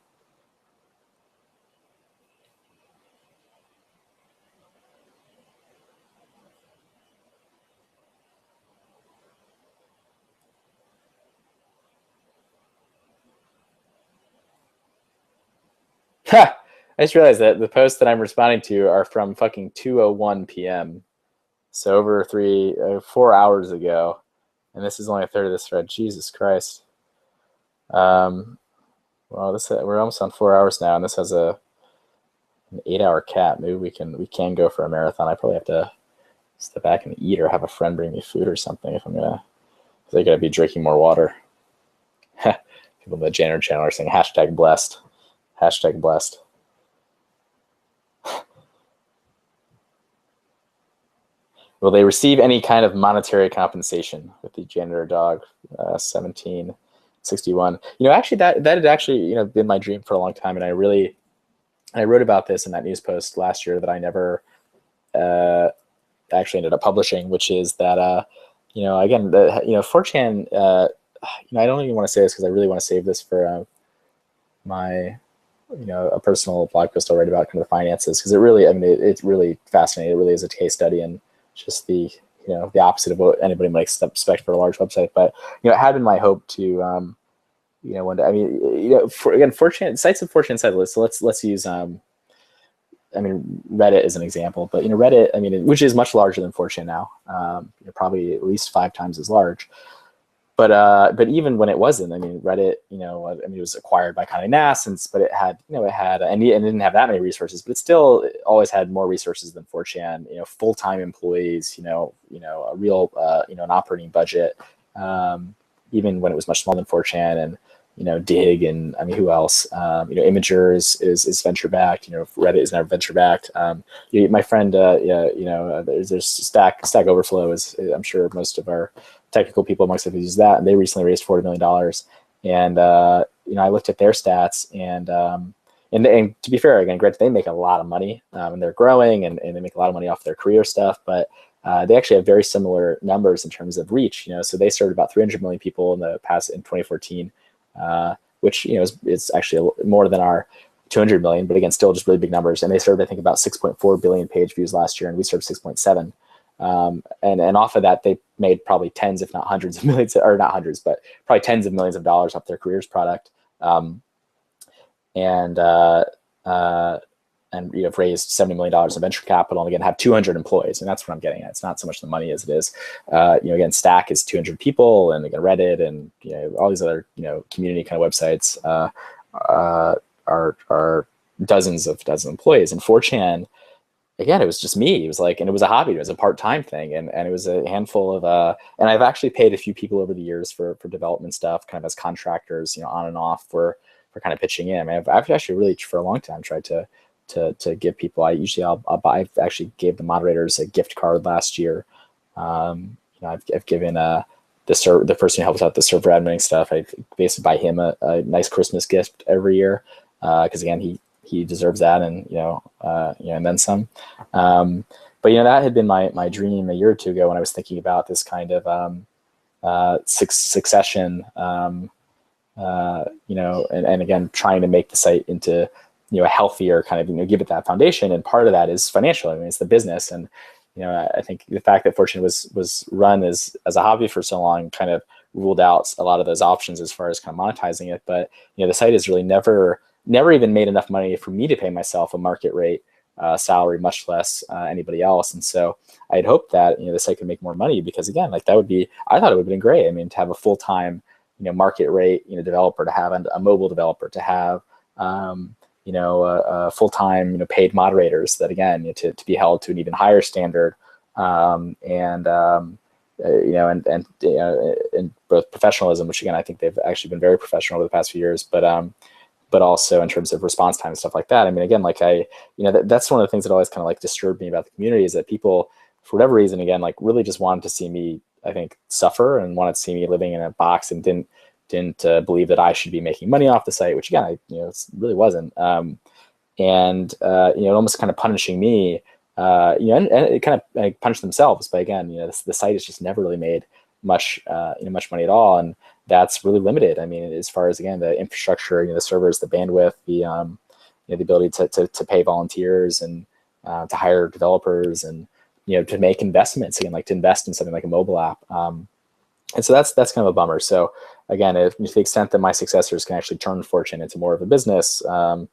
I just realized that the posts that I'm responding to are from fucking 2:01 p.m. So over 4 hours ago, and this is only a third of this thread. Jesus Christ. Well, we're almost on 4 hours now, and this has an 8-hour cap. Maybe we can go for a marathon. I probably have to step back and eat, or have a friend bring me food or something if they're gonna be drinking more water. People in the janitor channel are saying #blessed. #blessed. Will they receive any kind of monetary compensation with the janitor dog? 1761. Actually, that had actually been my dream for a long time, and I wrote about this in that news post last year that I never actually ended up publishing, which is that again, 4chan. I don't even want to say this because I really want to save this for my a personal blog post I'll write about kind of the finances, because it really, it's really fascinating. It really is a case study, and just the the opposite of what anybody might expect for a large website. But it had been my hope to one day. For 4chan sites of 4chan sites. So let's use Reddit is an example, but Reddit, which is much larger than 4chan now, probably at least 5 times as large. But even when it wasn't, Reddit, it was acquired by Condé Nast, but it had and it didn't have that many resources, but it still always had more resources than 4chan. Full-time employees, a real, an operating budget, even when it was much smaller than 4chan, and Dig, and who else? Imager is venture backed. Reddit is never venture backed. My friend, there's Stack Overflow is, I'm sure most of our technical people amongst us use that, and they recently raised $40 million. And I looked at their stats, and to be fair, again, granted, they make a lot of money, and they're growing, and they make a lot of money off their career stuff, but they actually have very similar numbers in terms of reach. So they served about 300 million people in 2014. Which is actually more than our 200 million, but again, still just really big numbers. And they served, I think, about 6.4 billion page views last year, and we served 6.7. And off of that, they made probably tens, if not hundreds of millions, or not hundreds, but probably tens of millions of dollars off their careers product. And have raised $70 million in venture capital, and again have 200 employees, and that's what I'm getting at. It's not so much the money as it is, again, Stack is 200 people, and again Reddit, and all these other community kind of websites are dozens of employees. And 4chan, again, it was just me. It was like, and it was a hobby. It was a part-time thing, and it was a handful of. And I've actually paid a few people over the years for development stuff, kind of as contractors, on and off for kind of pitching in. I've actually really for a long time tried to give people. I'll buy. I actually gave the moderators a gift card last year. I've given the person who helps out the server admin stuff. I basically buy him a nice Christmas gift every year, because again he deserves that, and and then some. But that had been my dream a year or two ago when I was thinking about this kind of succession. And again, trying to make the site into a healthier kind of, give it that foundation. And part of that is financial. It's the business. And, I think the fact that 4chan was run as a hobby for so long kind of ruled out a lot of those options as far as kind of monetizing it. But, the site has really never even made enough money for me to pay myself a market rate salary, much less anybody else. And so I had hoped that, the site could make more money, because again, like I thought it would have been great. To have a full-time, market rate, developer, to have a mobile developer, to have, full-time, paid moderators that, again, to be held to an even higher standard, and both professionalism, which again, I think they've actually been very professional over the past few years, but also in terms of response time and stuff like that. Again, like that's one of the things that always kind of like disturbed me about the community, is that people, for whatever reason, again, like really just wanted to see me, I think, suffer, and wanted to see me living in a box, and didn't believe that I should be making money off the site, which again, it really wasn't. And almost kind of punishing me, and it kind of punished themselves. But again, the site has just never really made much money at all, and that's really limited. As far as, again, the infrastructure, the servers, the bandwidth, the ability to pay volunteers, and to hire developers, and to make investments, again, like to invest in something like a mobile app. And so that's kind of a bummer. So again, to the extent that my successors can actually turn 4chan into more of a business, or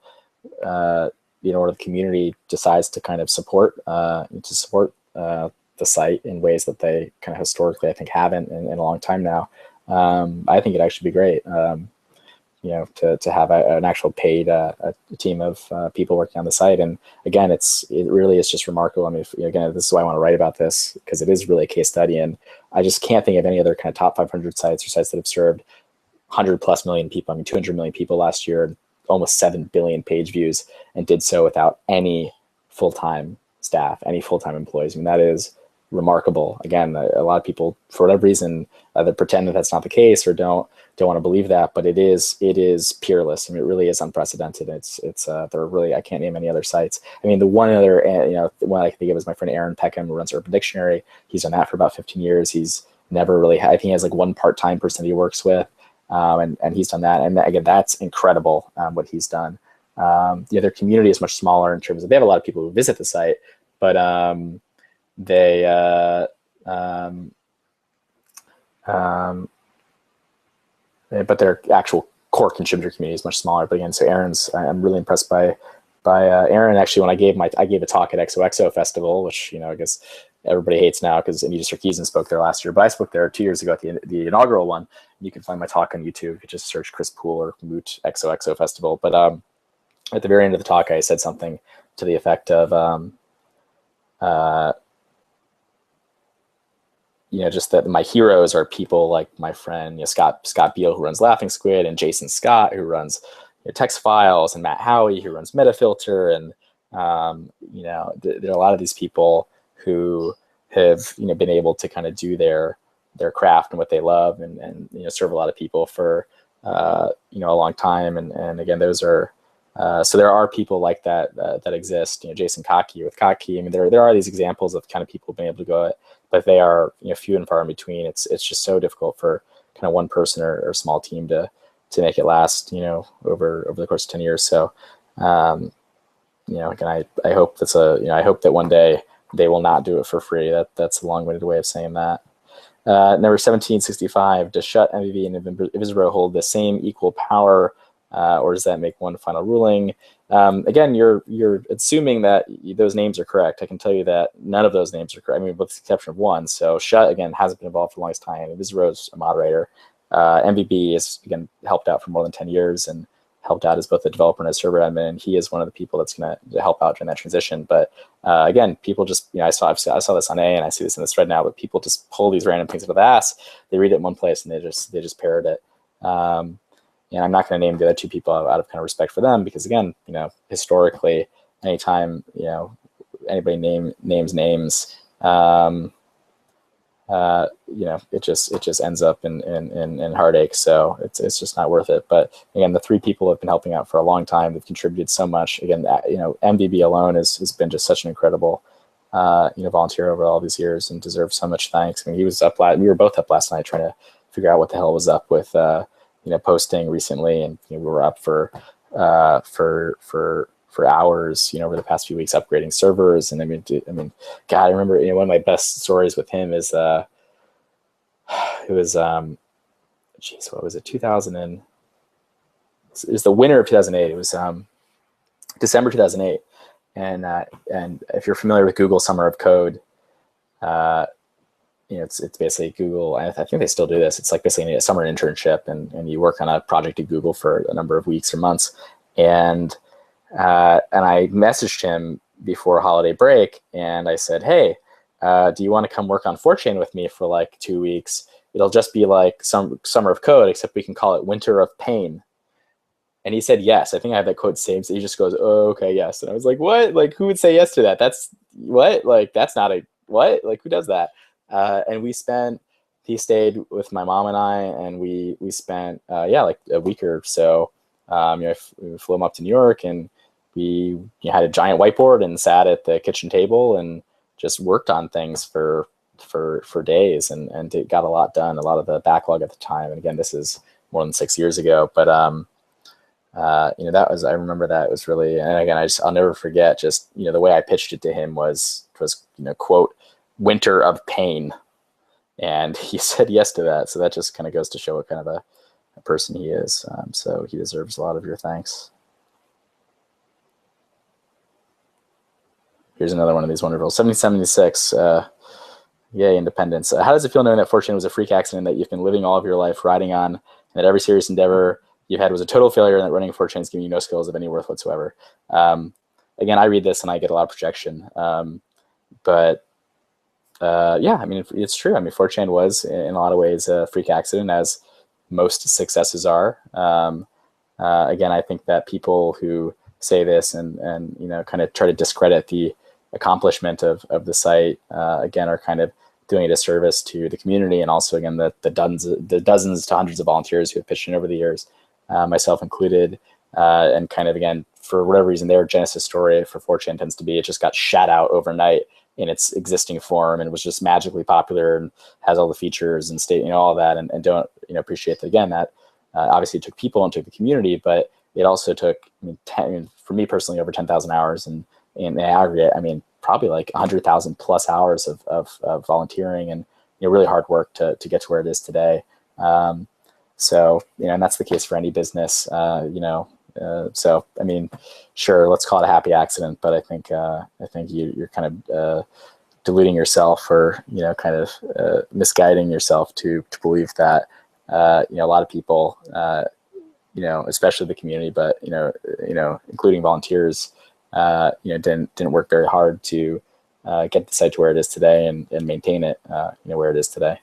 the community decides to kind of support the site in ways that they kind of historically, I think, haven't in a long time now, I think it'd actually be great. To have an actual paid a team of people working on the site. And again, it really is just remarkable. Again, this is why I want to write about this, because it is really a case study, and I just can't think of any other kind of top 500 sites, or sites that have served 100+ million people. 200 million people last year, almost 7 billion page views, and did so without any full-time staff, any full-time employees. That is remarkable. Again, a lot of people, for whatever reason, either pretend that that's not the case or don't want to believe that, but it is peerless. I mean, it really is unprecedented. There are really, I can't name any other sites. I mean, the one other, one I can think of is my friend Aaron Peckham, who runs Urban Dictionary. He's done that for about 15 years. He's never really had, I think he has like one part-time person that he works with. And he's done that. And again, that's incredible, what he's done. Their community is much smaller in terms of, they have a lot of people who visit the site, but but their actual core contributor community is much smaller. But again, so I'm really impressed by Aaron. Actually, when I gave a talk at XOXO Festival, which, I guess everybody hates now because Anita Sarkeesian spoke there last year, but I spoke there 2 years ago at the inaugural one. You can find my talk on YouTube. You could just search Chris Poole or Moot XOXO Festival. But at the very end of the talk, I said something to the effect of, just that my heroes are people like my friend Scott Beal, who runs Laughing Squid, and Jason Scott, who runs Text Files, and Matt Howey, who runs Metafilter, and there are a lot of these people who have been able to kind of do their craft and what they love, and serve a lot of people for a long time, and again, those are so there are people like that that exist. Jason Cockey with Cockey. I mean, there are these examples of kind of people being able to go, but they are few and far in between. It's just so difficult for kind of one person or a small team to make it last over the course of 10 years. So again, I hope I hope that one day they will not do it for free. That's a long-winded way of saying that. Number 1765, does Shut, MVV, and Invisibro hold the same equal power, or does that make one final ruling? Again, you're assuming that those names are correct. I can tell you that none of those names are correct. I mean, with the exception of one. So Shut, again, hasn't been involved for the longest time. Invisibro's a moderator. MVB has, again, helped out for more than 10 years and helped out as both a developer and a server admin. And he is one of the people that's going to help out during that transition. But again, people just, I saw this on A, and I see this in this thread now, but people just pull these random things out of the ass. They read it in one place and they just parrot it. And I'm not going to name the other two people out of kind of respect for them, because again, historically, anytime anybody names names, it just ends up in heartache. So it's just not worth it. But again, the three people have been helping out for a long time. They've contributed so much. Again, MVB alone has been just such an incredible volunteer over all these years and deserves so much thanks. I mean, he was up we were both up last night trying to figure out what the hell was up with posting recently, and we were up for hours, over the past few weeks upgrading servers. And I mean, God, I remember one of my best stories with him is it was what was it, 2000 and it was the winter of 2008. It was December 2008, and if you're familiar with Google Summer of Code, it's basically Google. I think they still do this. It's like basically a summer internship, and you work on a project at Google for a number of weeks or months. And I messaged him before holiday break, and I said, "Hey, do you want to come work on 4chan with me for like 2 weeks? It'll just be like some summer of code, except we can call it winter of pain." And he said yes. I think I have that quote saved. So he just goes, "Oh, okay, yes." And I was like, "What? Like, who would say yes to that? That's what? Like, that's not a what? Like, who does that?" And he stayed with my mom and I, and we spent like a week or so. We flew him up to New York, and we had a giant whiteboard and sat at the kitchen table and just worked on things for days, and it got a lot done, a lot of the backlog at the time. And again, this is more than 6 years ago, but I remember that it was really, and again, I'll never forget just, the way I pitched it to him was quote, winter of pain. And he said yes to that. So that just kind of goes to show what kind of a person he is. So he deserves a lot of your thanks. Here's another one of these wonderful. 1776. Yay, independence. How does it feel knowing that 4chan was a freak accident that you've been living all of your life riding on, and that every serious endeavor you've had was a total failure, and that running 4chan is giving you no skills of any worth whatsoever? Again, I read this and I get a lot of projection. But yeah, I mean, it's true. I mean, 4chan was in a lot of ways a freak accident, as most successes are. Again, I think that people who say this and kind of try to discredit the accomplishment of the site, again, are kind of doing a disservice to the community, and also, again, the dozens to hundreds of volunteers who have pitched in over the years, myself included, and kind of, again, for whatever reason, their genesis story for 4chan tends to be it just got shat out overnight in its existing form and was just magically popular and has all the features and state, all that, and don't, appreciate that, again, that obviously it took people and took the community, but it also took, for me personally, over 10,000 hours, and in the aggregate, probably like 100,000 plus hours of volunteering and really hard work to get to where it is today. So, and that's the case for any business, so, sure, let's call it a happy accident, but I think you're kind of deluding yourself, or, kind of misguiding yourself to believe that, a lot of people, especially the community, but, including volunteers, didn't work very hard to get the site to where it is today and maintain it, where it is today.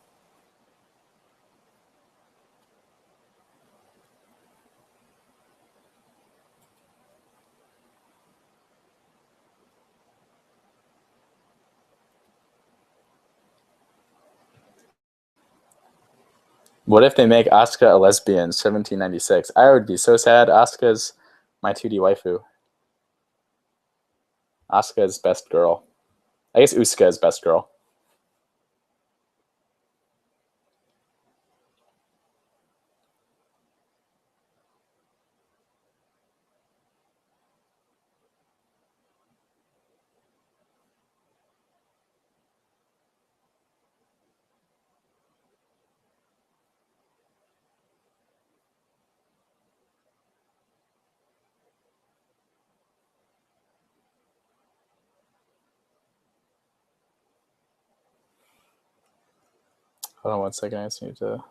What if they make Asuka a lesbian? 1796. I would be so sad. Asuka's my 2D waifu. Asuka is best girl. I guess Usuka is best girl. Hold on 1 second. I just need to.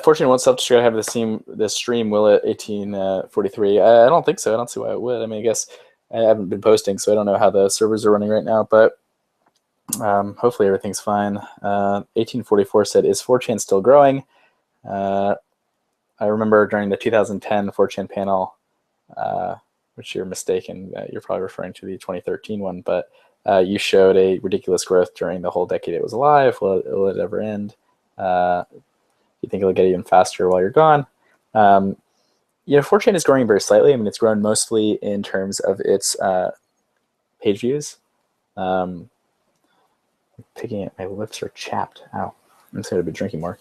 Fortunately, won't self-destruct have the stream, will it? 1843. I don't think so. I don't see why it would. I guess I haven't been posting, so I don't know how the servers are running right now, but hopefully everything's fine. 1844 said, is 4chan still growing? I remember during the 2010 4chan panel, which you're mistaken, you're probably referring to the 2013 one, but you showed a ridiculous growth during the whole decade it was alive. Will it ever end? You think it'll get even faster while you're gone? 4chan is growing very slightly. It's grown mostly in terms of its page views. Picking it, my lips are chapped. Ow, I'm just going to be drinking more.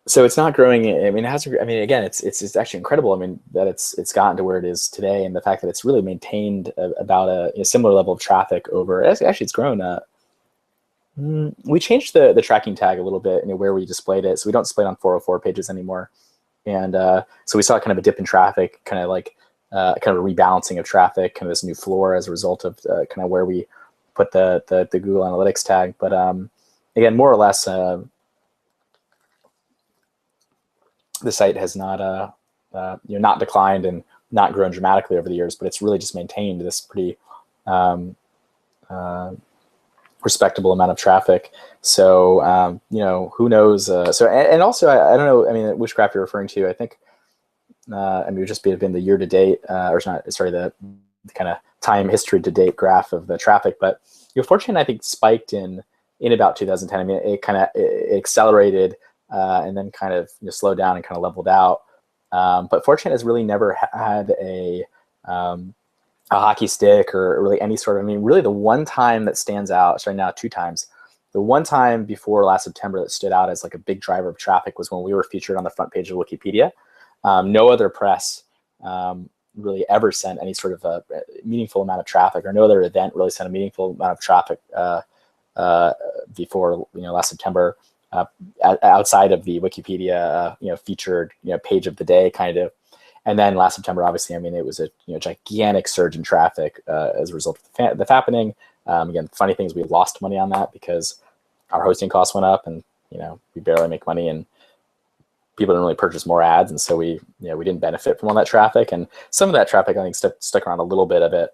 So it's not growing. It has. Again, it's actually incredible. That it's gotten to where it is today, and the fact that it's really maintained about a similar level of traffic over. Actually, it's grown. We changed the tracking tag a little bit, where we displayed it. So we don't display it on 404 pages anymore. And so we saw kind of a dip in traffic, kind of a rebalancing of traffic, kind of this new floor as a result of kind of where we put the Google Analytics tag. But again, more or less, the site has not not declined and not grown dramatically over the years, but it's really just maintained this pretty respectable amount of traffic. So who knows? And also I don't know. Which graph you're referring to? I think it would just been the year to date, or not? Sorry, the kind of time history to date graph of the traffic. But 4chan, I think, spiked in about 2010. It kind of accelerated and then kind of slowed down and kind of leveled out. But 4chan has really never had a hockey stick or really any sort of, really the one time that stands out, sorry, now 2 times, the one time before last September that stood out as like a big driver of traffic was when we were featured on the front page of Wikipedia. No other press really ever sent any sort of a meaningful amount of traffic, or no other event really sent a meaningful amount of traffic before last September, outside of the Wikipedia featured page of the day kind of. And then last September, obviously, it was a gigantic surge in traffic as a result of the fappening. Again, funny thing is we lost money on that because our hosting costs went up, and we barely make money. And people didn't really purchase more ads, and so we didn't benefit from all that traffic. And some of that traffic, I think, stuck around a little bit of it.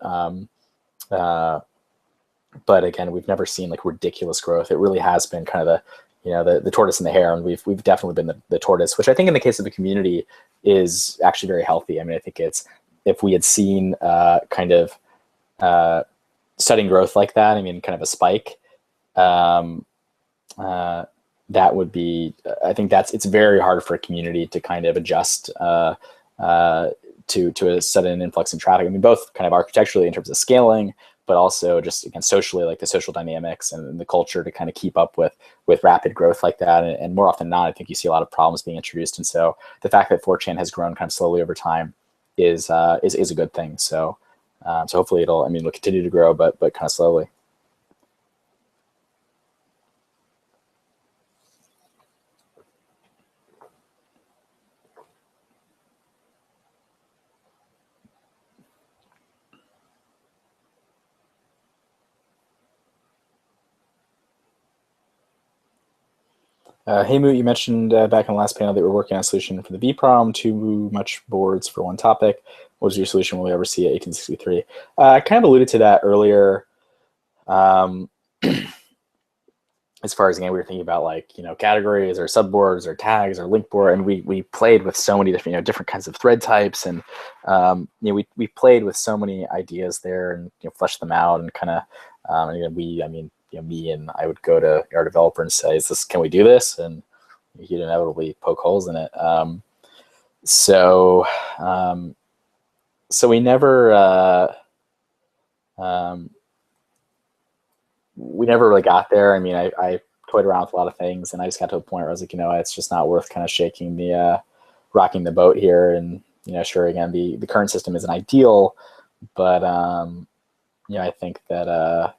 But again, we've never seen like ridiculous growth. It really has been kind of the tortoise and the hare, and we've definitely been the tortoise, which I think in the case of the community is actually very healthy. I mean, I think if we had seen kind of sudden growth like that, I mean, kind of a spike, that would be, I think it's very hard for a community to kind of adjust to a sudden influx in traffic. I mean, both kind of architecturally in terms of scaling, but also just again socially, like the social dynamics and the culture to kind of keep up with rapid growth like that. And more often than not, I think you see a lot of problems being introduced. And so the fact that 4chan has grown kind of slowly over time is a good thing. So hopefully it'll continue to grow, but kind of slowly. Hey Moot, you mentioned back in the last panel that we're working on a solution for the V problem, too much boards for one topic. What was your solution? Will we ever see at 1863? I kind of alluded to that earlier. As far as, again, we were thinking about like, categories or subboards or tags or link board, and we played with so many different, different kinds of thread types, and we played with so many ideas there and fleshed them out, and kind of me and I would go to our developer and say, can we do this? And he'd inevitably poke holes in it. So we never really got there. I mean, I toyed around with a lot of things, and I just got to a point where I was like, it's just not worth kind of rocking the boat here. And, sure, again, the current system isn't ideal, but, I think that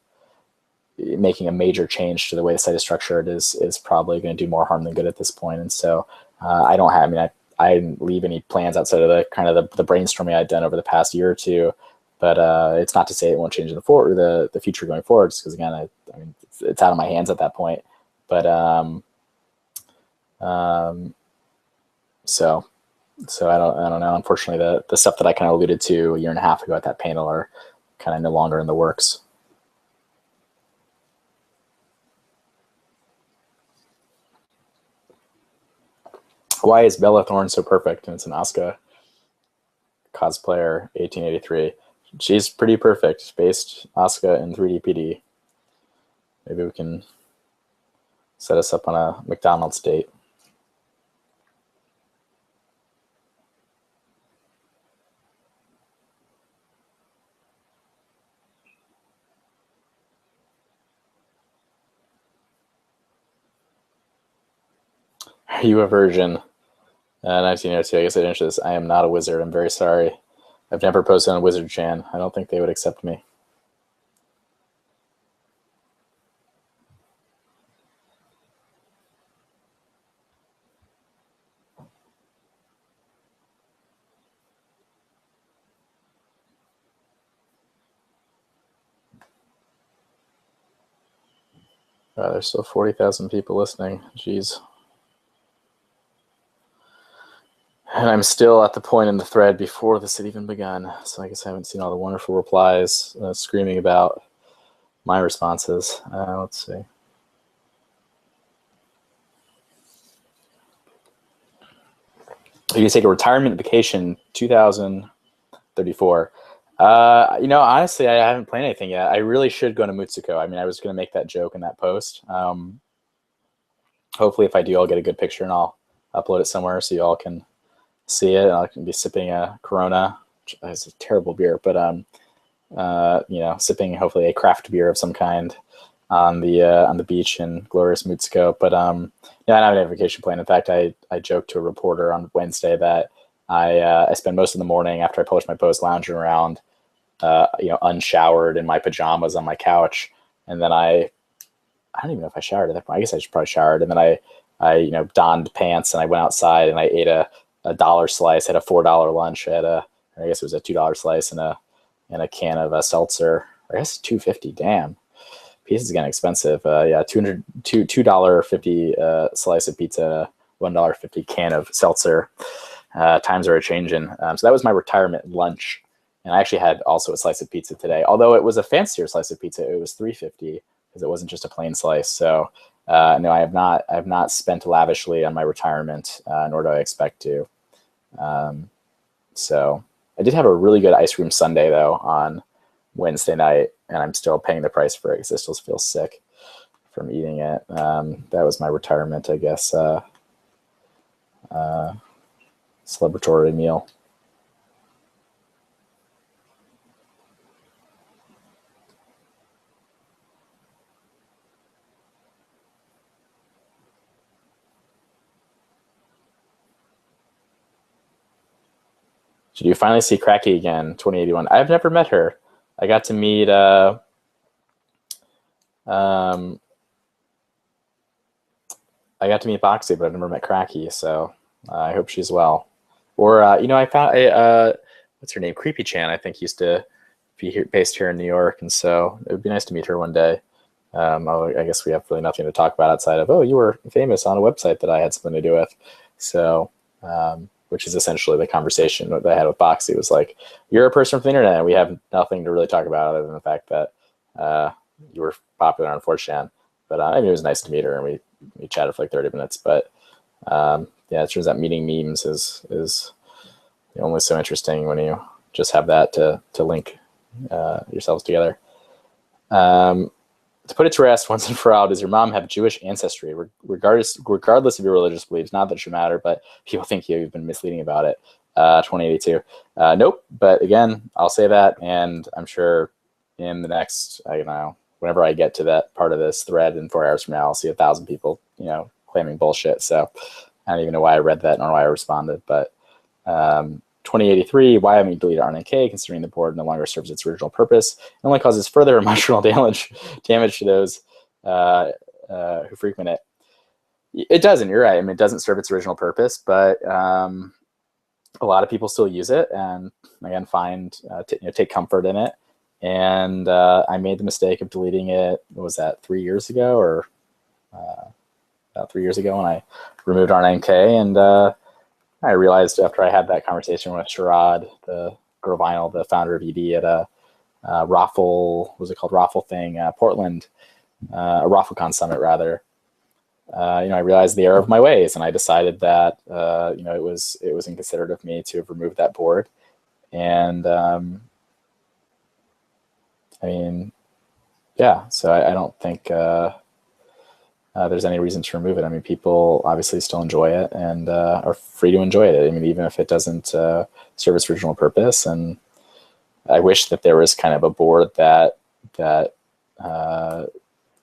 making a major change to the way the site is structured is probably going to do more harm than good at this point. And so I didn't leave any plans outside of the kind of the brainstorming I'd done over the past year or two. But it's not to say it won't change in the future going forward, just because, again, it's out of my hands at that point. But so I don't know. Unfortunately, the stuff that I kind of alluded to a year and a half ago at that panel are kind of no longer in the works. Why is Bella Thorne so perfect? And it's an Asuka cosplayer, 1883. She's pretty perfect, based Asuka in 3D PD. Maybe we can set us up on a McDonald's date. Are you a virgin? 1902, I guess I didn't answer this. I am not a wizard. I'm very sorry. I've never posted on Wizard Chan. I don't think they would accept me. There's still 40,000 people listening. Jeez. And I'm still at the point in the thread before this had even begun. So I guess I haven't seen all the wonderful replies screaming about my responses. Let's see. You take a retirement vacation 2034. Honestly, I haven't planned anything yet. I really should go to Mutsuko. I mean, I was going to make that joke in that post. Hopefully, if I do, I'll get a good picture and I'll upload it somewhere so you all can see it. I can be sipping a Corona, which is a terrible beer, but sipping hopefully a craft beer of some kind on the beach in glorious Mutsuko. But I don't have any vacation plan. In fact, I joked to a reporter on Wednesday that I spend most of the morning after I publish my post lounging around, unshowered in my pajamas on my couch, and then I don't even know if I showered at that point. I guess I probably showered, and then I donned pants and I went outside and I ate a $1 slice, had a $4 lunch, I guess it was a $2 slice and a can of a seltzer. I guess $2.50. Damn, pizza's getting expensive. $2.50 slice of pizza $1.50 can of seltzer. Times are a changing. So that was my retirement lunch. And I actually had also a slice of pizza today. Although it was a fancier slice of pizza, it was $3.50 because it wasn't just a plain slice. So no, I have not spent lavishly on my retirement, nor do I expect to. So I did have a really good ice cream sundae though on Wednesday night, and I'm still paying the price for it because I still feel sick from eating it. That was my retirement, I guess, celebratory meal. Did you finally see Cracky again, 2081? I've never met her. I got to meet Boxy, but I've never met Cracky, so I hope she's well. Or I found what's her name? Creepy Chan, I think, used to be based here in New York, and so it would be nice to meet her one day. I guess we have really nothing to talk about outside of, oh, you were famous on a website that I had something to do with. So, which is essentially the conversation that I had with Boxy. Was like, you're a person from the internet, and we have nothing to really talk about other than the fact that you were popular on 4chan. But I mean, it was nice to meet her, and we chatted for like 30 minutes. But yeah, it turns out meeting memes is only so interesting when you just have that to link yourselves together. To put it to rest once and for all, does your mom have Jewish ancestry, regardless of your religious beliefs? Not that it should matter, but people think you've been misleading about it. 2082. Nope. But again, I'll say that, and I'm sure in the next, I don't know, whenever I get to that part of this thread in 4 hours from now, I'll see 1,000 people, claiming bullshit. So I don't even know why I read that nor why I responded. But 2083, why haven't you deleted RNK, considering the board no longer serves its original purpose? It only causes further emotional damage to those who frequent it. It doesn't, you're right. I mean, it doesn't serve its original purpose, but a lot of people still use it, and again, take comfort in it. And I made the mistake of deleting it, what was that, 3 years ago, or about 3 years ago, when I removed RNK, and I realized after I had that conversation with Sharad, the Girl Vinyl, the founder of ED at a Raffle, was it called Raffle thing, Portland, a RaffleCon summit rather. I realized the error of my ways, and I decided that it was inconsiderate of me to have removed that board. And I mean, yeah. So I don't think there's any reason to remove it. I mean, people obviously still enjoy it and are free to enjoy it. I mean, even if it doesn't serve its original purpose. And I wish that there was kind of a board that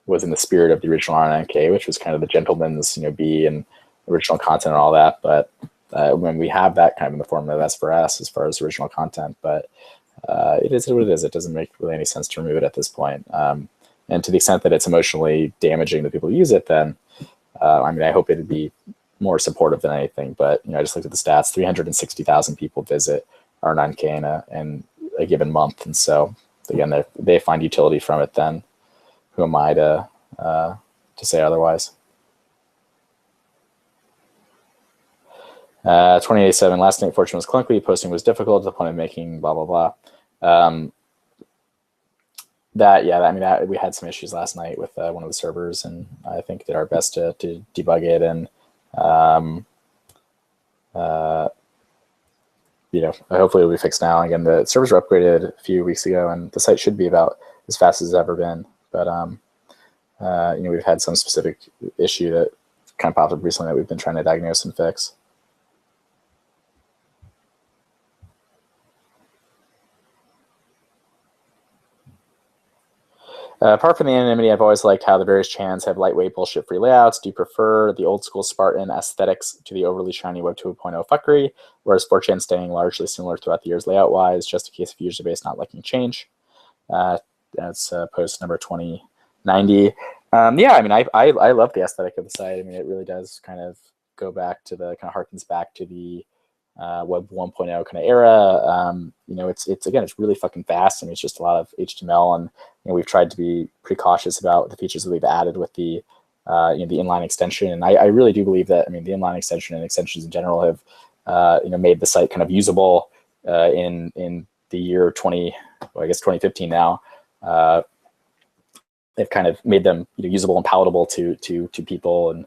was in the spirit of the original RNK, which was kind of the gentleman's, be and original content and all that. But when we have that kind of in the form of S4S as far as original content, but it is what it is. It doesn't make really any sense to remove it at this point. And to the extent that it's emotionally damaging to people who use it, then I hope it'd be more supportive than anything. But I just looked at the stats: 360,000 people visit R9K in a given month, and so again, they find utility from it. Then who am I to say otherwise? 2087. Last night, fortune was clunky. Posting was difficult to the point of making blah blah blah. We had some issues last night with one of the servers, and I think did our best to debug it, and hopefully it'll be fixed now. Again, the servers were upgraded a few weeks ago, and the site should be about as fast as it's ever been. But we've had some specific issue that kind of popped up recently that we've been trying to diagnose and fix. Apart from the anonymity, I've always liked how the various chans have lightweight, bullshit-free layouts. Do you prefer the old-school Spartan aesthetics to the overly shiny Web 2.0 fuckery, whereas 4chan staying largely similar throughout the years layout-wise, just in case of user base not liking change? That's post number 2090. I love the aesthetic of the site. I mean, it really does kind of go back to the kind of harkens back to the Web 1.0 kind of era. It's really fucking fast. I mean, it's just a lot of HTML, and we've tried to be pretty cautious about the features that we've added with the the inline extension. And I really do believe that, I mean, the inline extension and extensions in general have, made the site kind of usable in the year 2015 now. They've kind of made them usable and palatable to people. And,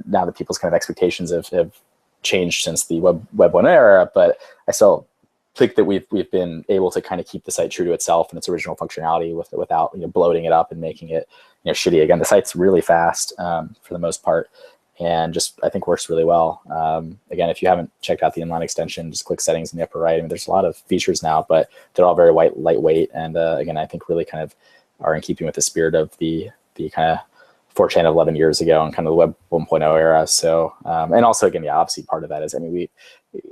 now that people's kind of expectations have changed since the Web 1.0 era, but I still think that we've been able to kind of keep the site true to itself and its original functionality without bloating it up and making it shitty. Again, the site's really fast for the most part, and just I think works really well. Again, if you haven't checked out the inline extension, just click settings in the upper right. I mean, there's a lot of features now, but they're all very lightweight, and again, I think really kind of are in keeping with the spirit of the kind of 4chan of 11 years ago and kind of the Web 1.0 era. So, and also again, obviously part of that is, I mean,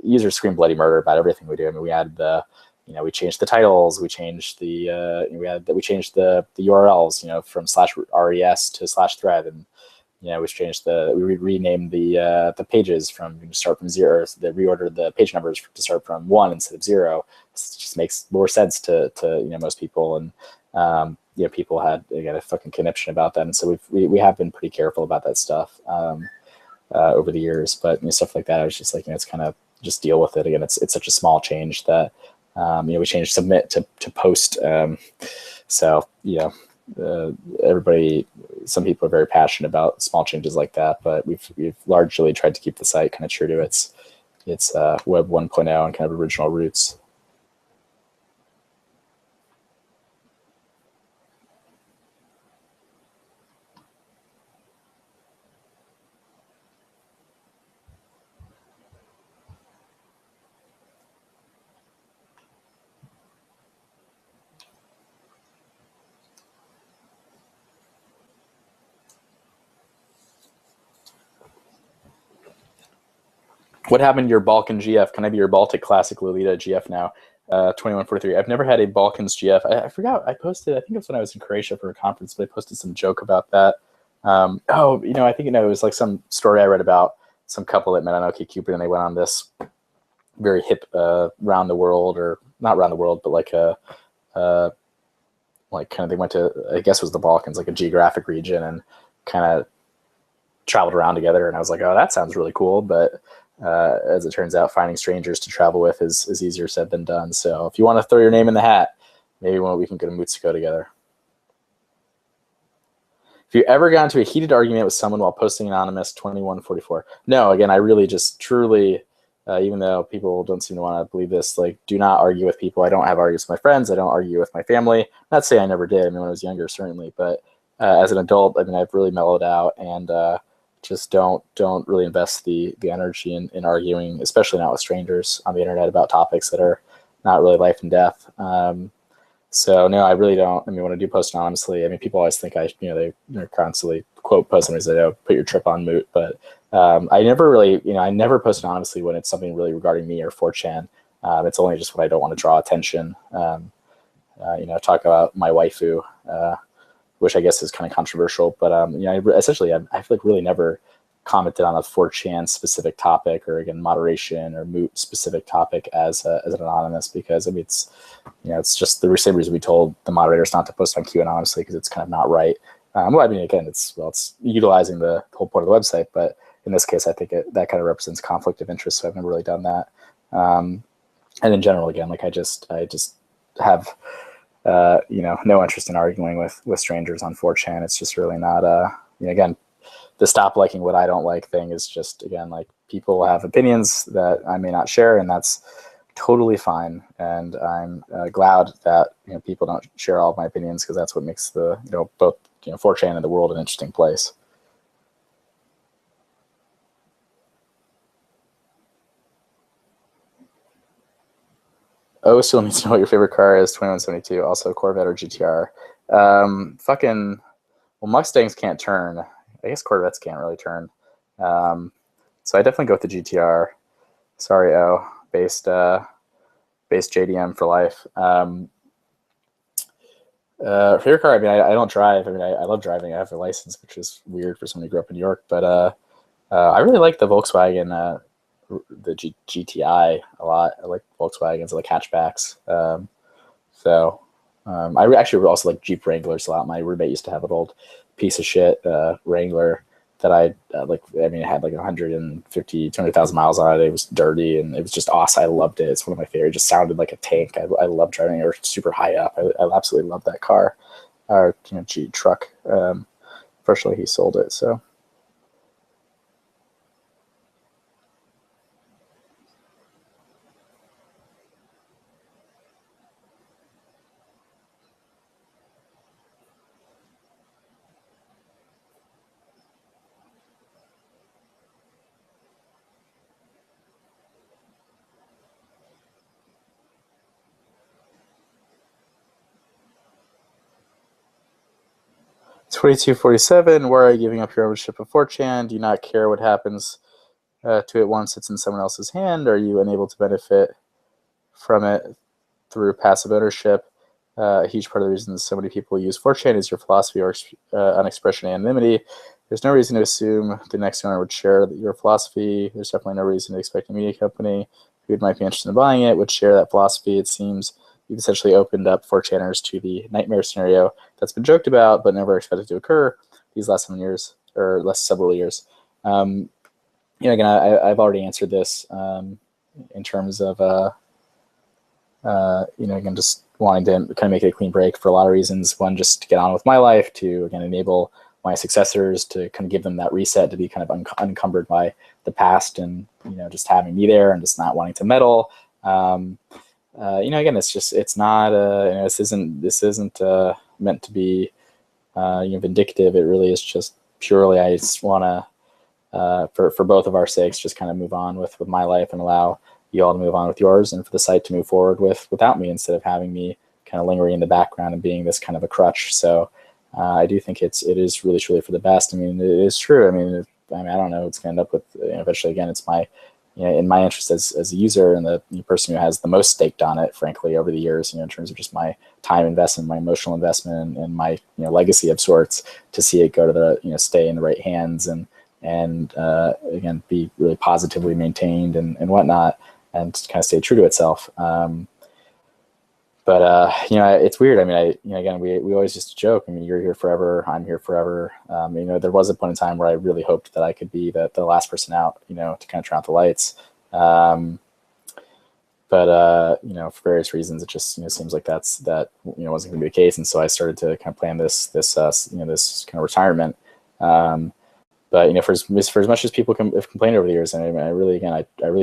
users scream bloody murder about everything we do. I mean, we added we changed the titles, we changed we changed the URLs, from /res to /thread, and we renamed the pages from start from 0. So they reordered the page numbers to start from 1 instead of 0. It just makes more sense to most people, and people had a fucking conniption about that, and so we have been pretty careful about that stuff over the years. But stuff like that, I was just like, it's kind of just deal with it. Again, it's such a small change that we changed submit to post. So everybody, some people are very passionate about small changes like that, but we've largely tried to keep the site kind of true to its Web 1.0 and kind of original roots. What happened to your Balkan GF? Can I be your Baltic Classic Lolita GF now? 2143. I've never had a Balkans GF. I forgot. I posted, I think it was when I was in Croatia for a conference, but I posted some joke about that. I think it was like some story I read about some couple that met on OkCupid, and they went on this very hip round the world, or not round the world, but like they went to, I guess it was the Balkans, like a geographic region, and kind of traveled around together. And I was like, oh, that sounds really cool. But as it turns out, finding strangers to travel with is easier said than done. So if you want to throw your name in the hat, maybe we can go to Moots to go together. If you ever got into a heated argument with someone while posting anonymous, 2144. No, again, I really just truly, even though people don't seem to want to believe this, like, do not argue with people. I don't have arguments with my friends. I don't argue with my family. Not to say I never did. I mean, when I was younger, certainly. But as an adult, I mean, I've really mellowed out, and just don't really invest the energy in arguing, especially not with strangers on the internet, about topics that are not really life and death. So no, I really don't. I mean, when I do post anonymously, I mean, people always think they're constantly quote post and say, "Oh, put your trip on Moot," but I never really, I never post anonymously when it's something really regarding me or 4chan. It's only just when I don't want to draw attention. Talk about my waifu, which I guess is kind of controversial, but essentially, I feel like really never commented on a 4chan specific topic, or again, moderation or Moot specific topic as an anonymous, because I mean, it's just the same reason we told the moderators not to post on Q anonymously, because it's kind of not right. Well, I mean, again, it's utilizing the whole point of the website, but in this case, I think that kind of represents conflict of interest, so I've never really done that. And in general, again, like I just have no interest in arguing with strangers on 4chan. It's just really not, again, the stop liking what I don't like thing is just, again, like, people have opinions that I may not share, and that's totally fine. And I'm glad that people don't share all of my opinions, because that's what makes the both 4chan and the world an interesting place. Oh, still needs to know what your favorite car is. 2172. Also Corvette or GTR. Well, Mustangs can't turn. I guess Corvettes can't really turn. So I definitely go with the GTR. Sorry, based JDM for life. Favorite car, I mean, I don't drive. I mean, I love driving. I have a license, which is weird for somebody who grew up in New York. But I really like the Volkswagen, the GTI a lot. I like Volkswagens, I like hatchbacks. So I actually also like Jeep Wranglers a lot. My roommate used to have an old piece of shit Wrangler that it had like 150, 200,000 miles on it. It was dirty and it was just awesome. I loved it. It's one of my favorite. It just sounded like a tank. I love driving it. Or super high up. I absolutely love that car, or Jeep truck. Fortunately, he sold it. So. $22.47. Why are you giving up your ownership of 4chan? Do you not care what happens to it once it's in someone else's hand? Are you unable to benefit from it through passive ownership? A huge part of the reason so many people use 4chan is your philosophy on expression and anonymity. There's no reason to assume the next owner would share your philosophy. There's definitely no reason to expect a media company who might be interested in buying it would share that philosophy. It seems you've essentially opened up 4chaners to the nightmare scenario that's been joked about but never expected to occur these last 7 years or last several years. Again, I've already answered this in terms of again, just wanting to kind of make it a clean break for a lot of reasons. One, just to get on with my life, to again enable my successors to kind of give them that reset, to be kind of unencumbered by the past, and just having me there and just not wanting to meddle. Again, it's not this isn't meant to be vindictive. It really is just purely I just want to for both of our sakes just kind of move on with my life and allow you all to move on with yours, and for the site to move forward without me, instead of having me kind of lingering in the background and being this kind of a crutch. So I do think it is really truly for the best. I mean, it is true. I mean, I don't know. It's going to end up with eventually. Again, it's my in my interest as a user and the person who has the most staked on it, frankly, over the years. In terms of just my time investment, my emotional investment, and my legacy of sorts, to see it go to the stay in the right hands and again be really positively maintained and whatnot, and kind of stay true to itself. It's weird. I mean, again, we always used to joke. I mean, you're here forever. I'm here forever. There was a point in time where I really hoped that I could be the last person out, to kind of turn out the lights. For various reasons, it just seems like that wasn't going to be the case, and so I started to kind of plan this kind of retirement. For as much as people have complained over the years, and I really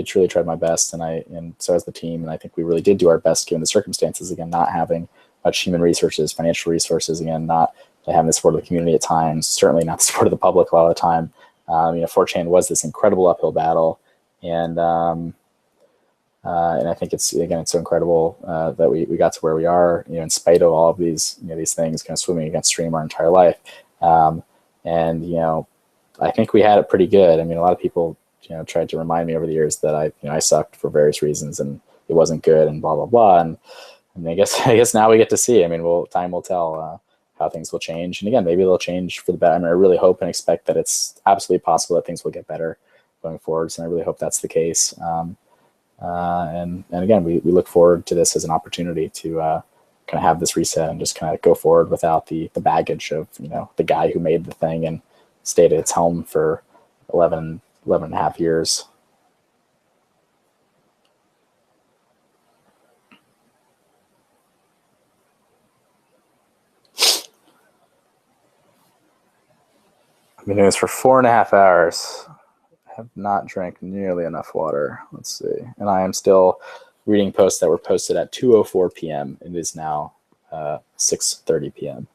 truly tried my best, and so has the team, and I think we really did do our best given the circumstances. Again, not having much human resources, financial resources, again, not having the support of the community at times, certainly not the support of the public a lot of the time. 4chan was this incredible uphill battle, and I think it's so incredible that we got to where we are, in spite of all of these these things kind of swimming against stream our entire life, I think we had it pretty good. I mean, a lot of people, tried to remind me over the years that I sucked for various reasons and it wasn't good and blah, blah, blah. And I guess now we get to see. I mean, time will tell how things will change. And again, maybe they'll change for the better. I mean, I really hope and expect that it's absolutely possible that things will get better going forwards. And I really hope that's the case. And again, we look forward to this as an opportunity to kind of have this reset and just kind of go forward without the baggage of, the guy who made the thing and stayed at its helm for 11 and a half years. I've been doing this for 4.5 hours. I have not drank nearly enough water. Let's see. And I am still reading posts that were posted at 2:04 p.m. It is now 6:30 p.m.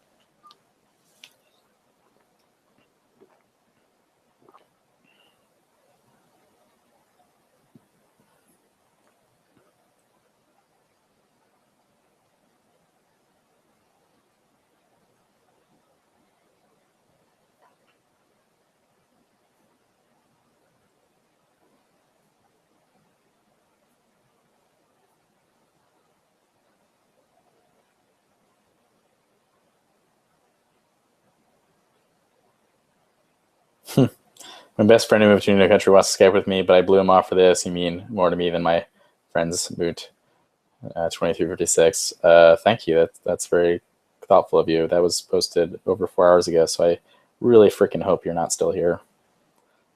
My best friend who moved to a new country wants to Skype with me, but I blew him off for this. You mean more to me than my friend's moot. 23:56. Thank you. That's very thoughtful of you. That was posted over 4 hours ago, so I really freaking hope you're not still here,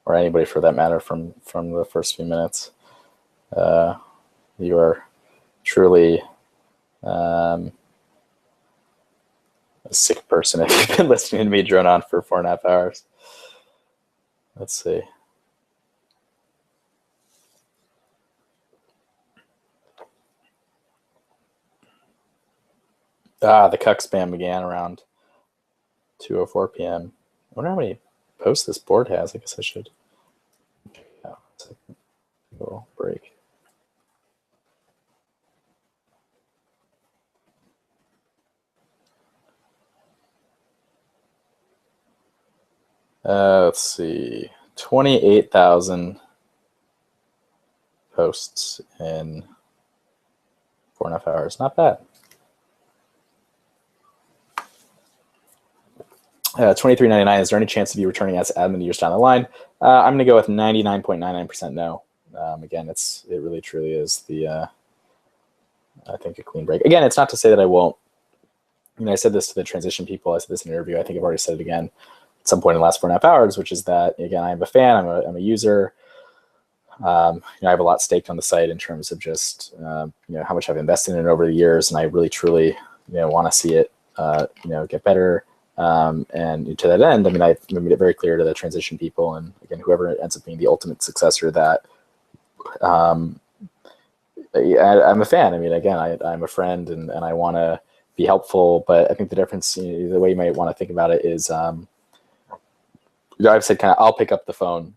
or anybody for that matter from the first few minutes. You are truly a sick person if you've been listening to me drone on for 4.5 hours. Let's see. The cuck spam began around 2:04 p.m. I wonder how many posts this board has. I guess I should. Oh, a little break. Let's see. 28,000 posts in 4.5 hours. Not bad. 23.99. Is there any chance of you returning as admin years down the line? I'm going to go with 99.99% no. Again, it really truly is the I think a clean break. Again, it's not to say that I won't. I said this to the transition people. I said this in an interview. I think I've already said it again at some point in the last 4.5 hours, which is that, again, I'm a fan. I'm a user. I have a lot staked on the site in terms of just how much I've invested in it over the years, and I really truly want to see it get better. And to that end, I made it very clear to the transition people, and again, whoever ends up being the ultimate successor, that I'm a fan. Again, I'm a friend, and I want to be helpful. But I think the difference, the way you might want to think about it is, I've said I'll pick up the phone,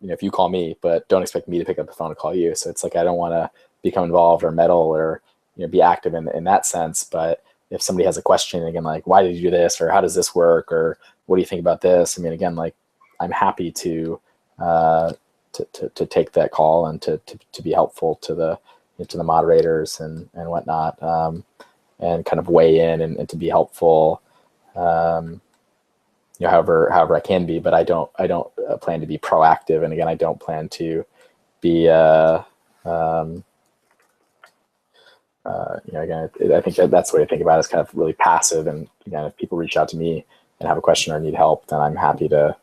if you call me, but don't expect me to pick up the phone and call you. So it's like I don't want to become involved or meddle or be active in that sense. But if somebody has a question, again, like, why did you do this, or how does this work, or what do you think about this? Again, like, I'm happy to take that call and to be helpful to the moderators and whatnot, and kind of weigh in and to be helpful, however I can be. But I don't plan to be proactive, and again, I don't plan to be again, I think that's the way to think about it, is kind of really passive. And again, if people reach out to me and have a question or need help, then I'm happy to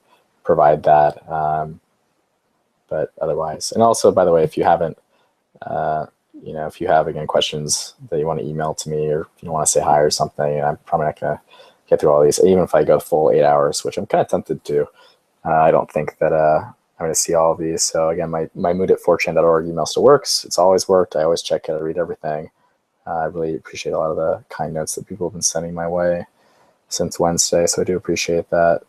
provide that. But otherwise, and also, by the way, if you haven't, if you have, again, questions that you want to email to me, or if you want to say hi or something, I'm probably not going to get through all these, even if I go full 8 hours, which I'm kind of tempted to. I don't think that I'm going to see all of these. So again, my moot@4chan.org email still works. It's always worked. I always check it. I read everything. I really appreciate a lot of the kind notes that people have been sending my way since Wednesday, so I do appreciate that.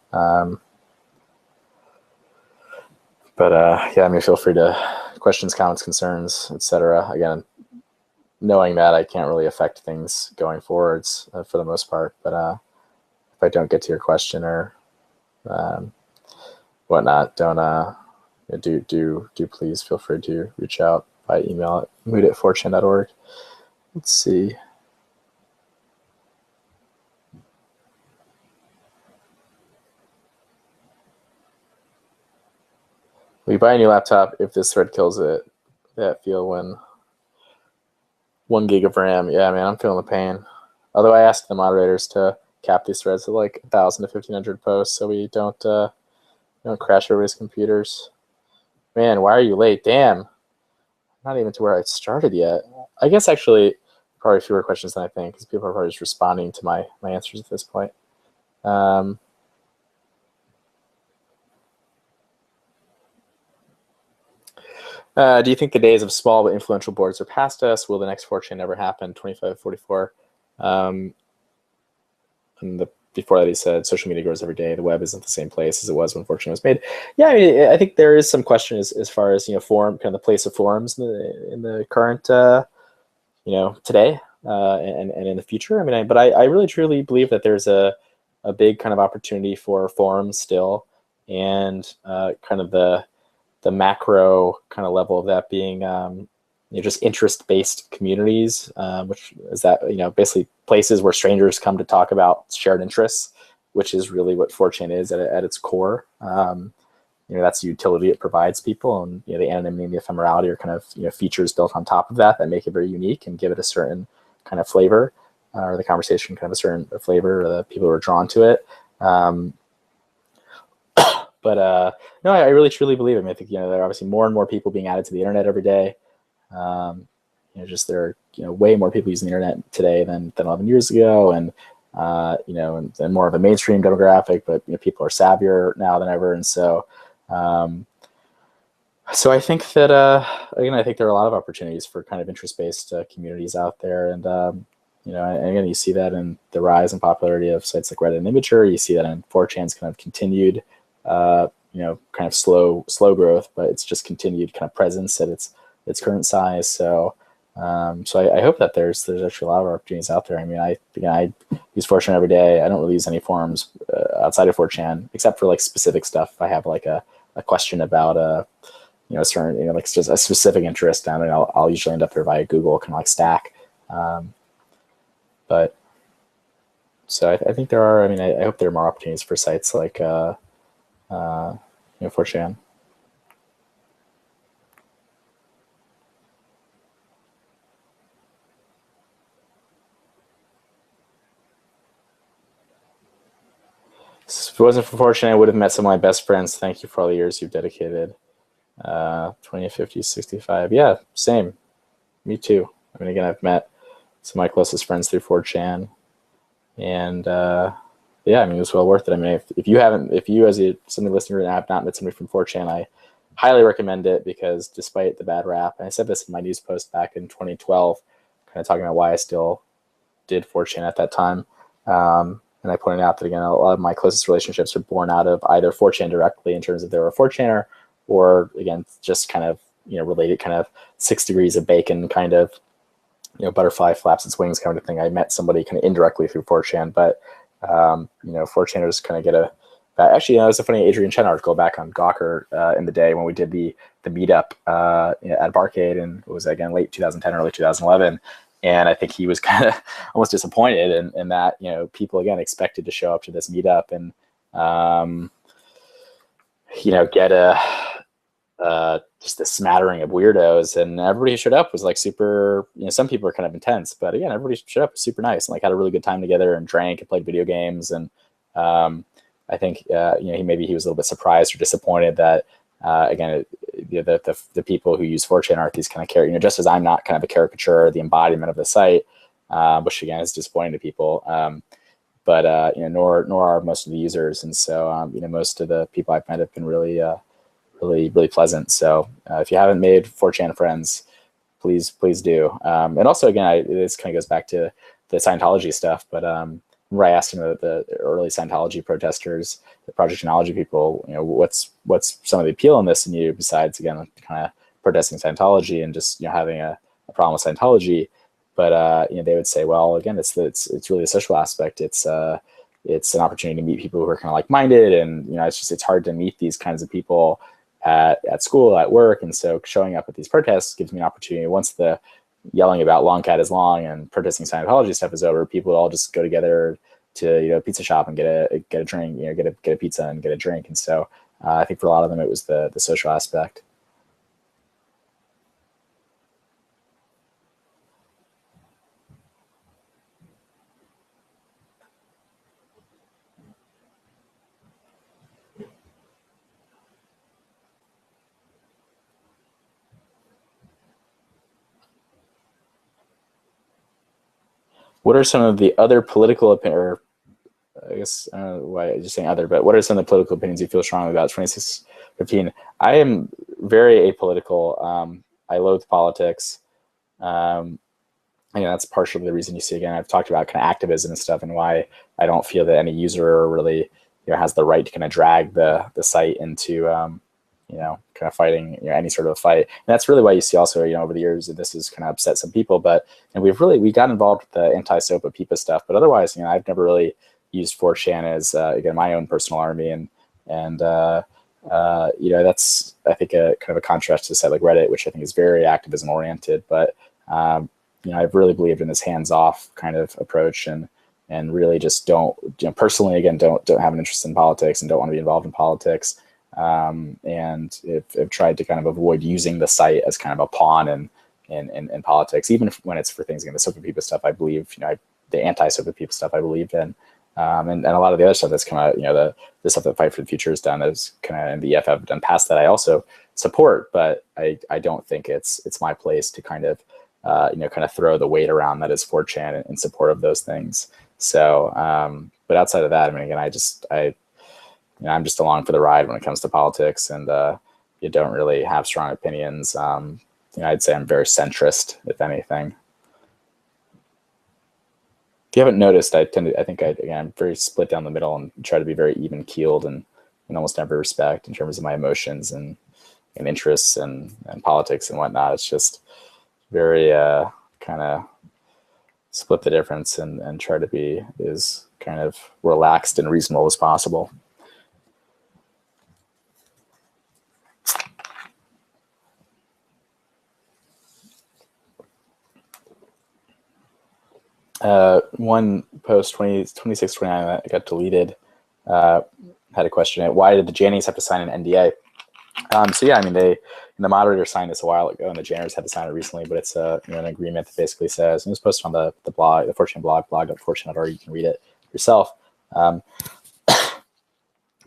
Feel free to questions, comments, concerns, etc. Again, knowing that I can't really affect things going forwards for the most part, but if I don't get to your question or whatnot, don't do please feel free to reach out by email at moot@4chan.org. Let's see. Will you buy a new laptop if this thread kills it? That feel when 1 gig of RAM. Yeah, man, I'm feeling the pain. Although I asked the moderators to cap these threads to like 1,000 to 1,500 posts, so we don't crash everybody's computers. Man, why are you late? Damn, not even to where I started yet. I guess actually probably fewer questions than I think, because people are probably just responding to my answers at this point. Do you think the days of small but influential boards are past us? Will the next 4chan ever happen? 2544. And before that, he said, social media grows every day. The web isn't the same place as it was when 4chan was made. Yeah, I think there is some question as far as forum, kind of the place of forums in the current today and in the future. But I really truly believe that there's a big kind of opportunity for forums still, and kind of the macro kind of level of that being just interest-based communities, which is that basically places where strangers come to talk about shared interests, which is really what 4chan is at its core. that's the utility it provides people, and the anonymity and the ephemerality are kind of features built on top of that make it very unique and give it a certain kind of flavor, or the conversation kind of a certain flavor, or the people who are drawn to it. But no, I really truly believe it. I mean, I think there are obviously more and more people being added to the internet every day. Just there are way more people using the internet today than 11 years ago, and and more of a mainstream demographic. But people are savvier now than ever, and so I think that I think there are a lot of opportunities for kind of interest-based communities out there, and and again, you see that in the rise and popularity of sites like Reddit and Imgur. You see that in 4chan's kind of continued kind of slow growth, but it's just continued kind of presence at its current size. So I hope that there's actually a lot of opportunities out there. I mean, I use 4chan every day. I don't really use any forums outside of 4chan, except for like specific stuff. If I have like a question about a certain like just a specific interest, and I'll usually end up there via Google, kind of like Stack. But so I think there are. I mean, I hope there are more opportunities for sites like 4chan. If it wasn't for 4chan, I would have met some of my best friends. Thank you for all the years you've dedicated. 20, 50, 65. Yeah, same. Me too. I mean, again, I've met some of my closest friends through 4chan. And yeah, I mean, it was well worth it. I mean, if you as somebody listening right now have not met somebody from 4chan, I highly recommend it, because despite the bad rap, and I said this in my news post back in 2012, kind of talking about why I still did 4chan at that time. And I pointed out that, again, a lot of my closest relationships are born out of either 4chan directly in terms of they were a 4chaner, or, again, just kind of, related kind of 6 degrees of bacon kind of, butterfly flaps its wings kind of thing. I met somebody kind of indirectly through 4chan, but, 4chaners kind of get a, actually, it was a funny Adrian Chen article back on Gawker in the day when we did the meetup at Barcade, and it was, again, late 2010, early 2011. And I think he was kind of almost disappointed in that, people, again, expected to show up to this meetup and, get just a smattering of weirdos, and everybody who showed up was like super, some people were kind of intense, but again, everybody showed up was super nice and like had a really good time together and drank and played video games. And I think, he was a little bit surprised or disappointed that, again, the people who use 4chan aren't these kind of characters, just as I'm not kind of a caricature or the embodiment of the site, which again is disappointing to people. But nor are most of the users. And so, most of the people I've met have been really pleasant. So if you haven't made 4chan friends, please do. And also, again, this kind of goes back to the Scientology stuff, but remember I asked the early Scientology protesters, the Project Technology people, what's some of the appeal in this in you, besides, again, kind of protesting Scientology and just having a problem with Scientology. But they would say, well, again, it's really a social aspect. It's an opportunity to meet people who are kind of like-minded, and it's hard to meet these kinds of people at school, at work, and so showing up at these protests gives me an opportunity. Once the yelling about long cat is long and protesting Scientology stuff is over, people all just go together to a pizza shop and get a drink, get a pizza and get a drink. And so I think for a lot of them it was the social aspect. What are some of the other political opinions, I guess, I don't know why I'm just saying other, but what are some of the political opinions you feel strongly about 2015? I am very apolitical. I loathe politics. That's partially the reason you see, again, I've talked about kind of activism and stuff, and why I don't feel that any user really has the right to kind of drag the site into kind of fighting any sort of fight. And that's really why you see also over the years, and this has kind of upset some people, but we got involved with the anti-SOPA PIPA stuff, but otherwise I've never really used 4chan as again my own personal army, and that's, I think, a kind of a contrast to a site like Reddit, which I think is very activism oriented, but I've really believed in this hands-off kind of approach, and really just don't personally, again, don't have an interest in politics and don't want to be involved in politics. and have tried to kind of avoid using the site as kind of a pawn in politics, even when it's for things like the Soap and People stuff. I believe, the anti-Soap and People stuff I believed in, and a lot of the other stuff that's come out, the stuff that Fight for the Future has done, is kind of, and the EF have done past that, I also support, but I don't think it's my place to kind of kind of throw the weight around that is 4chan in support of those things. So, but outside of that, I mean, again, I'm just along for the ride when it comes to politics, and you don't really have strong opinions. I'd say I'm very centrist, if anything. If you haven't noticed, I'm very split down the middle and try to be very even keeled and in almost every respect in terms of my emotions and interests and politics and whatnot. It's just very kind of split the difference and try to be as kind of relaxed and reasonable as possible. One post 2629 that got deleted had a question: why did the Jannies have to sign an NDA? So yeah, I mean, the moderator signed this a while ago, and the Janners had to sign it recently. But it's an agreement that basically says, and it was posted on the blog, the 4chan blog.4chan.org. You can read it yourself. But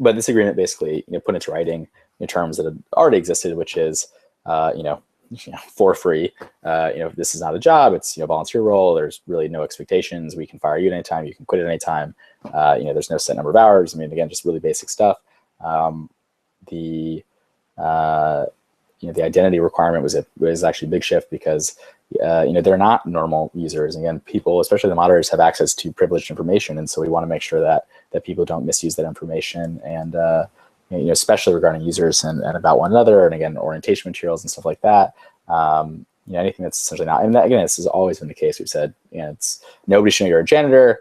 this agreement basically put into writing in terms that had already existed, which is for free. This is not a job; it's a volunteer role. There's really no expectations. We can fire you at any time. You can quit at any time. There's no set number of hours. I mean, again, just really basic stuff. The identity requirement was actually a big shift because they're not normal users. Again, people, especially the moderators, have access to privileged information, and so we want to make sure that people don't misuse that information, and especially regarding users and about one another, and again, orientation materials and stuff like that. Anything that's essentially not, and that, again, this has always been the case. We've said, it's nobody should know you're a janitor.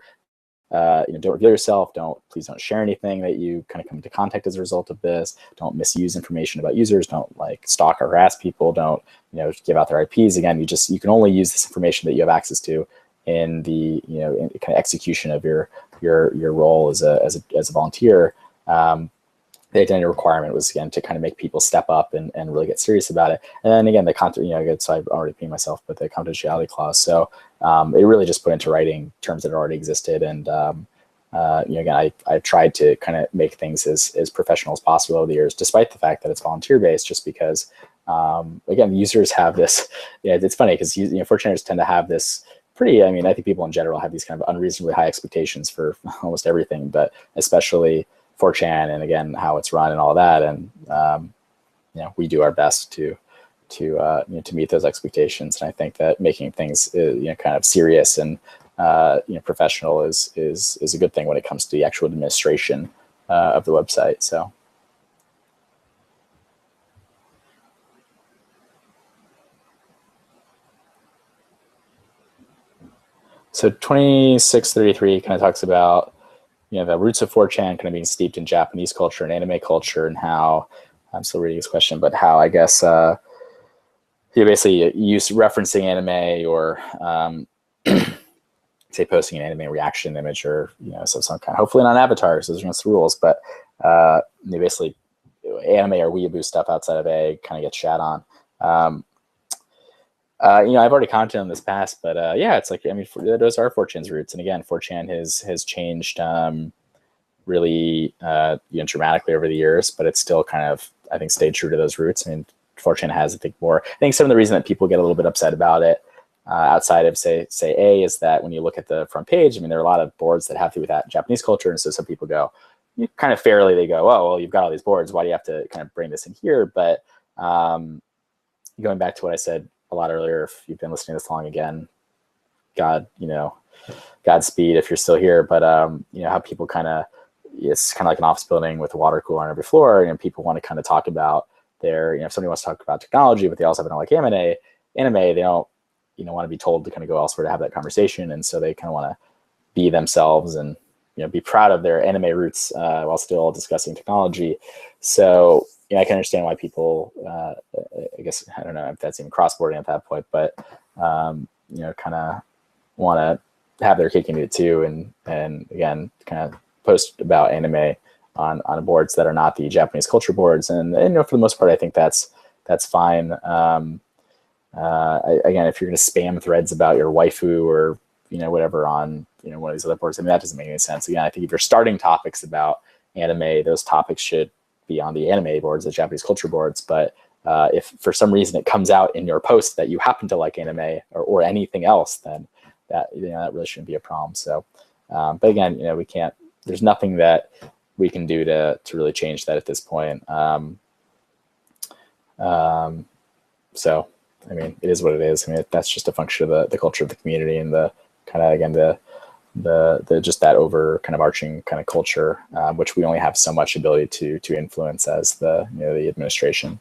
Don't reveal yourself. Please don't share anything that you kind of come into contact as a result of this. Don't misuse information about users. Don't stalk or harass people. Don't give out their IPs. Again, you can only use this information that you have access to in the in kind of execution of your role as a volunteer. The identity requirement was, again, to kind of make people step up and really get serious about it. And then again, the content, so I've already peed myself, but the confidentiality clause. So it really just put into writing terms that already existed. And again, I've tried to kind of make things as professional as possible over the years, despite the fact that it's volunteer based, just because, again, users have this, it's funny because 4chaners tend to have this I think people in general have these kind of unreasonably high expectations for almost everything, but especially 4chan, and again, how it's run and all that. And we do our best to meet those expectations. And I think that making things kind of serious and professional is a good thing when it comes to the actual administration of the website. So 2633 kind of talks about the roots of 4chan kind of being steeped in Japanese culture and anime culture, and how, I'm still reading this question, but how, I guess, basically use referencing anime or say posting an anime reaction image or, some kind, hopefully not avatars, those are against the rules, but basically anime or weeaboo stuff outside of A kind of gets shat on. I've already commented on this past, but it's those are 4chan's roots. And again, 4chan has changed really dramatically over the years, but it's still kind of, I think, stayed true to those roots. I mean, 4chan has, I think some of the reason that people get a little bit upset about it outside of say A is that when you look at the front page, I mean, there are a lot of boards that have to do with that Japanese culture. And so some people go, kind of fairly, they go, oh, well, you've got all these boards. Why do you have to kind of bring this in here? But going back to what I said a lot earlier, if you've been listening this long, again, Godspeed if you're still here. But how people it's kind of like an office building with a water cooler on every floor, and people want to kind of talk about their, if somebody wants to talk about technology, but they also don't like anime, they don't want to be told to kind of go elsewhere to have that conversation, and so they kind of want to be themselves and be proud of their anime roots while still discussing technology. So I can understand why people, I guess, I don't know if that's even cross-boarding at that point, but, kind of want to have their cake and eat it too. And again, kind of post about anime on boards that are not the Japanese culture boards, and for the most part, I think that's fine. Again, if you're going to spam threads about your waifu or whatever on one of these other boards, that doesn't make any sense. Again, I think if you're starting topics about anime, those topics should be on the anime boards, the Japanese culture boards. But if for some reason it comes out in your post that you happen to like anime or anything else, then that really shouldn't be a problem. So, but again, we can't. There's nothing that we can do to really change that at this point. So, it is what it is. That's just a function of the culture of the community and the kind of, again, the just that over kind of arching kind of culture, which we only have so much ability to influence as the administration.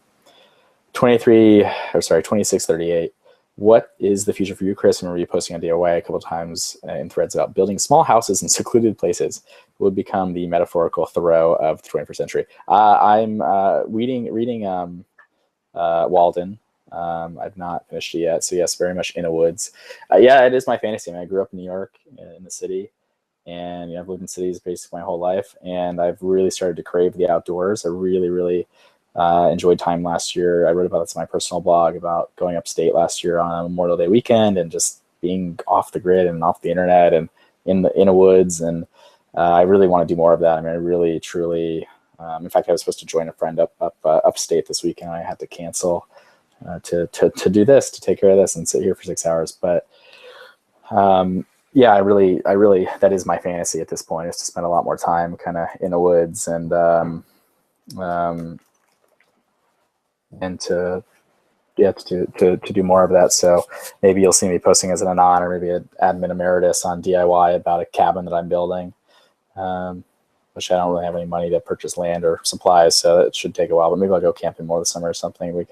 2638. What is the future for you, Chris? I remember you posting on DIY a couple of times in threads about building small houses in secluded places would become the metaphorical Thoreau of the 21st century. I'm reading Walden. I've not finished it yet. So yes, very much in a woods. Yeah, it is my fantasy. I grew up in New York in the city, and I've lived in cities basically my whole life, and I've really started to crave the outdoors. I really enjoyed time last year. I wrote about this in my personal blog about going upstate last year on a Memorial Day weekend and just being off the grid and off the internet and in a woods. And I really want to do more of that. I really, truly. In fact, I was supposed to join a friend upstate this weekend. I had to cancel to do this, to take care of this, and sit here for 6 hours. But yeah, I really, that is my fantasy at this point, is to spend a lot more time kind of in the woods and to do more of that. So maybe you'll see me posting as an anon or maybe an admin emeritus on DIY about a cabin that I'm building, which I don't really have any money to purchase land or supplies, so it should take a while. But maybe I'll go camping more this summer or something. Maybe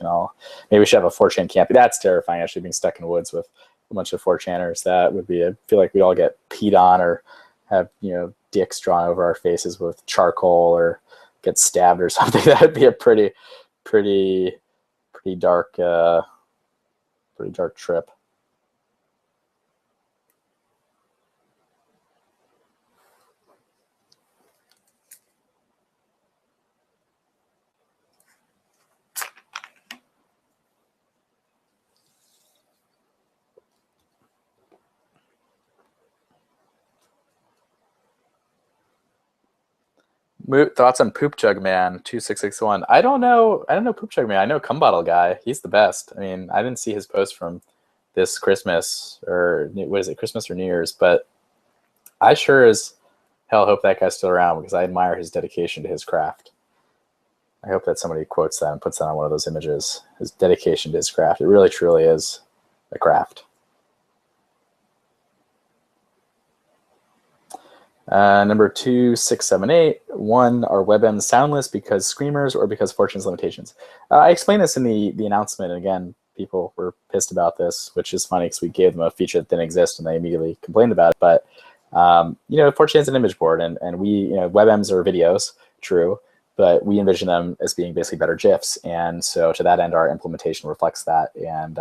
we should have a 4chan camping. That's terrifying, actually, being stuck in the woods with a bunch of 4chaners. That would be, I feel like we'd all get peed on or have dicks drawn over our faces with charcoal or get stabbed or something. That would be a pretty dark trip. Moot, thoughts on Poop Jug Man 2661? I don't know Poop Jug Man. I know Cum Bottle Guy. He's the best. I didn't see his post from this Christmas, or what is it, Christmas or New Year's, but I sure as hell hope that guy's still around, because I admire his dedication to his craft. I hope that somebody quotes that and puts that on one of those images. His dedication to his craft. It really truly is a craft. Number 2678. 1, are WebMs soundless because screamers or because Fortune's limitations? I explained this in the announcement, and again, people were pissed about this, which is funny because we gave them a feature that didn't exist and they immediately complained about it. But Fortune is an image board, and we WebMs are videos, true, but we envision them as being basically better GIFs, and so to that end, our implementation reflects that. And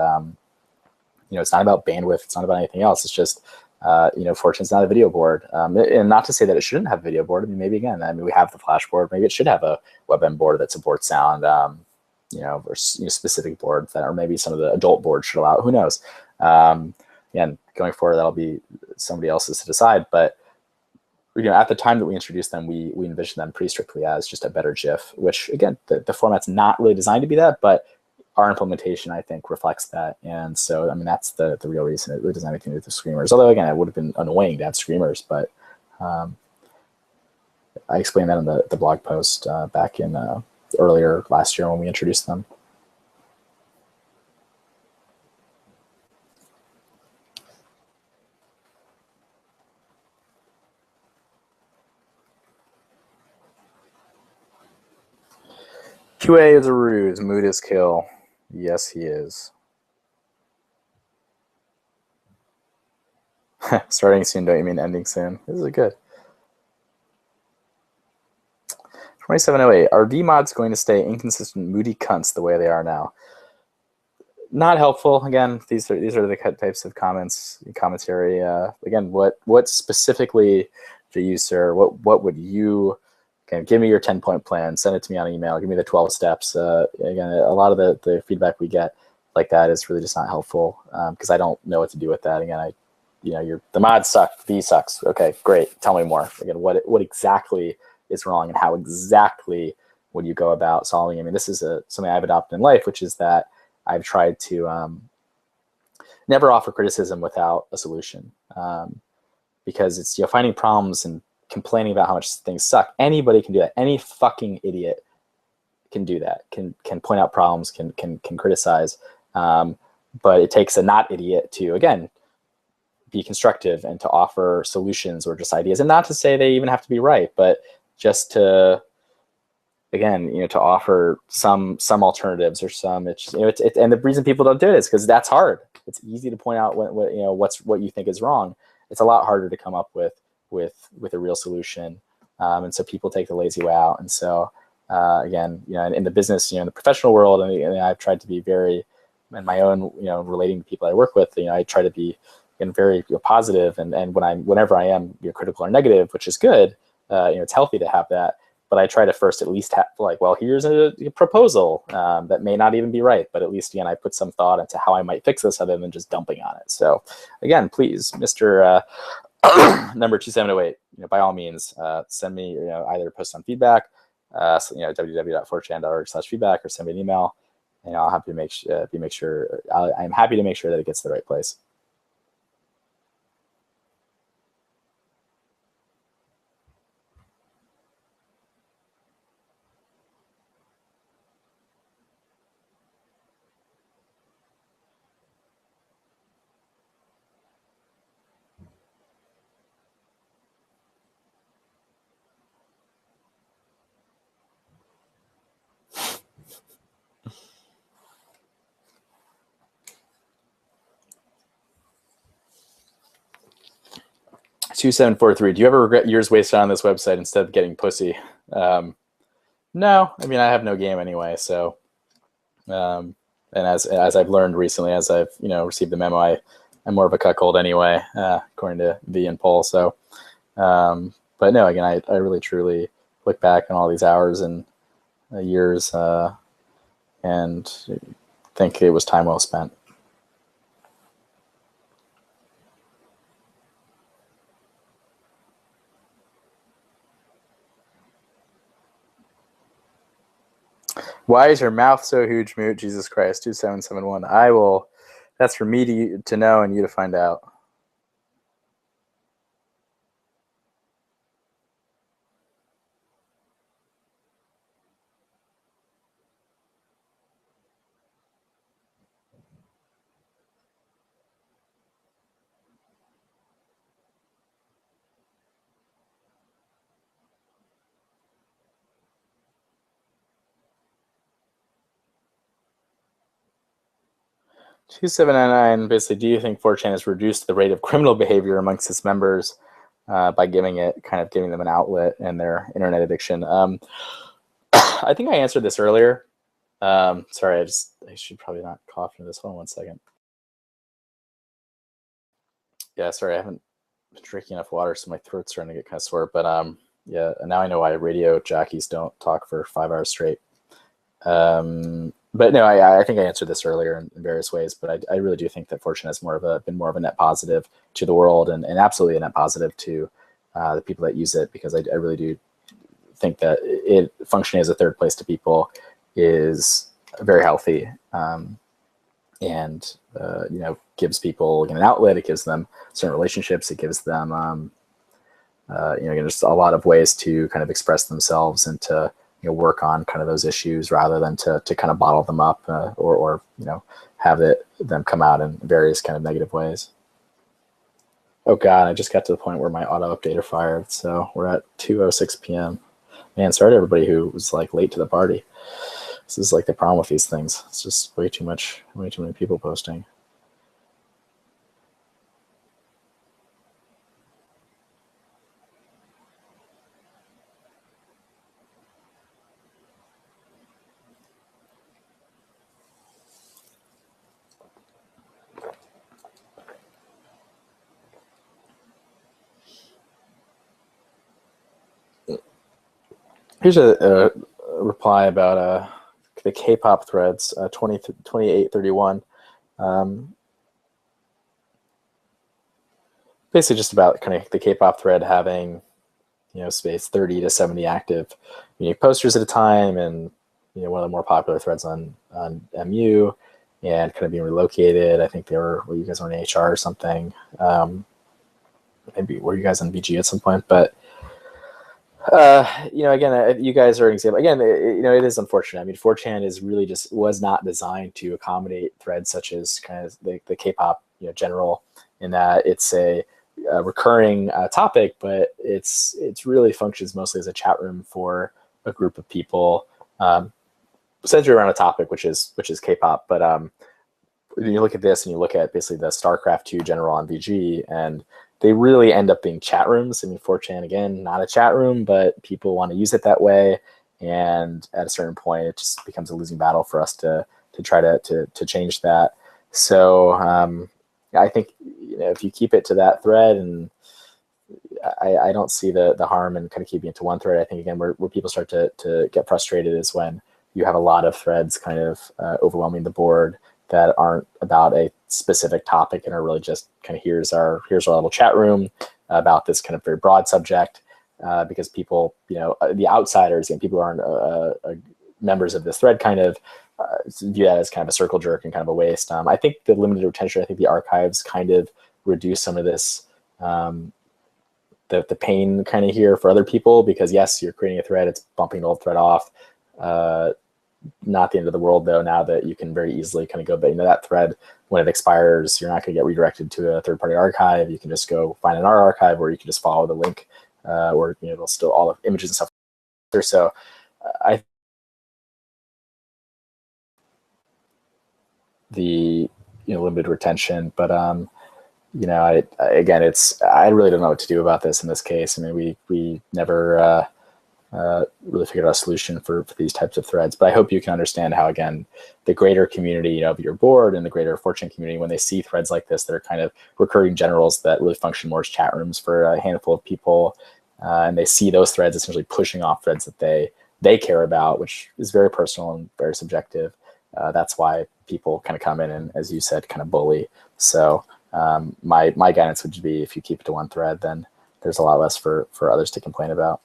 it's not about bandwidth, it's not about anything else. It's just Fortune's not a video board, and not to say that it shouldn't have a video board. Maybe again, we have the Flash board. Maybe it should have a WebM board that supports sound, or specific boards that, or maybe some of the adult boards should allow it. Who knows? Again, going forward, that'll be somebody else's to decide. But at the time that we introduced them, we envisioned them pretty strictly as just a better GIF, which again, the format's not really designed to be that, but our implementation, I think, reflects that. And so, that's the real reason. It really doesn't have anything to do with the screamers. Although, again, it would have been annoying to have screamers, but I explained that in the blog post back in earlier last year when we introduced them. QA is a ruse. Mood is kill. Yes, he is. Starting soon, don't you mean ending soon? This is good. 2708. Are VMods going to stay inconsistent, moody cunts the way they are now? Not helpful. Again, these are the types of commentary. Again, what specifically do you, sir? What would you Okay, give me your 10-point plan, send it to me on email, give me the 12 steps. Again, a lot of the feedback we get like that is really just not helpful, because I don't know what to do with that. Again, the mods suck, V sucks. Okay, great. Tell me more. Again, what exactly is wrong, and how exactly would you go about solving it? I mean, this is something I've adopted in life, which is that I've tried to never offer criticism without a solution, because it's finding problems and complaining about how much things suck. Anybody can do that. Any fucking idiot can do that. Can point out problems. Can criticize. But it takes a not idiot to, again, be constructive and to offer solutions or just ideas, and not to say they even have to be right, but just to, again, to offer some alternatives or some. And the reason people don't do it is because that's hard. It's easy to point out what you think is wrong. It's a lot harder to come up with a real solution, and so people take the lazy way out. And so again, in the business, in the professional world, and I've tried to be very, in my own, relating to people I work with, I try to be very positive, and whenever I am critical or negative, which is good, it's healthy to have that. But I try to first at least have, well, here's a proposal that may not even be right, but at least, again, I put some thought into how I might fix this other than just dumping on it. So again, please, Mr. Number 2708, by all means, send me, either post on feedback, www.4chan.org/feedback, or send me an email, and I'll have to make sure I'm happy to make sure that it gets to the right place. $2743. Do you ever regret years wasted on this website instead of getting pussy? No, I mean, I have no game anyway. So, and as I've learned recently, as I've received the memo, I'm more of a cuckold anyway, according to V and Paul. So, but no, again, I really truly look back on all these hours and years, and think it was time well spent. Why is your mouth so huge, Moot? Jesus Christ, 2771. I will. That's for me to know and you to find out. Two 799. Basically, do you think 4chan has reduced the rate of criminal behavior amongst its members by giving them an outlet in their internet addiction? I think I answered this earlier. Sorry, I should probably not cough into this. Hold on one second. Yeah, sorry, I haven't been drinking enough water, so my throat's starting to get kind of sore. But yeah, now I know why radio jockeys don't talk for 5 hours straight. But no, I think I answered this earlier in various ways, but I really do think that 4chan has been more of a net positive to the world, and absolutely a net positive to the people that use it, because I really do think that it functioning as a third place to people is very healthy, and gives people an outlet. It gives them certain relationships. It gives them just a lot of ways to kind of express themselves and to work on kind of those issues, rather than to kind of bottle them up or have them come out in various kind of negative ways. Oh God, I just got to the point where my auto updater fired. So we're at 2:06 p.m. Man, sorry to everybody who was late to the party. This is the problem with these things. It's just way too many people posting. Here's a reply about the K-pop threads, 2831. Basically just about kind of the K-pop thread having, space 30 to 70 active unique posters at a time, and one of the more popular threads on MU, and kind of being relocated. I think you guys were in HR or something. Maybe were you guys on BG at some point, but again, you guys are an example. Again, it is unfortunate. I mean, 4chan was not designed to accommodate threads such as kind of the K-pop, general, in that it's a recurring topic, but it's really functions mostly as a chat room for a group of people, centered around a topic, which is K-pop. But when you look at this and you look at basically the StarCraft 2 general on VG, and they really end up being chat rooms. I mean, 4chan, again, not a chat room, but people want to use it that way. And at a certain point, it just becomes a losing battle for us to try to change that. So I think if you keep it to that thread, and I don't see the harm in kind of keeping it to one thread. I think, again, where people start to get frustrated is when you have a lot of threads kind of overwhelming the board that aren't about a specific topic and are really just kind of here's our little chat room about this kind of very broad subject, because people, the outsiders and people who aren't members of this thread kind of view that as kind of a circle jerk and kind of a waste. I think the limited retention, I think the archives kind of reduce some of this, the pain kind of here for other people, because yes, you're creating a thread, it's bumping an old thread off. Not the end of the world, though, now that you can very easily kind of go, but that thread, when it expires, you're not going to get redirected to a third-party archive. You can just go find an R archive, or you can just follow the link, or it'll still all the images and stuff there. So I the limited retention, but again, I really don't know what to do about this in this case. I mean, we never really figured out a solution for these types of threads. But I hope you can understand how, again, the greater community of your board and the greater 4chan community, when they see threads like this that are kind of recurring generals that really function more as chat rooms for a handful of people, and they see those threads essentially pushing off threads that they care about, which is very personal and very subjective. That's why people kind of come in and, as you said, kind of bully. So my guidance would be, if you keep it to one thread, then there's a lot less for others to complain about.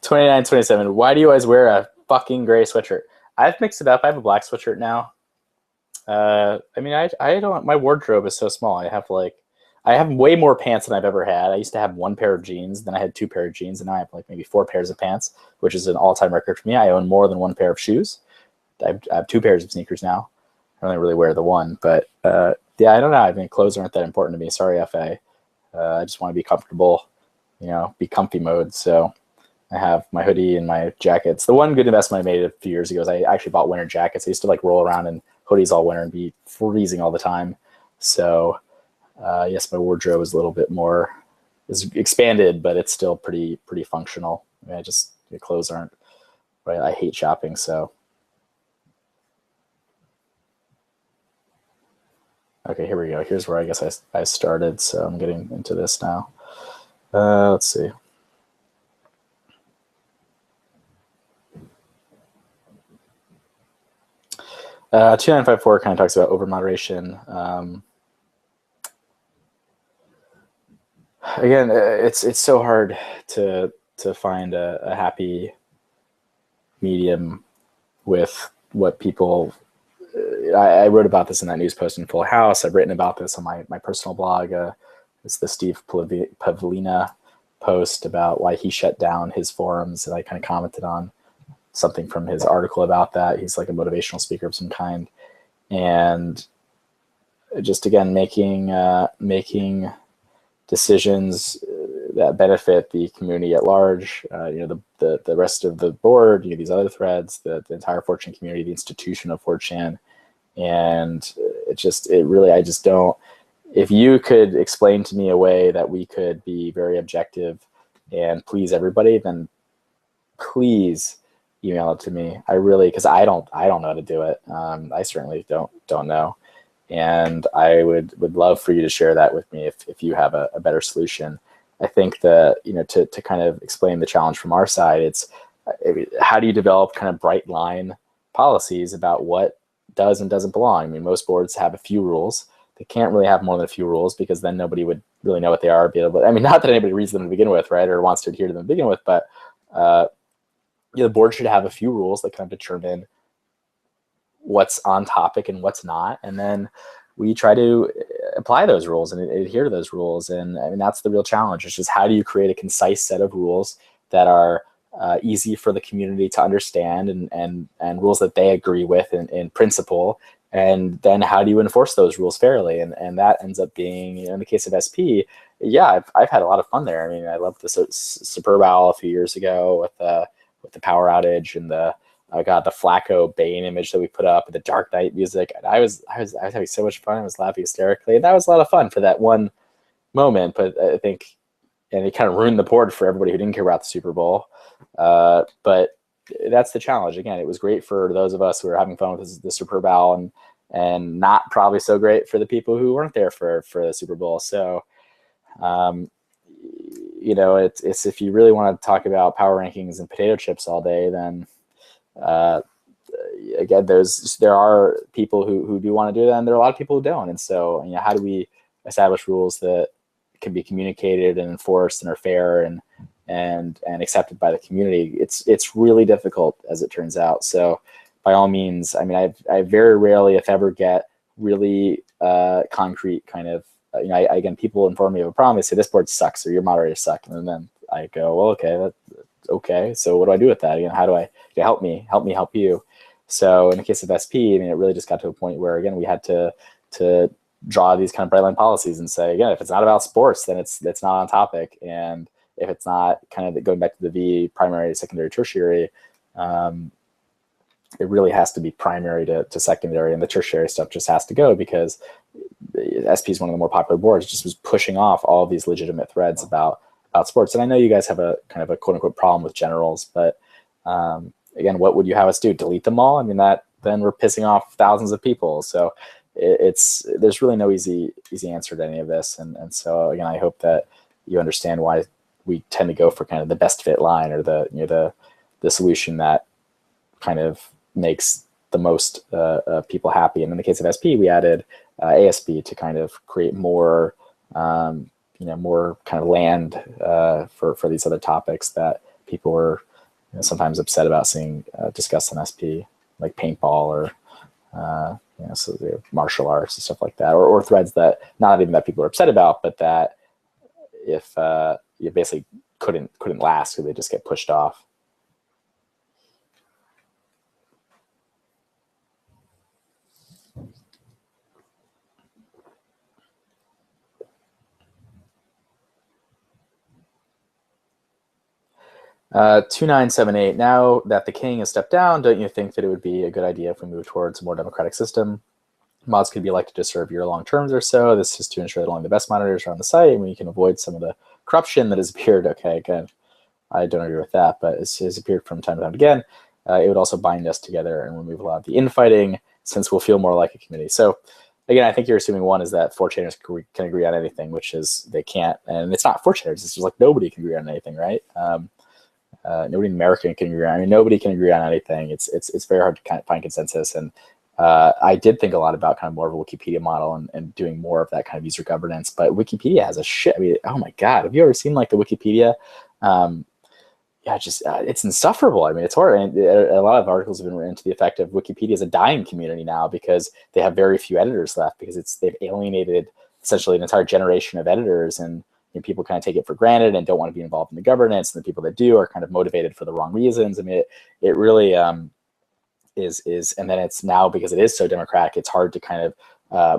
$29.27. Why do you always wear a fucking gray sweatshirt? I've mixed it up. I have a black sweatshirt now. I mean, I don't. My wardrobe is so small. I have way more pants than I've ever had. I used to have one pair of jeans, then I had two pair of jeans, and now I have like maybe 4 pairs of pants, which is an all-time record for me. I own more than one pair of shoes. I have 2 pairs of sneakers now. I only really wear the one, but yeah, I don't know. I mean, clothes aren't that important to me. Sorry, FA. I just want to be comfortable, be comfy mode. So I have my hoodie and my jackets. The one good investment I made a few years ago is I actually bought winter jackets. I used to like roll around in hoodies all winter and be freezing all the time. So yes, my wardrobe is a little bit more is expanded, but it's still pretty functional. I mean, the clothes aren't right. I hate shopping, so. Okay, here we go. Here's where I guess I started, so I'm getting into this now. Let's see. Uh, 2954 kind of talks about over moderation. Again, it's so hard to find a happy medium with what people. I wrote about this in that news post in Full House. I've written about this on my personal blog. It's the Steve Pavlina post about why he shut down his forums, and I kind of commented on something from his article about that. He's like a motivational speaker of some kind, and just again making decisions that benefit the community at large. The rest of the board, these other threads, the entire 4chan community, the institution of 4chan, and I just don't. If you could explain to me a way that we could be very objective and please everybody, then please email it to me. Because I don't know how to do it. I certainly don't know. And I would love for you to share that with me if you have a better solution. I think that, to kind of explain the challenge from our side, it's how do you develop kind of bright line policies about what does and doesn't belong? I mean, most boards have a few rules. They can't really have more than a few rules because then nobody would really know what they are. Not that anybody reads them to begin with, right, or wants to adhere to them to begin with, but the board should have a few rules that kind of determine what's on topic and what's not, and then we try to apply those rules and adhere to those rules. And that's the real challenge. It's just how do you create a concise set of rules that are easy for the community to understand and rules that they agree with in principle, and then how do you enforce those rules fairly? And that ends up being, in the case of SP, I've had a lot of fun there. I loved the Superb Owl a few years ago with the power outage and the Flacco Bane image that we put up, and the Dark Knight music. And I was having so much fun. I was laughing hysterically, and that was a lot of fun for that one moment. But I think, and it kind of ruined the board for everybody who didn't care about the Super Bowl. But that's the challenge. Again, it was great for those of us who were having fun with the Superb Owl, and not probably so great for the people who weren't there for the Super Bowl. So, it's if you really want to talk about power rankings and potato chips all day, then again, there are people who do want to do that, and there are a lot of people who don't. And so, how do we establish rules that can be communicated and enforced and are fair and accepted by the community? It's really difficult, as it turns out. So by all means, I very rarely, if ever, get really concrete kind of, again, people inform me of a problem. They say, this board sucks or your moderators suck. And then I go, well, okay. So what do I do with that? How do I help me help you? So in the case of SP, it really just got to a point where, again, we had to draw these kind of bright line policies and say, again, if it's not about sports, then it's not on topic. And if it's not kind of going back to the V, primary, secondary, tertiary, it really has to be primary to secondary, and the tertiary stuff just has to go because SP is one of the more popular boards. It just was pushing off all of these legitimate threads about sports. And I know you guys have a kind of a quote unquote problem with generals, but again, what would you have us do? Delete them all? Then we're pissing off thousands of people. So there's really no easy answer to any of this. And so again, I hope that you understand why we tend to go for kind of the best fit line, or the solution that kind of makes the most people happy. And in the case of SP, we added ASB to kind of create more, more kind of land for these other topics that people were sometimes upset about seeing discussed on SP, like paintball or martial arts and stuff like that, or threads that not even that people are upset about, but that if you basically couldn't last, because they just get pushed off. 2978. Now that the king has stepped down, don't you think that it would be a good idea if we move towards a more democratic system? Mods could be elected to serve year-long terms or so. This is to ensure that only the best monitors are on the site, and we can avoid some of the corruption that has appeared. Okay, again, I don't agree with that, but it has appeared from time to time again. It would also bind us together and remove a lot of the infighting, since we'll feel more like a community. So again, I think you're assuming one is that 4chaners can agree on anything, which is they can't. And it's not 4chaners, it's just like nobody can agree on anything, right? Nobody in America can agree on. Nobody can agree on anything. It's very hard to kind of find consensus. And I did think a lot about kind of more of a Wikipedia model and doing more of that kind of user governance. But Wikipedia has a shit. Oh my God, have you ever seen like the Wikipedia? It's insufferable. It's hard. And a lot of articles have been written to the effect of Wikipedia is a dying community now because they have very few editors left, because they've alienated essentially an entire generation of editors, and people kind of take it for granted and don't want to be involved in the governance, and the people that do are kind of motivated for the wrong reasons. I mean, it really is, and then it's now, because it is so democratic, it's hard to kind of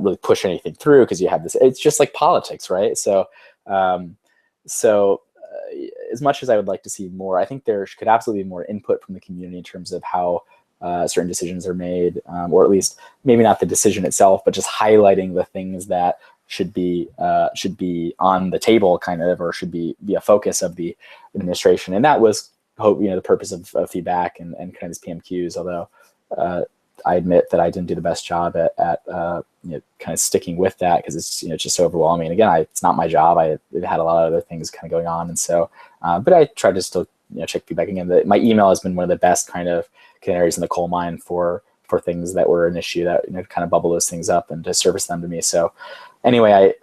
really push anything through, because you have this, it's just like politics, right? So as much as I would like to see more, I think there could absolutely be more input from the community in terms of how certain decisions are made, or at least maybe not the decision itself, but just highlighting the things that should be on the table, kind of, or should be a focus of the administration. And that was, the purpose of feedback and kind of these PMQs. Although I admit that I didn't do the best job at kind of sticking with that, because it's just so overwhelming. And again, it's not my job. I had a lot of other things kind of going on, and so but I tried to still check feedback again. My email has been one of the best kind of canaries in the coal mine for things that were an issue, that kind of bubble those things up and to surface them to me. So anyway,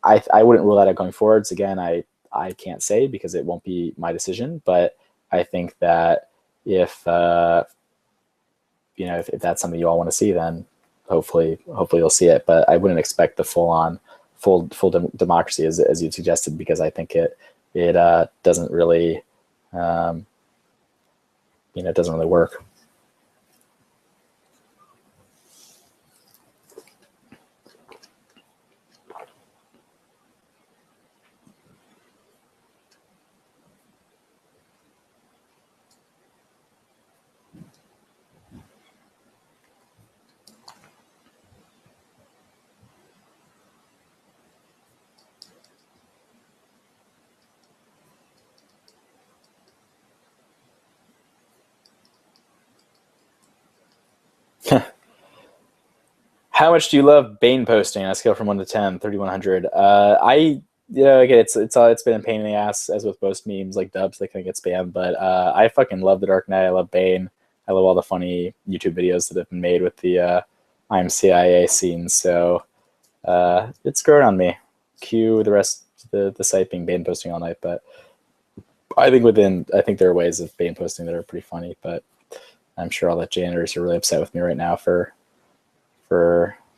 I wouldn't rule that out going forwards. Again, I can't say, because it won't be my decision, but I think that if if that's something you all want to see, then hopefully you'll see it. But I wouldn't expect the full democracy as you suggested, because I think it doesn't really it doesn't really work. How much do you love Bane posting on a scale from 1 to 10, 3,100? Again, it's been a pain in the ass, as with most memes like dubs, they kind of get spammed. But I fucking love the Dark Knight. I love Bane. I love all the funny YouTube videos that have been made with the I'm CIA scenes. So it's growing on me. Cue the rest of the site being Bane posting all night. But I think there are ways of Bane posting that are pretty funny. But I'm sure all the janitors are really upset with me right now for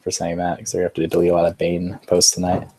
saying that, because they're going to have to delete a lot of Bane posts tonight.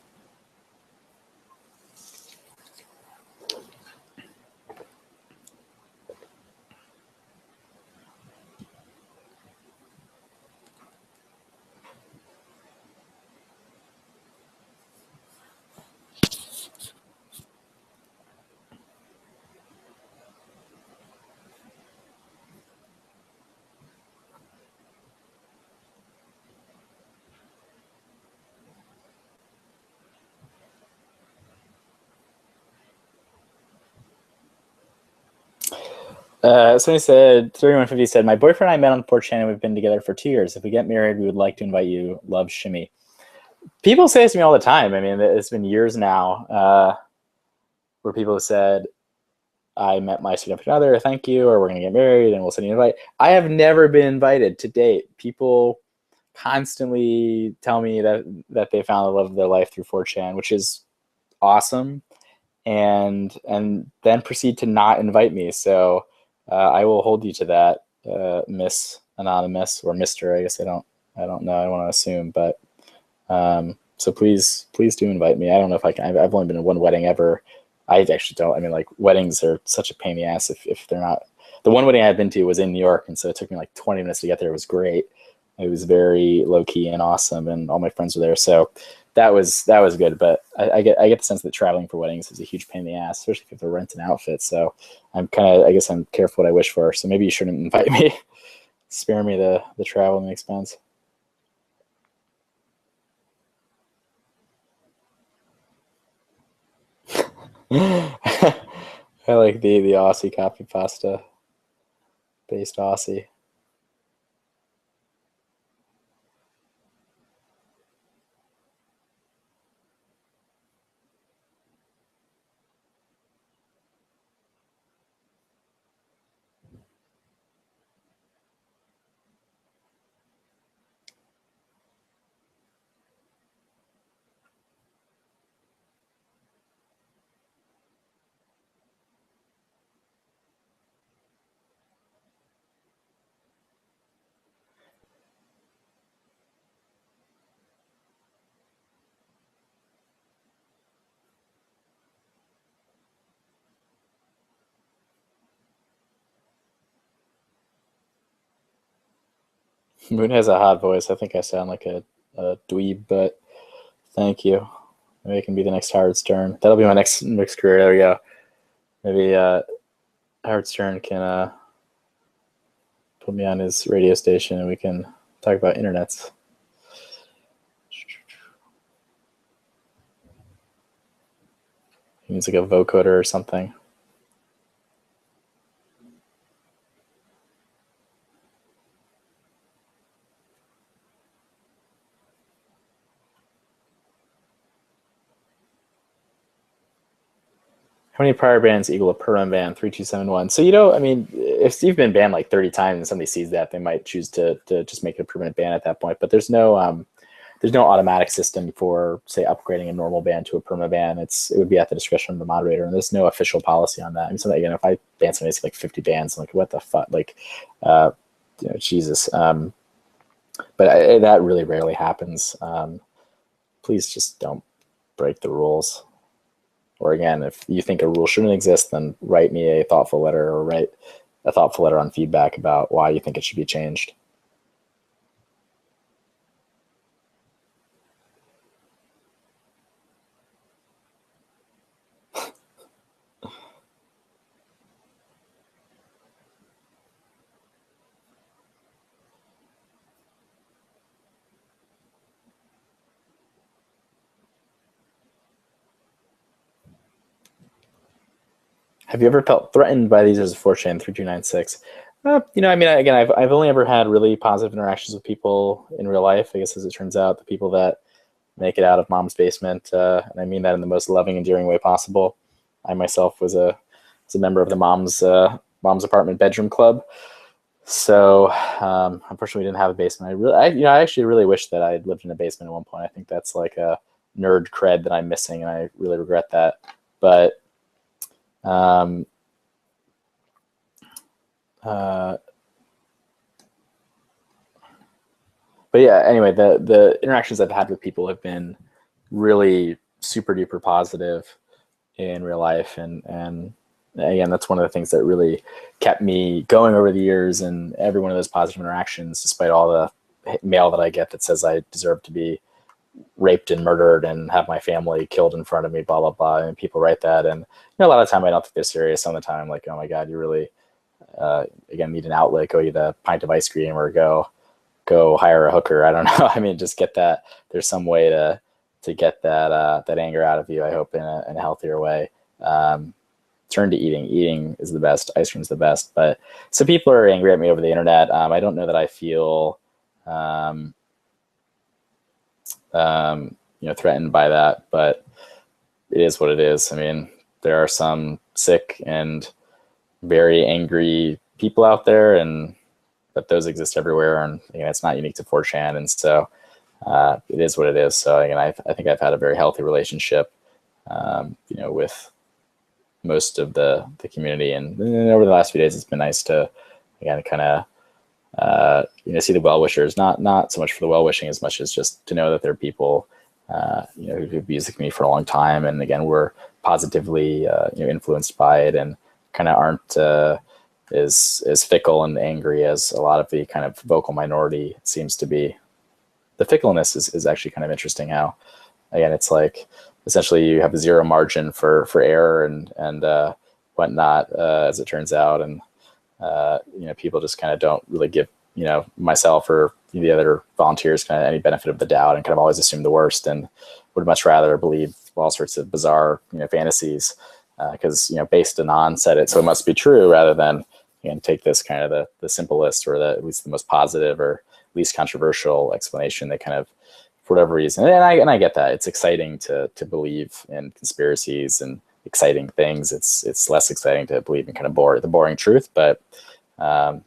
Somebody said, 3150 said, my boyfriend and I met on 4chan and we've been together for 2 years. If we get married, we would like to invite you. Love, Shimmy. People say this to me all the time. I mean, it's been years now where people have said, I met my significant other, thank you, or we're going to get married and we'll send you an invite. I have never been invited to date. People constantly tell me that they found the love of their life through 4chan, which is awesome, and then proceed to not invite me. So I will hold you to that, Miss Anonymous, or Mr. I guess I don't know. I don't want to assume, but so please do invite me. I don't know if I can. I've only been in one wedding ever. I actually don't. I mean, like, weddings are such a pain in the ass if they're not. The one wedding I've been to was in New York, and so it took me like 20 minutes to get there. It was great. It was very low key and awesome, and all my friends were there. So that was good. But I get the sense that traveling for weddings is a huge pain in the ass, especially if they're renting outfits. So I guess I'm careful what I wish for. So maybe you shouldn't invite me. Spare me the travel and the expense. I like the Aussie copy pasta based Aussie. Moon has a hot voice. I think I sound like a dweeb, but thank you. Maybe it can be the next Howard Stern. That'll be my next career. There we go. Maybe Howard Stern can put me on his radio station and we can talk about internets. He needs like a vocoder or something. How many prior bans equal a permanent ban? 3271. So, I mean, if you've been banned like 30 times and somebody sees that, they might choose to just make it a permanent ban at that point. But there's no automatic system for, say, upgrading a normal ban to a perma ban. It would be at the discretion of the moderator, and there's no official policy on that. I mean, so again, if I ban somebody, it's like 50 bans, I'm like, what the fuck? Like, Jesus. But that really rarely happens. Please just don't break the rules. Or again, if you think a rule shouldn't exist, then write me a thoughtful letter or write a thoughtful letter on feedback about why you think it should be changed. Have you ever felt threatened by the users of 4chan 3296? I mean, again, I've only ever had really positive interactions with people in real life. I guess, as it turns out, the people that make it out of mom's basement, and I mean that in the most loving, endearing way possible. I myself was a member of the mom's apartment bedroom club. So unfortunately, we didn't have a basement. I actually really wish that I had lived in a basement at one point. I think that's like a nerd cred that I'm missing, and I really regret that. But but yeah, anyway, the interactions I've had with people have been really super duper positive in real life, and again, that's one of the things that really kept me going over the years. And every one of those positive interactions, despite all the mail that I get that says I deserve to be raped and murdered and have my family killed in front of me, blah blah blah, and people write that, and a lot of the time I don't think they're serious. Some of the time I'm like, oh my god, you really again need an outlet. Go eat a pint of ice cream or go hire a hooker. I don't know. I mean, just get that. There's some way to get that anger out of you, I hope, in a healthier way. Turn to eating. Eating is the best. Ice cream's the best. But so people are angry at me over the internet. I don't know that I feel threatened by that, but it is what it is. I mean, there are some sick and very angry people out there, but those exist everywhere, and it's not unique to 4chan, and so it is what it is. So again, I think I've had a very healthy relationship, with most of the community, and over the last few days, it's been nice to again kind of see the well-wishers, not so much for the well-wishing as much as just to know that there are people who've used the community for a long time, and again, we're positively influenced by it, and kind of aren't as fickle and angry as a lot of the kind of vocal minority seems to be. The fickleness is actually kind of interesting. How again, it's like essentially you have a zero margin for error and whatnot, as it turns out, and people just kind of don't really give myself or the other volunteers kind of any benefit of the doubt, and kind of always assume the worst, and would much rather believe all sorts of bizarre fantasies because based on said it, so it must be true, rather than take this kind of the simplest or at least the most positive or least controversial explanation that kind of, for whatever reason, and I get that it's exciting to believe in conspiracies and exciting things. It's less exciting to believe in kind of the boring truth, but again,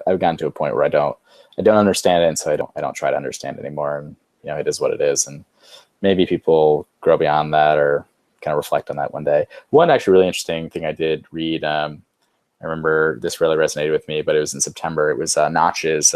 I've gotten to a point where I don't understand it, and so I don't try to understand it anymore, and it is what it is, and maybe people grow beyond that or kind of reflect on that one day. One actually really interesting thing I did read, I remember this really resonated with me, but it was in September. It was Notch's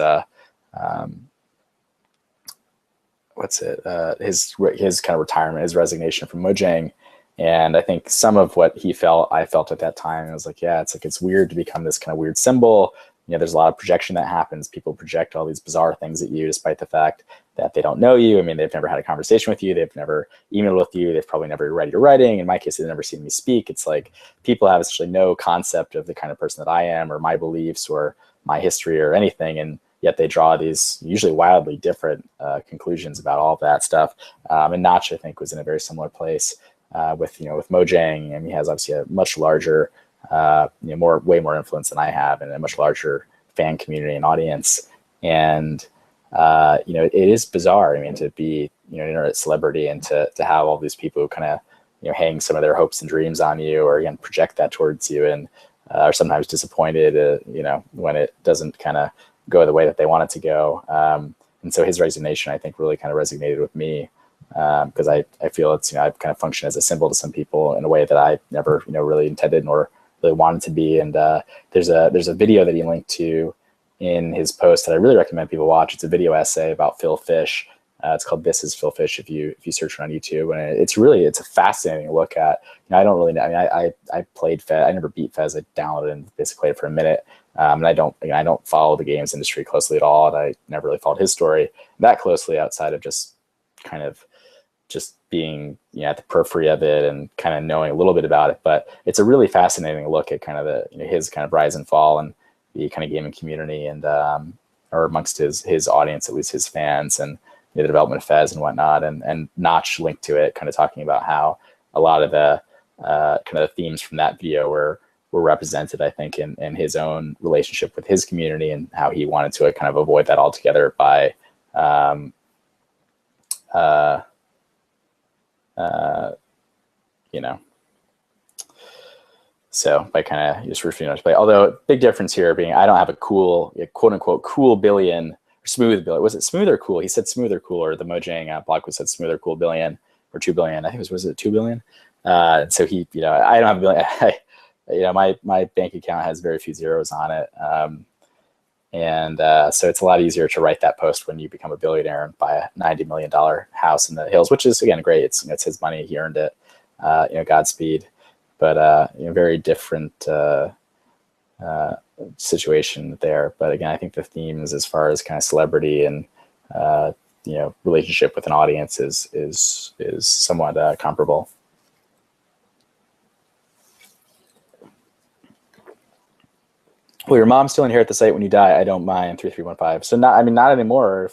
his kind of retirement, his resignation from Mojang. And I think some of what he felt, I felt at that time. I was like, yeah, it's weird to become this kind of weird symbol there's a lot of projection that happens. People project all these bizarre things at you, despite the fact that they don't know you. I mean, they've never had a conversation with you. They've never emailed with you. They've probably never read your writing. In my case, they've never seen me speak. It's like people have essentially no concept of the kind of person that I am, or my beliefs, or my history, or anything. And yet they draw these usually wildly different conclusions about all of that stuff. And Notch, I think, was in a very similar place with Mojang. And he has obviously a much larger, way more influence than I have, and a much larger fan community and audience. And it is bizarre. I mean, to be an internet celebrity and to have all these people who kind of hang some of their hopes and dreams on you, or again project that towards you, and are sometimes disappointed, when it doesn't kind of go the way that they want it to go. And so his resignation, I think, really kind of resonated with me, because I feel it's I've kind of functioned as a symbol to some people in a way that I never really intended nor really wanted to be. And there's a video that he linked to in his post that I really recommend people watch. It's a video essay about Phil Fish. It's called "This Is Phil Fish" if you search it on YouTube, and it's a fascinating look at. I don't really know. I mean, I played Fez. I never beat Fez. I downloaded and basically played it for a minute. And I don't follow the games industry closely at all, and I never really followed his story that closely outside of just kind of being at the periphery of it and kind of knowing a little bit about it. But it's a really fascinating look at kind of his kind of rise and fall and the kind of gaming community, and or amongst his audience, at least his fans, and the development of Fez and whatnot. And Notch linked to it, kind of talking about how a lot of the kind of the themes from that video were represented, I think, in his own relationship with his community, and how he wanted to kind of avoid that altogether by so by kind of just refusing to play. Although big difference here being I don't have a cool, quote unquote, cool billion or smooth billion. Was it smooth or cool? He said smooth or cool, or the Mojang blog post said smooth or cool billion or 2 billion. I think was it 2 billion? And so he, I don't have a billion. My bank account has very few zeros on it. So it's a lot easier to write that post when you become a billionaire and buy a $90 million house in the hills, which is, again, great. It's his money. He earned it, Godspeed. But, very different situation there. But again, I think the themes as far as kind of celebrity and, relationship with an audience is somewhat comparable. Will your mom still inherit the site when you die? I don't mind. 3315. So not anymore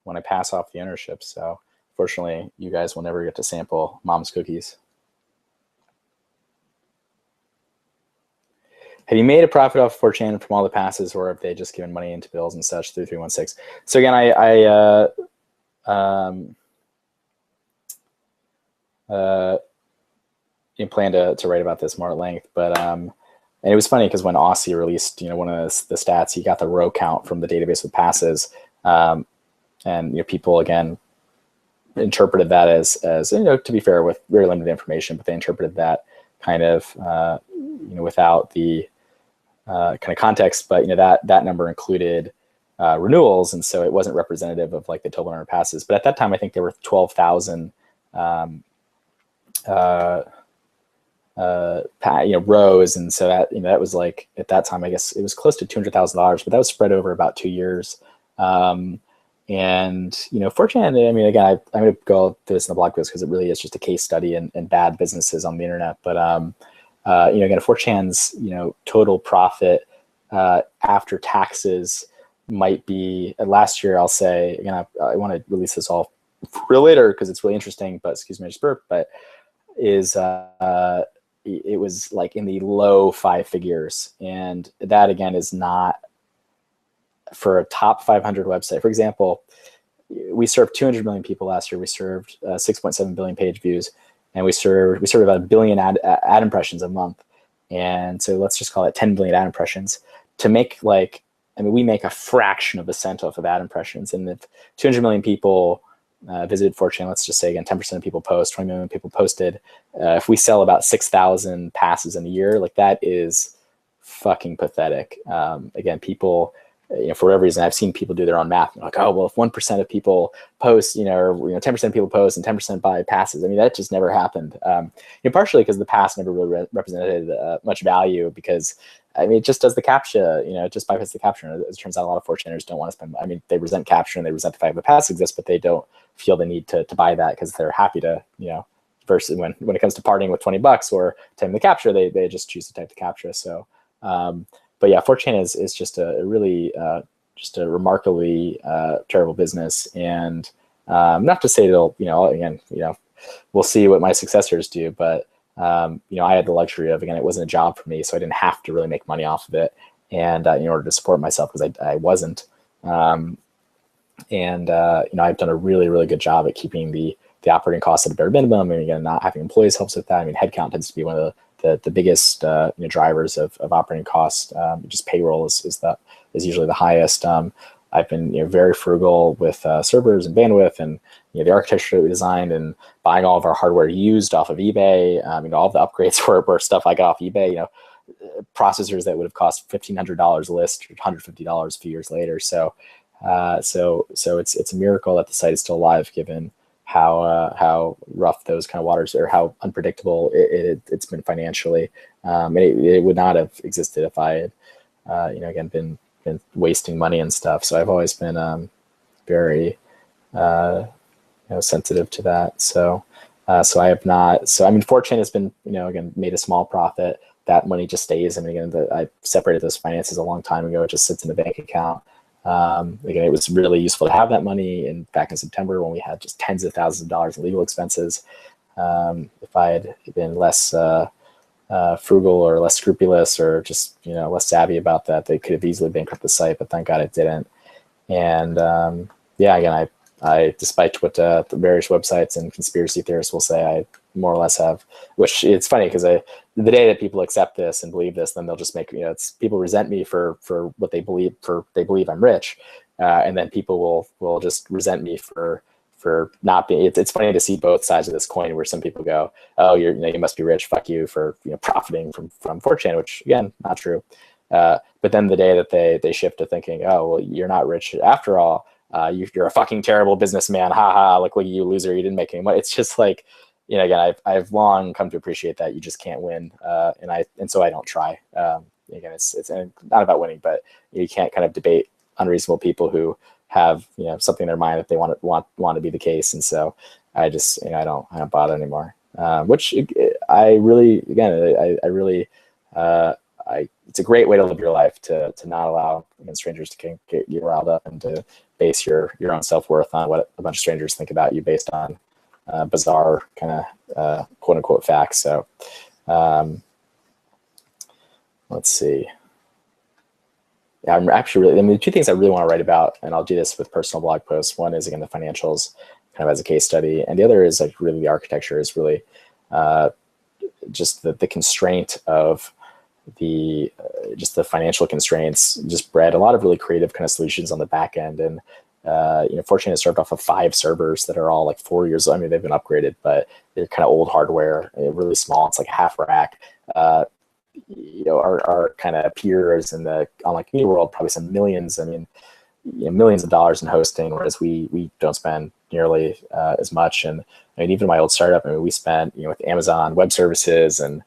when I pass off the ownership. So fortunately, you guys will never get to sample mom's cookies. Have you made a profit off 4chan from all the passes, or have they just given money into bills and such? 3316. So again, I plan to write about this more at length, but and it was funny because when Aussie released, one of the stats, he got the row count from the database with passes, and people again interpreted that as to be fair, with very limited information, but they interpreted that kind of without the kind of context, but that number included renewals, and so it wasn't representative of like the total number of passes. But at that time, I think there were 12,000 rows, and so that that was like at that time, I guess it was close to $200,000, but that was spread over about 2 years. And 4chan, I mean, again, I'm going to go through this in the blog post because it really is just a case study in bad businesses on the internet. But again, 4chan's total profit after taxes might be last year. I'll say again, I want to release this all real later because it's really interesting. But excuse me, I just burped. But it was like in the low 5 figures, and that again is not for a top 500 website. For example, we served 200 million people last year. We served 6.7 billion page views, and we served about 1 billion ad impressions a month. And so let's just call it 10 billion ad impressions. To make we make a fraction of a cent off of ad impressions. And if 200 million people visited 4chan, let's just say again, 10% of people post, 20 million people posted. If we sell about 6,000 passes in a year, like that is fucking pathetic. Again, people, for whatever reason, I've seen people do their own math. Like, oh, well, if 1% of people post, or 10% of people post and 10% buy passes. I mean, that just never happened. Partially because the pass never really represented much value because I mean, it just does the CAPTCHA, it just bypasses the CAPTCHA. And it turns out a lot of 4chaners don't want to spend, I mean, they resent CAPTCHA and they resent the fact that the pass exists, but they don't feel the need to buy that because they're happy to, versus when it comes to partying with $20 or typing the CAPTCHA, they just choose to type the CAPTCHA. So, but yeah, 4chan is just a really, just a remarkably terrible business. And not to say it'll, again, we'll see what my successors do, but I had the luxury of, again, it wasn't a job for me, so I didn't have to really make money off of it, and in order to support myself, because I wasn't, I've done a really, really good job at keeping the operating costs at a bare minimum, and again, not having employees helps with that. I mean, headcount tends to be one of the biggest drivers of operating costs. Just payroll is usually the highest. I've been very frugal with servers and bandwidth, and the architecture that we designed, and buying all of our hardware used off of eBay. All of the upgrades were stuff I got off eBay. Processors that would have cost $1,500 a list or $150 a few years later. So it's a miracle that the site is still alive, given how rough those kind of waters, or how unpredictable it's been financially. It would not have existed if I had again been wasting money and stuff. So I've always been very sensitive to that. So I have not. So I mean, 4chan has been again made a small profit. That money just stays. I mean, again, I separated those finances a long time ago. It just sits in a bank account. Again, it was really useful to have that money back in September when we had just tens of thousands of dollars in legal expenses. If I had been less frugal or less scrupulous, or just less savvy about that, they could have easily bankrupted the site. But thank God it didn't. And again, I despite what the various websites and conspiracy theorists will say, I more or less have. Which it's funny, because the day that people accept this and believe this, then they'll just make people resent me for what they believe. They believe I'm rich, and then people will just resent me for not being. It's funny to see both sides of this coin, where some people go, "Oh, you must be rich. Fuck you for profiting from 4chan," which again, not true. But then the day that they shift to thinking, "Oh, well, you're not rich after all. You're a fucking terrible businessman. Ha ha! Look, you loser. You didn't make any money." It's just like, again, I've long come to appreciate that you just can't win, and so I don't try. Again, it's not about winning, but you can't kind of debate unreasonable people who have something in their mind that they want to be the case, and so I just I don't bother anymore. Which I really, again, I really it's a great way to live your life, to not allow strangers to get you riled up, and to base your own self-worth on what a bunch of strangers think about you based on bizarre kind of quote unquote facts. So let's see. Yeah, I'm actually really, the two things I really want to write about, and I'll do this with personal blog posts. One is, again, the financials kind of as a case study. And the other is like really the architecture is really just the constraint of just the financial constraints just bred a lot of really creative kind of solutions on the back end. And 4chan is served off of 5 servers that are all like 4 years old. I mean, they've been upgraded, but they're kind of old hardware, really small. It's like a half rack. Our kind of peers in the online community world probably spend millions. I mean, millions of dollars in hosting, whereas we don't spend nearly as much. And I mean, even my old startup, I mean, we spent with Amazon Web Services, and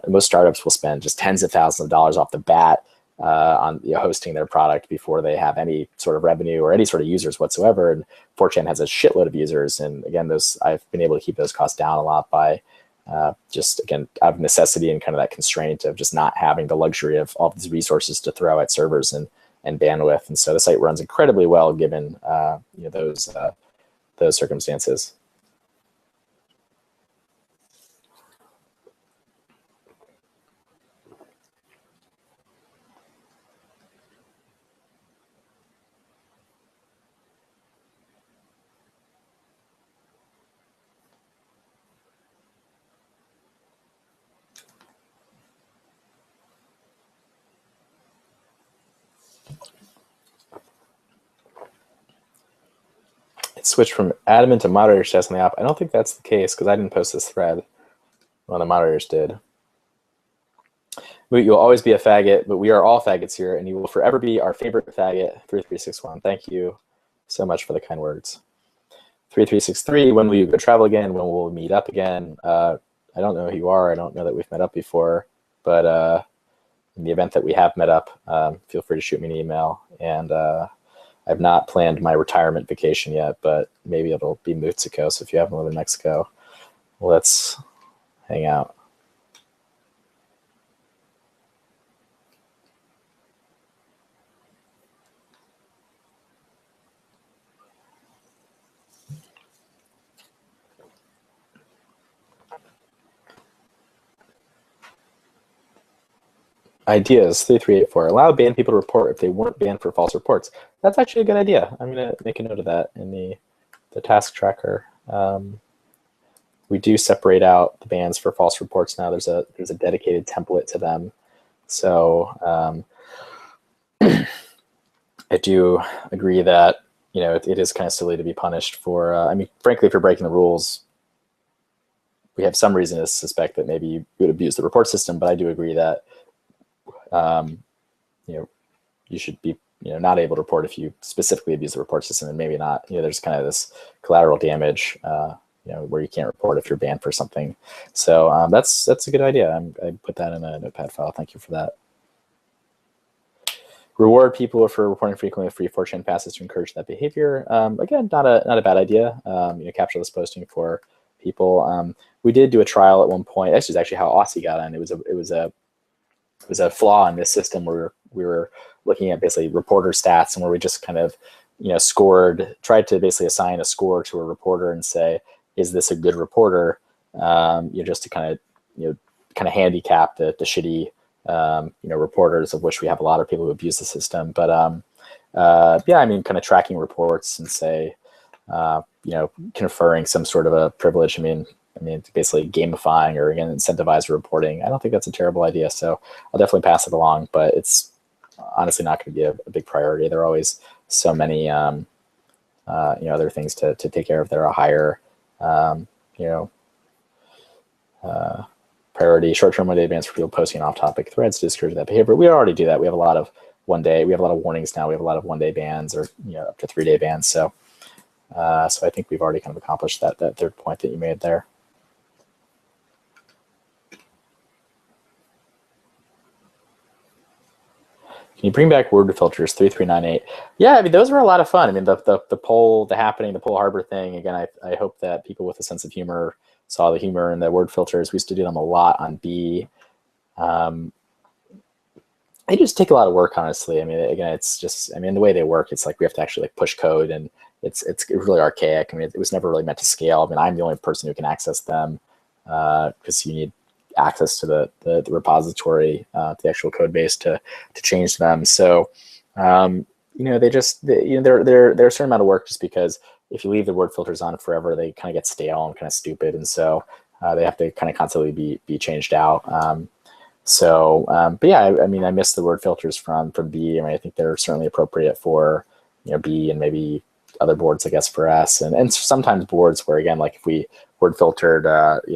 most startups will spend just tens of thousands of dollars off the bat on hosting their product before they have any sort of revenue or any sort of users whatsoever. And 4chan has a shitload of users, and again, I've been able to keep those costs down a lot by just, again, out of necessity and kind of that constraint of just not having the luxury of all these resources to throw at servers and bandwidth. And so the site runs incredibly well given those circumstances. Switch from admin to moderator status on the app. I don't think that's the case because I didn't post this thread. One of the moderators did. You'll always be a faggot, but we are all faggots here, and you will forever be our favorite faggot. 3361. Thank you so much for the kind words. 3363. When will you go travel again? When will we meet up again? I don't know who you are. I don't know that we've met up before, but in the event that we have met up, feel free to shoot me an email. And I've not planned my retirement vacation yet, but maybe it'll be Mexico. So if you haven't lived in Mexico, let's hang out. Ideas 3384. Allow banned people to report if they weren't banned for false reports. That's actually a good idea. I'm going to make a note of that in the task tracker. We do separate out the bans for false reports now. There's a dedicated template to them. So I do agree that it is kind of silly to be punished for. I mean, frankly, if you're breaking the rules, we have some reason to suspect that maybe you would abuse the report system. But I do agree that you should be not able to report if you specifically abuse the report system, and maybe not. There's kind of this collateral damage where you can't report if you're banned for something. So that's a good idea. I put that in a notepad file. Thank you for that. Reward people for reporting frequently with free 4chan passes to encourage that behavior. Again, not a bad idea. Capture list posting for people. We did do a trial at one point. This is actually how Aussie got on. It was a flaw in this system where we were looking at basically reporter stats, and where we just kind of tried to basically assign a score to a reporter and say, is this a good reporter? Just to kind of handicap the shitty reporters, of which we have a lot of people who abuse the system. But yeah, I mean, kind of tracking reports and say conferring some sort of a privilege. I mean, basically gamifying or again incentivize reporting. I don't think that's a terrible idea. So I'll definitely pass it along, but it's honestly not going to be a big priority. There are always so many other things to take care of that are a higher priority. Short-term one-day bans for people posting off-topic threads to discourage that behavior. We already do that. We have a lot of one-day. We have a lot of warnings now. We have a lot of one-day bans or up to 3-day bans. So I think we've already kind of accomplished that third point that you made there. Can you bring back word filters 3398? Yeah, I mean, those were a lot of fun. I mean, the poll, the Poll Harbor thing, again, I hope that people with a sense of humor saw the humor in the word filters. We used to do them a lot on B. They just take a lot of work, honestly. I mean, again, it's just, the way they work, it's like we have to actually push code, and it's really archaic. I mean, it was never really meant to scale. I mean, I'm the only person who can access them because you need access to the repository, the actual code base to change them. So, they're a certain amount of work, just because if you leave the word filters on forever, they kind of get stale and kind of stupid. And so they have to kind of constantly be changed out. But yeah, I miss the word filters from B. I think they're certainly appropriate for, B and maybe other boards, I guess, for us. And sometimes boards where, again, like if we word filtered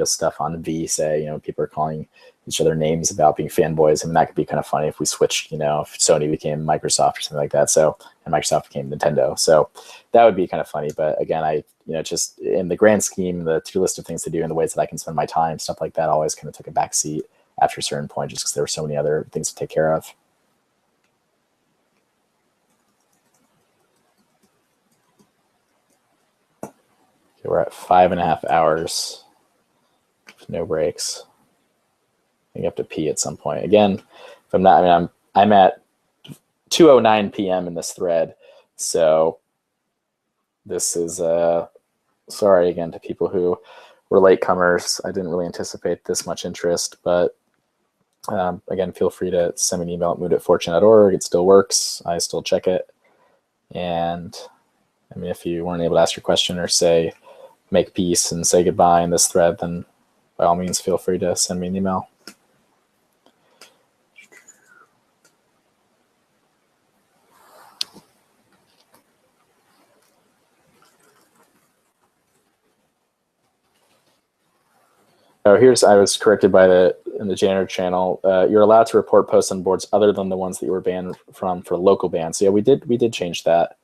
stuff on V, say, people are calling each other names about being fanboys. That could be kind of funny if we switched, if Sony became Microsoft or something like that. So, and Microsoft became Nintendo. So that would be kind of funny. But again, just in the grand scheme, the to-do list of things to do and the ways that I can spend my time, stuff like that always kind of took a back seat after a certain point, just because there were so many other things to take care of. Okay, we're at 5.5 hours, no breaks. I have to pee at some point. Again, if I'm not, I'm at 2:09 p.m. in this thread, so this is sorry again to people who were latecomers. I didn't really anticipate this much interest, but again, feel free to send me an email at moot@4chan.org. It still works. I still check it. And if you weren't able to ask your question or say make peace and say goodbye in this thread, then by all means, feel free to send me an email. Oh, I was corrected in the janitor channel. You're allowed to report posts on boards other than the ones that you were banned from for local bans. So yeah, we did change that.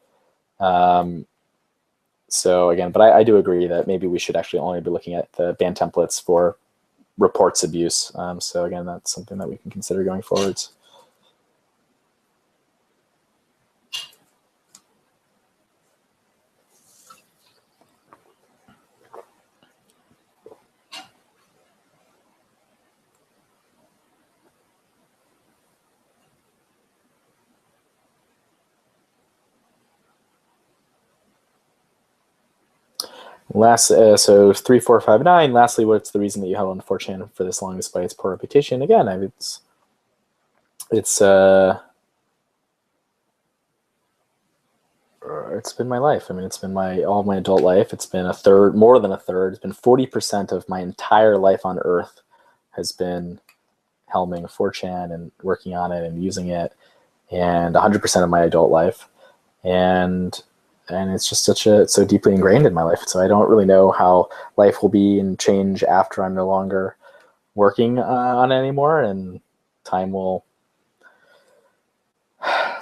So again, but I do agree that maybe we should actually only be looking at the ban templates for reports abuse. So again, that's something that we can consider going forwards. Last, so 3459. Lastly, what's the reason that you held on to 4chan for this long despite its poor reputation? Again, it's been my life. I mean, it's been all of my adult life. It's been more than a third. It's been 40% of my entire life on Earth has been helming 4chan and working on it and using it, and 100% of my adult life. And it's just it's so deeply ingrained in my life. So I don't really know how life will be and change after I'm no longer working on it anymore, and time will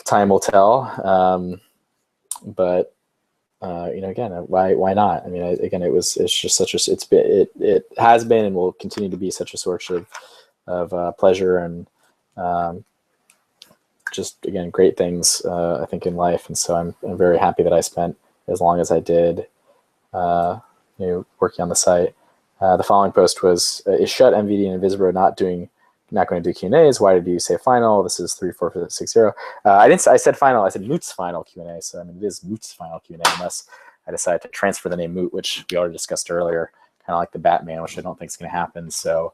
tell. But again, why not? I mean, it has been and will continue to be such a source of pleasure and just, again, great things, I think, in life. And so I'm very happy that I spent as long as I did, working on the site. The following post was, is Shut, MVD, and Invisibro not going to do Q&As? Why did you say final? This is 34660. I said final. I said Moot's final Q&A. So I mean, it is Moot's final Q&A, unless I decide to transfer the name Moot, which we already discussed earlier, kind of like the Batman, which I don't think is going to happen. So,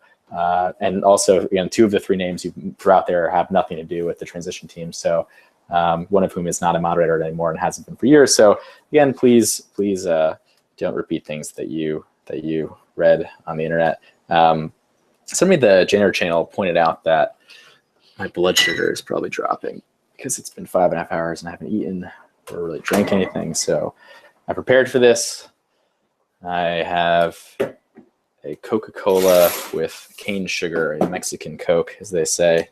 and also, again, 2 of the 3 names you threw out there have nothing to do with the transition team. So, one of whom is not a moderator anymore and hasn't been for years. So, again, please don't repeat things that you read on the internet. Somebody at the January channel pointed out that my blood sugar is probably dropping because it's been 5.5 hours and I haven't eaten or really drank anything. So I prepared for this. I have a Coca-Cola with cane sugar, a Mexican Coke, as they say.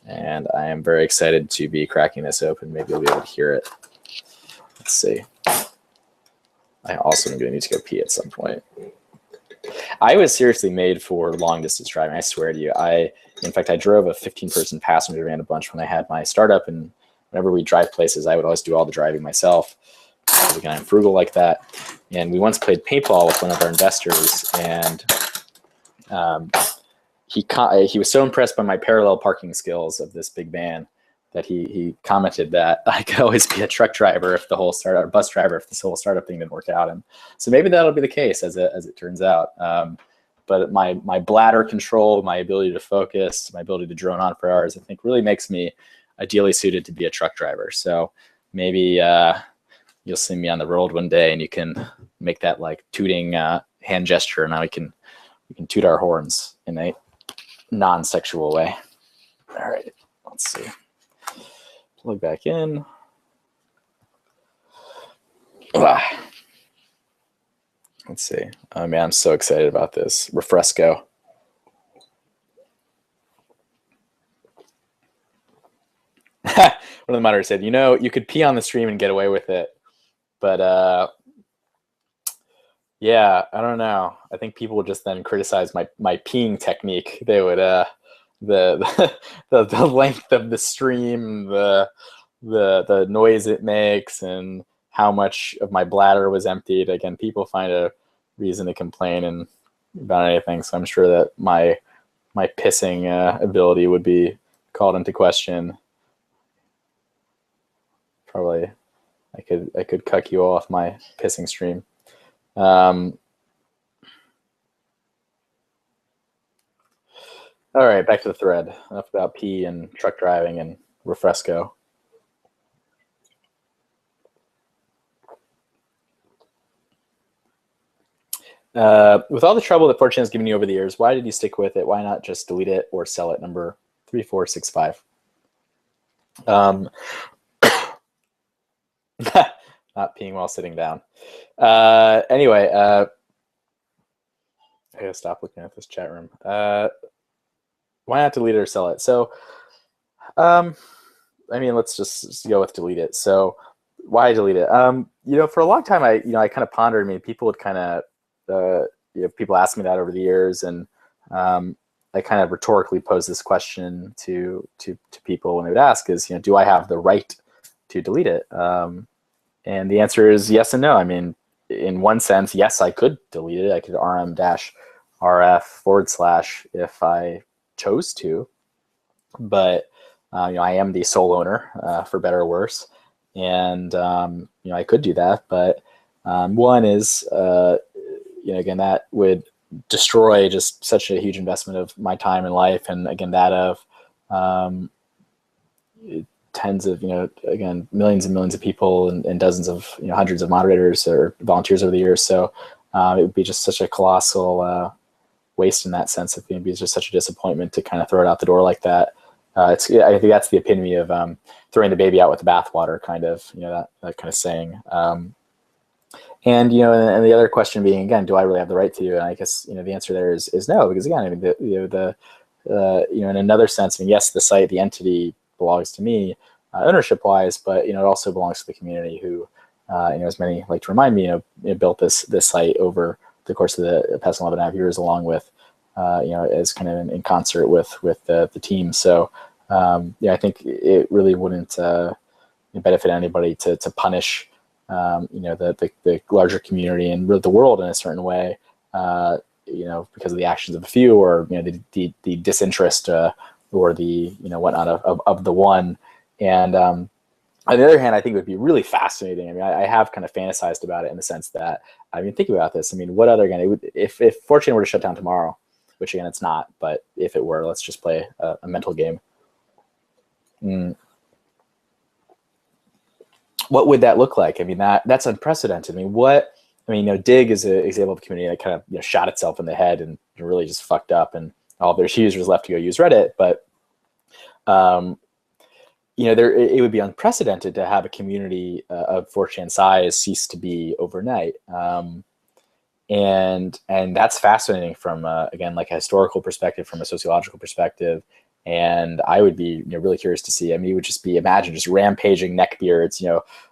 And I am very excited to be cracking this open. Maybe you'll be able to hear it. Let's see. I also am going to need to go pee at some point. I was seriously made for long distance driving. I swear to you. In fact, I drove a 15-person passenger van a bunch when I had my startup, and whenever we drive places, I would always do all the driving myself. Again, I'm frugal like that. And we once played paintball with one of our investors, and he was so impressed by my parallel parking skills of this big van that he commented that I could always be a truck driver if the whole startup, or bus driver if this whole startup thing didn't work out. And so maybe that'll be the case as it turns out. But my bladder control, my ability to focus, my ability to drone on for hours, I think really makes me ideally suited to be a truck driver. So maybe you'll see me on the road one day and you can make that like tooting hand gesture, and now we can toot our horns in a non-sexual way. All right, let's see. Plug back in. Let's see. Oh man, I'm so excited about this refresco. One of the moderators said, you could pee on the stream and get away with it, but yeah, I don't know. I think people would just then criticize my peeing technique. They would the length of the stream, the noise it makes, and how much of my bladder was emptied. Again, people find a reason to complain about anything. So I'm sure that my pissing ability would be called into question. Probably, I could cuck you off my pissing stream. All right, back to the thread. Enough about pee and truck driving and refresco. With all the trouble that 4chan has given you over the years, why did you stick with it? Why not just delete it or sell it? Number 3465. Not peeing while sitting down. Anyway, I gotta stop looking at this chat room. Why not delete it or sell it? So, I mean, let's just go with delete it. So, why delete it? For a long time, I kind of pondered. I mean, people would kind of, people asked me that over the years, and I kind of rhetorically posed this question to people when they would ask: is do I have the right to delete it? And the answer is yes and no. I mean, in one sense, yes, I could delete it. I could rm-rf / if I chose to, but I am the sole owner, for better or worse, and I could do that. But One is, again, that would destroy just such a huge investment of my time and life, and again, that of tens of, again, millions and millions of people, and dozens of, hundreds of moderators or volunteers over the years. So it would be just such a colossal waste in that sense. It would be just such a disappointment to kind of throw it out the door like that. I think that's the epitome of throwing the baby out with the bathwater, kind of, that kind of saying. And and the other question being, again, do I really have the right to? And I guess the answer there is no, because again, I mean, in another sense, I mean, yes, the site, the entity belongs to me, ownership wise, but it also belongs to the community who, as many like to remind me, built this site over the course of the past 11.5 years, along with, as kind of in concert with the team. So I think it really wouldn't benefit anybody to punish the larger community and the world in a certain way, because of the actions of a few, or the disinterest or the whatnot of the one. And on the other hand, I think it would be really fascinating. I mean, I have kind of fantasized about it in the sense that, I mean, think about this. I mean, what other, again, if 4chan were to shut down tomorrow, which again it's not, but if it were, let's just play a mental game. What would that look like? I mean, that's unprecedented. I mean, Dig is an example of a community that kind of shot itself in the head and really just fucked up, and all of their users left to go use Reddit. But it would be unprecedented to have a community of 4chan size cease to be overnight. And that's fascinating from again, like a historical perspective, from a sociological perspective. And I would be really curious to see. I mean, it would just be, imagine just rampaging neckbeards,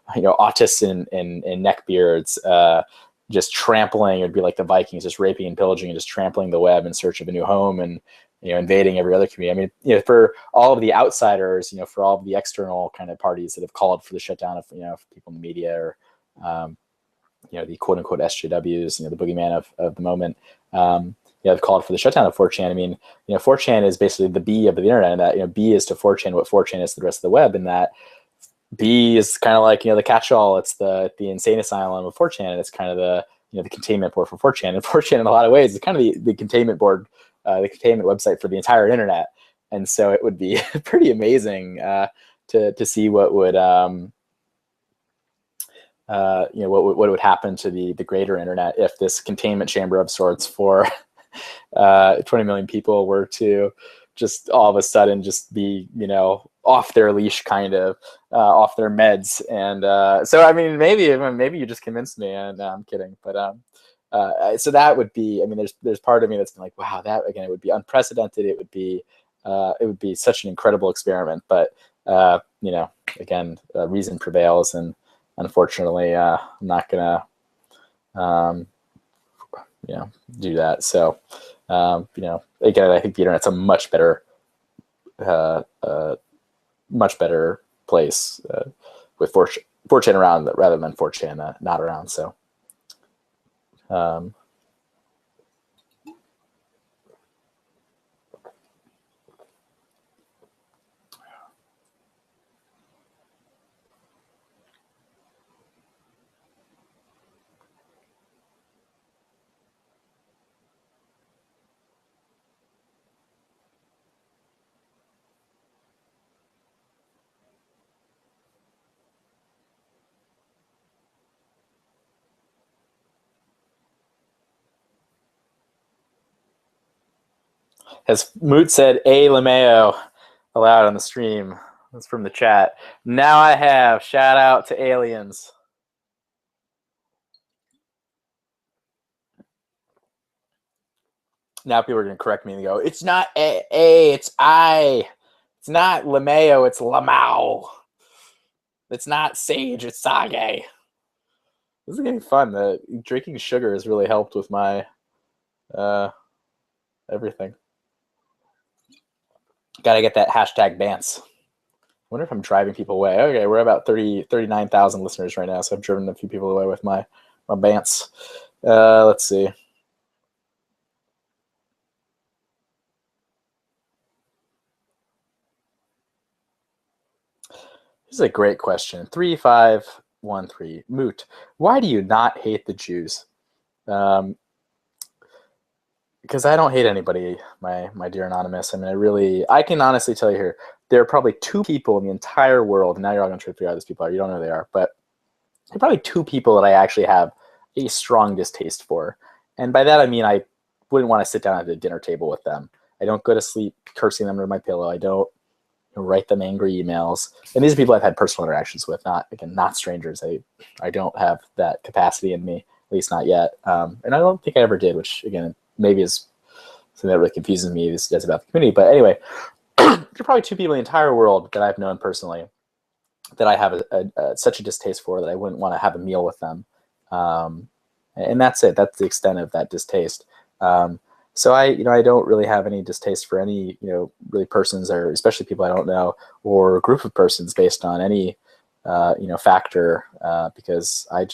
autists in neckbeards, just trampling. It'd be like the Vikings, just raping and pillaging and just trampling the web in search of a new home, and invading every other community. I mean, for all of the outsiders, for all of the external kind of parties that have called for the shutdown of people in the media, or the quote unquote SJWs, the boogeyman of the moment. They've called for the shutdown of 4chan. I mean, 4chan is basically the B of the internet, and that, B is to 4chan what 4chan is to the rest of the web, and that B is kind of like, the catch-all. It's the insane asylum of 4chan, and it's kind of the, the containment board for 4chan. And 4chan, in a lot of ways, is kind of the containment board, the containment website for the entire internet. And so it would be pretty amazing to see what would, what would happen to the greater internet if this containment chamber of sorts for 20 million people were to just all of a sudden just be, off their leash, kind of off their meds. And so, I mean, maybe you just convinced me, and no, I'm kidding. But so that would be, I mean, there's part of me that's been like, wow, that, again, it would be unprecedented. It would be such an incredible experiment. But again, reason prevails, and unfortunately, I'm not gonna do that. So again, I think the internet's a much better place with 4chan around rather than 4chan not around. So as Moot said, A LeMayo allowed on the stream. That's from the chat. Now I have, shout out to aliens. Now people are going to correct me and go, it's not A, it's I. It's not LeMayo, it's Lamau. It's not Sage, it's Sage. This is getting fun. Drinking sugar has really helped with my everything. Got to get that hashtag Bance. Wonder if I'm driving people away. Okay, we're about 39,000 listeners right now, so I've driven a few people away with my Bance. Let's see. This is a great question. 3, 5, 913 moot. Why do you not hate the Jews? Because I don't hate anybody, my dear anonymous. I mean, I can honestly tell you here, there are probably 2 people in the entire world. And now you're all going to try to figure out who these people are. You don't know who they are, but there are probably 2 people that I actually have a strong distaste for. And by that I mean I wouldn't want to sit down at a dinner table with them. I don't go to sleep cursing them under my pillow. I don't write them angry emails. And these are people I've had personal interactions with, not strangers. I don't have that capacity in me, at least not yet. And I don't think I ever did, which again maybe is something that really confuses me these days about the community. But anyway, there are probably 2 people in the entire world that I've known personally that I have such a distaste for that I wouldn't want to have a meal with them. And that's it. That's the extent of that distaste. So I don't really have any distaste for any, really persons, or especially people I don't know, or group of persons based on any, factor, because I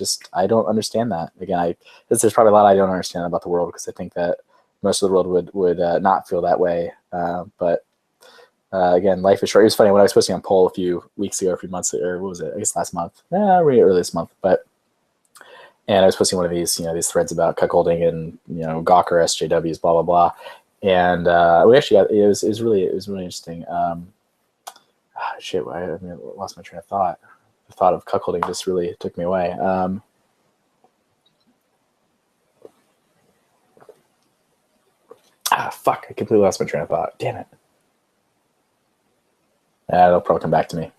don't understand that. Again, there's probably a lot I don't understand about the world, because I think that most of the world would not feel that way. But again, life is short. It was funny when I was posting on poll a few weeks ago, a few months, or what was it? I guess last month, really early this month, and I was posting one of these, these threads about cuckolding and, Gawker, SJWs, blah, blah, blah. And we actually got, it was really interesting. I lost my train of thought. The thought of cuckolding just really took me away. Fuck, I completely lost my train of thought. Damn it. It'll probably come back to me.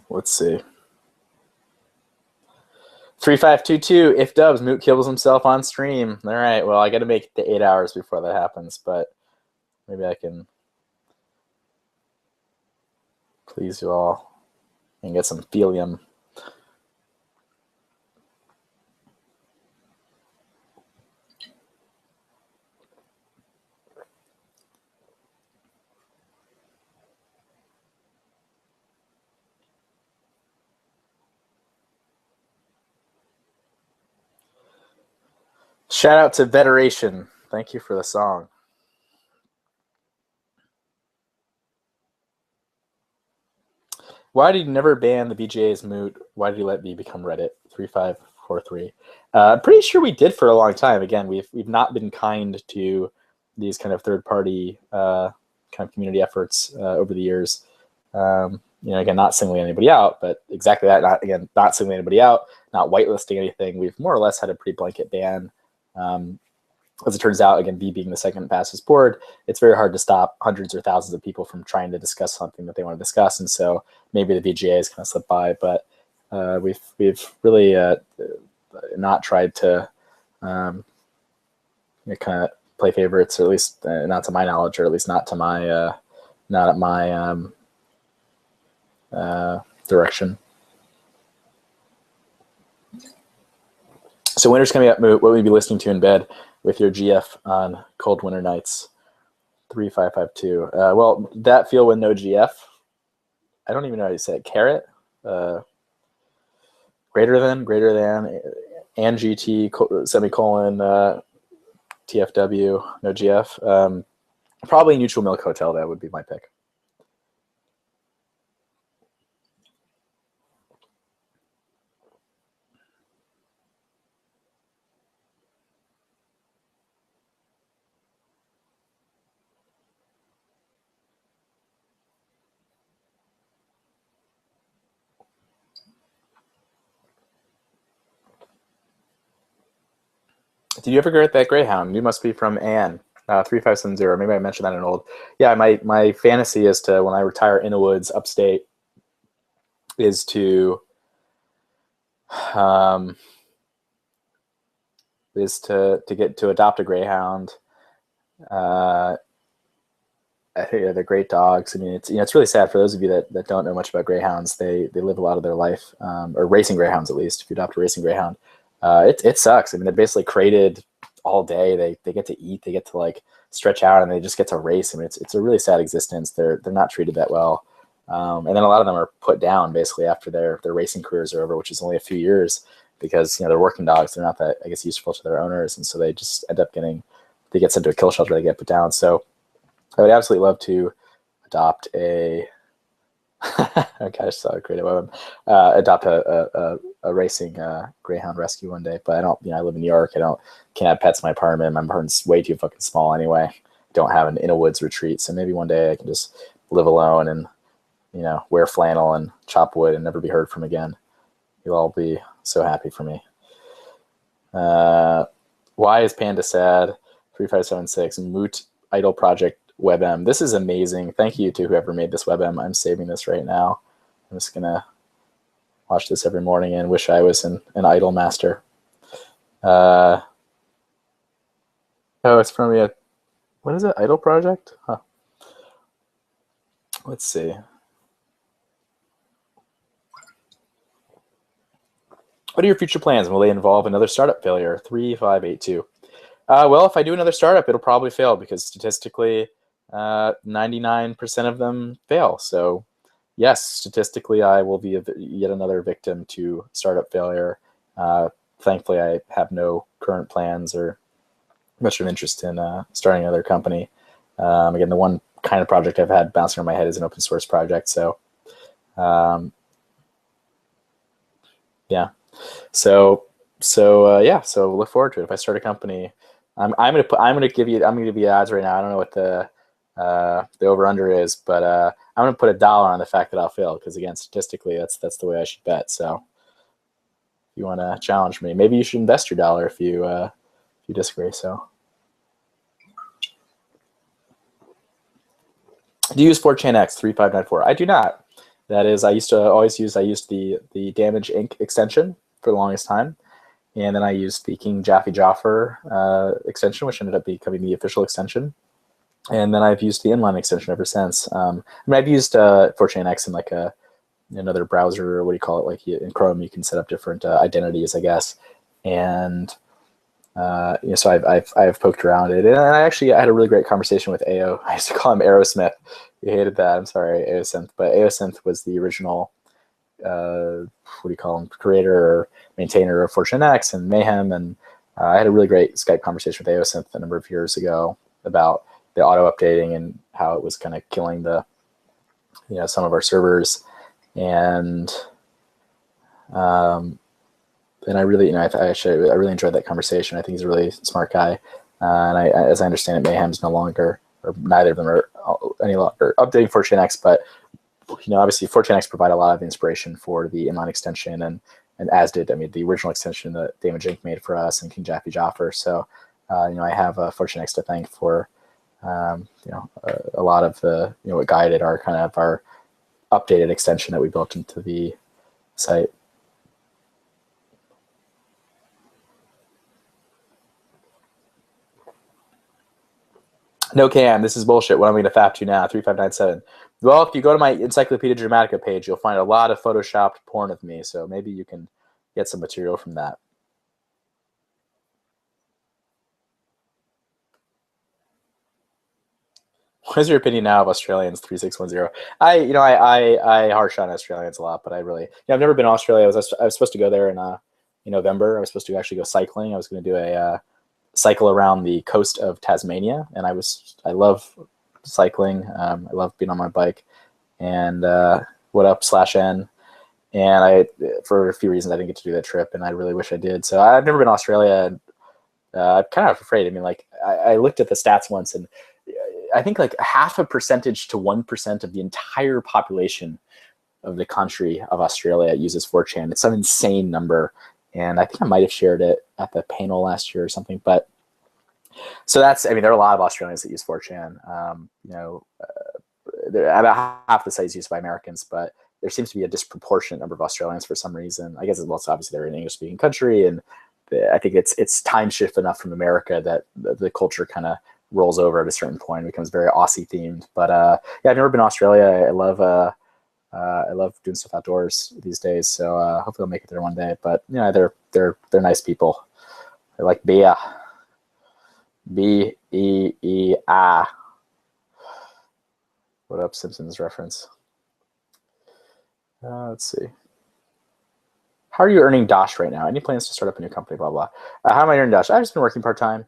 Let's see. 3522, if Dubs, Moot kills himself on stream. All right, well, I got to make it to 8 hours before that happens, but maybe I can please you all and get some helium. Shout out to Veteration. Thank you for the song. Why did you never ban the BJ's moot? Why did you let me become Reddit? 3543. I'm pretty sure we did for a long time. Again, we've not been kind to these kind of third-party kind of community efforts over the years. Again, not singling anybody out, but exactly that. Not singling anybody out, not whitelisting anything. We've more or less had a pretty blanket ban. As it turns out, again, B being the second fastest board, it's very hard to stop hundreds or thousands of people from trying to discuss something that they want to discuss. And so maybe the VGA has kind of slipped by, but we've really not tried to kind of play favorites, or at least not to my knowledge, or at least not at my direction. So winter's coming up, Moot. What will you be listening to in bed with your GF on cold winter nights? 3552. Well, that feel with no GF. I don't even know how you say it. Carrot? Greater than, and GT, semicolon, TFW, no GF. Probably Neutral Milk Hotel. That would be my pick. Did you ever get that Greyhound? You must be from Anne, 3570. Maybe I mentioned that in an old. Yeah, my fantasy is to, when I retire in the woods upstate, is to get to adopt a Greyhound. I think they're great dogs. I mean, it's really sad for those of you that don't know much about Greyhounds. They live a lot of their life, or racing Greyhounds at least. If you adopt a racing Greyhound, it sucks. I mean, they're basically crated all day. They get to eat, they get to like stretch out, and they just get to race. I mean, it's a really sad existence. They're not treated that well, and then a lot of them are put down basically after their racing careers are over, which is only a few years, because they're working dogs. They're not that, I guess, useful to their owners, and so they just end up they get sent to a kill shelter. They get put down. So I would absolutely love to adopt a Okay, I just saw a creative web. Adopt a racing greyhound rescue one day, but I don't. I live in New York. Can't have pets in my apartment. My apartment's way too fucking small anyway. Don't have an in a woods retreat, so maybe one day I can just live alone and wear flannel and chop wood and never be heard from again. You'll all be so happy for me. Why is Panda sad? 3576 Moot Idle Project WebM. This is amazing. Thank you to whoever made this WebM. I'm saving this right now. I'm just gonna watch this every morning and wish I was an idle master. Oh, it's from what is it? Idle Project? Huh. Let's see. What are your future plans? Will they involve another startup failure? 3582. Well, if I do another startup, it'll probably fail because statistically, 99% of them fail. So yes, statistically, I will be yet another victim to startup failure. Thankfully, I have no current plans or much of interest in starting another company. Again, the one kind of project I've had bouncing around my head is an open source project. So yeah. So look forward to it. If I start a company, I'm gonna give you odds right now. I don't know what the over under is, but I'm gonna put $1 on the fact that I'll fail because again, statistically, that's the way I should bet. So if you want to challenge me, maybe you should invest your $1 if you disagree. So do you use 4chanx 3594? I do not. That is, I used the Damage Inc. extension for the longest time. And then I used the King Jaffe Joffer extension, which ended up becoming the official extension. And then I've used the inline extension ever since. I've used 4chanx in like another browser, or what do you call it? Like in Chrome, you can set up different identities, I guess. And so I've poked around it. And I had a really great conversation with AO. I used to call him Aerosmith. He hated that. I'm sorry, Aosynth. But Aosynth was the original, creator or maintainer of 4chanx and Mayhem. And I had a really great Skype conversation with Aosynth a number of years ago about the auto updating and how it was kind of killing some of our servers. And I really, I really enjoyed that conversation. I think he's a really smart guy. And as I understand it, Mayhem's no longer, or neither of them are any longer updating 4chanx, but obviously 4chanx provide a lot of inspiration for the inline extension, and as did, the original extension that Damage Inc. made for us and King Jaffe Joffer. So, I have 4chanx to thank for, a lot of the, what guided our updated extension that we built into the site. No, Cam, this is bullshit. What am I going to FAP to now? 3597. Well, if you go to my Encyclopedia Dramatica page, you'll find a lot of photoshopped porn of me, so maybe you can get some material from that. What is your opinion now of Australians? 3610. I harsh on Australians a lot, but I really, I've never been to Australia. I was supposed to go there in November. I was supposed to actually go cycling. I was going to do a cycle around the coast of Tasmania, and I love cycling. I love being on my bike. And what up /N? And for a few reasons, I didn't get to do that trip, and I really wish I did. So I've never been to Australia, and I'm kind of afraid. I looked at the stats once, and I think like 0.5% to 1% of the entire population of the country of Australia uses 4chan. It's some insane number. And I think I might have shared it at the panel last year or something. But so there are a lot of Australians that use 4chan. About half the site is used by Americans, but there seems to be a disproportionate number of Australians for some reason. I guess it's obviously they're an English-speaking country, and I think it's time shift enough from America that the culture kind of rolls over at a certain point and becomes very Aussie themed. But I've never been to Australia. I love doing stuff outdoors these days, so hopefully I'll make it there one day. But they're nice people. They like beer. B-E-E-A. What up, Simpsons reference? Let's see. How are you earning Dosh right now? Any plans to start up a new company? Blah blah. How am I earning Dosh? I've just been working part time.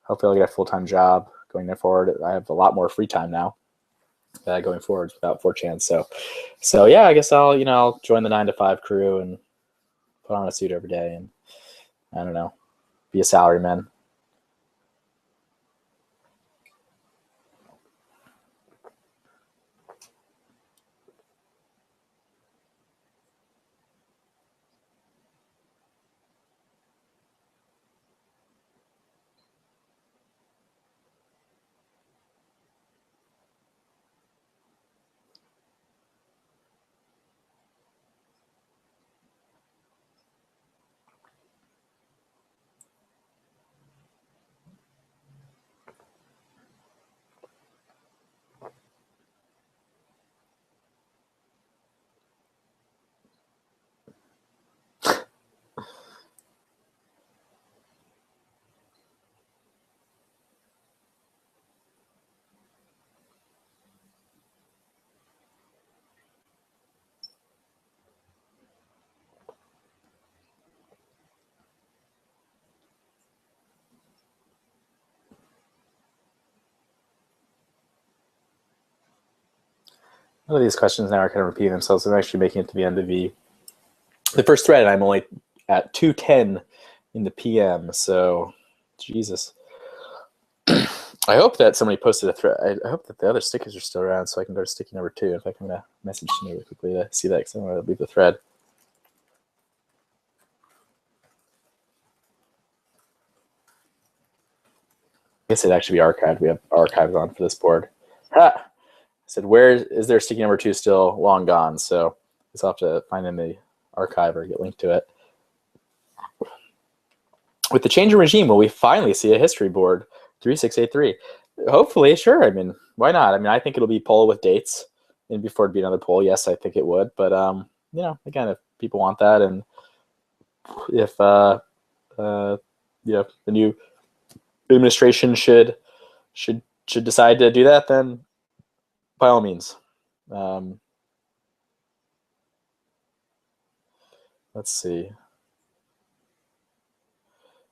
Hopefully I'll get a full-time job going there forward. I have a lot more free time now. going forward without 4chan. So yeah, I guess I'll join the 9 to 5 crew and put on a suit every day and I don't know, be a salaryman. None of these questions now are kind of repeating themselves. I'm actually making it to the end of the first thread, and I'm only at 2:10 in the PM. So, Jesus. I hope that somebody posted a thread. I hope that the other stickers are still around, so I can go to sticky number 2. In fact, I'm gonna message to me really quickly to see that because I'm gonna leave the thread. I guess it'd actually be archived. We have archives on for this board. Ha! I said, where is there sticky number 2 still long gone? So I guess I'll have to find in the archive or get linked to it. With the change in regime, will we finally see a history board 3683? Hopefully, sure. I mean, why not? I mean, I think it'll be poll with dates, and before it'd be another poll. Yes, I think it would. But again, if people want that, and if the new administration should decide to do that, then by all means. Let's see.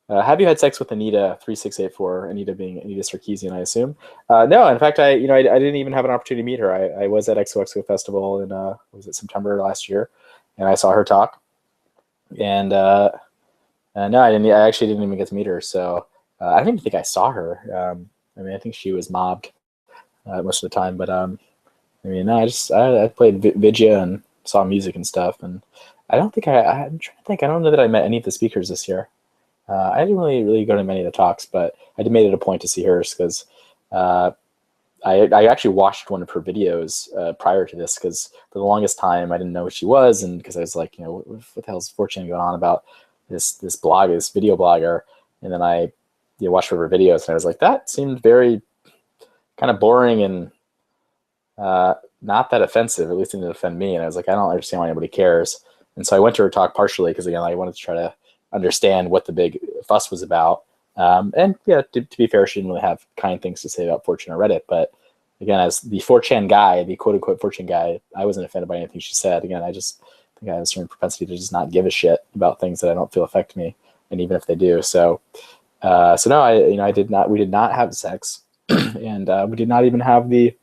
Have you had sex with Anita 3684? Anita being Anita Sarkeesian, I assume. No, in fact, I didn't even have an opportunity to meet her. I was at XOXO Festival in was it September last year, and I saw her talk. And no, I actually didn't even get to meet her. So I don't even think I saw her. I mean, I think she was mobbed most of the time. But I mean, no, I played Vidya and saw music and stuff. And I don't think I'm trying to think. I don't know that I met any of the speakers this year. I didn't really go to many of the talks, but I did made it a point to see hers because I actually watched one of her videos prior to this because for the longest time I didn't know who she was, and because I was like, what the hell's 4chan going on about this video blogger, and then I watched one of her videos and I was like, that seemed very kind of boring and not that offensive, at least it didn't offend me, and I was like, I don't understand why anybody cares, and so I went to her talk partially because again I wanted to try to understand what the big fuss was about. And yeah, to be fair, she didn't really have kind things to say about 4chan or Reddit. But again, as the 4chan guy, the quote unquote 4chan guy, I wasn't offended by anything she said. Again, I just think I have a certain propensity to just not give a shit about things that I don't feel affect me, and even if they do. So no, I did not. We did not have sex, and we did not even have the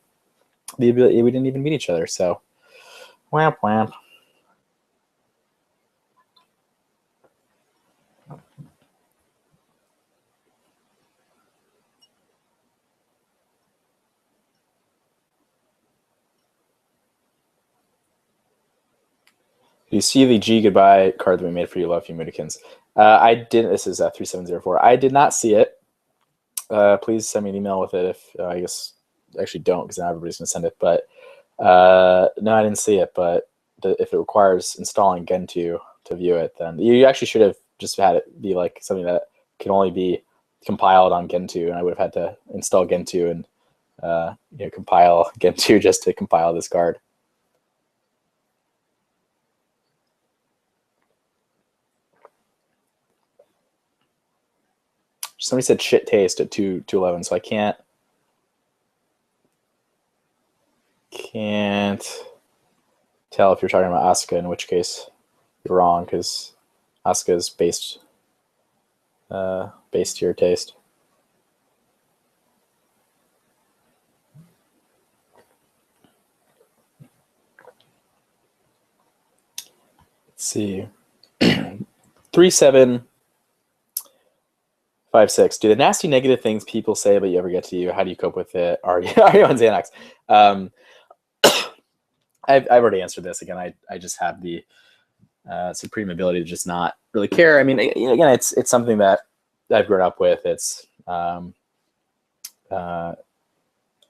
ability. We didn't even meet each other. So, whamp whamp. You see the G goodbye card that we made for you, love you, Moonikins. I didn't. This is 3704. I did not see it. Please send me an email with it. If I guess actually don't, because now everybody's gonna send it. But no, I didn't see it. But if it requires installing Gentoo to view it, then you actually should have just had it be like something that can only be compiled on Gentoo, and I would have had to install Gentoo and compile Gentoo just to compile this card. Somebody said shit taste at 211, so I can't tell if you're talking about Asuka, in which case you're wrong, because Asuka is based to your taste. see. 3756. Do the nasty negative things people say but you ever get to you? How do you cope with it? Are you on Xanax? I've already answered this. Again, I just have the supreme ability to just not really care. I mean, again, it's something that I've grown up with. It's I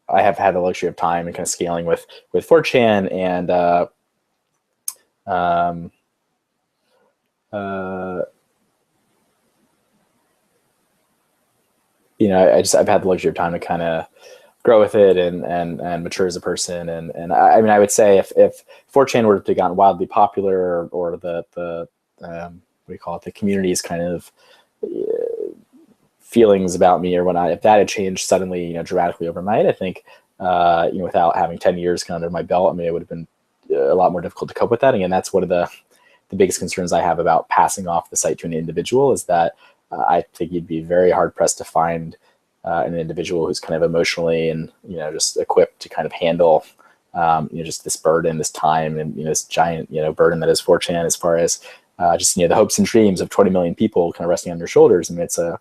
have had the luxury of time and kind of scaling with 4chan and I've had the luxury of time to kind of grow with it and mature as a person. And I mean, I would say if 4chan were to gotten wildly popular or the what do you call it, the community's kind of feelings about me or whatnot, if that had changed suddenly, dramatically overnight, I think, without having 10 years kind of under my belt, I mean, it would have been a lot more difficult to cope with that. Again, that's one of the biggest concerns I have about passing off the site to an individual is that I think you'd be very hard pressed to find an individual who's kind of emotionally and, just equipped to kind of handle, just this burden, this time, and, this giant, burden that is 4chan as far as just, the hopes and dreams of 20 million people kind of resting on your shoulders. I mean, it's a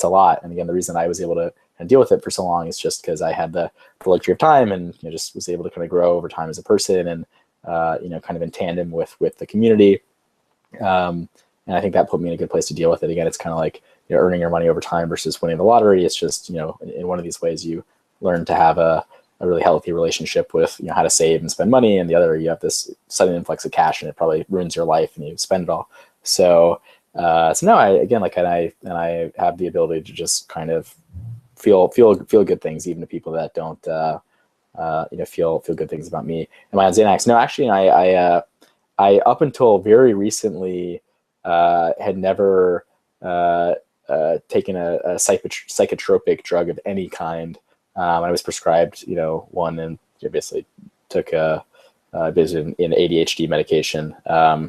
lot. And again, the reason I was able to kind of deal with it for so long is just because I had the luxury of time and just was able to kind of grow over time as a person and, kind of in tandem with the community. And I think that put me in a good place to deal with it. Again, it's kind of like earning your money over time versus winning the lottery. It's just, in one of these ways you learn to have a really healthy relationship with, how to save and spend money. And the other, you have this sudden influx of cash and it probably ruins your life and you spend it all. So no, I have the ability to just kind of feel good things, even to people that don't, feel good things about me. Am I on Xanax? No, actually, I up until very recently had never taken a psychotropic drug of any kind. I was prescribed, one, and basically took a bit in ADHD medication. I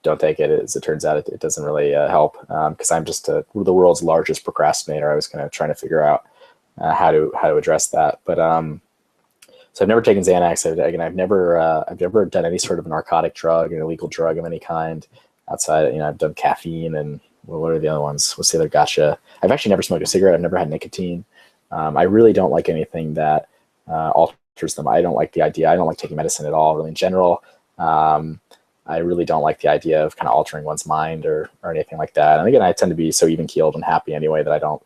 don't take it. As it turns out, it doesn't really help because I'm just the world's largest procrastinator. I was kind of trying to figure out how to address that, but so I've never taken Xanax. I've never done any sort of narcotic drug, an illegal drug of any kind outside. I've done caffeine and what are the other ones? What's the other gotcha? I've actually never smoked a cigarette. I've never had nicotine. I really don't like anything that alters them. I don't like the idea. I don't like taking medicine at all, really, in general. I really don't like the idea of kind of altering one's mind or anything like that. And again, I tend to be so even keeled and happy anyway that I don't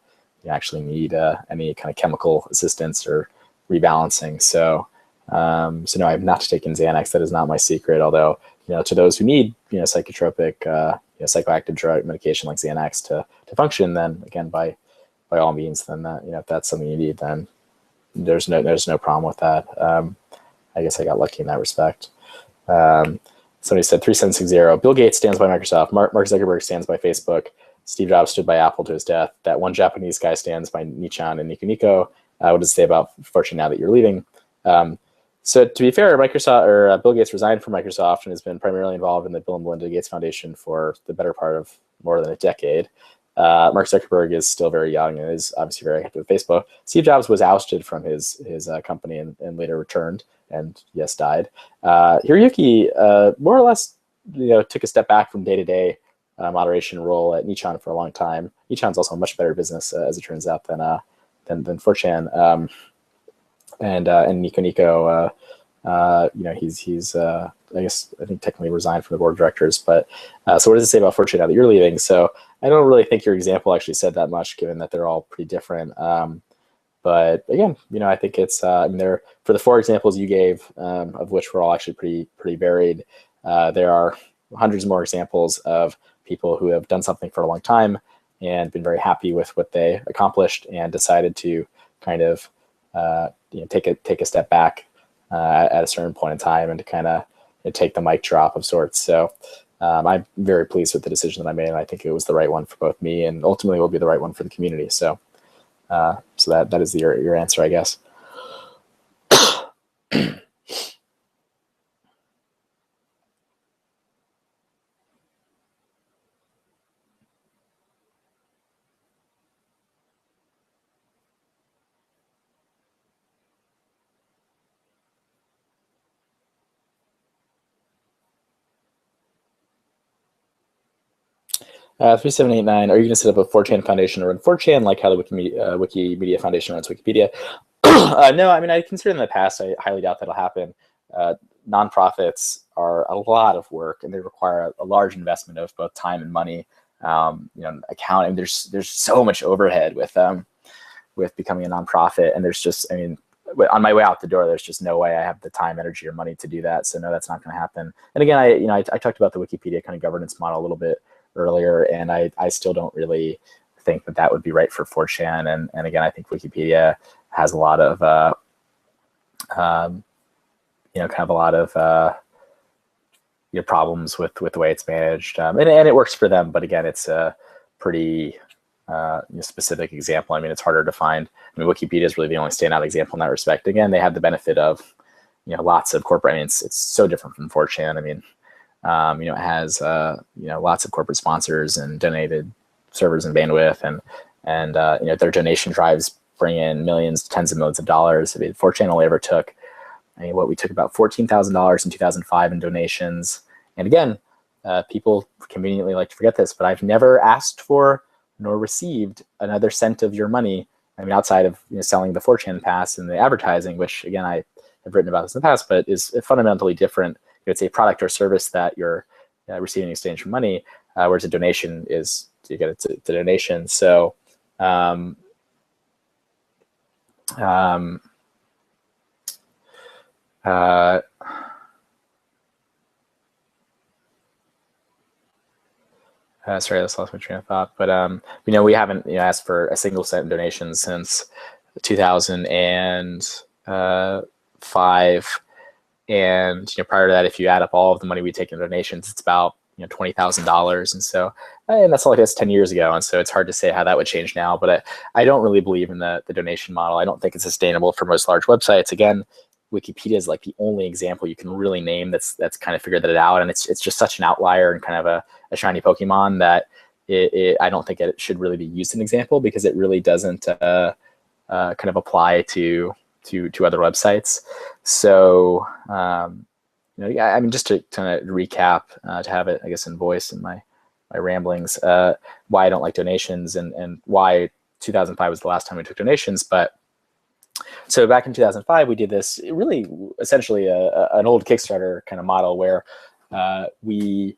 actually need any kind of chemical assistance or rebalancing. So no, I've not taken Xanax. That is not my secret. Although, to those who need, psychotropic, psychoactive drug medication like Xanax to function, then again, by all means, then if that's something you need, then there's no problem with that. I guess I got lucky in that respect. Somebody said 3760. Bill Gates stands by Microsoft. Mark Zuckerberg stands by Facebook. Steve Jobs stood by Apple to his death. That one Japanese guy stands by Nichan and Nico Nico. What does it say about Fortune now that you're leaving? So to be fair, Bill Gates resigned from Microsoft and has been primarily involved in the Bill and Melinda Gates Foundation for the better part of more than a decade. Mark Zuckerberg is still very young and is obviously very active with Facebook. Steve Jobs was ousted from his company and later returned and yes, died. Hiroyuki more or less took a step back from day-to-day moderation role at Nichan for a long time. Nichan's also a much better business as it turns out than 4chan. And Nico Nico, he's I think technically resigned from the board of directors. But so what does it say about 4chan now that you're leaving? So I don't really think your example actually said that much, given that they're all pretty different. But again, I think it's there for the 4 examples you gave, of which were all actually pretty varied. There are hundreds more examples of people who have done something for a long time and been very happy with what they accomplished and decided to kind of take a step back at a certain point in time and to kind of take the mic drop of sorts. So I'm very pleased with the decision that I made, and I think it was the right one for both me and ultimately will be the right one for the community. So that is your answer, I guess. 3789, are you going to set up a 4chan foundation or run 4chan like how the Wikimedia Foundation runs Wikipedia? No, I mean, I considered in the past, I highly doubt that'll happen. Nonprofits are a lot of work and they require a large investment of both time and money. Accounting, there's so much overhead with becoming a nonprofit, and there's just, I mean, on my way out the door, there's just no way I have the time, energy, or money to do that. So no, that's not going to happen. And again, I talked about the Wikipedia kind of governance model a little bit earlier, and I still don't really think that would be right for 4chan. And again, I think Wikipedia has a lot of kind of a lot of problems with the way it's managed, and it works for them. But again, it's a pretty specific example. I mean, it's harder to find. I mean, Wikipedia is really the only standout example in that respect. Again, they have the benefit of lots of corporate. I mean, it's so different from 4chan. I mean, it has lots of corporate sponsors and donated servers and bandwidth, and their donation drives bring in millions, tens of millions of dollars. I mean, 4chan only ever took, we took about $14,000 in 2005 in donations. And again, people conveniently like to forget this, but I've never asked for nor received another cent of your money. I mean, outside of selling the 4chan pass and the advertising, which again, I have written about this in the past, but is fundamentally different. It's a product or service that you're receiving in exchange for money, whereas a donation is, you get it's a donation. So, sorry, I just lost my train of thought. But we haven't asked for a single cent in donations since 2005. And prior to that, if you add up all of the money we take in donations, it's about $20,000. And so, and that's that's 10 years ago. And so it's hard to say how that would change now. But I don't really believe in the donation model. I don't think it's sustainable for most large websites. Again, Wikipedia is like the only example you can really name that's kind of figured that out, and it's just such an outlier and kind of a shiny Pokemon that I don't think it should really be used as an example, because it really doesn't kind of apply to other websites. So I mean, just to kind of recap, to have it, I guess, in voice in my ramblings, why I don't like donations and why 2005 was the last time we took donations. But so back in 2005, we did this really essentially an old Kickstarter kind of model where we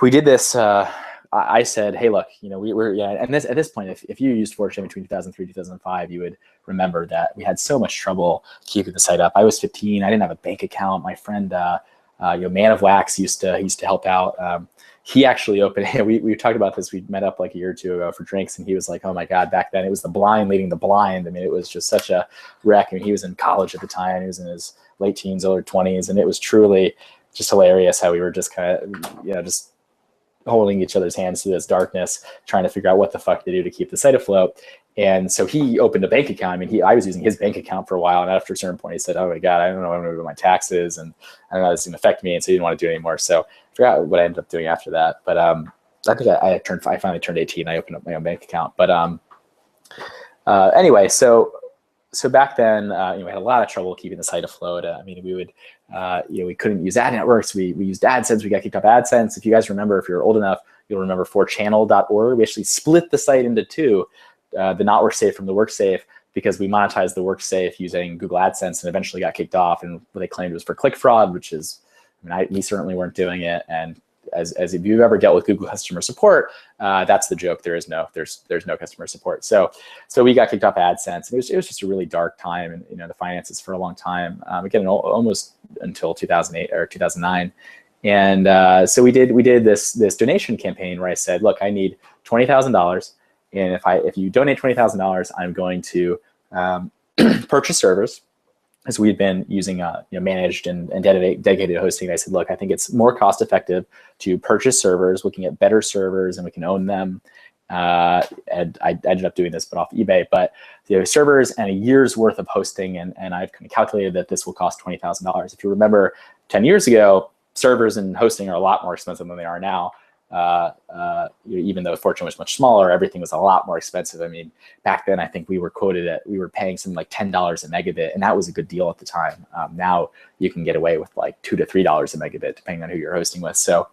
did this. I said, hey, look, we're and at this point, if you used 4chan between 2003 and 2005, you would remember that we had so much trouble keeping the site up. I was 15. I didn't have a bank account. My friend, Man of Wax used to help out. He actually opened, we talked about this, we met up like a year or two ago for drinks, and he was like, oh my God, back then it was the blind leading the blind. I mean, it was just such a wreck. I mean, he was in college at the time, he was in his late teens, early 20s, and it was truly just hilarious how we were just kind of, just holding each other's hands through this darkness, trying to figure out what the fuck to do to keep the site afloat. And so he opened a bank account. I mean, I was using his bank account for a while, and after a certain point, he said, oh my God, I don't know what I'm gonna do with my taxes, and I don't know how this is gonna affect me, and so he didn't want to do it anymore. So I forgot what I ended up doing after that. But I think I finally turned 18. I opened up my own bank account. But anyway, so back then, we had a lot of trouble keeping the site afloat. I mean, we would, we couldn't use ad networks. We used AdSense. We got kicked off AdSense. If you guys remember, if you're old enough, you'll remember 4channel.org. We actually split the site into two, the not work safe from the work safe, because we monetized the work safe using Google AdSense and eventually got kicked off. And what they claimed was for click fraud, which is, I mean, we certainly weren't doing it. And as if you've ever dealt with Google customer support, that's the joke. There's no customer support. So we got kicked off AdSense. It was just a really dark time, and the finances for a long time. Again, almost until 2008 or 2009. And so we did this donation campaign where I said, look, I need $20,000, and if you donate $20,000, I'm going to purchase servers. As we had been using managed and dedicated hosting, I said, look, I think it's more cost effective to purchase servers. We can get better servers and we can own them. And I ended up doing this, but off eBay. But servers and a year's worth of hosting, and I've kind of calculated that this will cost $20,000. If you remember, 10 years ago, servers and hosting are a lot more expensive than they are now. Even though 4chan was much smaller, everything was a lot more expensive. I mean, back then, I think we were paying something like $10 a megabit, and that was a good deal at the time. Now you can get away with like $2 to $3 a megabit, depending on who you're hosting with. So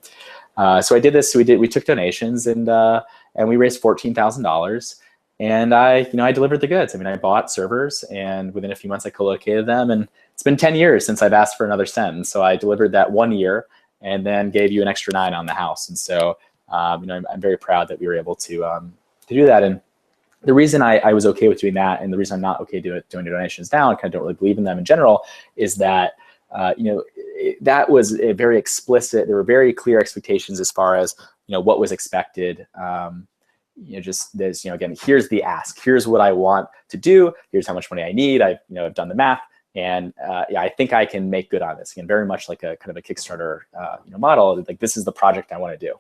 So I did this. We took donations and we raised $14,000. And I delivered the goods. I mean, I bought servers, and within a few months I co-located them. And it's been 10 years since I've asked for another cent. And so I delivered that 1 year and then gave you an extra 9 on the house. And so, I'm very proud that we were able to do that. And the reason I was okay with doing that, and the reason I'm not okay doing donations now, and kind of don't really believe in them in general, is that that was a very explicit. There were very clear expectations as far as what was expected. Just there's again, here's the ask. Here's what I want to do. Here's how much money I need. I've done the math, and I think I can make good on this. Again, very much like a kind of a Kickstarter model. Like, this is the project I want to do.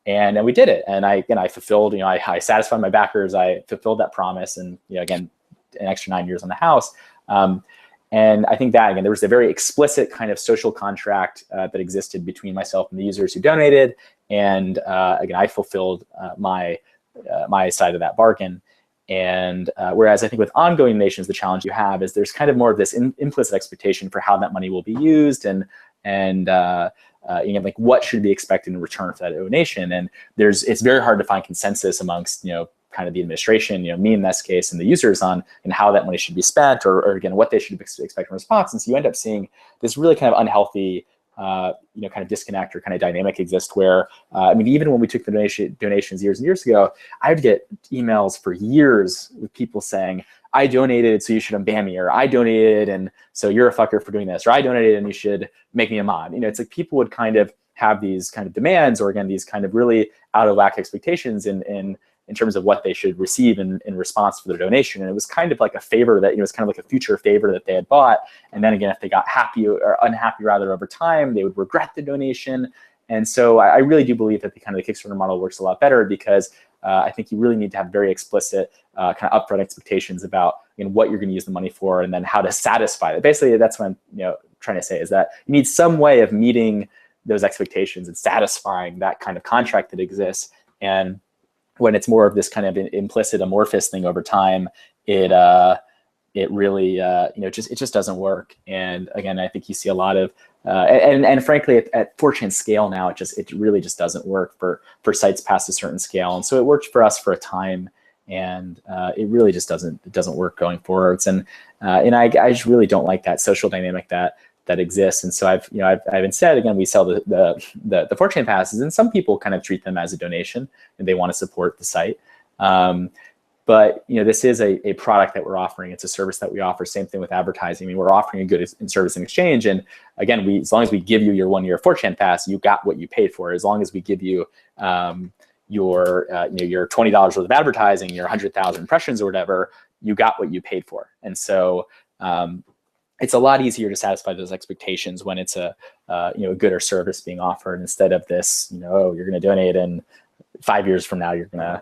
And we did it, and I fulfilled. I satisfied my backers. I fulfilled that promise, and again, an extra 9 years on the house. And I think that again, there was a very explicit kind of social contract that existed between myself and the users who donated. And again, I fulfilled my side of that bargain. And whereas I think with ongoing donations, the challenge you have is there's kind of more of this implicit expectation for how that money will be used, and like what should be expected in return for that donation. And it's very hard to find consensus amongst kind of the administration, me in this case, and the users on and how that money should be spent, or again what they should expect in response. And so you end up seeing this really kind of unhealthy kind of disconnect or kind of dynamic exist where, even when we took the donations years and years ago, I would get emails for years with people saying, I donated, so you should unban me, or I donated, and so you're a fucker for doing this, or I donated, and you should make me a mod. It's like people would kind of have these kind of demands, or again, these kind of really out of whack expectations in terms of what they should receive in response for their donation. And it was kind of like a favor that, it was kind of like a future favor that they had bought. And then again, if they got happy or unhappy rather over time, they would regret the donation. And so I really do believe that the kind of the Kickstarter model works a lot better, because I think you really need to have very explicit kind of upfront expectations about what you're going to use the money for, and then how to satisfy it. Basically, that's what I'm trying to say, is that you need some way of meeting those expectations and satisfying that kind of contract that exists. And when it's more of this kind of implicit amorphous thing over time, it really it just doesn't work. And again, I think you see a lot of and frankly at 4chan scale now, it really just doesn't work for sites past a certain scale. And so it worked for us for a time, and it really just doesn't work going forwards. And I just really don't like that social dynamic that exists. And so I've instead, again, we sell the 4chan passes, and some people kind of treat them as a donation and they want to support the site. But this is a product that we're offering. It's a service that we offer. Same thing with advertising. I mean, we're offering a good service in exchange. And again, as long as we give you your 1 year 4chan pass, you got what you paid for. As long as we give you your $20 worth of advertising, your 100,000 impressions or whatever, you got what you paid for. And so it's a lot easier to satisfy those expectations when it's a good or service being offered, instead of this, oh, you're going to donate, and 5 years from now you're gonna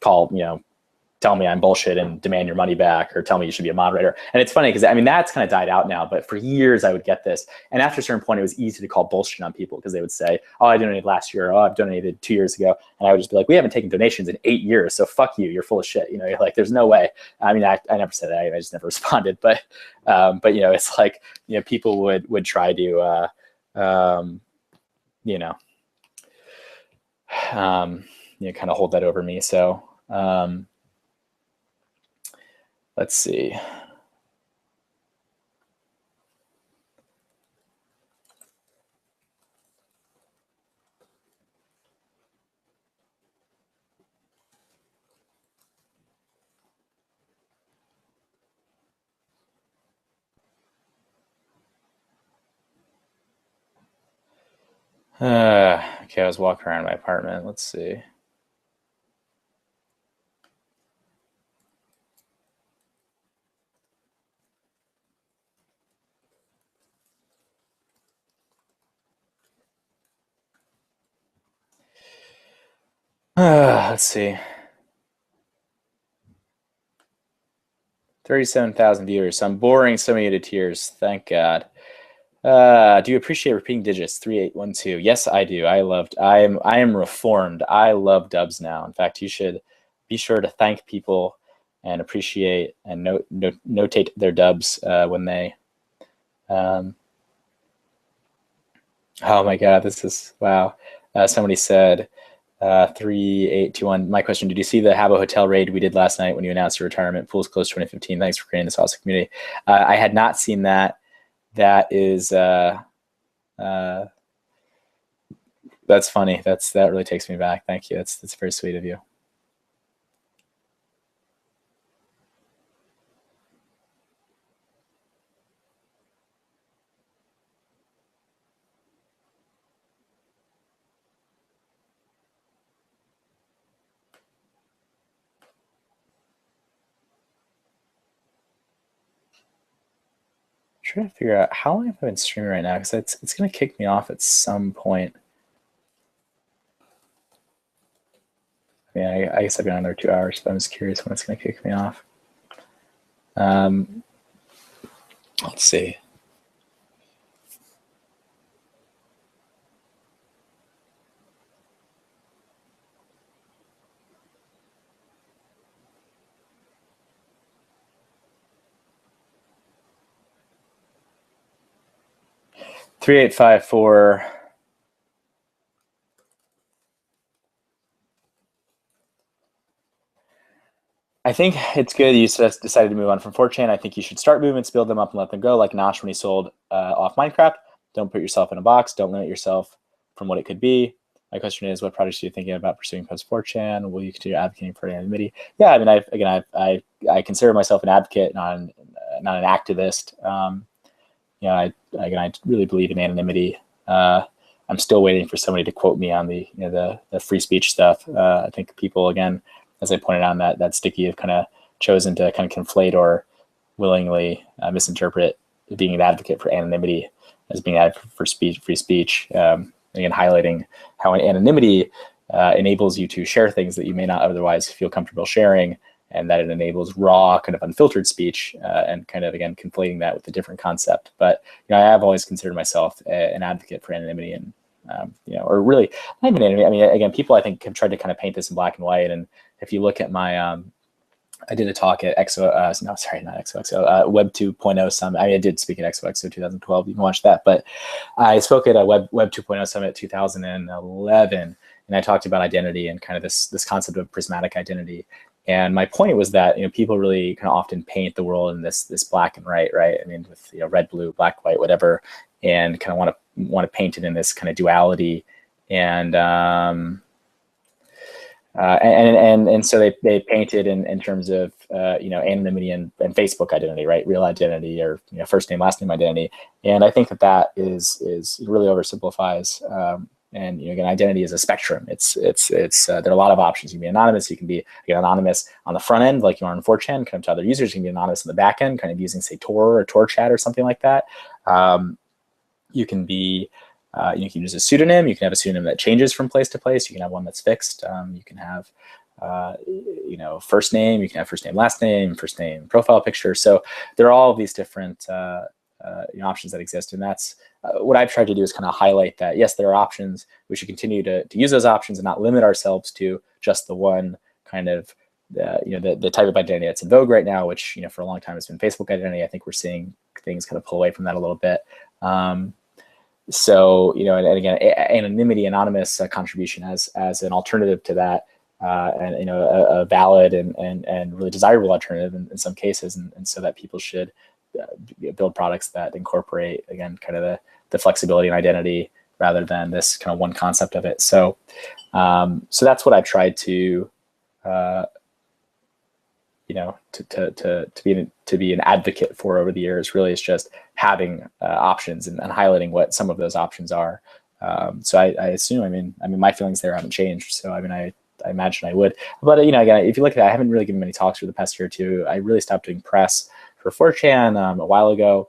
call, tell me I'm bullshit and demand your money back, or tell me you should be a moderator. And it's funny because that's kind of died out now, but for years I would get this. And after a certain point, it was easy to call bullshit on people, because they would say, oh, I donated last year, oh, I've donated 2 years ago. And I would just be like, we haven't taken donations in 8 years, so fuck you, you're full of shit. You're like, there's no way. I never said that, I just never responded. But it's like, people would try to, kind of hold that over me. So let's see. Okay, I was walking around my apartment. Let's see. Let's see. 37,000 viewers. So I'm boring so many to tears. Thank God. Do you appreciate repeating digits? 3812. Yes, I do. I am reformed. I love dubs now. In fact, you should be sure to thank people and appreciate and notate their dubs when they Oh my God, this is wow. Somebody said 3821. My question: did you see the Habbo Hotel raid we did last night when you announced your retirement? Pools closed 2015. Thanks for creating this awesome community. I had not seen that. That is that's funny. That really takes me back. Thank you. That's very sweet of you. Trying to figure out how long have I been streaming right now, because it's gonna kick me off at some point. I mean, I guess I've been on there 2 hours, but I'm just curious when it's gonna kick me off. Let's see. Three 3854. I think it's good you decided to move on from 4chan. I think you should start movements, build them up, and let them go. Like Nosh when he sold off Minecraft. Don't put yourself in a box. Don't limit yourself from what it could be. My question is, what projects are you thinking about pursuing post 4chan? Will you continue advocating for anonymity? Yeah, I mean, I consider myself an advocate, not an activist. I really believe in anonymity. I'm still waiting for somebody to quote me on the free speech stuff. I think people, again, as I pointed out, that sticky have kind of chosen to kind of conflate or willingly misinterpret being an advocate for anonymity as being an advocate for free speech. Again, highlighting how anonymity enables you to share things that you may not otherwise feel comfortable sharing, and that it enables raw, kind of unfiltered speech, and kind of, again, conflating that with a different concept. But I have always considered myself an advocate for anonymity, and or really not even anonymity. I mean, again, people I think have tried to kind of paint this in black and white. And if you look at my, I did a talk at Web 2.0 Summit. I did speak at XOXO 2012. You can watch that. But I spoke at a Web 2.0 Summit 2011, and I talked about identity and kind of this concept of prismatic identity. And my point was that people really kind of often paint the world in this black and white, right? I mean, with red, blue, black, white, whatever, and kind of want to paint it in this kind of duality. And so they painted in terms of anonymity and Facebook identity, right? Real identity, or first name, last name identity. And I think that is really oversimplifies. And again, identity is a spectrum. It's there are a lot of options. You can be anonymous. You can be anonymous on the front end, like you are on 4chan, kind of to other users. You can be anonymous on the back end, kind of using, say, Tor or TorChat or something like that. You can be you can use a pseudonym. You can have a pseudonym that changes from place to place. You can have one that's fixed. You can have first name. You can have first name, last name, first name, profile picture. So there are all of these different options that exist, and that's what I've tried to do is kind of highlight that, yes, there are options. We should continue to use those options and not limit ourselves to just the one kind of the type of identity that's in vogue right now, which for a long time has been Facebook identity. I think we're seeing things kind of pull away from that a little bit. So and again, anonymity, anonymous contribution as an alternative to that, and a valid and really desirable alternative in some cases, and so that people should build products that incorporate, again, kind of the flexibility and identity rather than this kind of one concept of it. So so that's what I've tried to to be an advocate for over the years. Really, is just having options and highlighting what some of those options are. So I assume, I mean, my feelings there haven't changed. So I imagine I would. But again, if you look at it, I haven't really given many talks for the past year or two. I really stopped doing press for 4chan a while ago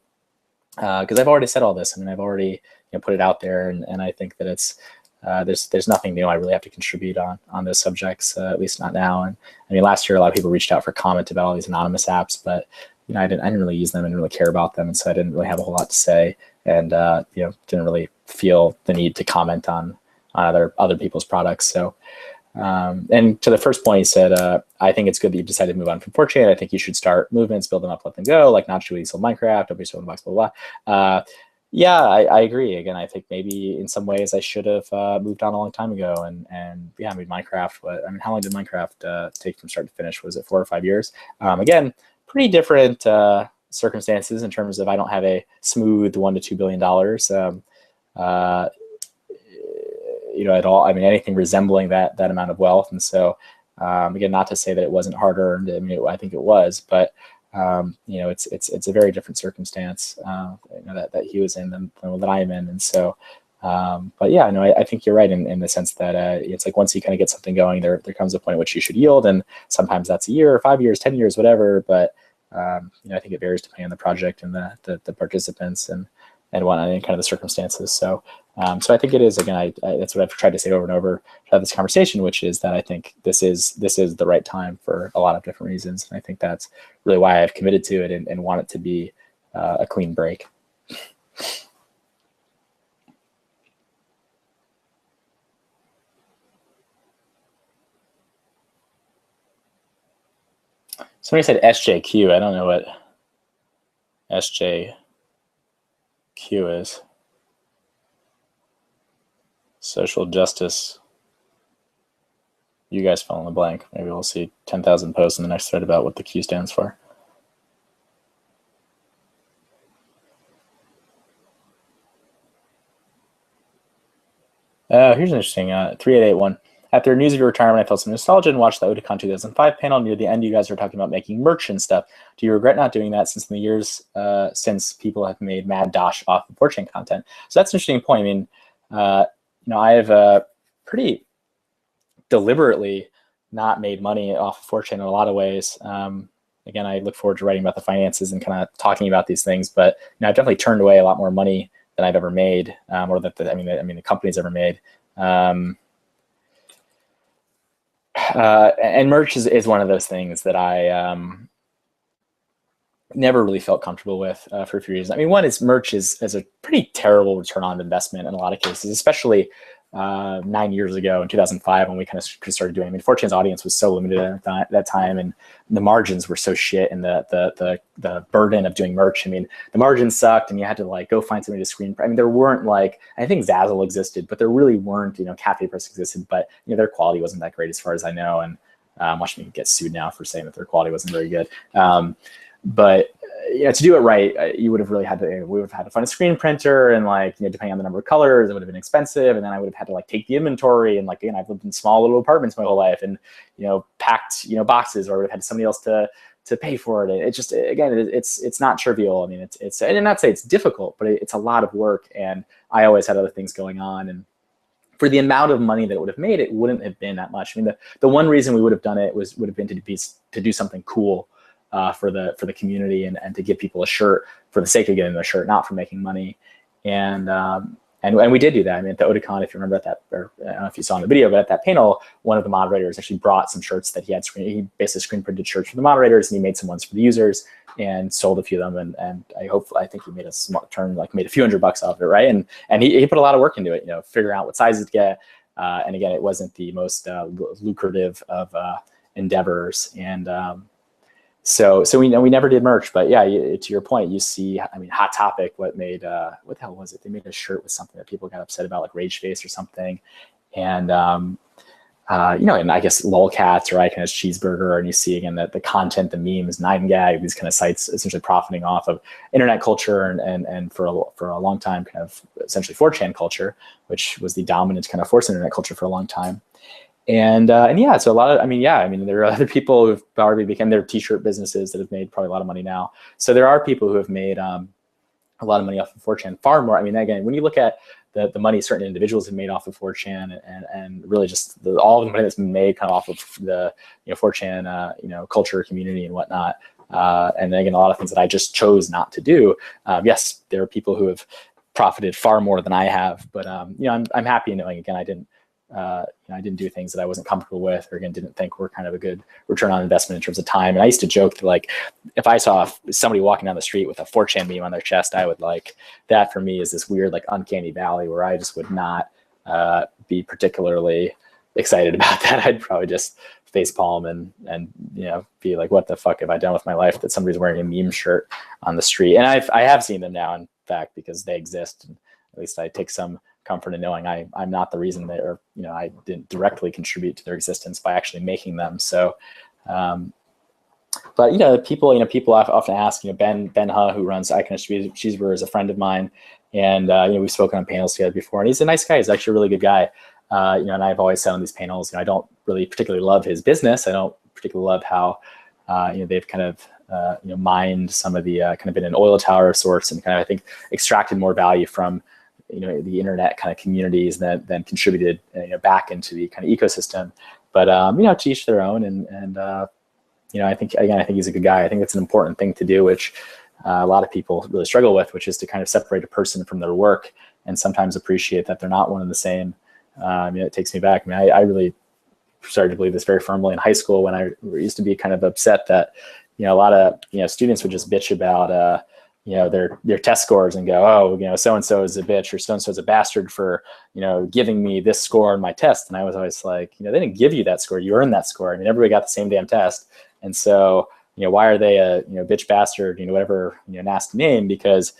because I've already said all this. I mean, I've already put it out there, and I think that it's there's nothing new I really have to contribute on those subjects, at least not now. And I mean, last year a lot of people reached out for comment about all these anonymous apps, but I didn't really use them. I didn't really care about them, and so I didn't really have a whole lot to say, and didn't really feel the need to comment on other people's products. So. And to the first point, he said, I think it's good that you've decided to move on from 4chan. I think you should start movements, build them up, let them go, like not when he sold Minecraft, don't be sold in the box, blah, blah, blah. Yeah, I agree. Again, I think maybe in some ways I should have moved on a long time ago. And yeah, I mean, Minecraft. How long did Minecraft take from start to finish? Was it 4 or 5 years? Again, pretty different circumstances in terms of I don't have a smooth $1 to $2 billion. Uh, at all. I mean, anything resembling that amount of wealth. And so, again, not to say that it wasn't hard earned. I mean, I think it was, but it's a very different circumstance that he was in than that I am in. And so, but yeah, no, I think you're right in the sense that it's like once you kind of get something going, there comes a point at which you should yield, and sometimes that's a year, 5 years, 10 years, whatever. But I think it varies depending on the project and the participants and whatnot, and kind of the circumstances. So I think it is, again, that's what I've tried to say over and over to have this conversation, which is that I think this is the right time for a lot of different reasons. And I think that's really why I've committed to it and want it to be a clean break. Somebody said SJQ. I don't know what SJQ is. Social justice. You guys fill in the blank. Maybe we'll see 10,000 posts in the next thread about what the Q stands for. Here's an interesting 3881. After news of your retirement, I felt some nostalgia and watched the Otakon 2005 panel. Near the end, you guys were talking about making merch and stuff. Do you regret not doing that since in the years since people have made mad dosh off of 4chan content? So that's an interesting point. I mean, I have pretty deliberately not made money off of 4chan in a lot of ways. Again, I look forward to writing about the finances and kind of talking about these things, but I've definitely turned away a lot more money than I've ever made, or that the company's ever made. And merch is one of those things that I never really felt comfortable with for a few reasons. I mean, one is merch is a pretty terrible return on investment in a lot of cases, especially 9 years ago in 2005 when we kind of started doing. I mean, 4chan's audience was so limited at that time, and the margins were so shit, and the burden of doing merch. I mean, the margins sucked, and you had to like go find somebody to screen. I mean, there weren't like, I think Zazzle existed, but there really weren't. Cafe Press existed, but their quality wasn't that great as far as I know. And watch me get sued now for saying that their quality wasn't very good. But to do it right, you would have really had to. We would have had to find a screen printer, and depending on the number of colors, it would have been expensive. And then I would have had to take the inventory, and I've lived in small little apartments my whole life, and packed boxes, or I would have had somebody else to pay for it. It just, again, it's not trivial. I mean, it's and not say it's difficult, but it's a lot of work, and I always had other things going on, and for the amount of money that it would have made, it wouldn't have been that much. I mean, the one reason we would have done it would have been to do something cool for the community and to give people a shirt for the sake of getting a shirt, not for making money. And we did do that. I mean, at the Otakon, if you remember I don't know if you saw in the video, but at that panel, one of the moderators actually brought some shirts that he basically screen printed shirts for the moderators, and he made some ones for the users and sold a few of them. And I think he made a smart turn, made a few $100 off of it, right? And he put a lot of work into it, figuring out what sizes to get. And again, it wasn't the most lucrative of endeavors. And so we never did merch, but yeah, to your point, you see, I mean, Hot Topic, what the hell was it? They made a shirt with something that people got upset about, like Rage Face or something. And, and I guess Lolcats or Icon as Cheeseburger, and you see again that the content, the memes, 9gag, these kind of sites essentially profiting off of internet culture and for a long time, kind of essentially 4chan culture, which was the dominant kind of force internet culture for a long time. And yeah, so a lot of, there are other people who've already become their t-shirt businesses that have made probably a lot of money now. So there are people who have made a lot of money off of 4chan, far more. I mean, again, when you look at the money certain individuals have made off of 4chan and really just all the money that's been made kind of off of the 4chan culture, community and whatnot. And again, a lot of things that I just chose not to do. Yes, there are people who have profited far more than I have, but I'm happy knowing, again, I didn't do things that I wasn't comfortable with, or again, didn't think were kind of a good return on investment in terms of time. And I used to joke that if I saw somebody walking down the street with a 4chan meme on their chest, I would that for me is this weird uncanny valley where I just would not be particularly excited about that. I'd probably just facepalm and be like, what the fuck have I done with my life that somebody's wearing a meme shirt on the street? And I have seen them now, and fact because they exist. And at least I take some comfort in knowing I'm not the reason that, or, I didn't directly contribute to their existence by actually making them. So, but people often ask, Ben Huh, who runs Icon Cheeseburger, is a friend of mine, and we've spoken on panels together before, and he's a nice guy. He's actually a really good guy. And I've always said on these panels, I don't really particularly love his business. I don't particularly love how they've kind of mined some of the kind of been an oil tower of sorts, and kind of, I think, extracted more value from the internet kind of communities than contributed back into the kind of ecosystem. But to each their own, and I think he's a good guy. I think it's an important thing to do, which a lot of people really struggle with, which is to kind of separate a person from their work and sometimes appreciate that they're not one and the same. It takes me back. I really started to believe this very firmly in high school, when I used to be kind of upset that a lot of students would just bitch about their test scores and go, oh, so and so is a bitch, or so and so is a bastard for giving me this score on my test. And I was always like, they didn't give you that score, you earned that score. Everybody got the same damn test. And so why are they a bitch, bastard, whatever nasty name, because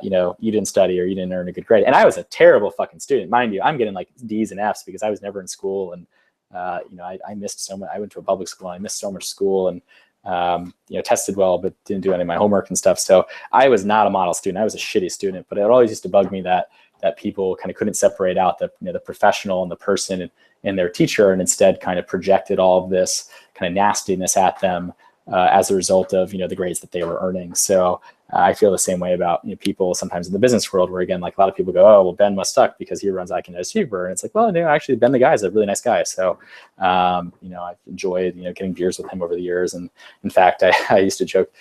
you didn't study or you didn't earn a good grade. And I was a terrible fucking student, mind you. I'm getting like D's and F's because I was never in school, and I missed so much. I went to a public school and I missed so much school, and tested well but didn't do any of my homework and stuff. So I was not a model student. I was a shitty student. But it always used to bug me that people kind of couldn't separate out the professional and the person and their teacher, and instead kind of projected all of this kind of nastiness at them as a result of the grades that they were earning. So I feel the same way about people sometimes in the business world, where again, like, a lot of people go, oh well, Ben must suck because he runs Icon Cheeseburger, and it's like, well, no, actually Ben the guy is a really nice guy. So I've enjoyed getting beers with him over the years. And in fact, I used to joke,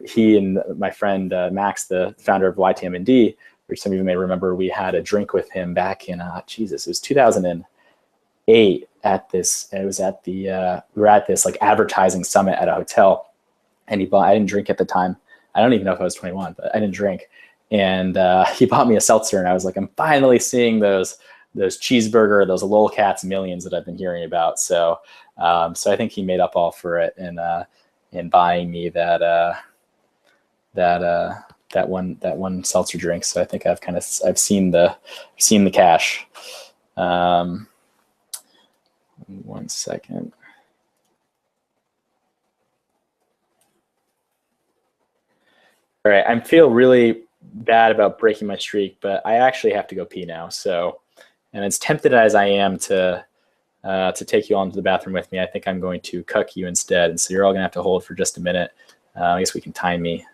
he and my friend Max, the founder of YTMND, which some of you may remember, we had a drink with him back in it was 2008 at this. It was at the we were at this like advertising summit at a hotel, and I didn't drink at the time. I don't even know if I was 21, but I didn't drink. And he bought me a seltzer, and I was like, I'm finally seeing those cheeseburger, those lolcats millions that I've been hearing about. So I think he made up all for it in buying me that one seltzer drink. So I think I've seen the cash. 1 second. All right, I feel really bad about breaking my streak, but I actually have to go pee now. So, and as tempted as I am to take you all into the bathroom with me, I think I'm going to cuck you instead. And so you're all gonna have to hold for just a minute. I guess we can time me.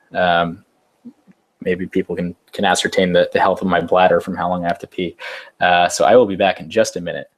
Maybe people can ascertain the health of my bladder from how long I have to pee. So I will be back in just a minute.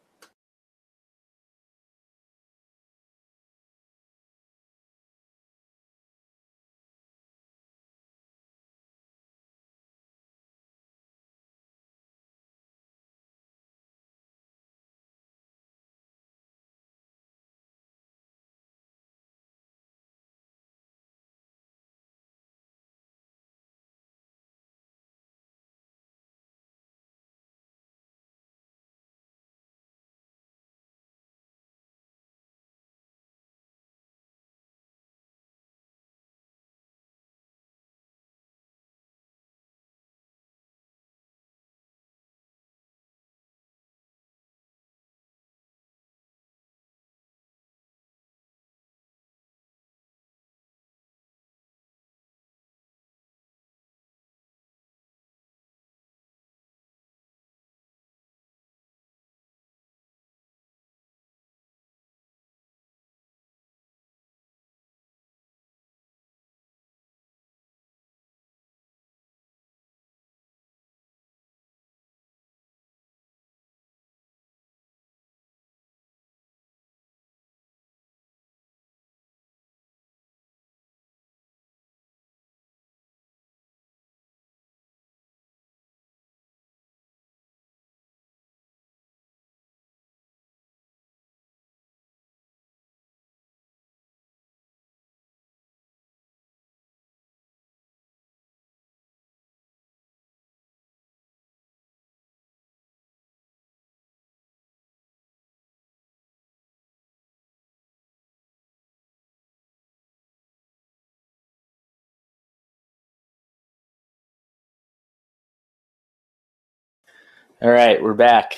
All right, we're back.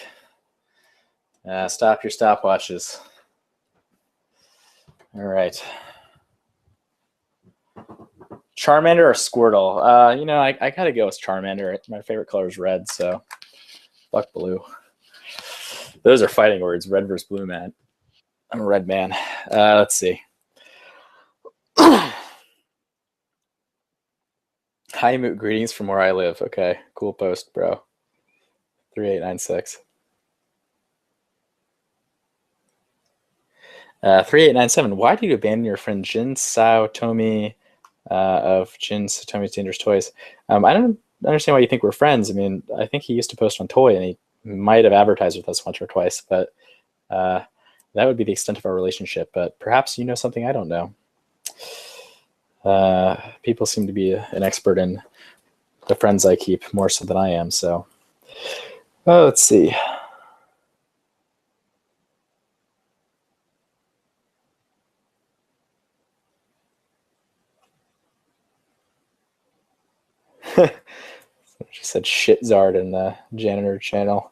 Stop your stopwatches. All right. Charmander or Squirtle? You know, I gotta go with Charmander. My favorite color is red, so fuck blue. Those are fighting words. Red versus blue, man. I'm a red man. Let's see. Hi, Moot. Greetings from where I live. Okay, cool post, bro. 3896. 3897. Why did you abandon your friend Jin Sao Tomi of Jin Satomi's Dangerous Toys? I don't understand why you think we're friends. I mean, I think he used to post on Toy, and he might have advertised with us once or twice, but that would be the extent of our relationship. But perhaps you know something I don't know. People seem to be an expert in the friends I keep more so than I am. So let's see. She said shit Zard in the janitor channel.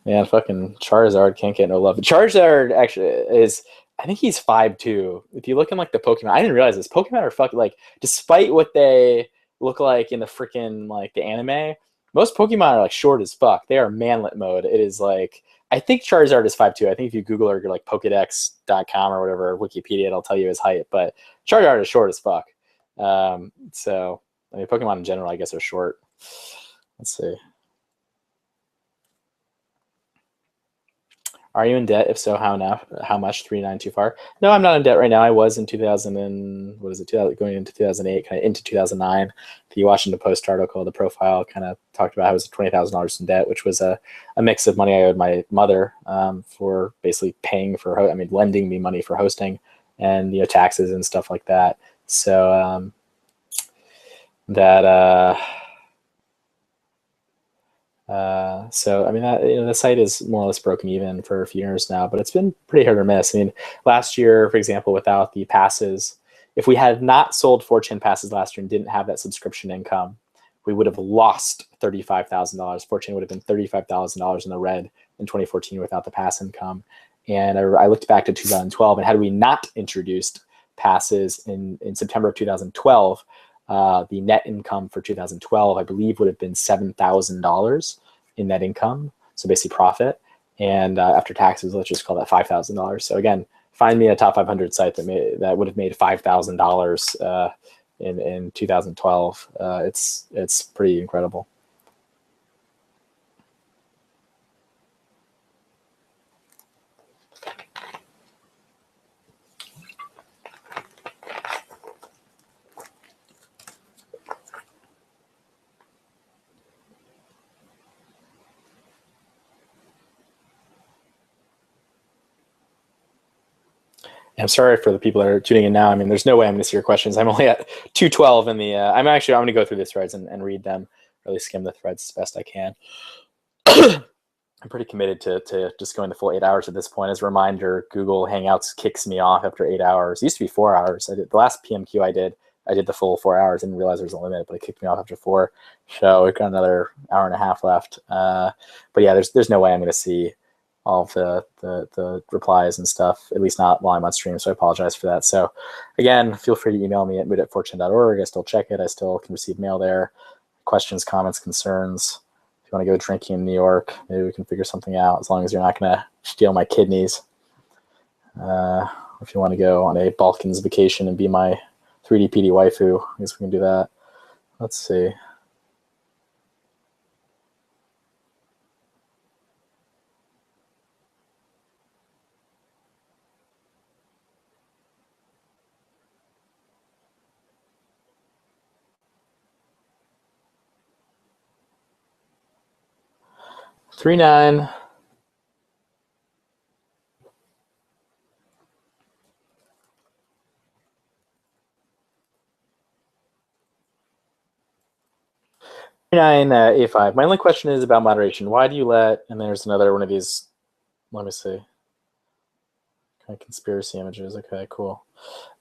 Man, fucking Charizard can't get no love. Charizard actually is, I think he's 5'2". If you look in like the Pokemon, I didn't realize this. Pokemon are fucking like, despite what they look like in the freaking like the anime, most Pokemon are like short as fuck. They are manlet mode. It is like, I think Charizard is 5'2". I think if you Google or like Pokedex.com or whatever, Wikipedia, it'll tell you his height. But Charizard is short as fuck. So, I mean, Pokemon in general, I guess, are short. Let's see. Are you in debt? If so, how now? How much? 3.9 too far? No, I'm not in debt right now. I was in 2000 and what is it? 2000, going into 2008, kind of into 2009. The Washington Post article, the profile kind of talked about how I was $20,000 in debt, which was a mix of money I owed my mother for basically paying for, lending me money for hosting, and taxes and stuff like that. So so I mean, the site is more or less broken even for a few years now, but it's been pretty hit or miss. I mean, last year, for example, without the passes, if we had not sold 4chan passes last year and didn't have that subscription income, we would have lost $35,000. 4chan would have been $35,000 in the red in 2014 without the pass income. And I looked back to 2012, and had we not introduced passes in September of 2012, the net income for 2012, I believe, would have been $7,000 in net income, so basically profit. And after taxes, let's just call that $5,000. So again, find me a top 500 site that would have made $5,000 in 2012. It's pretty incredible. I'm sorry for the people that are tuning in now. I mean, there's no way I'm going to see your questions. I'm only at 212 in the. I'm going to go through the threads and read them, or at least skim the threads as best I can. I'm pretty committed to just going the full 8 hours at this point. As a reminder, Google Hangouts kicks me off after 8 hours. It used to be 4 hours. I did the last PMQ I did the full 4 hours. I didn't realize there was a limit, but it kicked me off after 4. So we've got another hour and a half left. But yeah, there's no way I'm going to see all of the replies and stuff, at least not while I'm on stream, so I apologize for that. So again, feel free to email me at moot@fortune.org. I still check it. I still can receive mail there. Questions, comments, concerns. If you want to go drinking in New York, maybe we can figure something out, as long as you're not going to steal my kidneys. If you want to go on a Balkans vacation and be my 3D PD waifu, I guess we can do that. Let's see. Three nine. A5. My only question is about moderation. Why do you let, and there's another one of these, let me see. Kind of conspiracy images. Okay, cool.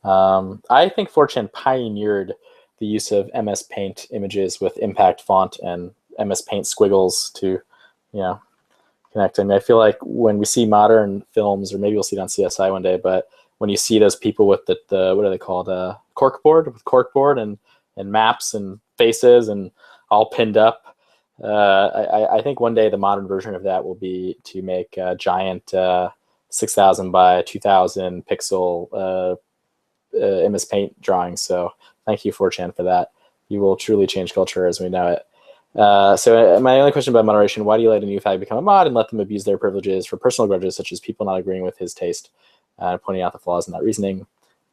I think 4chan pioneered the use of MS Paint images with impact font and MS Paint squiggles to, connect. I mean, I feel like when we see modern films, or maybe we'll see it on CSI one day, but when you see those people with the what are they called, corkboard and maps and faces and all pinned up, I think one day the modern version of that will be to make a giant 6,000 by 2,000 pixel MS Paint drawings. So thank you, 4chan, for that. You will truly change culture as we know it. So my only question about moderation: why do you let a new fag become a mod and let them abuse their privileges for personal grudges, such as people not agreeing with his taste, pointing out the flaws in that reasoning?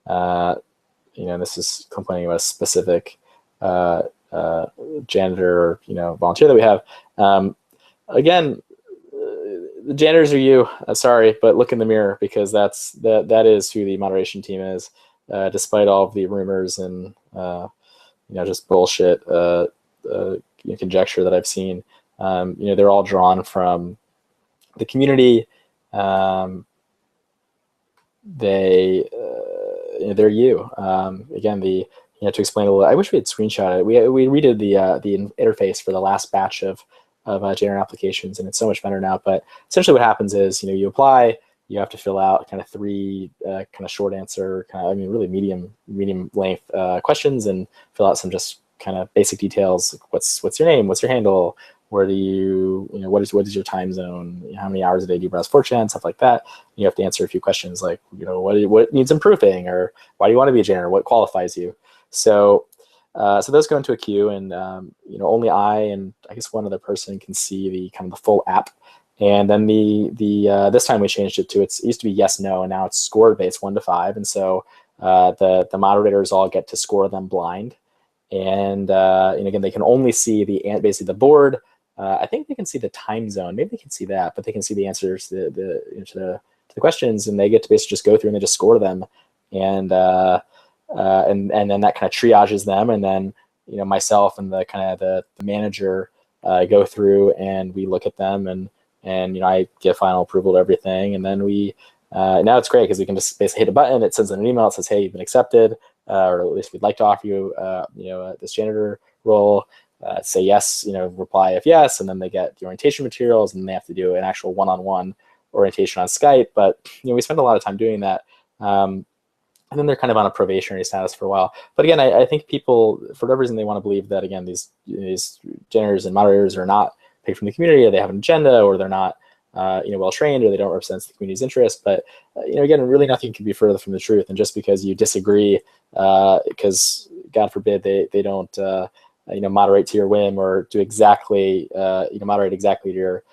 This is complaining about a specific janitor or volunteer that we have. Again, the janitors are you. Sorry, but look in the mirror, because that is who the moderation team is, despite all of the rumors and just bullshit conjecture that I've seen. They're all drawn from the community. They're you. Again, to explain a little, I wish we had screenshot it. We redid the interface for the last batch of janitor applications, and it's so much better now. But essentially what happens is, you apply, you have to fill out kind of 3 kind of short answer, really medium length questions, and fill out some just kind of basic details. What's your name? What's your handle? Where do you, what is your time zone? How many hours a day do you browse 4chan? Stuff like that. You have to answer a few questions like, what needs improving, or why do you want to be a janitor? What qualifies you? So those go into a queue, and only I and I guess one other person can see the kind of the full app. And then this time we changed it to, it used to be yes, no, and now it's score based 1 to 5. And so the moderators all get to score them blind. And again, they can only see basically the board. I think they can see the time zone. Maybe they can see that, but they can see the answers to the questions, and they get to basically just go through and they just score them. And then that kind of triages them, and then myself and the kind of the manager go through and we look at them, and I give final approval to everything, and then we now it's great because we can just basically hit a button, it sends an email, it says, hey, you've been accepted, or at least we'd like to offer you this janitor role. Say yes, reply if yes, and then they get the orientation materials, and they have to do an actual one-on-one orientation on Skype. But we spend a lot of time doing that. And then they're kind of on a probationary status for a while. But again, I think people, for whatever reason, they want to believe that, again, these janitors and moderators are not paid from the community, or they have an agenda, or they're not well trained, or they don't represent the community's interest. But again, really nothing can be further from the truth. And just because you disagree, because God forbid they don't moderate to your whim, or do exactly moderate exactly to your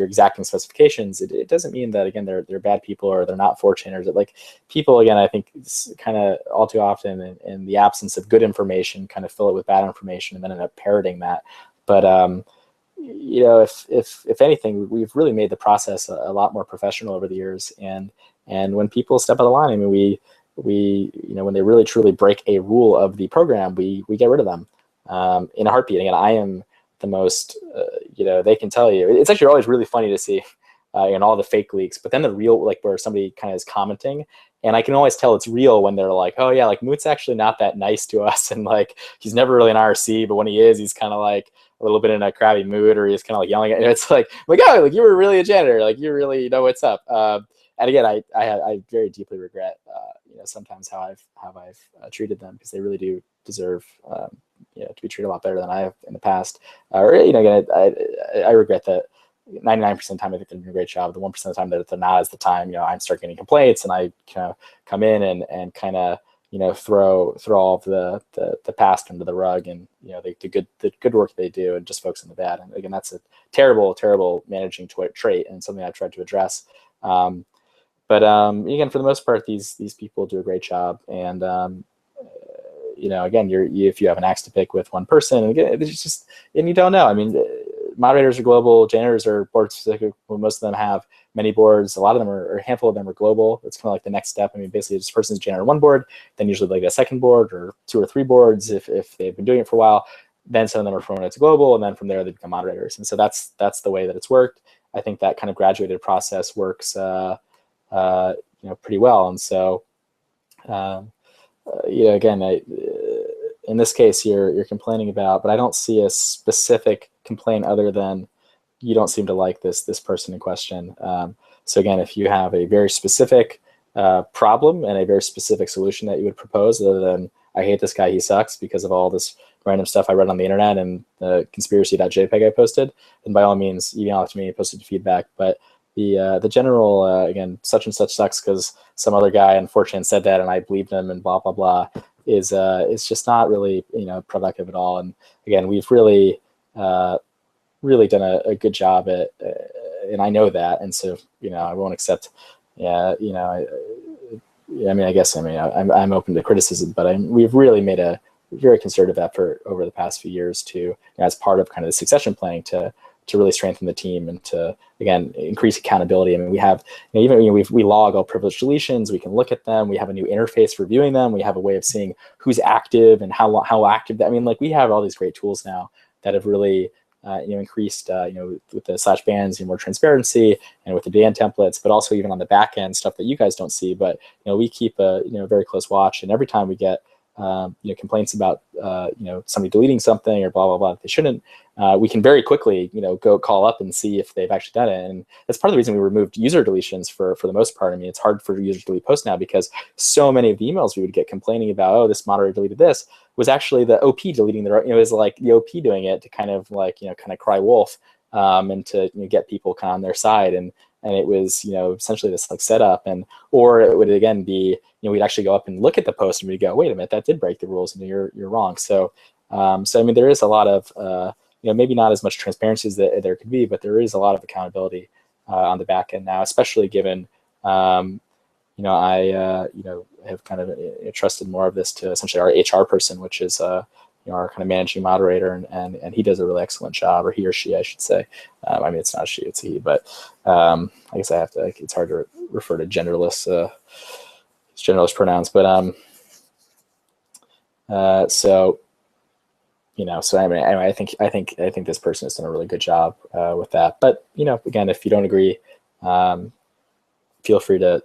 exacting specifications, it doesn't mean that, again, they're bad people, or they're not 4chaners. Like, people, again, I think kind of all too often in the absence of good information kind of fill it with bad information and then end up parroting that. But if anything, we've really made the process a lot more professional over the years. And when people step out of line, I mean, we when they really truly break a rule of the program, we get rid of them in a heartbeat. Again, I am the most, they can tell you, it's actually always really funny to see all the fake leaks, but then the real, like, where somebody kind of is commenting, and I can always tell it's real when they're like, oh yeah, like, Moot's actually not that nice to us, and like, he's never really an RC, but when he is, he's kind of like a little bit in a crabby mood, or he's kind of like yelling at you. It's like, oh, like, you were really a janitor, like, you really know what's up. And again, I very deeply regret sometimes how I've treated them, because they really do deserve to be treated a lot better than I have in the past. Or again, I regret that 99% of the time I think they're doing a great job. The 1% of the time that they're not is the time I start getting complaints, and I kind of come in and kind of throw all of the past under the rug, and the good work they do, and just focus on the bad. And again, that's a terrible managing trait, and something I've tried to address. But again, for the most part, these people do a great job. And again, if you have an axe to pick with one person, and again, it's just, and you don't know. I mean, moderators are global, janitors are board specific. Most of them have many boards. A lot of them or a handful of them are global. It's kind of like the next step. I mean, basically, this person's janitor one board, then usually like a second board, or 2 or 3 boards if they've been doing it for a while. Then some of them are promoted to global, and then from there they become moderators. And so that's the way that it's worked. I think that kind of graduated process works pretty well. And so again, in this case you're complaining about, but I don't see a specific complaint other than you don't seem to like this person in question. So again, if you have a very specific problem and a very specific solution that you would propose, other than I hate this guy, he sucks because of all this random stuff I read on the internet and the conspiracy.jpg I posted, then by all means, email it to me, post it to feedback. But the general, again, such and such sucks because some other guy unfortunately said that and I believed him and blah, blah, blah, is just not really, productive at all. And again, we've really done a good job at, and I know that. And so, I won't accept, I'm open to criticism, but we've really made a very concerted effort over the past few years to, as part of kind of the succession planning, to really strengthen the team and to, again, increase accountability. I mean, we have, we log all privileged deletions. We can look at them. We have a new interface for viewing them. We have a way of seeing who's active and how active. I mean, like, we have all these great tools now that have really, increased, with the /bans, more transparency, and with the ban templates, but also even on the back end stuff that you guys don't see. But we keep a very close watch, and every time we get complaints about somebody deleting something or blah blah blah that they shouldn't, we can very quickly go call up and see if they've actually done it. And that's part of the reason we removed user deletions for the most part. I mean, it's hard for users to delete posts now because so many of the emails we would get complaining about, oh, this moderator deleted this, was actually the OP deleting the, it was like the OP doing it to kind of cry wolf, and to get people kind of on their side. And it was essentially this like setup, or it would again be we'd actually go up and look at the post and we'd go, wait a minute, that did break the rules and you're wrong. So I mean, there is a lot of maybe not as much transparency as there could be, but there is a lot of accountability on the back end now, especially given I have kind of trusted more of this to essentially our HR person, which is our kind of managing moderator, and he does a really excellent job, or he or she, I should say. I mean, it's not a she, it's a he, but I guess I have to. It's hard to refer to genderless pronouns, but so anyway, I think this person has done a really good job with that. But again, if you don't agree, feel free to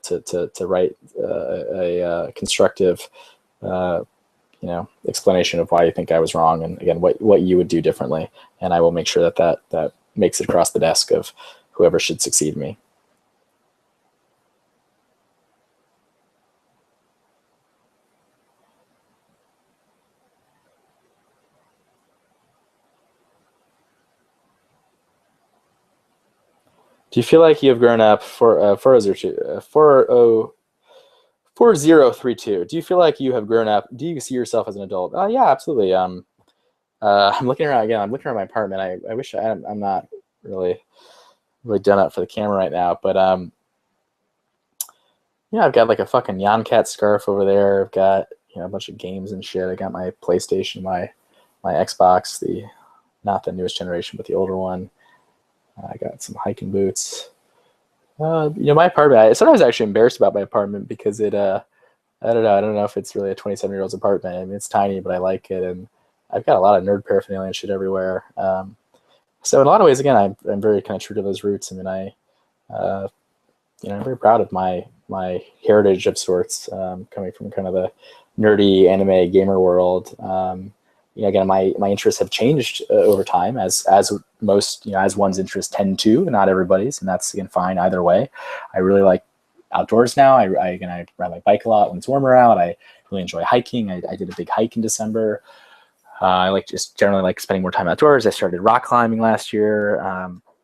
write a constructive explanation of why you think I was wrong, and again, what you would do differently, and I will make sure that makes it across the desk of whoever should succeed me. Do you feel like you have grown up for 4032? Do you feel like you have grown up? Do you see yourself as an adult? Yeah, absolutely. I'm looking around again. I'm looking around my apartment. I wish I'm not really done up for the camera right now, but I've got like a fucking Nyan Cat scarf over there. I've got a bunch of games and shit. I got my PlayStation, my Xbox, not the newest generation, but the older one. I got some hiking boots. My apartment, sometimes I'm actually embarrassed about my apartment because I don't know if it's really a 27-year-old's apartment. I mean, it's tiny, but I like it, and I've got a lot of nerd paraphernalia and shit everywhere. So in a lot of ways, again, I'm very kind of true to those roots. I mean, I'm very proud of my heritage of sorts, coming from kind of the nerdy anime gamer world. Again, my interests have changed over time, as most, as one's interests tend to, not everybody's, and that's, again, fine either way. I really like outdoors now. I ride my bike a lot when it's warmer out. I really enjoy hiking. I did a big hike in December. I just generally like spending more time outdoors. I started rock climbing last year.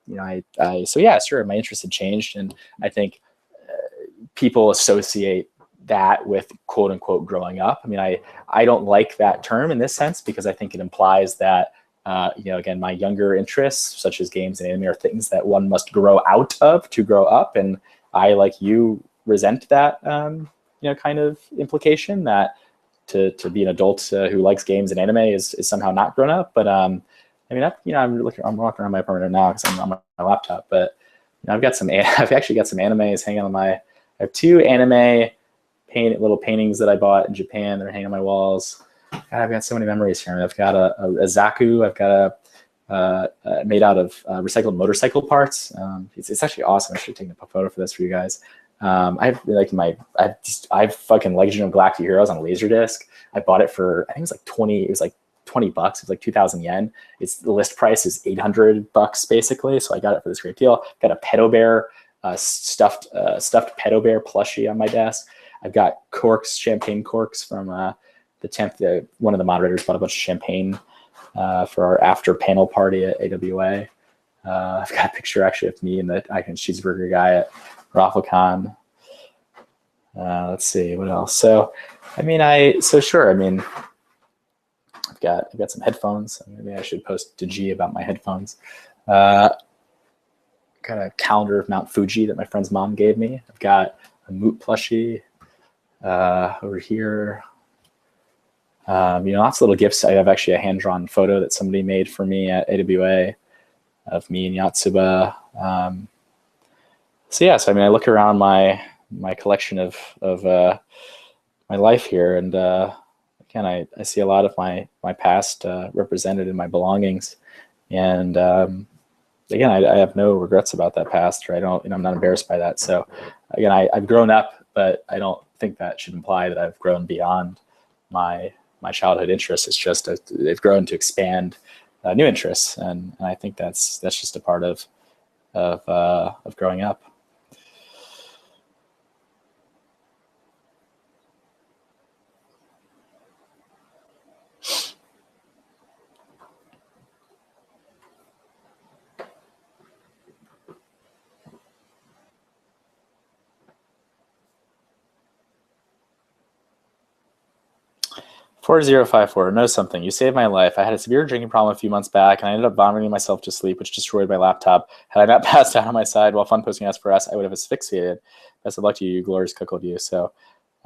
So yeah, sure, my interests have changed, and I think people associate that with quote unquote growing up. I mean, I don't like that term in this sense because I think it implies that again, my younger interests such as games and anime are things that one must grow out of to grow up, and I, like you, resent that kind of implication that to be an adult who likes games and anime is somehow not grown up. But I mean, I'm walking around my apartment now because I'm on my laptop, but I've actually got some animes hanging on I have 2 anime little paintings that I bought in Japan that are hanging on my walls. God, I've got so many memories here. I mean, I've got a Zaku. I've got a made out of recycled motorcycle parts. It's actually awesome. I should take a photo for this for you guys. I've fucking Legend of Galactic Heroes on Laserdisc. I bought it for, I think it was like $20. It's like 2,000 yen. The list price is $800 basically. So I got it for this great deal. Got a pedo bear, stuffed pedo bear plushie on my desk. I've got champagne corks from the 10th. One of the moderators bought a bunch of champagne for our after panel party at AWA. I've got a picture actually of me and the Icon Cheeseburger guy at RaffleCon. Let's see what else. So, sure. I mean, I've got some headphones. Maybe I should post to G about my headphones. Got a calendar of Mount Fuji that my friend's mom gave me. I've got a moot plushie over here. Lots of little gifts. I have actually a hand-drawn photo that somebody made for me at AWA of me and Yatsuba. So I look around my collection of my life here, and again, I see a lot of my past represented in my belongings, and again, I have no regrets about that past, or I'm not embarrassed by that. So again, I've grown up, but I don't think that should imply that I've grown beyond my childhood interests. It's just they've grown to expand new interests, and I think that's just a part of growing up. $4054 knows something. You saved my life. I had a severe drinking problem a few months back, and I ended up vomiting myself to sleep, which destroyed my laptop. Had I not passed out on my side while fun posting S4S, I would have asphyxiated. Best of luck to you, glorious cuckold you. So,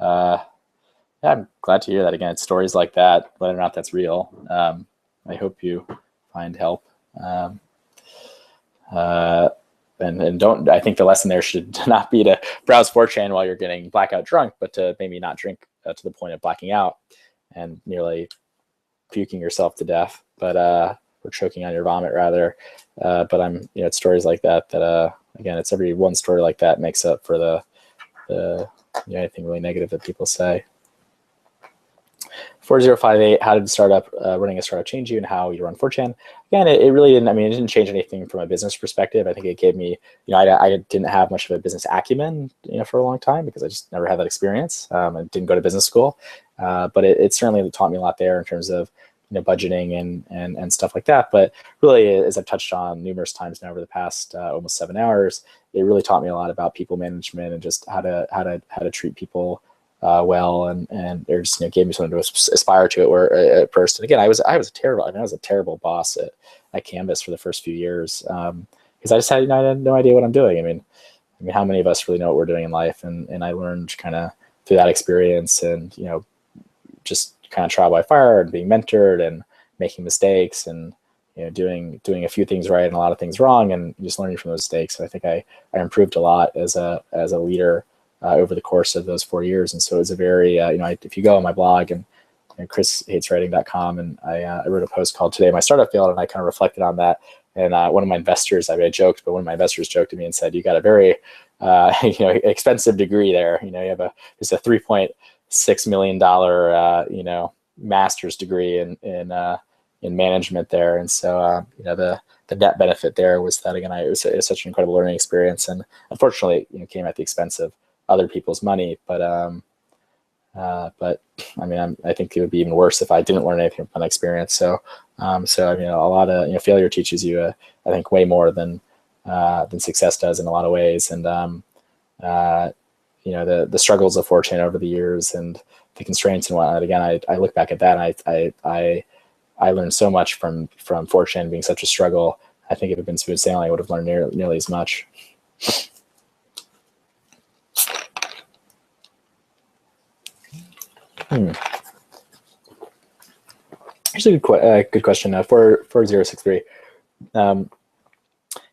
I'm glad to hear that. Again, it's stories like that, whether or not that's real. I hope you find help. And don't. I think the lesson there should not be to browse 4chan while you're getting blackout drunk, but to maybe not drink to the point of blacking out and nearly puking yourself to death, or choking on your vomit rather. But it's stories like that again, it's every one story like that makes up for the anything really negative that people say. 4058, how did running a startup change you and how you run 4chan? Again, it really didn't, it didn't change anything from a business perspective. I think it gave me, I didn't have much of a business acumen, for a long time because I just never had that experience. I didn't go to business school, but it certainly taught me a lot there in terms of, budgeting and stuff like that. But really, as I've touched on numerous times now over the past almost 7 hours, it really taught me a lot about people management and just how to treat people well, and it just gave me something to aspire to at first. And again, I was a terrible boss at Canvas for the first few years because I just had I had no idea what I'm doing. I mean, how many of us really know what we're doing in life? And I learned kind of through that experience, and just kind of trial by fire and being mentored and making mistakes and doing a few things right and a lot of things wrong, and just learning from those mistakes. And I think I improved a lot as a leader over the course of those 4 years. And so it's a very, if you go on my blog and chrishateswriting.com, and I wrote a post called Today My Startup Failed, and I kind of reflected on that. And one of my investors, I joked, but one of my investors joked to me and said, you got a very, expensive degree there. You have it's a $3.6 million, master's degree in management there. And so, the net benefit there was that, again, it was such an incredible learning experience. And unfortunately, came at the expense of other people's money. But I think it would be even worse if I didn't learn anything from that experience. So, a lot of, failure teaches you, I think, way more than success does in a lot of ways. And, the struggles of 4chan over the years and the constraints and whatnot. Again, I look back at that, and I learned so much from 4chan being such a struggle. I think if it had been smooth sailing, I would have learned nearly as much. Here's a good question. 4063.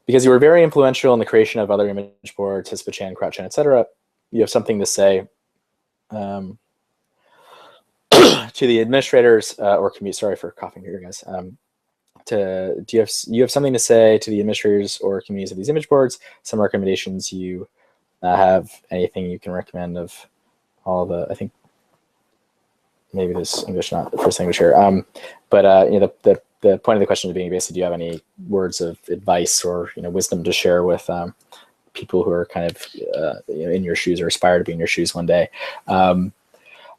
Because you were very influential in the creation of other image boards, Hispachan, CrowdChan, etc., you have something to say to the administrators or community. Sorry for coughing here, guys. Do you have something to say to the administrators or communities of these image boards? Some recommendations you have? Anything you can recommend of all the? I think maybe there's English, not the first language here. But you know, the point of the question being basically, do you have any words of advice or, you know, wisdom to share with people who are kind of you know, in your shoes or aspire to be in your shoes one day?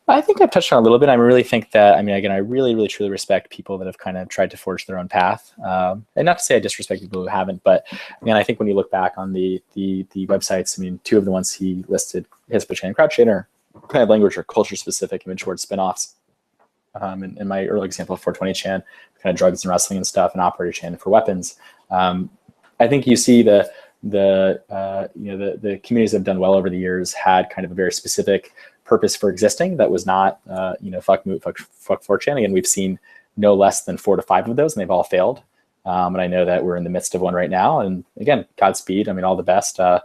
I think I've touched on a little bit. I really think that, I mean, again, I really, really, truly respect people that have kind of tried to forge their own path. And not to say I disrespect people who haven't, but again, I think when you look back on the websites, I mean, two of the ones he listed, Hispa and CrowdChain, are kind of language or culture specific image board spinoffs. In my early example, 420chan, kind of drugs and wrestling and stuff, and Operator Chan for weapons. I think you see the communities that have done well over the years had kind of a very specific purpose for existing that was not, you know, fuck moot, fuck 4chan. Again, we've seen no less than 4 to 5 of those, and they've all failed. And I know that we're in the midst of one right now. And again, Godspeed. I mean, all the best. I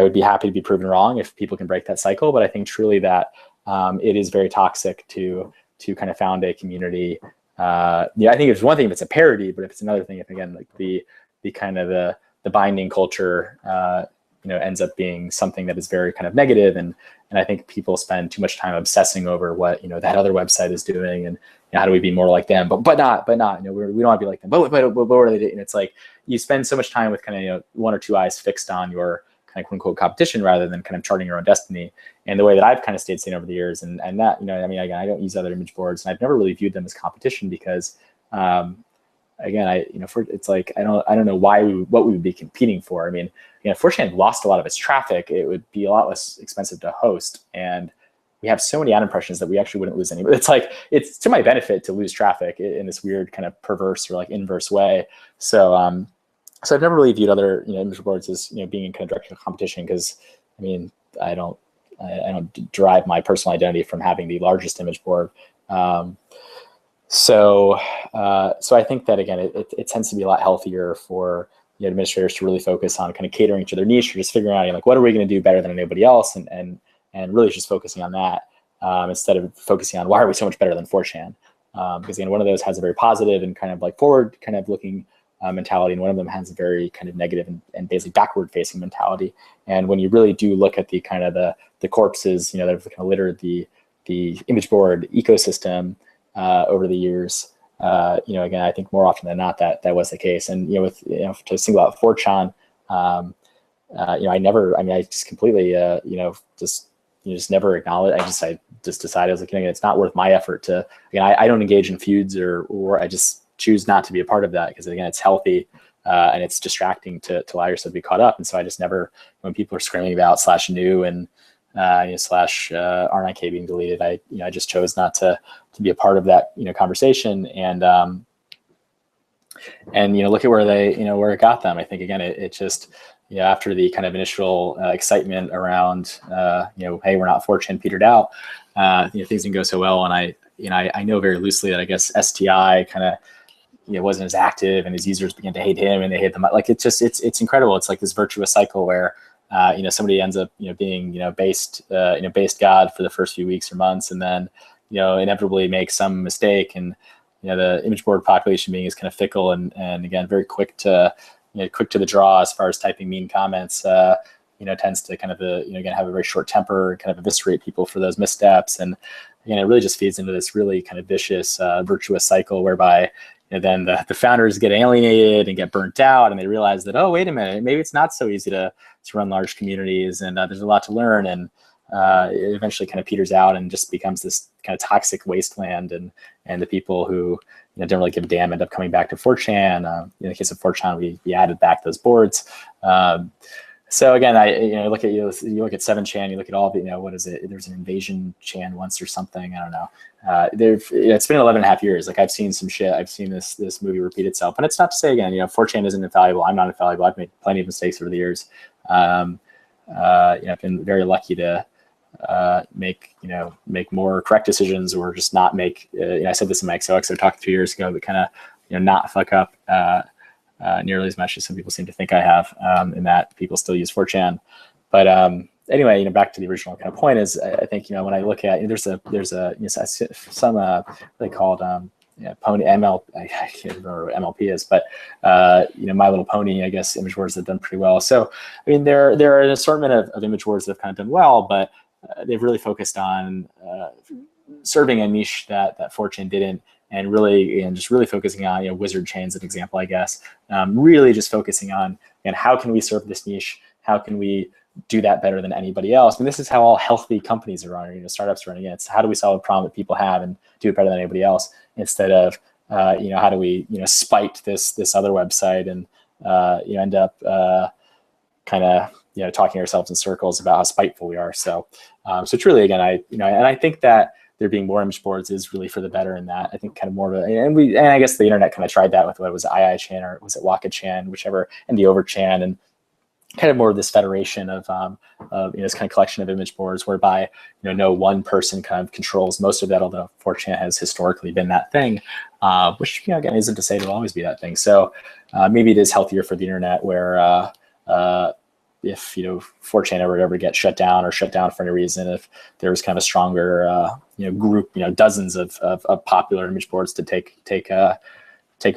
would be happy to be proven wrong if people can break that cycle. But I think truly that it is very toxic to kind of found a community. Yeah, I think it's one thing if it's a parody, but if it's another thing, if again, like the kind of the binding culture, you know, ends up being something that is very kind of negative, and I think people spend too much time obsessing over what, you know, that other website is doing, and, you know, how do we be more like them, but not, you know, we don't want to be like them, but what are they doing? And it's like you spend so much time with kind of, you know, one or two eyes fixed on your kind of quote unquote competition rather than kind of charting your own destiny. And the way that I've kind of stayed sane over the years, and that, you know, I mean, again, I don't use other image boards, and I've never really viewed them as competition because, again, you know, it's like, I don't know what we would be competing for. I mean, you know, if 4chan lost a lot of its traffic, it would be a lot less expensive to host. And we have so many ad impressions that we actually wouldn't lose any. But it's like, it's to my benefit to lose traffic in this weird kind of perverse or like inverse way. So, so I've never really viewed other, you know, image boards as, you know, being in kind of direct competition, because, I mean, I don't derive my personal identity from having the largest image board. So I think that, again, it tends to be a lot healthier for, you know, administrators to really focus on kind of catering to their niche, or just figuring out, you know, like, what are we going to do better than anybody else, and really just focusing on that, instead of focusing on why are we so much better than 4chan, because again, one of those has a very positive and kind of like forward kind of looking mentality, and one of them has a very kind of negative and basically backward facing mentality. And when you really do look at the kind of the corpses, you know, that have kind of littered the image board ecosystem over the years, you know, again, I think more often than not that was the case. And, you know, to single out 4chan, you know, I just completely, you know, just never acknowledge. I just decided, I was like, you know, it's not worth my effort to, again, I don't engage in feuds, or I just choose not to be a part of that, because again, it's healthy, and it's distracting to allow yourself to be caught up. And so I just never, when people are screaming about /new and, you know, /RNIK being deleted, I just chose not to be a part of that, you know, conversation. And you know, look at where where it got them. I think, again, it just, you know, after the kind of initial excitement around, you know, hey, we're not 4chan petered out, you know, things didn't go so well. And I know very loosely that I guess STI kind of, you know, wasn't as active, and his users began to hate him, and they hate them. Like, it's incredible. It's like this virtuous cycle where, you know, somebody ends up, you know, being, you know, based God for the first few weeks or months, and then, you know, inevitably make some mistake. And, you know, the image board population being is kind of fickle, and again, very quick to the draw as far as typing mean comments, you know, tends to kind of, you know, again, have a very short temper, kind of eviscerate people for those missteps. And again, it really just feeds into this really kind of vicious, virtuous cycle whereby, you know, then the founders get alienated and get burnt out, and they realize that, oh, wait a minute, maybe it's not so easy to run large communities, and there's a lot to learn, and it eventually kind of peters out and just becomes this kind of toxic wasteland, and the people who, you know, don't really give a damn end up coming back to 4chan. In the case of 4chan, we added back those boards. So again, you look at 7chan, you look at all the, you know, what is it? There's an invasion chan once or something. I don't know. It's been 11.5 years. Like, I've seen some shit. I've seen this movie repeat itself. And it's not to say, again, you know, 4chan isn't infallible. I'm not infallible. I've made plenty of mistakes over the years. You know, I've been very lucky to make more correct decisions, or just not make. You know, I said this in my XOXO talk 2 years ago, but kind of, you know, not fuck up nearly as much as some people seem to think I have, in that people still use 4chan. But anyway, you know, back to the original kind of point is, I think, you know, when I look at, you know, there's you know, some they called Pony ML. I can't remember what MLP is, but you know, My Little Pony, I guess, image boards have done pretty well. So I mean, there are an assortment of image boards that have kind of done well, but they've really focused on serving a niche that 4chan didn't, and really, and just really focusing on, wizard chains, an example, I guess. Really just focusing on, and how can we serve this niche? How can we do that better than anybody else? I mean, this is how all healthy companies are running, startups are running. It's how do we solve a problem that people have and do it better than anybody else, instead of, how do we, spite this other website and, end up kind of, talking ourselves in circles about how spiteful we are. So it's really, again, and I think that there being more image boards is really for the better in that. I think kind of more of a, and I guess the internet kind of tried that with, what was it, II-chan, or was it Waka-chan, whichever, and the Over-chan, and kind of more of this federation of this kind of collection of image boards, whereby no one person kind of controls most of that, although 4chan has historically been that thing, which again isn't to say it'll always be that thing. So maybe it is healthier for the internet, where if 4chan ever get shut down for any reason, if there was kind of a stronger group, dozens of popular image boards to take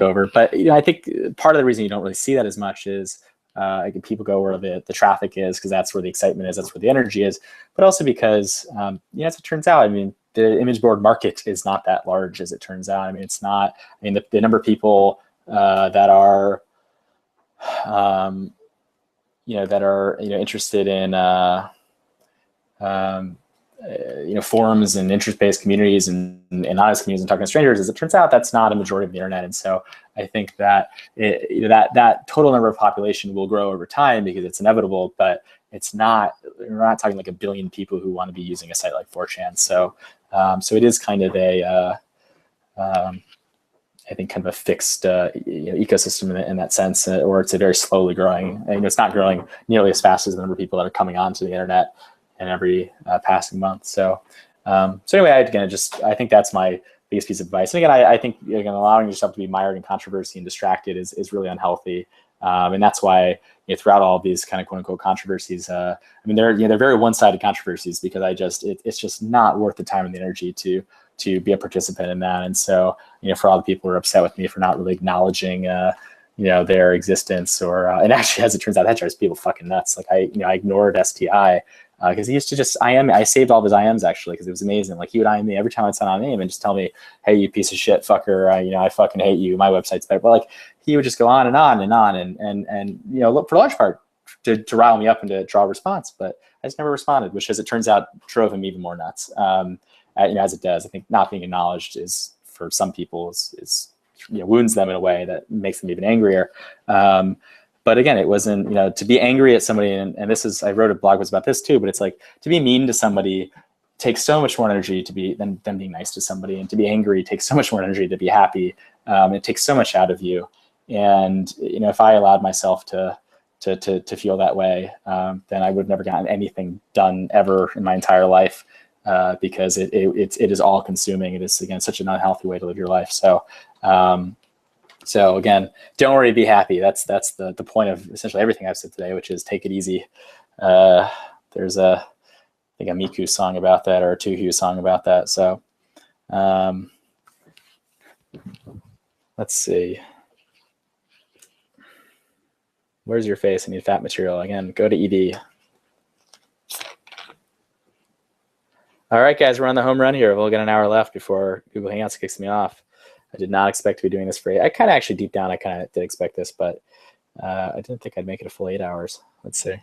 over. But I think part of the reason you don't really see that as much is people go where the traffic is, because that's where the excitement is, that's where the energy is. But also because as it turns out, I mean, the image board market is not that large as it turns out. I mean, it's not. I mean, the number of people that are interested in forums and interest-based communities and honest communities and talking to strangers, as it turns out, that's not a majority of the internet. And so I think that that total number of population will grow over time, because it's inevitable, but it's not, we're not talking like a billion people who want to be using a site like 4chan. So it is kind of a I think kind of a fixed ecosystem in that sense, or it's a very slowly growing. And it's not growing nearly as fast as the number of people that are coming onto the internet in every passing month. So anyway, I think that's my biggest piece of advice. And again, I think allowing yourself to be mired in controversy and distracted is really unhealthy. And that's why throughout all of these kind of quote unquote controversies, I mean, they're very one-sided controversies, because it's just not worth the time and the energy to be a participant in that. And so, for all the people who are upset with me for not really acknowledging, their existence, or, and actually, as it turns out, that drives people fucking nuts. Like I ignored STI because he used to just IM. I saved all of his IMs actually, because it was amazing. Like he would IM me every time I sent out a name and just tell me, "Hey, you piece of shit, fucker. I fucking hate you. My website's better." But like he would just go on and on and on, and look, for a large part to rile me up and to draw a response. But I just never responded, which, as it turns out, drove him even more nuts. As it does. I think not being acknowledged is, for some people, is wounds them in a way that makes them even angrier. But again, it wasn't, to be angry at somebody, and this is, I wrote a blog post about this too, but it's like, to be mean to somebody takes so much more energy than being nice to somebody, and to be angry takes so much more energy to be happy. It takes so much out of you. And, if I allowed myself to feel that way, then I would have never gotten anything done ever in my entire life. Because it is all consuming. It is, again, such an unhealthy way to live your life. So again, don't worry, be happy. That's the point of essentially everything I've said today, which is take it easy. There's I think a Miku song about that, or a Tuhu song about that. So let's see. Where's your face? I need fat material. Again, go to ED. All right, guys, we're on the home run here. We've only got an hour left before Google Hangouts kicks me off. I did not expect to be doing this for 8. I kind of actually, deep down, I kind of did expect this, but I didn't think I'd make it a full 8 hours. Let's see.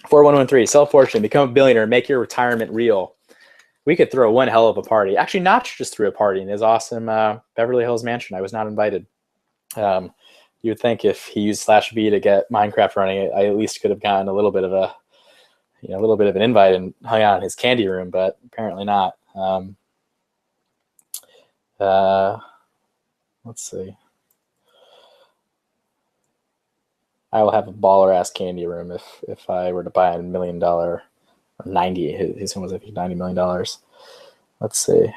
4113, sell fortune, become a billionaire, make your retirement real. We could throw one hell of a party. Actually, Notch just threw a party in his awesome Beverly Hills mansion. I was not invited. You would think if he used /B to get Minecraft running, I at least could have gotten a little bit of an invite and hung out in his candy room, but apparently not. Let's see. I will have a baller ass candy room if I were to buy $1 million, or 90. His one was, I think, $90 million. Let's see.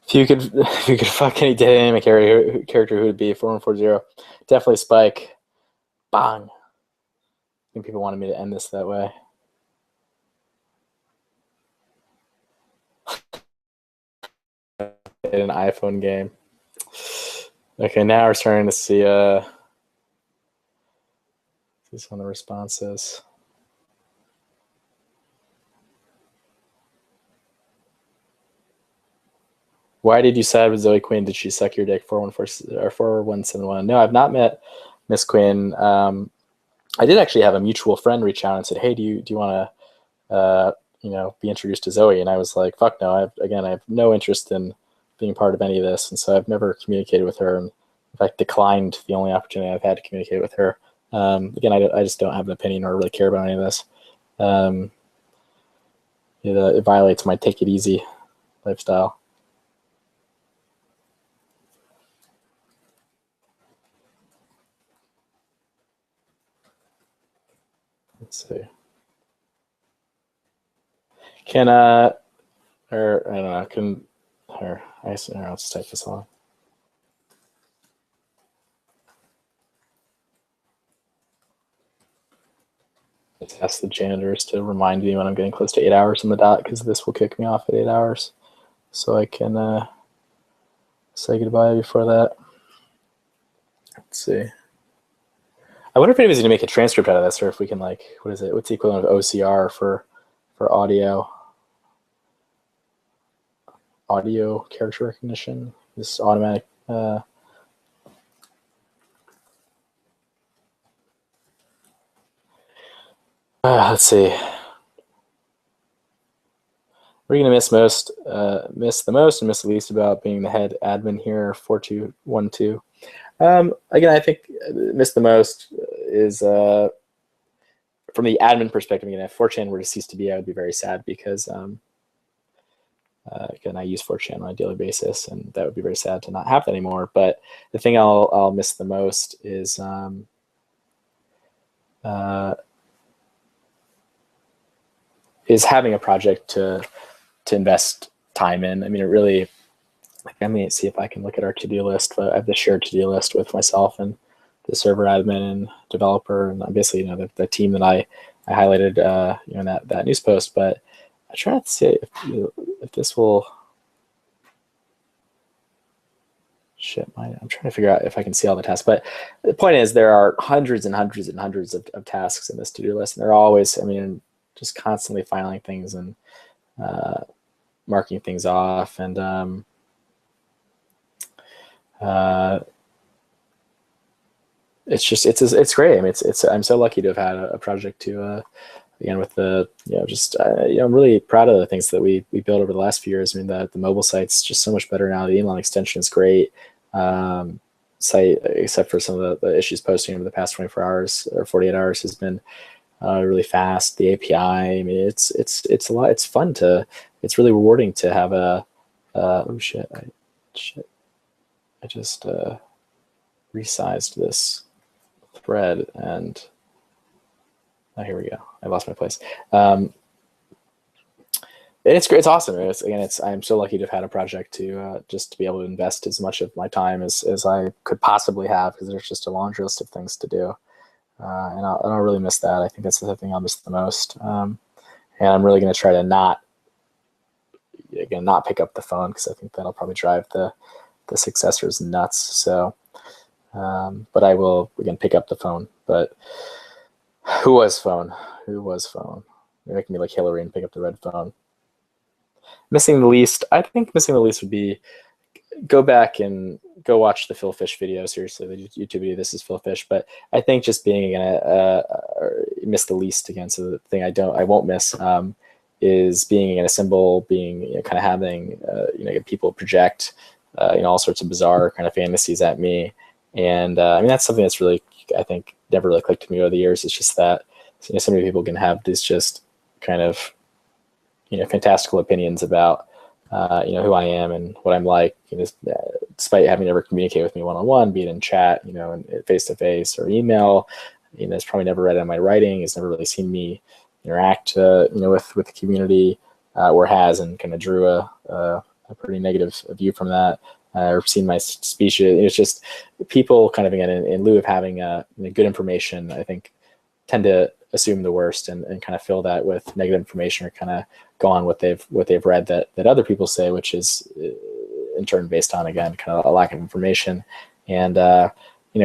If you could fuck any dead anime character, who would it be? 4140. Definitely Spike. Bang. I think people wanted me to end this that way. In an iPhone game. Okay, now we're starting to see some of the responses. Why did you side with Zoe Quinn? Did she suck your dick? 414 or 4171. No, I've not met Miss Quinn. I did actually have a mutual friend reach out and said, "Hey, do you want to be introduced to Zoe?" And I was like, "Fuck no." I have no interest in being part of any of this, and so I've never communicated with her, and in fact declined the only opportunity I've had to communicate with her. Again, I just don't have an opinion or really care about any of this. It violates my take it easy lifestyle. Let's see. Can or I don't know. Can or I guess I'll just type this on. Let's ask the janitors to remind me when I'm getting close to 8 hours on the dot, because this will kick me off at 8 hours, so I can say goodbye before that. Let's see. I wonder if anybody's gonna make a transcript out of this, or if we can, like, what is it? What's the equivalent of OCR for audio? Audio character recognition. This automatic. Let's see. What are you gonna miss the most and miss the least about being the head admin here? 4212. Again, I think miss the most is from the admin perspective. Again, if 4chan were to cease to be, I would be very sad, because again, I use 4chan on a daily basis, and that would be very sad to not have that anymore. But the thing I'll miss the most is having a project to invest time in. I mean, it really, like, let me see if I can look at our to-do list. But I have the shared to-do list with myself and the server admin and developer, and basically, the team that I highlighted, in that news post. But I try not to see if this will. Shit, I'm trying to figure out if I can see all the tasks. But the point is, there are hundreds and hundreds and hundreds of tasks in this to-do list, and they're always, just constantly filing things and marking things off, and it's great. I mean, I'm so lucky to have had a project to again, with the I'm really proud of the things that we built over the last few years. I mean, the mobile site's just so much better now. The inline extension is great. Site, except for some of the issues posting over the past 24 hours or 48 hours, has been really fast. The API, I mean, it's a lot. It's fun it's really rewarding to have oh shit, I just resized this thread, and here we go. I lost my place. And it's great. It's awesome. I'm so lucky to have had a project to just to be able to invest as much of my time as I could possibly have, because there's just a laundry list of things to do. And I'll really miss that. I think that's the thing I'll miss the most. And I'm really going to try to not pick up the phone, because I think that'll probably drive the successors nuts. So, but I will, again, pick up the phone. But who was phone? You're making me like Hillary and pick up the red phone. Missing the least, I think missing the least would be go back and go watch the Phil Fish video. Seriously, the YouTube video, This is Phil Fish. But I think just being miss the least again. So the thing I won't miss is being in a symbol, being kind of having people project all sorts of bizarre kind of fantasies at me. And I mean, that's something that's really, I think, never really clicked to me over the years. It's just that so many people can have these just kind of fantastical opinions about who I am and what I'm like, despite having never communicated with me one-on-one, be it in chat, and face-to-face or email. It's probably never read on my writing. It's never really seen me interact, with the community, or has, and kind of drew a pretty negative view from that, or seen my speech. It's just people kind of, again, in lieu of having good information, I think tend to assume the worst and kind of fill that with negative information, or kind of go on what they've read that other people say, which is in turn based on, again, kind of a lack of information, and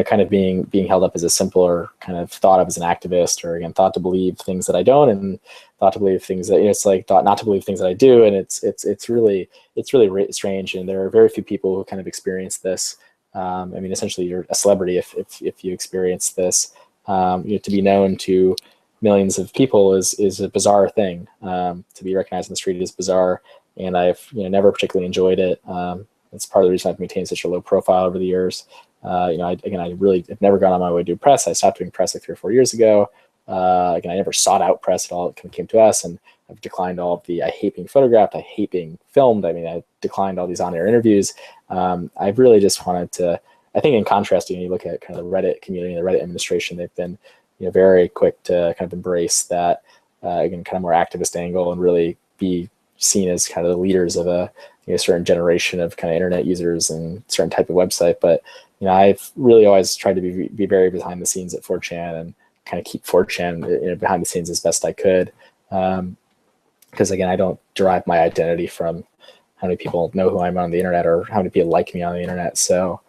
kind of being held up as a simpler, kind of thought of as an activist, or again thought to believe things that I don't, and thought to believe things that, it's like thought not to believe things that I do, and it's really strange. And there are very few people who kind of experience this. I mean, essentially, you're a celebrity if you experience this. To be known to millions of people is a bizarre thing. To be recognized in the street is bizarre, and I've never particularly enjoyed it. It's part of the reason I've maintained such a low profile over the years. I really have never gone on my way to do press. I stopped doing press like 3 or 4 years ago. Again, I never sought out press at all. It kind of came to us, and I've declined all of the, I hate being photographed, I hate being filmed. I mean, I declined all these on-air interviews. I've really just wanted to, I think in contrast, you look at kind of the Reddit community and the Reddit administration, they've been very quick to kind of embrace that, again, kind of more activist angle, and really be seen as kind of the leaders of a certain generation of kind of internet users and certain type of website. But I've really always tried to be very behind the scenes at 4chan, and kind of keep 4chan behind the scenes as best I could, because again, I don't derive my identity from how many people know who I'm on the internet, or how many people like me on the internet. So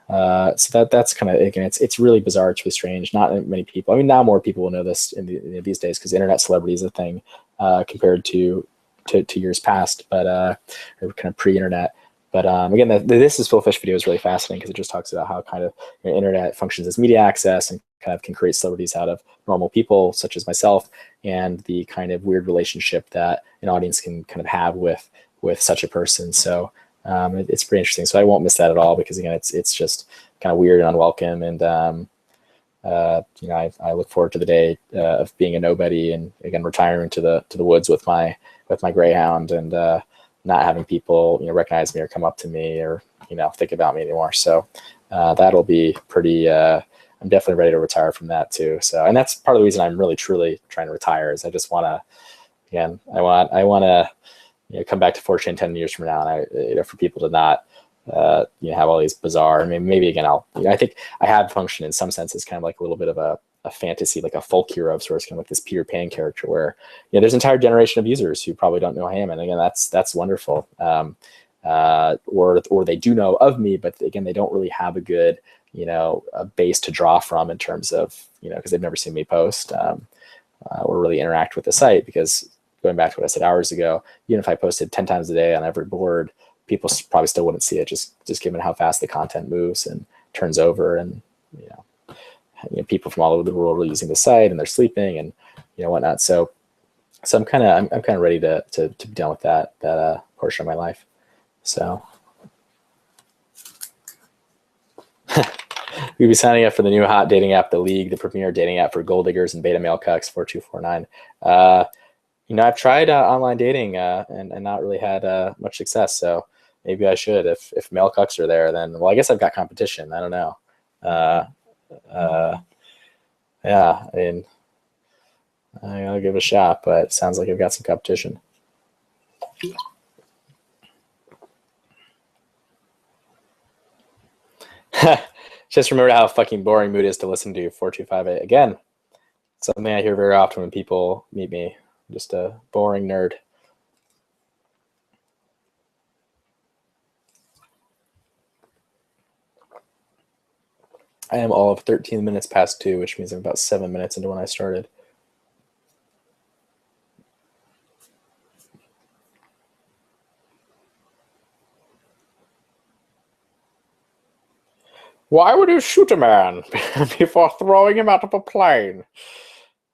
that's kind of, again, it's really bizarre. It's really strange. Not many people, I mean, now more people will know this these days, because internet celebrity is a thing, compared to years past, but or kind of pre-internet. But again, this is Phil Fish video is really fascinating, because it just talks about how kind of internet functions as media access, and kind of can create celebrities out of normal people such as myself, and the kind of weird relationship that an audience can kind of have with such a person. So it's pretty interesting. So I won't miss that at all, because again, it's just kind of weird and unwelcome. And I look forward to the day of being a nobody, and again retiring to the woods with my greyhound, and not having people recognize me or come up to me, or think about me anymore. So that'll be pretty. I'm definitely ready to retire from that too. So, and that's part of the reason I'm really truly trying to retire, is I just want to. Again, I want to come back to 4chan 10 years from now, and for people to not have all these bizarre. I mean, maybe again, I think I have functioned in some senses kind of like a little bit of a fantasy, like a folk hero of sorts, kind of like this Peter Pan character, where there's an entire generation of users who probably don't know him, and again, that's wonderful. Or they do know of me, but again, they don't really have a good a base to draw from in terms of because they've never seen me post or really interact with the site. Because going back to what I said hours ago, even if I posted 10 times a day on every board, people probably still wouldn't see it, just given how fast the content moves and turns over, and people from all over the world are using the site, and they're sleeping, and whatnot. So I'm kind of ready to be done with that portion of my life. So we'll be signing up for the new hot dating app, The League, the premier dating app for gold diggers and beta male cucks, 4249. I've tried online dating and not really had much success. So maybe I should. If male cucks are there, then, well, I guess I've got competition. I don't know. Yeah, I mean, I'll give it a shot, but it sounds like I've got some competition. Just remember how fucking boring moot is to listen to. 4258 again. Something I hear very often when people meet me. Just a boring nerd. I am all of 13 minutes past 2, which means I'm about 7 minutes into when I started. Why would you shoot a man before throwing him out of a plane?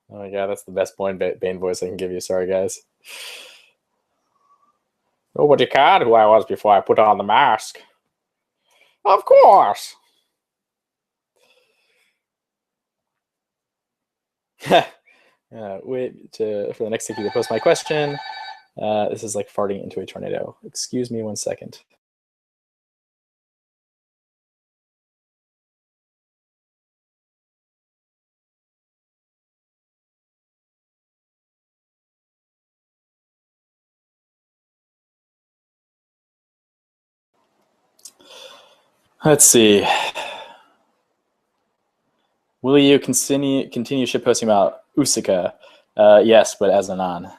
Oh my god, that's the best Bane voice I can give you. Sorry, guys. Nobody cared who I was before I put on the mask. Of course. Wait for the next thing to post my question. This is like farting into a tornado. Excuse me 1 second. Let's see. Will you continue shitposting about Usyk? Yes, but as an on.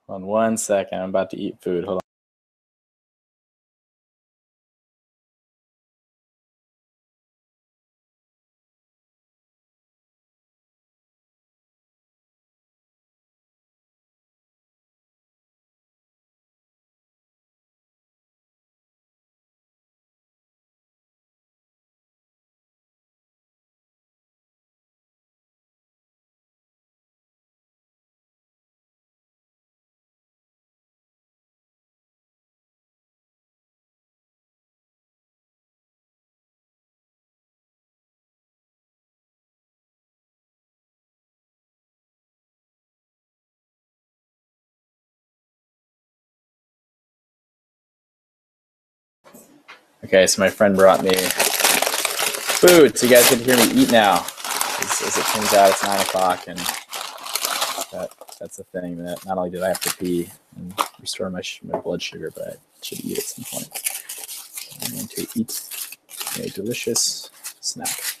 Hold on 1 second. I'm about to eat food. Hold on. Okay, so my friend brought me food, so you guys get to hear me eat now. As it turns out, it's 9 o'clock, and that's the thing that not only did I have to pee and restore my blood sugar, but I should eat at some point. I'm going to eat a delicious snack.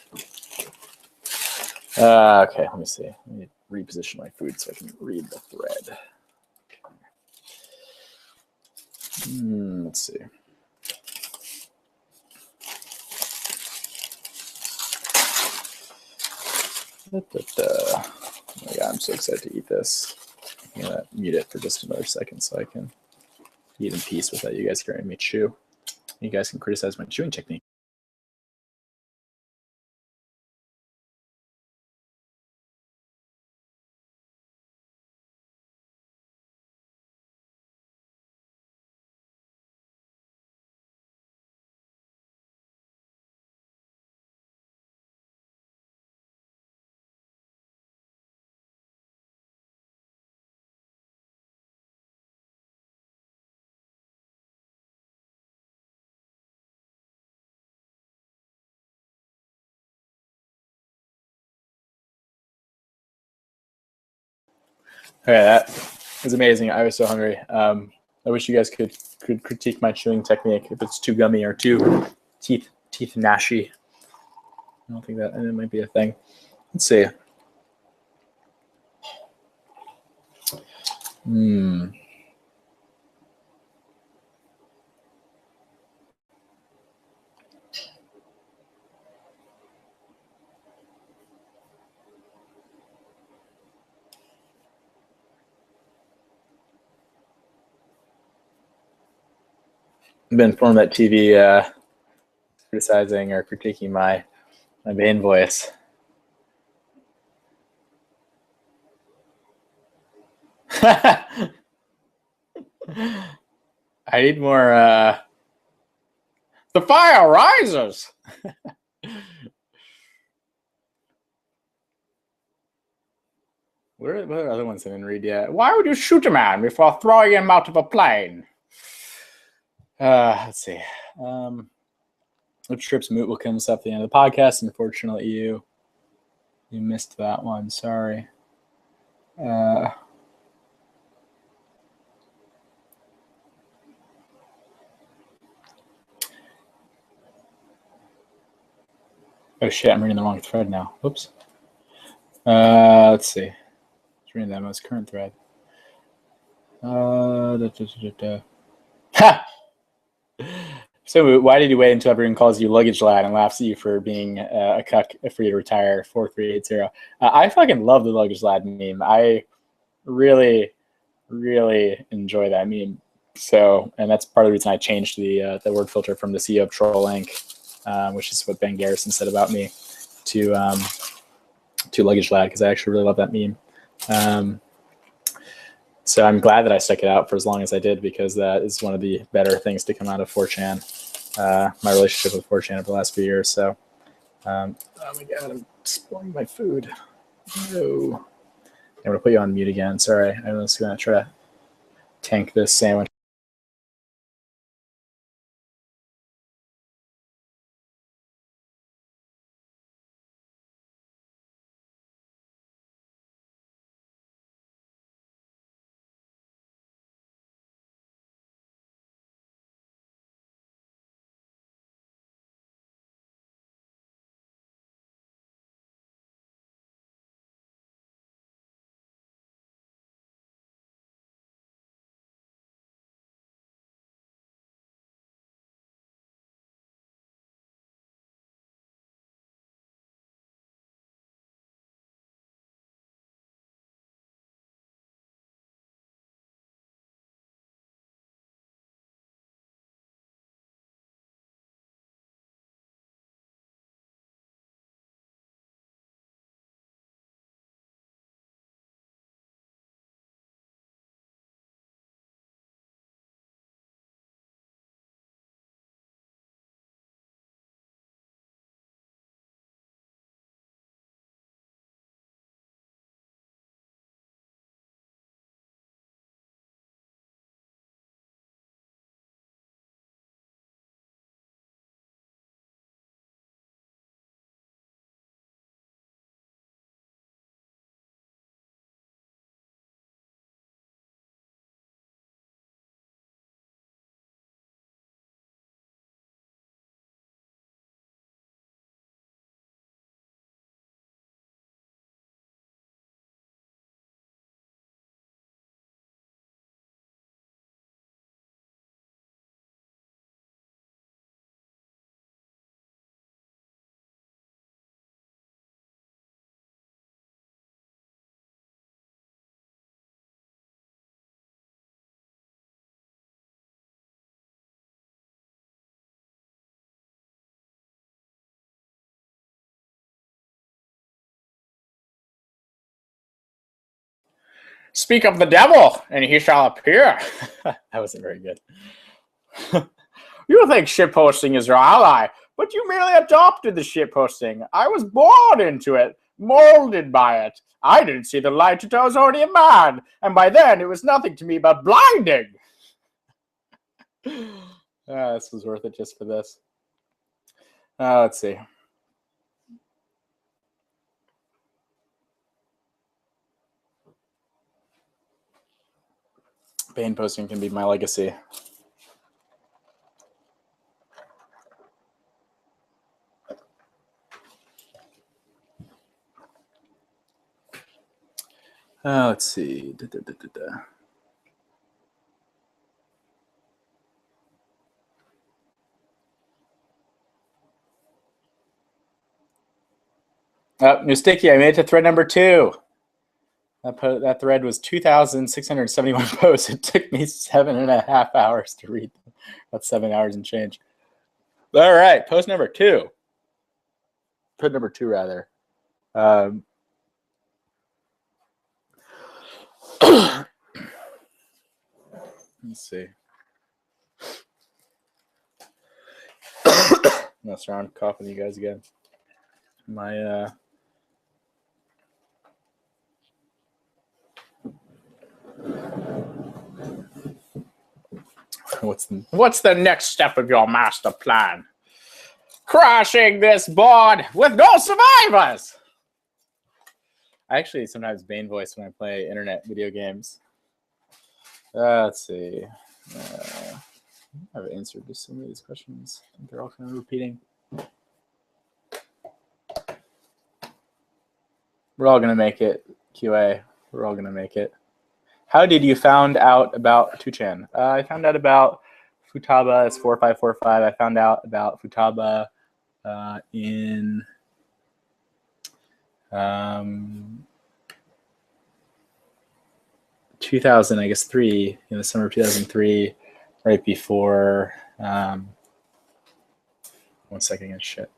Okay, let me see. Let me reposition my food so I can read the thread. Let's see. Oh my god, I'm so excited to eat this. I'm gonna mute it for just another second so I can eat in peace without you guys hearing me chew. You guys can criticize my chewing technique. Okay, that was amazing. I was so hungry. I wish you guys could critique my chewing technique if it's too gummy or too teeth gnashy. I don't think that it might be a thing. Let's see. I've been informed that TV criticizing or critiquing my main voice. I need more. The fire rises. What are other ones I didn't read yet? Why would you shoot a man before throwing him out of a plane? Let's see. Which trips moot will come up at the end of the podcast. Unfortunately, you missed that one. Sorry. Oh shit! I'm reading the wrong thread now. Whoops. Let's see. I'm reading that most current thread. Ha! So why did you wait until everyone calls you luggage lad and laughs at you for being a cuck for you to retire? 4380. I fucking love the luggage lad meme. I really enjoy that meme. So, and that's part of the reason I changed the word filter from the CEO of Troll Inc., which is what Ben Garrison said about me, to luggage lad, because I actually really love that meme. So I'm glad that I stuck it out for as long as I did, because that is one of the better things to come out of 4chan. My relationship with 4chan over the last few years. So, oh my god, I'm spoiling my food. No. I'm gonna put you on mute again. Sorry, I'm just gonna try to tank this sandwich. Speak of the devil, and he shall appear. That wasn't very good. You think shitposting is your ally, but you merely adopted the shitposting. I was born into it, molded by it. I didn't see the light until I was already a man, and by then it was nothing to me but blinding. This was worth it just for this. Let's see. Bane posting can be my legacy. Let's see. New Sticky, I made it to thread number 2. That thread was 2,671 posts. It took me 7.5 hours to read them. About 7 hours and change. All right, post number 2. Thread number 2, rather. Let's see. I'm sorry, I'm coughing you guys again. My what's the next step of your master plan? Crashing this board with no survivors. I actually sometimes Bane voice when I play internet video games. Let's see. I've answered just some of these questions. I think they're all kind of repeating. We're all gonna make it, QA. We're all gonna make it. How did you found out about 2chan? I found out about Futaba. It's 4545. I found out about Futaba in 2000, I guess 3, in the summer of 2003, right before. 1 second, shit.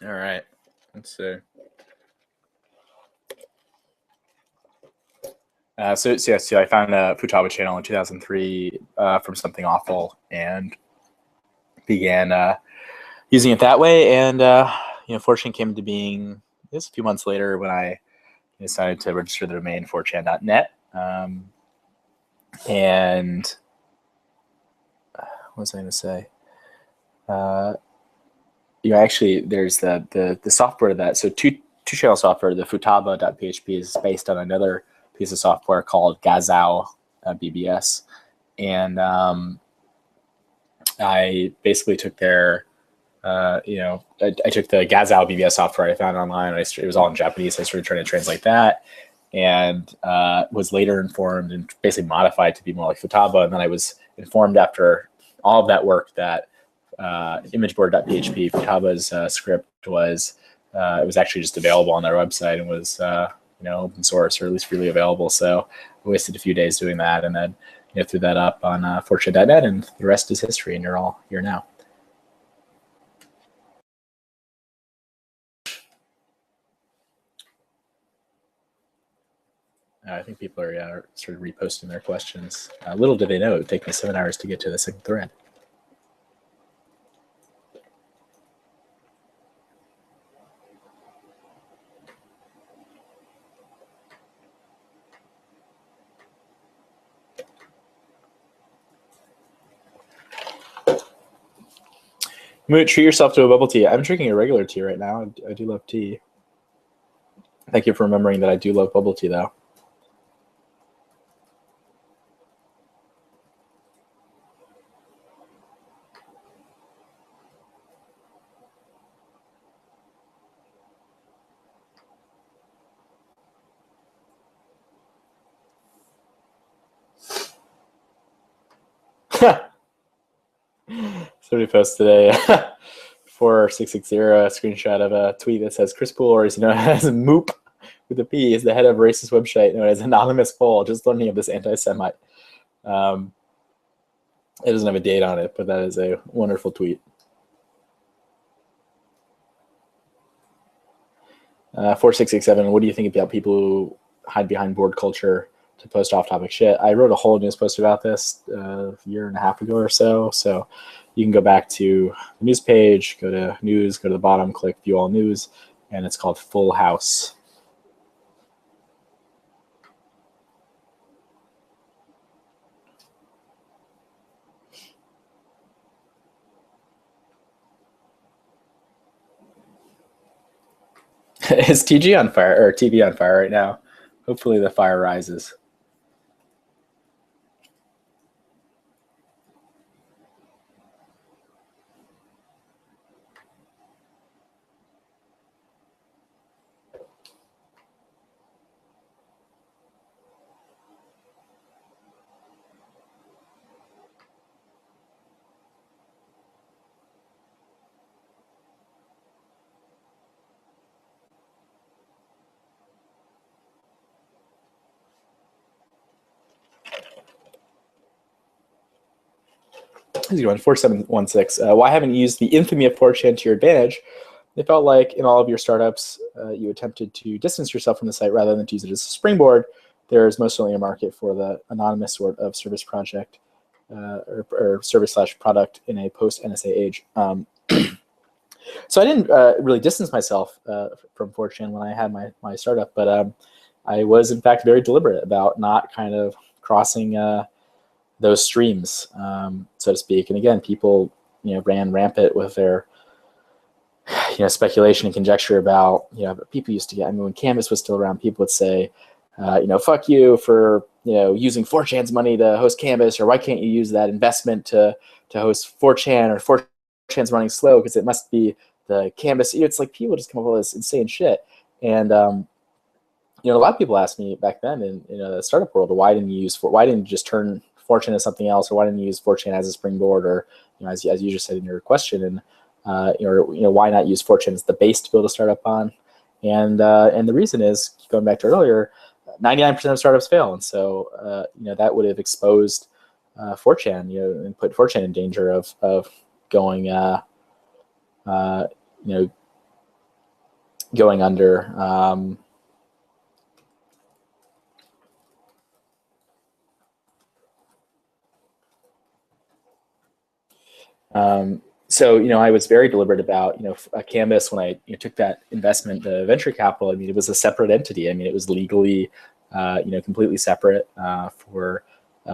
All right, let's see. So I found a Futaba channel in 2003 from Something Awful and began using it that way. And fortunately came to being this a few months later when I decided to register the domain 4chan.net. And what was I going to say? Actually, there's the software that, so two channel software, the futaba.php is based on another piece of software called Gazao BBS. And I basically took their, I took the Gazao BBS software I found online. It was all in Japanese. So I started trying to translate that and was later informed and basically modified to be more like Futaba. And then I was informed after all of that work that imageboard.php, Futaba's script was it was actually just available on their website and was open source or at least freely available. So I wasted a few days doing that and then threw that up on 4chan.net, and the rest is history, and you're all here now. I think people are sort of reposting their questions. Little did they know it would take me 7 hours to get to the second thread. Moot, treat yourself to a bubble tea. I'm drinking a regular tea right now. I do love tea. Thank you for remembering that I do love bubble tea, though. Somebody posted a 4660 screenshot of a tweet that says Chris Poole, or is known as Moop with a P, is the head of a racist website known as Anonymous Poll. Just learning of this anti-Semite. It doesn't have a date on it, but that is a wonderful tweet. 4667, what do you think about people who hide behind board culture to post off-topic shit? I wrote a whole news post about this a year and a half ago or so. So you can go back to the news page, go to news, go to the bottom, click view all news, and it's called Full House. Is TG on fire, or TV on fire right now? Hopefully the fire rises. How's it going? 4716. Why haven't you used the infamy of 4chan to your advantage? It felt like in all of your startups, you attempted to distance yourself from the site rather than to use it as a springboard. There is most certainly a market for the anonymous sort of service project or service/product in a post-NSA age. So I didn't really distance myself from 4chan when I had my startup, but I was in fact very deliberate about not kind of crossing those streams, so to speak. And again, people ran rampant with their speculation and conjecture about people used to get. I mean, when Canvas was still around, people would say, fuck you for using 4chan's money to host Canvas, or why can't you use that investment to host 4chan, or 4chan's running slow because it must be the Canvas. It's like people just come up with all this insane shit. And a lot of people asked me back then in the startup world, why didn't you just turn 4chan into something else, or why didn't you use 4chan as a springboard, or as you just said in your question, and why not use 4chan as the base to build a startup on? And the reason is, going back to earlier, 99% of startups fail, and so that would have exposed 4chan, and put 4chan in danger of going going under. So I was very deliberate about Canvas when I took that investment, the venture capital. I mean, it was a separate entity. I mean, it was legally completely separate for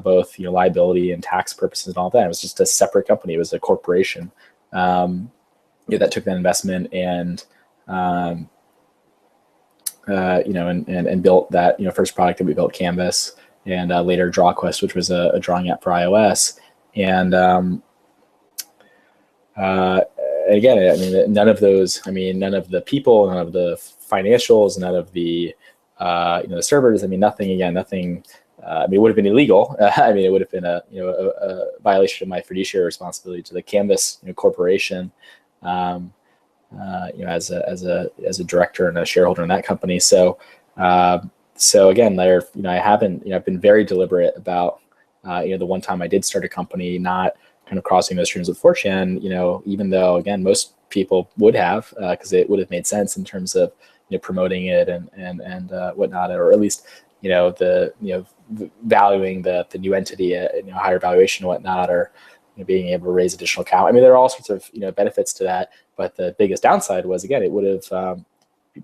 both liability and tax purposes and all that. It was just a separate company. It was a corporation that took that investment and and built that first product that we built, Canvas, and later DrawQuest, which was a drawing app for iOS. And again, I mean, none of the people, none of the financials, none of the the servers. I mean, nothing. I mean, it would have been illegal. I mean, it would have been a violation of my fiduciary responsibility to the Canvas corporation, as a director and a shareholder in that company. So again, I've been very deliberate about the one time I did start a company, not kind of crossing those streams with 4chan, even though, again, most people would have, because it would have made sense in terms of promoting it and whatnot, or at least valuing the new entity at higher valuation and whatnot, or being able to raise additional capital. I mean, there are all sorts of benefits to that, but the biggest downside was, again, it would have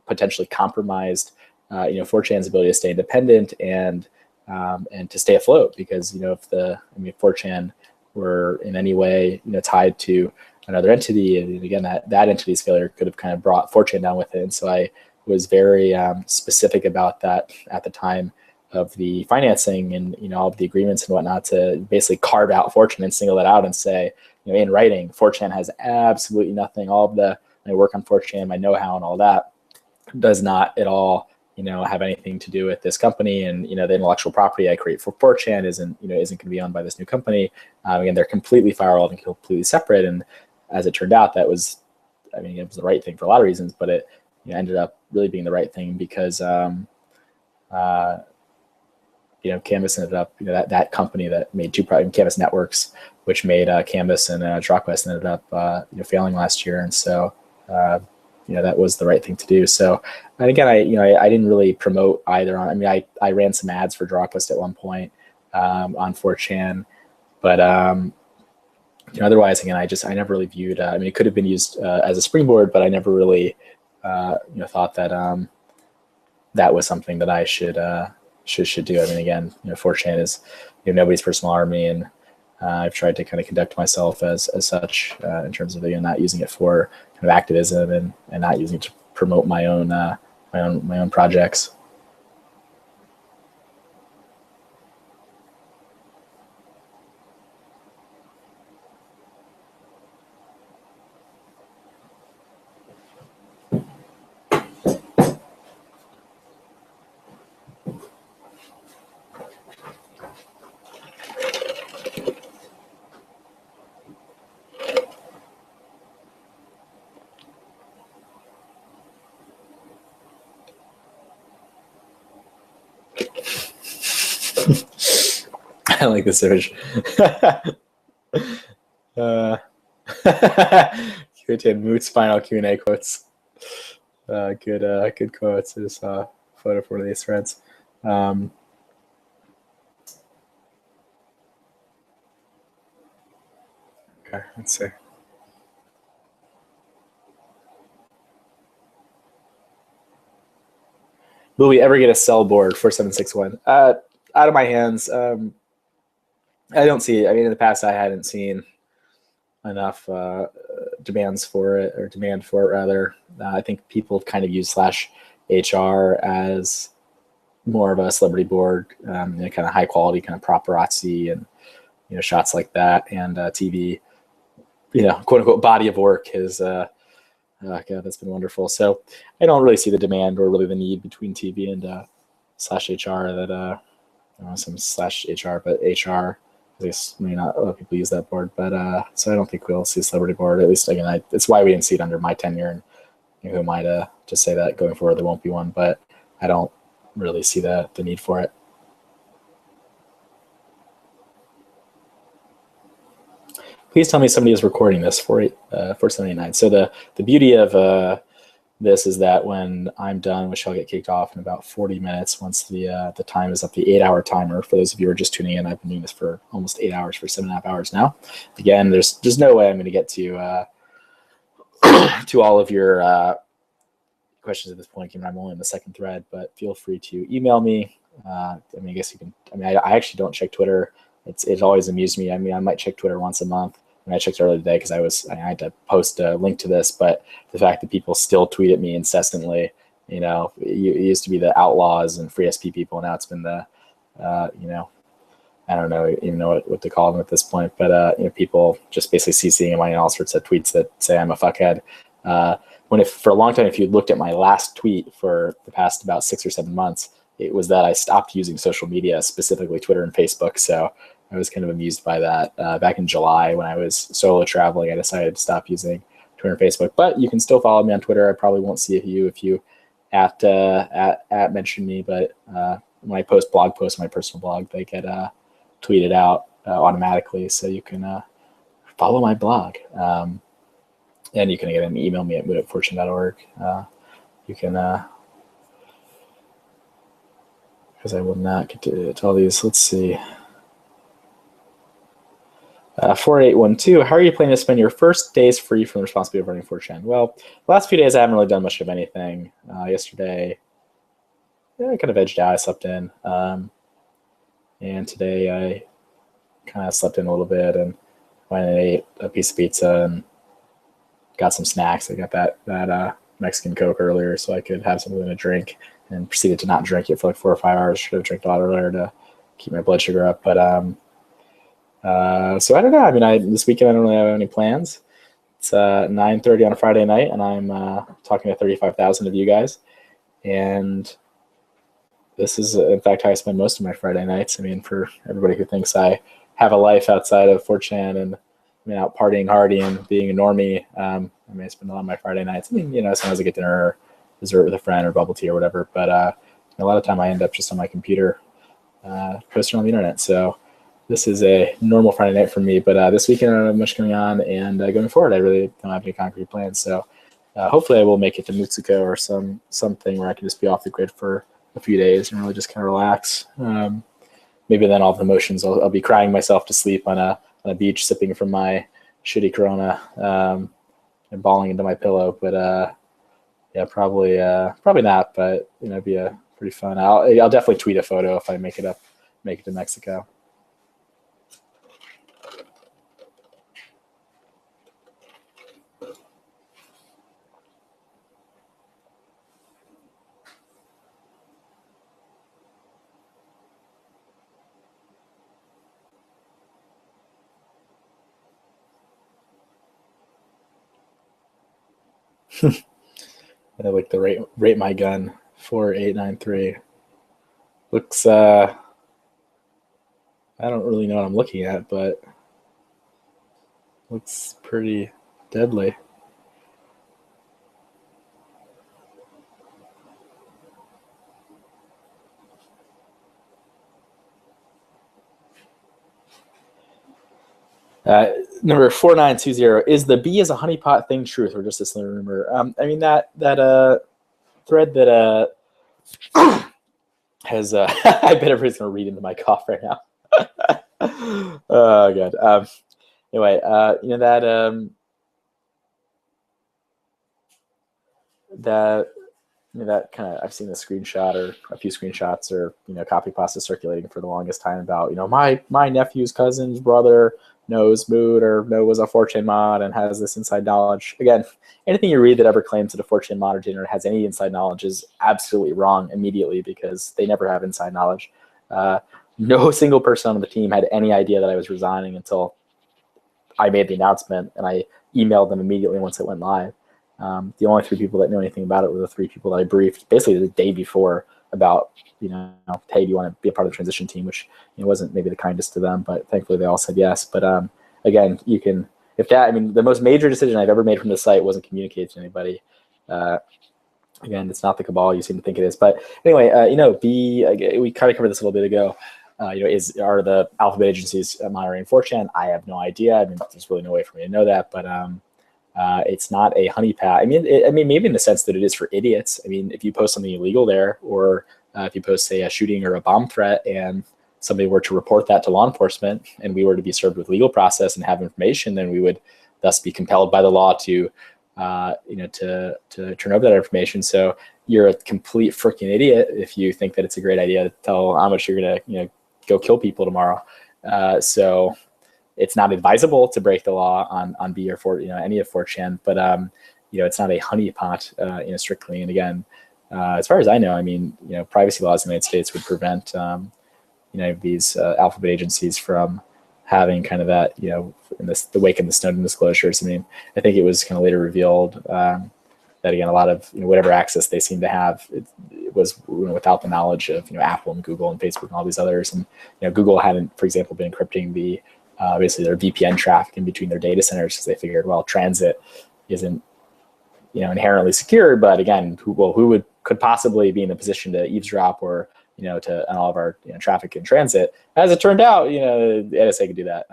potentially compromised 4chan's ability to stay independent and to stay afloat, because if 4chan were in any way tied to another entity. And again, that entity's failure could have kind of brought 4chan down with it. And so I was very specific about that at the time of the financing and, all of the agreements and whatnot, to basically carve out 4chan and single it out and say, in writing, 4chan has absolutely nothing. All of my work on 4chan, my know-how and all that does not at all, have anything to do with this company. And, the intellectual property I create for 4chan isn't going to be owned by this new company. Again, they're completely firewalled and completely separate. And as it turned out, it was the right thing for a lot of reasons, but it ended up really being the right thing because, Canvas ended up, that company that made two products, Canvas Networks, which made Canvas and DrawQuest, ended up failing last year. And so, that was the right thing to do. So, and again, I didn't really promote either. I ran some ads for DrawQuest at one point on 4chan, but otherwise, again, I never really viewed. It could have been used as a springboard, but I never really thought that that was something that I should do. Again, 4chan is nobody's personal army, and I've tried to kind of conduct myself as such in terms of not using it for kind of activism and not using it to promote my own projects. I like this image. Moot's final Q&A quotes. Good quotes. There's a photo for one of these threads. Okay, let's see. Will we ever get a cell board for 761? Out of my hands. I don't see it. In the past, I hadn't seen enough demand for it, rather. I think people have kind of used /HR as more of a celebrity board, kind of high quality, kind of paparazzi and shots like that, and TV, quote unquote body of work is God, that's been wonderful. So I don't really see the demand or really the need between TV and /HR that some /HR, but HR. At least not a lot of people use that board, but so I don't think we'll see a celebrity board. At least again, it's why we didn't see it under my tenure, and who am I to say that going forward there won't be one? But I don't really see the need for it. Please tell me somebody is recording this for 479. So the beauty of this is that when I'm done, which I'll get kicked off in about 40 minutes once the time is up, the 8-hour timer. For those of you who are just tuning in, I've been doing this for almost 8 hours, for 7.5 hours now. Again, there's no way I'm going to get to to all of your questions at this point, given I'm only in the second thread. But feel free to email me. I guess you can. I actually don't check Twitter. It always amused me. I might check Twitter once a month. I checked earlier today because I had to post a link to this, but the fact that people still tweet at me incessantly, it used to be the outlaws and free SP people. Now it's been the, I don't even know what to call them at this point, but people just basically CCing me in all sorts of tweets that say I'm a fuckhead. For a long time, if you looked at my last tweet for the past about 6 or 7 months, it was that I stopped using social media, specifically Twitter and Facebook. So I was kind of amused by that. Back in July, when I was solo traveling, I decided to stop using Twitter and Facebook. But you can still follow me on Twitter. I probably won't see you if you at mention me. But when I post blog posts on my personal blog, they get tweeted out automatically. So you can follow my blog. And you can again email me at moot@fortune.org. You can, because I will not get to all these. Let's see. 4812, how are you planning to spend your first days free from the responsibility of running 4chan? Well, the last few days I haven't really done much of anything. Yesterday, I kind of edged out. I slept in. And today I kind of slept in a little bit and went and ate a piece of pizza and got some snacks. I got that Mexican Coke earlier so I could have something to drink, and proceeded to not drink it for like 4 or 5 hours. Should have drank a lot earlier to keep my blood sugar up. But so I don't know. I mean, this weekend I don't really have any plans. It's 9:30 on a Friday night, and I'm talking to 35,000 of you guys. And this is, in fact, how I spend most of my Friday nights. I mean, for everybody who thinks I have a life outside of 4chan and out partying hardy and being a normie, I mean, I spend a lot of my Friday nights. I mean, sometimes I get dinner or dessert with a friend or bubble tea or whatever. But a lot of time I end up just on my computer posting on the internet. So this is a normal Friday night for me. But this weekend I don't have much going on, and going forward I really don't have any concrete plans. So hopefully I will make it to Mutsuko or something where I can just be off the grid for a few days and really just kind of relax. Maybe then all the emotions, I'll be crying myself to sleep on a beach, sipping from my shitty Corona, and bawling into my pillow. But yeah, probably not. But it'd be a pretty fun. I'll definitely tweet a photo if I make it to Mexico. I like the rate my gun 4893. Looks I don't really know what I'm looking at, but looks pretty deadly. Number 4920, is the bee as a honeypot thing truth or just a slim rumor? I mean, that thread that has I bet everybody's gonna read into my cough right now. Oh god. Anyway, that kind of, I've seen a screenshot or a few screenshots or copy pasta circulating for the longest time about my nephew's cousin's brother knows moot or was a 4chan mod and has this inside knowledge. Again, anything you read that ever claims that a 4chan moderator has any inside knowledge is absolutely wrong immediately, because they never have inside knowledge. No single person on the team had any idea that I was resigning until I made the announcement, and I emailed them immediately once it went live. The only 3 people that knew anything about it were the 3 people that I briefed basically the day before about, hey, do you want to be a part of the transition team, which wasn't maybe the kindest to them, but thankfully they all said yes. But again, you can, the most major decision I've ever made from the site wasn't communicated to anybody. Again, it's not the cabal you seem to think it is. But anyway, we kind of covered this a little bit ago. Are the alphabet agencies monitoring 4chan? I have no idea. I mean, there's really no way for me to know that. But it's not a honeypot. I mean, maybe in the sense that it is for idiots. I mean, if you post something illegal there, or if you post, say, a shooting or a bomb threat, and somebody were to report that to law enforcement, and we were to be served with legal process and have information, then we would thus be compelled by the law to turn over that information. So you're a complete freaking idiot if you think that it's a great idea to tell how much you're gonna go kill people tomorrow. So it's not advisable to break the law on B or 4, any of 4chan, but it's not a honeypot, strictly. And again, as far as I know, I mean, privacy laws in the United States would prevent, these alphabet agencies from having kind of that, in the wake of the Snowden disclosures. I mean, I think it was kind of later revealed that, again, a lot of whatever access they seem to have, it was without the knowledge of Apple and Google and Facebook and all these others. And Google hadn't, for example, been encrypting the basically their VPN traffic in between their data centers, because they figured, well, transit isn't inherently secure. But again, who could possibly be in a position to eavesdrop or to on all of our traffic in transit? As it turned out, the NSA could do that.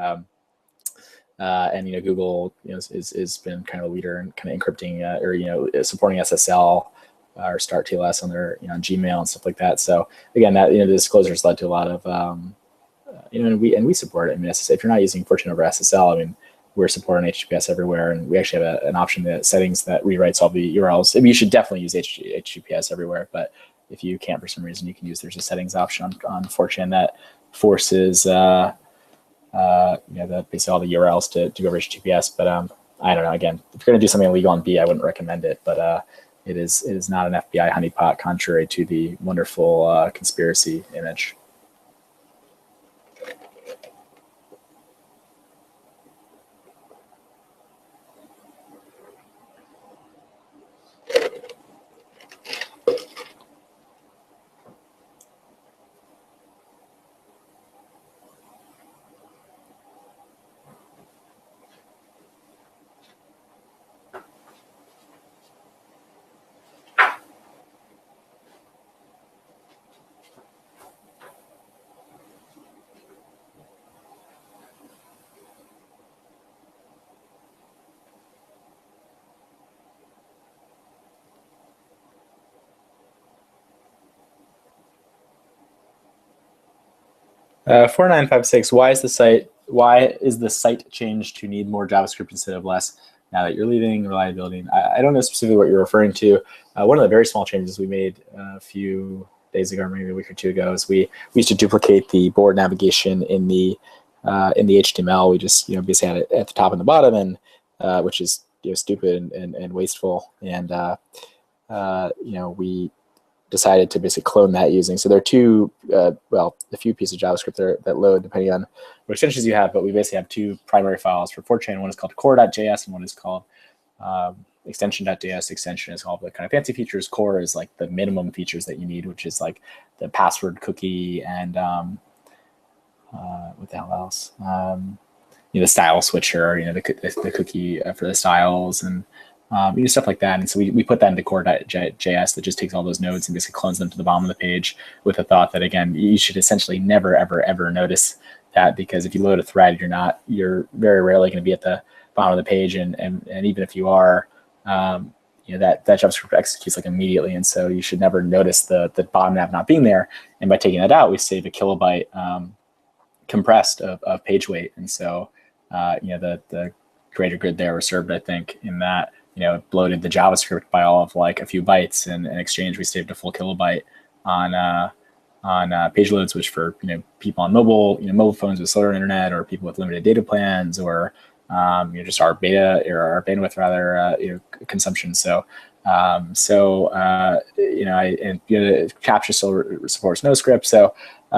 And Google is been kind of a leader in kind of encrypting or supporting SSL or Start TLS on their on Gmail and stuff like that. So again, that the disclosures led to a lot of and we support it. I mean, if you're not using 4chan over SSL, I mean, we're supporting HTTPS everywhere, and we actually have an option that settings that rewrites all the URLs. I mean, you should definitely use HTTPS everywhere, but if you can't for some reason, you can use, there's a settings option on 4chan that forces basically all the URLs to go over HTTPS. But I don't know. Again, if you're going to do something illegal on B, I wouldn't recommend it. But it is not an FBI honeypot, contrary to the wonderful conspiracy image. 4956. Why is the site changed to need more JavaScript instead of less now that you're leaving? Reliability. I don't know specifically what you're referring to. One of the very small changes we made a few days ago, or maybe a week or two ago, is we used to duplicate the board navigation in the HTML. We just basically had it at the top and the bottom, and which is stupid and wasteful. And we decided to basically clone that using. So there are two, a few pieces of JavaScript there that load depending on what extensions you have, but we basically have two primary files for 4chan. One is called core.js and one is called extension.js. Extension is all the kind of fancy features. Core is like the minimum features that you need, which is like the password cookie and what the hell else? The style switcher, the cookie for the styles and stuff like that. And so we put that into core.js that just takes all those nodes and basically clones them to the bottom of the page with the thought that, again, you should essentially never, ever, ever notice that, because if you load a thread, you're very rarely going to be at the bottom of the page. And even if you are, that JavaScript executes like immediately. And so you should never notice the bottom nav not being there. And by taking that out, we save a kilobyte compressed of page weight. And so, the greater good there was served, I think, in that, it bloated the JavaScript by all of like a few bytes, and in exchange we saved a full kilobyte on page loads, which for people on mobile phones with slower internet, or people with limited data plans, or just our beta or our bandwidth rather consumption. So Captcha still supports NoScript. So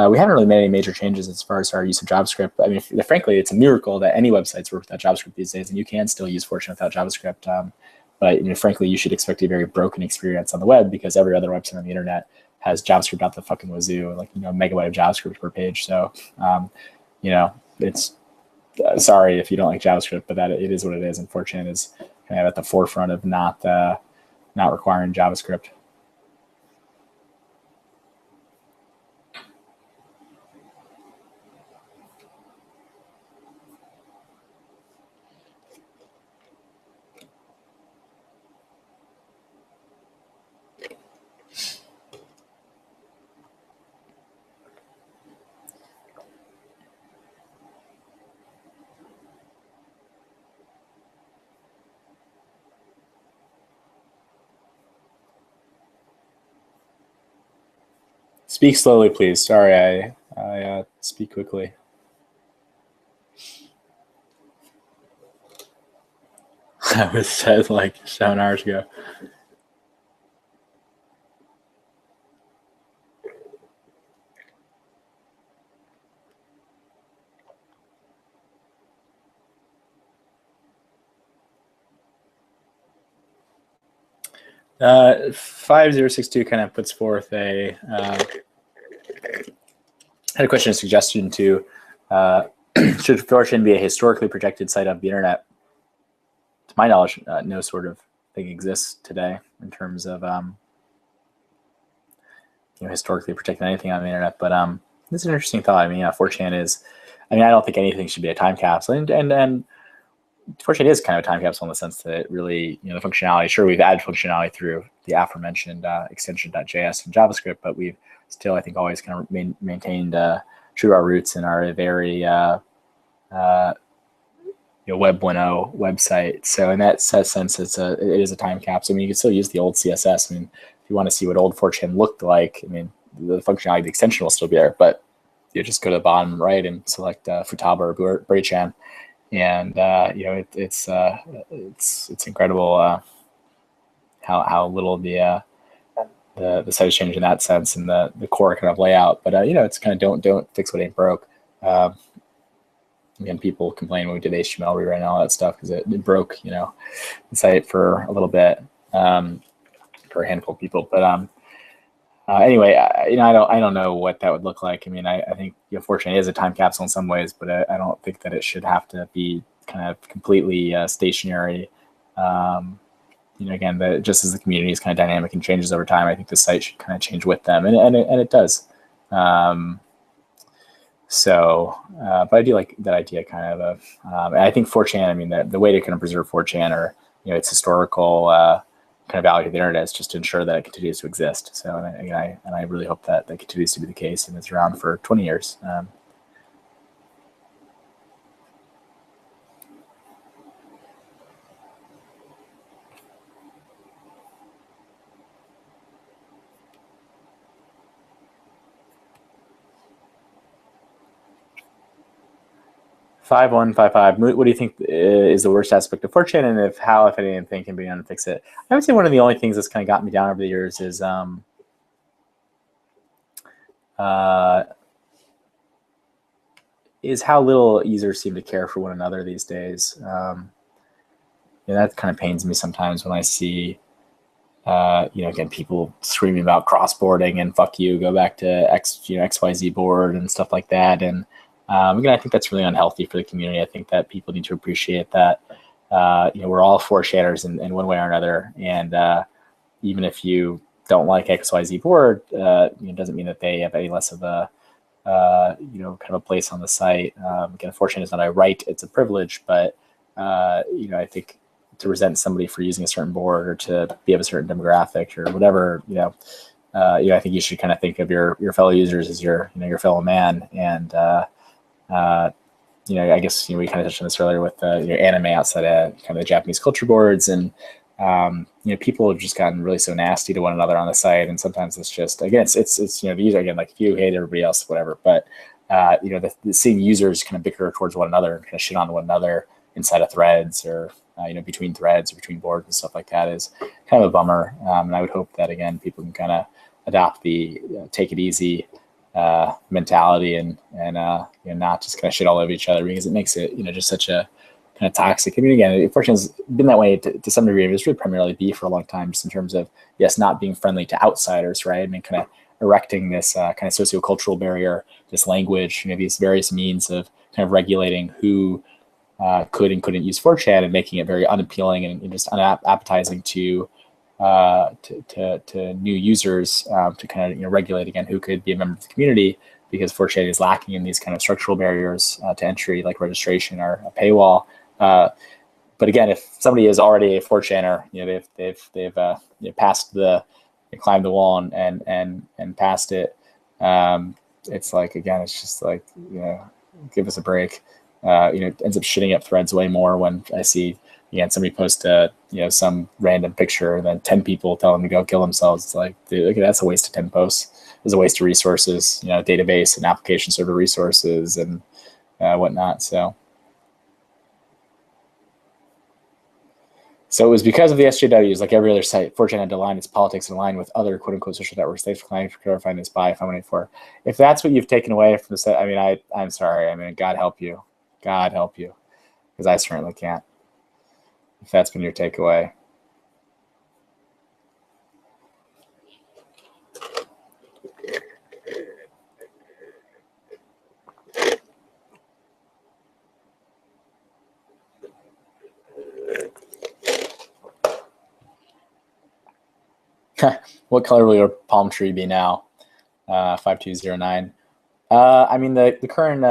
we haven't really made any major changes as far as our use of JavaScript. I mean, frankly, it's a miracle that any websites work without JavaScript these days, and you can still use Fortune without JavaScript. But frankly, you should expect a very broken experience on the web, because every other website on the internet has JavaScript out the fucking wazoo, like megabyte of JavaScript per page. So it's sorry if you don't like JavaScript, but it is what it is. And Fortune is kind of at the forefront of not requiring JavaScript. Speak slowly, please. Sorry, I speak quickly. That was said like 7 hours ago. Uh, 5062 kind of puts forth had a question, a suggestion to should Fortune be a historically protected site of the internet? To my knowledge, no sort of thing exists today in terms of historically protecting anything on the internet. But this is an interesting thought. I mean, 4chan is. I mean, I don't think anything should be a time capsule, and 4chan is kind of a time capsule in the sense that it really, the functionality. Sure, we've added functionality through the aforementioned extension.js and JavaScript, but we've still, I think, always kind of maintained true to our roots and are a very Web 1.0 website. So in that sense, it is a time capsule. I mean, you can still use the old CSS. I mean, if you want to see what old 4chan looked like, I mean, the functionality of the extension will still be there, but you just go to the bottom right and select Futaba or Braychan, and it's incredible how little the site has changed in that sense, and the core kind of layout. But it's kind of don't fix what ain't broke. Again, people complain when we did HTML rewrite and all that stuff because it broke the site for a little bit for a handful of people. But anyway, I don't know what that would look like. I mean, I think fortunately it is a time capsule in some ways, but I don't think that it should have to be kind of completely stationary. Again, just as the community is kind of dynamic and changes over time, I think the site should kind of change with them, and it does. But I do like that idea kind of. And I think 4chan, I mean, the way to kind of preserve 4chan or its historical kind of value to the internet is just to ensure that it continues to exist. So, and I really hope that continues to be the case and it's around for 20 years. 5155. What do you think is the worst aspect of 4chan, and if anything, can be done to fix it? I would say one of the only things that's kind of gotten me down over the years is how little users seem to care for one another these days. That kind of pains me sometimes when I see, again, people screaming about cross-boarding and fuck you, go back to XYZ board and stuff like that. And again, I think that's really unhealthy for the community. I think that people need to appreciate that, we're all 4chaners in one way or another. And even if you don't like XYZ board, it doesn't mean that they have any less of a, kind of a place on the site. Again, 4chan is not a right, it's a privilege, but, I think to resent somebody for using a certain board or to be of a certain demographic or whatever, I think you should kind of think of your fellow users as your fellow man. And, I guess we kind of touched on this earlier with anime outside of kind of the Japanese culture boards, and people have just gotten really so nasty to one another on the site, and sometimes it's just, again, it's the user, again, like if you hate everybody else, whatever, but the seeing users kind of bicker towards one another and kind of shit on one another inside of threads or between threads or between boards and stuff like that is kind of a bummer. And I would hope that, again, people can kind of adopt the take it easy mentality and not just kind of shit all over each other, because it makes it just such a kind of toxic. I mean, again, unfortunately, it's been that way to some degree. It's really primarily be for a long time, just in terms of not being friendly to outsiders, right? I mean, kind of erecting this kind of sociocultural barrier, this language, these various means of kind of regulating who could and couldn't use 4chan, and making it very unappealing and just unappetizing to new users, to kind of regulate again who could be a member of the community, because 4chan is lacking in these kind of structural barriers to entry, like registration or a paywall. But again, if somebody is already a 4chaner, they've passed they climbed the wall and passed it. It's like, again, it's just like, give us a break. Ends up shitting up threads way more when I see, again, somebody post some random picture and then 10 people tell them to go kill themselves. It's like, dude, okay, that's a waste of 10 posts. There's a waste of resources, database and application server resources and whatnot. So it was because of the SJWs, like every other site, 4chan had to align its politics and align with other quote unquote social networks. Thanks for clarifying this by 5184. If that's what you've taken away from the site, I mean, I'm sorry. I mean, God help you. God help you. Because I certainly can't. If that's been your takeaway. What color will your palm tree be now? 5209. I mean, the current,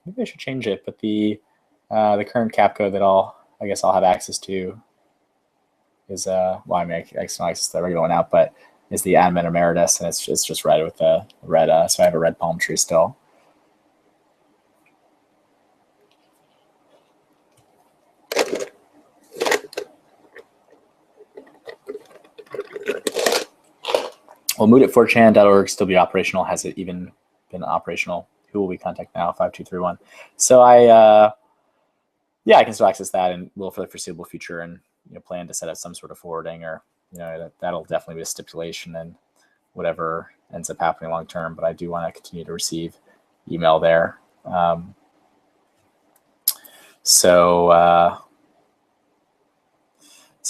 maybe I should change it, but the current capcode that I guess I'll have access to is, well, I mean, I can access the regular one out, but is the admin emeritus, and it's just red with the red, so I have a red palm tree still. Will moot at 4chan.org still be operational? Has it even been operational? Who will we contact now? 5231. So yeah, I can still access that and will for the foreseeable future, and plan to set up some sort of forwarding, or that'll definitely be a stipulation and whatever ends up happening long term. But I do want to continue to receive email there. So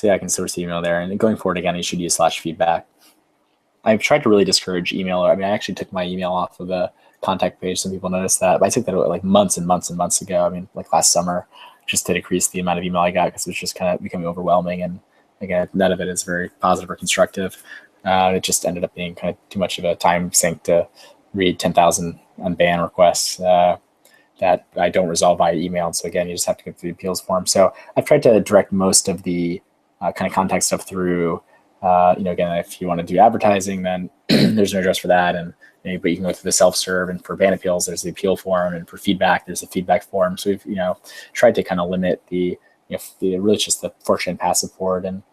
yeah, I can still receive email there, and going forward again, you should use /feedback. I've tried to really discourage email. I mean, I actually took my email off of the contact page. Some people noticed that, but I took that like months and months and months ago. I mean, like last summer, just to decrease the amount of email I got, because it was just kind of becoming overwhelming. And again, none of it is very positive or constructive. It just ended up being kind of too much of a time sink to read 10,000 unban requests that I don't resolve via email. And so again, you just have to go through the appeals form. So I've tried to direct most of the kind of contact stuff through. Again, if you want to do advertising, then there's no address for that. And but you can go through the self-serve, and for ban appeals, there's the appeal form, and for feedback, there's the feedback form. So we've tried to kind of limit the really just the fortune and passive forward and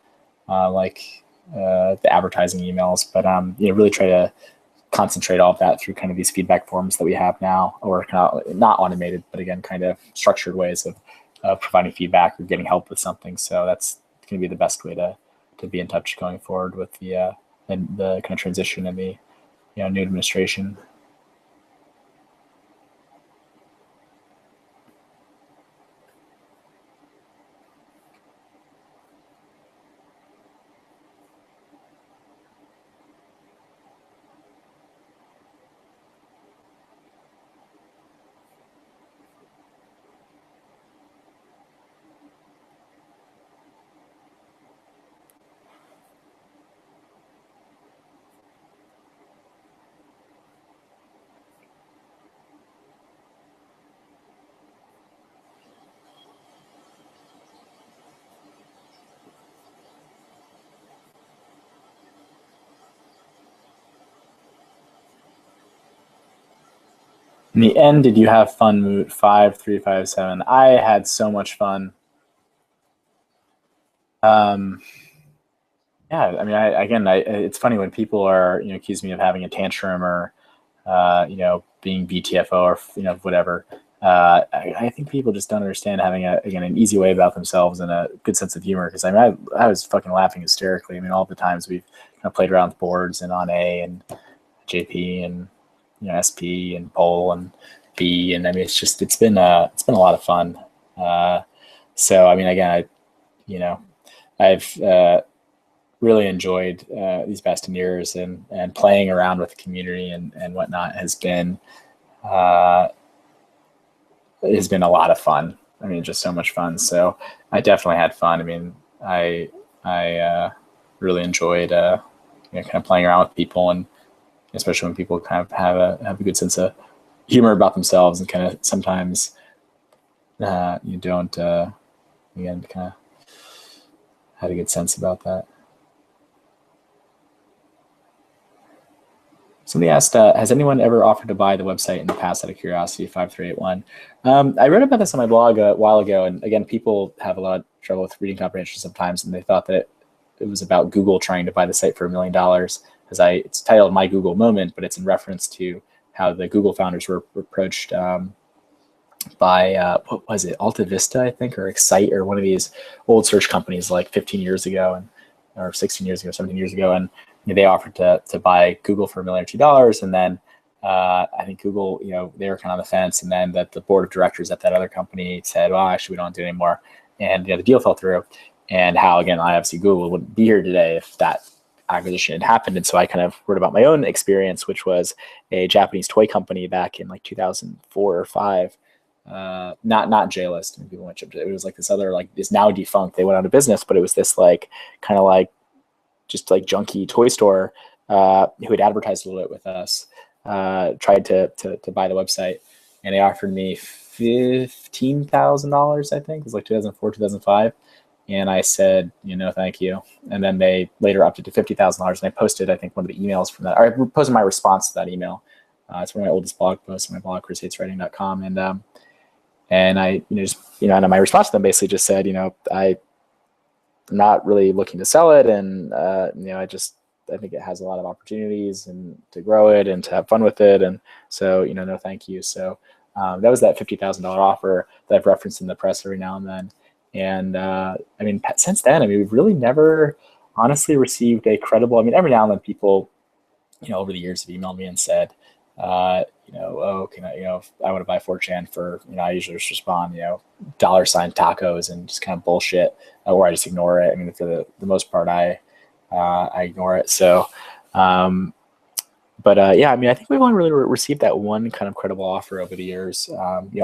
the advertising emails, but really try to concentrate all of that through kind of these feedback forms that we have now, or kind of not automated, but again, kind of structured ways of providing feedback or getting help with something. So that's going to be the best way to be in touch going forward with the kind of transition and the new administration. In the end, did you have fun, Moot? 5357. I had so much fun. Yeah, I mean, it's funny when people are accuse me of having a tantrum or being BTFO or whatever. I think people just don't understand having an easy way about themselves and a good sense of humor. Because I mean, I was fucking laughing hysterically. I mean, all the times we've kind of played around with boards and on A and JP and SP and Pole and B, and I mean it's been a lot of fun. So I mean, again, I've really enjoyed these past 10 years, and playing around with the community and whatnot has been a lot of fun. I mean, just so much fun. So I definitely had fun. I mean, I really enjoyed kind of playing around with people, and especially when people kind of have a good sense of humor about themselves, and kind of sometimes you don't again kind of had a good sense about that. Somebody asked, has anyone ever offered to buy the website in the past out of curiosity? 5381. I wrote about this on my blog a while ago, and again, people have a lot of trouble with reading comprehension sometimes, and they thought that it was about Google trying to buy the site for $1 million. It's titled My Google Moment, but it's in reference to how the Google founders were approached by, what was it, Alta Vista, I think, or Excite, or one of these old search companies like 15 years ago, or 16 years ago, 17 years ago. And they offered to buy Google for $1 million or $2 million. And then I think Google, they were kind of on the fence. And then the board of directors at that other company said, well, actually, we don't do it anymore. And the deal fell through. And how, again, obviously Google wouldn't be here today if that acquisition had happened. And so I kind of wrote about my own experience, which was a Japanese toy company back in like 2004 or 5. Not J-List. And people went to it. It was like this other, like, this now defunct, they went out of business, but it was this like kind of like just like junky toy store who had advertised a little bit with us, tried to buy the website, and they offered me $15,000, I think. It was like 2004, 2005. And I said, no, thank you. And then they later upped it to $50,000. And I posted, I think, one of the emails from that. Or I posted my response to that email. It's one of my oldest blog posts on my blog, chrishateswriting.com. And I, and my response to them basically just said, I'm not really looking to sell it. And, I think it has a lot of opportunities and to grow it and to have fun with it. And so, no, thank you. So That was that $50,000 offer that I've referenced in the press every now and then. And I mean, since then, I mean, we've really never honestly received a credible. I mean, every now and then people, over the years have emailed me and said, oh, can I, if I want to buy 4chan for, I usually just respond, $ tacos and just kind of bullshit, or I just ignore it. I mean, for the most part, I ignore it. So, yeah, I mean, I think we've only really received that one kind of credible offer over the years,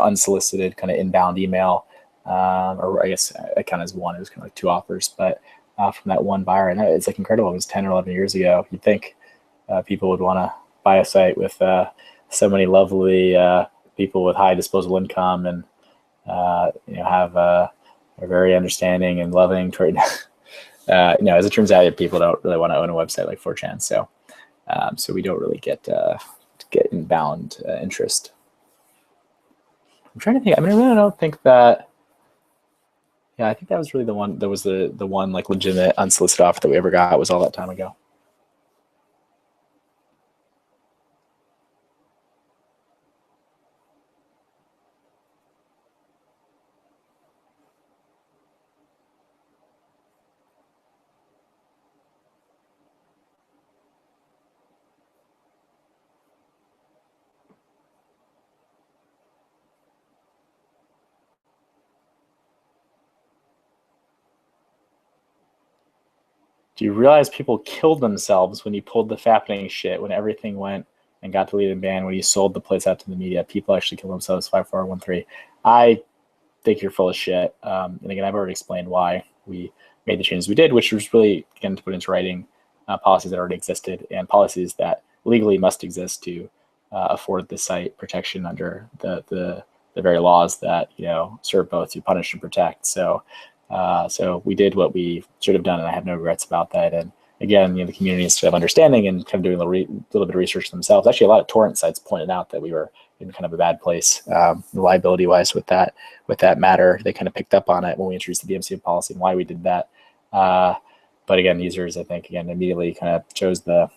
unsolicited kind of inbound email, or I guess I count as one. It was kind of like 2 offers, but from that one buyer, and it's like incredible. It was 10 or 11 years ago. You'd think people would want to buy a site with so many lovely people with high disposable income and have are very understanding and loving toward. As it turns out, people don't really want to own a website like 4chan, so we don't really get inbound interest. I'm trying to think. I mean, I really don't think that. Yeah, I think that was really the one. That was the one like legitimate unsolicited offer that we ever got. Was all that time ago. Do you realize people killed themselves when you pulled the fappening shit, when everything went and got deleted and banned, when you sold the place out to the media? People actually killed themselves, 5413. I think you're full of shit. And again, I've already explained why we made the changes we did, which was really, again, to put into writing policies that already existed and policies that legally must exist to afford the site protection under the very laws that, serve both to punish and protect. So we did what we should have done, and I have no regrets about that. And again, the community is of understanding and kind of doing a little bit of research themselves. Actually, a lot of torrent sites pointed out that we were in kind of a bad place liability-wise with that matter. They kind of picked up on it when we introduced the DMCA policy and why we did that. But again, users, I think, again, immediately kind of chose the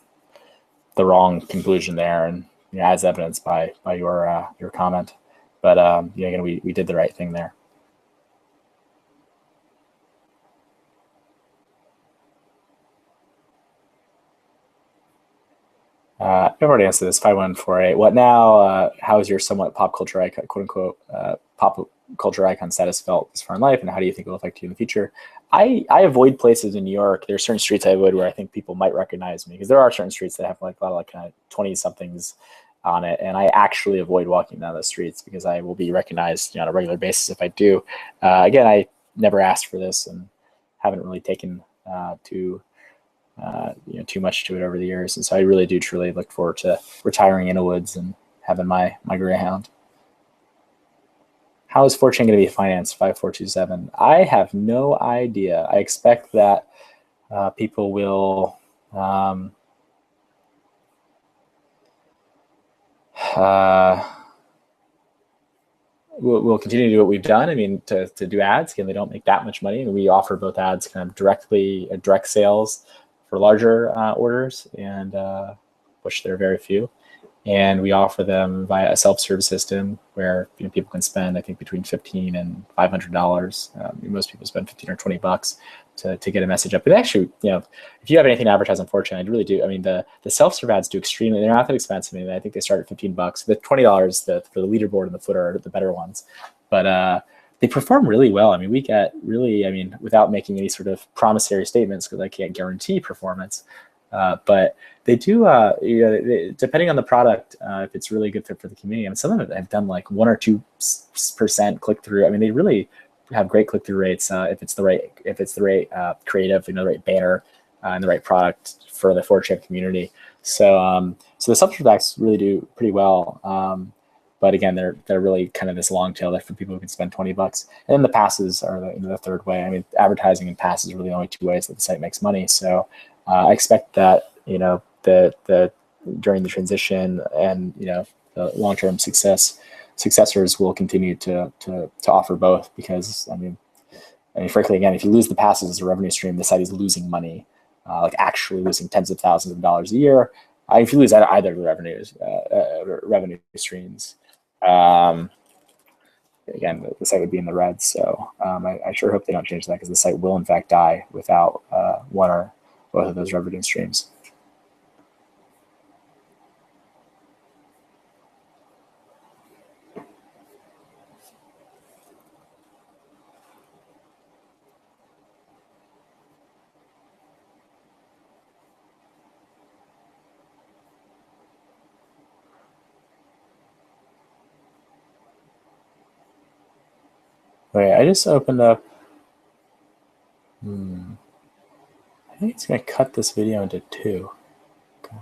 wrong conclusion there, and as evidenced by your comment. But again, we did the right thing there. I've already answered this. 5148. What now? How is your somewhat pop culture icon, quote unquote, pop culture icon status felt this far in life, and how do you think it will affect you in the future? I avoid places in New York. There are certain streets I avoid where I think people might recognize me, because there are certain streets that have like a lot of like kind of 20-somethings on it, and I actually avoid walking down those streets because I will be recognized on a regular basis if I do. Again, I never asked for this and haven't really taken too much to it over the years, and so I really do truly look forward to retiring in the woods and having my Greyhound. How is 4chan going to be financed? 5427. I have no idea. I expect that people will we'll continue to do what we've done. I mean, to do ads. Again, they don't make that much money, and we offer both ads kind of direct sales for larger orders, and which there are very few. And we offer them via a self-service system where people can spend, I think, between $15 and $500. Most people spend $15 or $20 to get a message up. But actually, if you have anything to advertise on 4chan, I really do. I mean, the self-serve ads do extremely. They're not that expensive. I mean, I think they start at $15. The $20 for the leaderboard and the footer are the better ones. But they perform really well. I mean, we get really, without making any sort of promissory statements, because I can't guarantee performance, but they do, depending on the product, if it's really good fit for the community. I mean, some of it have done like 1 or 2% click through. I mean, they really have great click through rates if it's the right creative, the right banner, and the right product for the 4chan community. So the self-serve really do pretty well. But again, they're really kind of this long tail for people who can spend $20. And then the passes are the third way. I mean, advertising and passes are really the only 2 ways that the site makes money. So I expect that the during the transition and the long-term successors will continue to offer both, because I mean, frankly, again, if you lose the passes as a revenue stream, the site is losing money, like actually losing tens of thousands of dollars a year. If you lose either of the revenue streams, Again, the site would be in the red. So I sure hope they don't change that, because the site will in fact die without one or both of those revenue streams. Wait, I just opened up. I think it's going to cut this video into 2. Okay.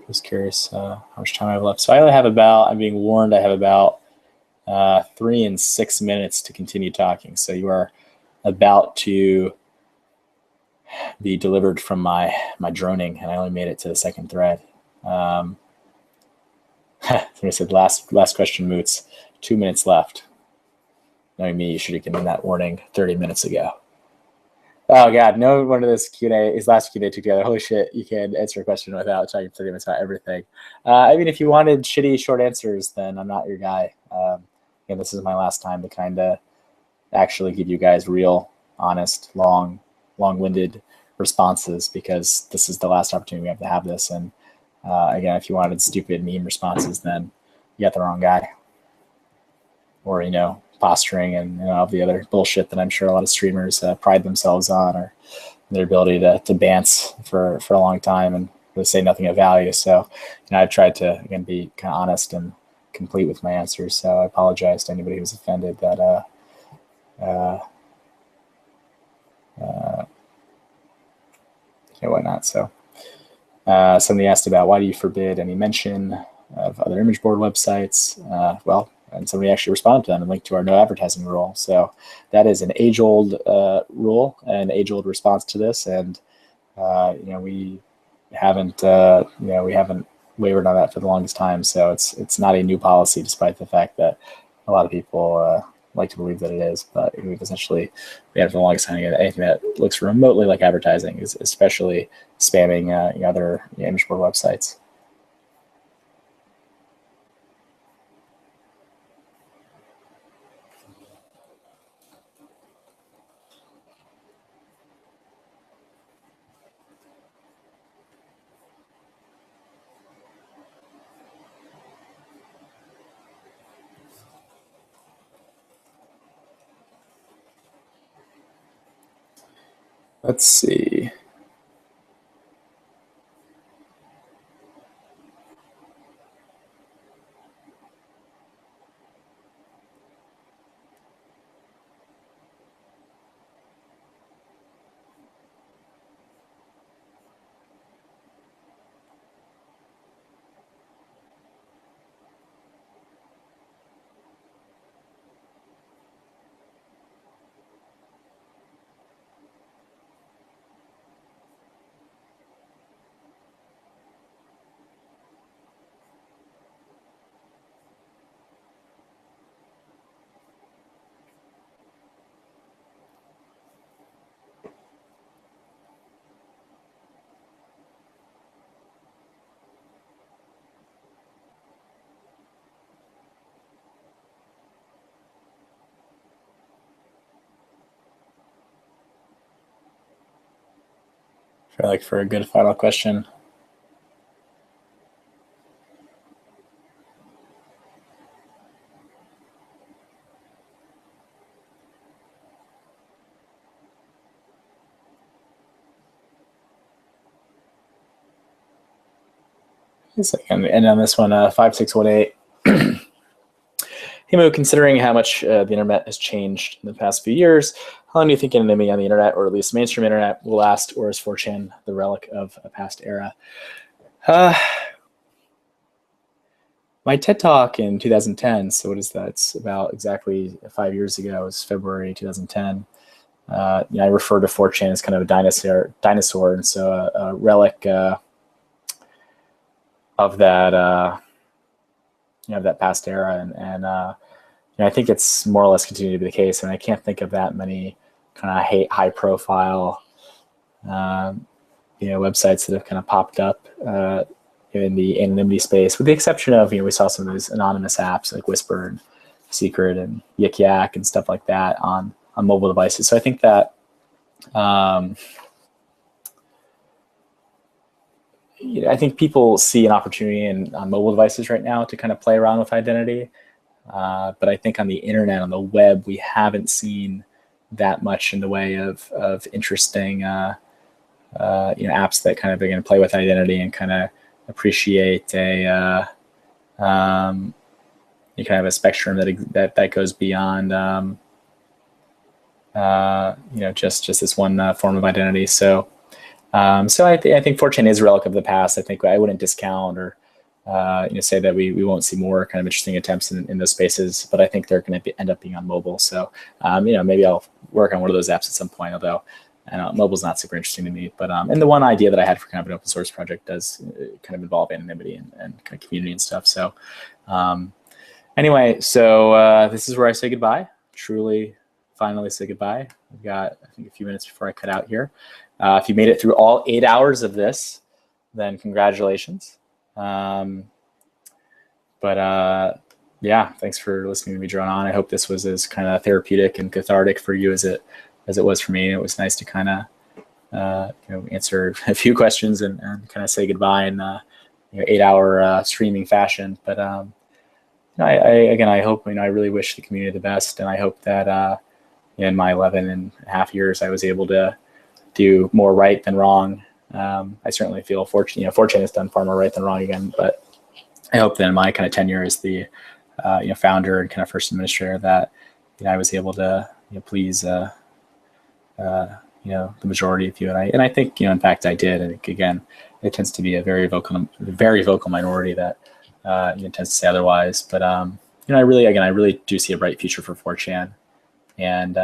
Just curious how much time I have left. So I only have about, I'm being warned, I have about 3 and 6 minutes to continue talking. So you are about to be delivered from my droning, and I only made it to the second thread. Somebody said last question, moots. 2 minutes left. Knowing me, you should have given that warning 30 minutes ago. Oh God, no wonder this Q&A, his last Q&A together. Holy shit, you can answer a question without talking 30 minutes about everything. I mean, if you wanted shitty short answers, then I'm not your guy. Again, this is my last time to kind of actually give you guys real, honest, long-winded responses, because this is the last opportunity we have to have this. And again, if you wanted stupid meme responses, then you got the wrong guy. Or, posturing and all the other bullshit that I'm sure a lot of streamers pride themselves on, or their ability to bance for a long time and really say nothing of value. So, I've tried to, again, be kind of honest and complete with my answers. So I apologize to anybody who's offended that whatnot. So somebody asked about why do you forbid any mention of other image board websites? Well, and somebody actually responded to them and linked to our no advertising rule. So that is an age-old rule, an age-old response to this, and we haven't wavered on that for the longest time. So it's not a new policy, despite the fact that a lot of people like to believe that it is. But we had for the longest time, anything that looks remotely like advertising is especially spamming other image board websites. Let's see. For a good final question. And on this one, 5618. Hey Mo, considering how much the internet has changed in the past few years, how long do you think anonymity on the internet, or at least mainstream internet, will last, or is 4chan the relic of a past era? My TED Talk in 2010, so what is that? It's about exactly 5 years ago. It was February 2010. I refer to 4chan as kind of a dinosaur, and so a relic of that that past era, and I think it's more or less continued to be the case. And I can't think of that many kind of high profile websites that have kind of popped up in the anonymity space, with the exception of, we saw some of those anonymous apps like Whisper and Secret and Yik Yak and stuff like that on mobile devices. So I think that I think people see an opportunity on mobile devices right now to kind of play around with identity. But I think on the internet, on the web, we haven't seen that much in the way of interesting apps that kind of are going to play with identity and kind of appreciate a kind of a spectrum that goes beyond just this one form of identity. So I think 4chan is a relic of the past. I think I wouldn't discount or say that we won't see more kind of interesting attempts in those spaces, but I think they're going to end up being on mobile. So maybe I'll work on one of those apps at some point, although mobile's not super interesting to me. But and the one idea that I had for kind of an open source project does kind of involve anonymity and kind of community and stuff. So anyway, so this is where I say goodbye. Truly, finally say goodbye. We've got, I think, a few minutes before I cut out here. If you made it through all 8 hours of this, then congratulations. Yeah, thanks for listening to me drone on. I hope this was as kind of therapeutic and cathartic for you as it was for me. It was nice to kind of answer a few questions and kind of say goodbye in 8-hour streaming fashion. But I hope, I really wish the community the best, and I hope that in my 11 and a half years I was able to do more right than wrong. I certainly feel fortunate. 4chan has done far more right than wrong again, but I hope that in my kind of tenure as the founder and kind of first administrator that I was able to please the majority of you, and I think in fact I did. I think again it tends to be a very vocal minority that tends to say otherwise. But I really do see a bright future for 4chan, and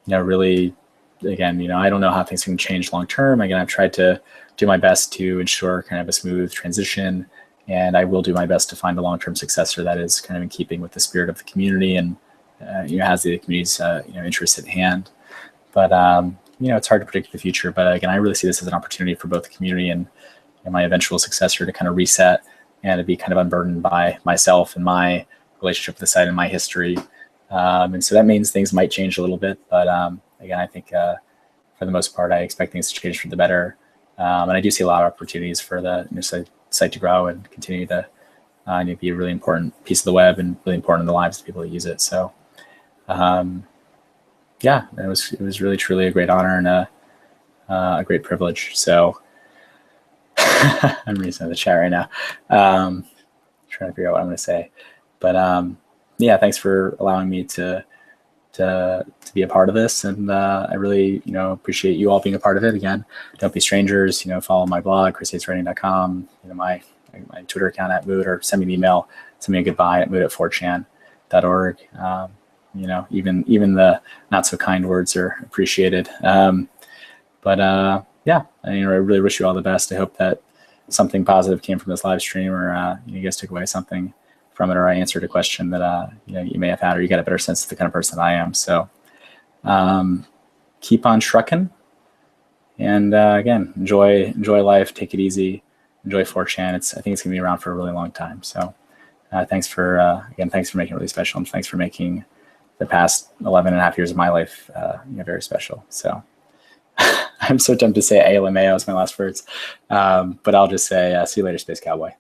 really. Again, I don't know how things can change long term. Again, I've tried to do my best to ensure kind of a smooth transition, and I will do my best to find a long-term successor that is kind of in keeping with the spirit of the community and has the community's interests at hand. But it's hard to predict the future. But again, I really see this as an opportunity for both the community and my eventual successor to kind of reset and to be kind of unburdened by myself and my relationship with the site and my history. And so that means things might change a little bit, but again, I think for the most part, I expect things to change for the better. And I do see a lot of opportunities for the site to grow and continue to be a really important piece of the web and really important in the lives of people that use it. So yeah, it was really, truly a great honor and a great privilege. So I'm reading some of the chat right now, trying to figure out what I'm going to say. But yeah, thanks for allowing me to be a part of this, and I really appreciate you all being a part of it. Again, don't be strangers. Follow my blog, chrisyateswriting.com, my Twitter account at moot, or send me an email, send me a goodbye at moot@4chan.org. Even the not so kind words are appreciated. Yeah, I really wish you all the best. I hope that something positive came from this live stream, or you guys took away something from it, or I answered a question that you may have had, or you got a better sense of the kind of person that I am. So keep on trucking, and again, enjoy life, take it easy, enjoy 4chan. I think it's gonna be around for a really long time. So thanks for making it really special, and thanks for making the past 11 and a half years of my life very special. So I'm so tempted to say ALMAO as my last words, but I'll just say see you later, Space Cowboy.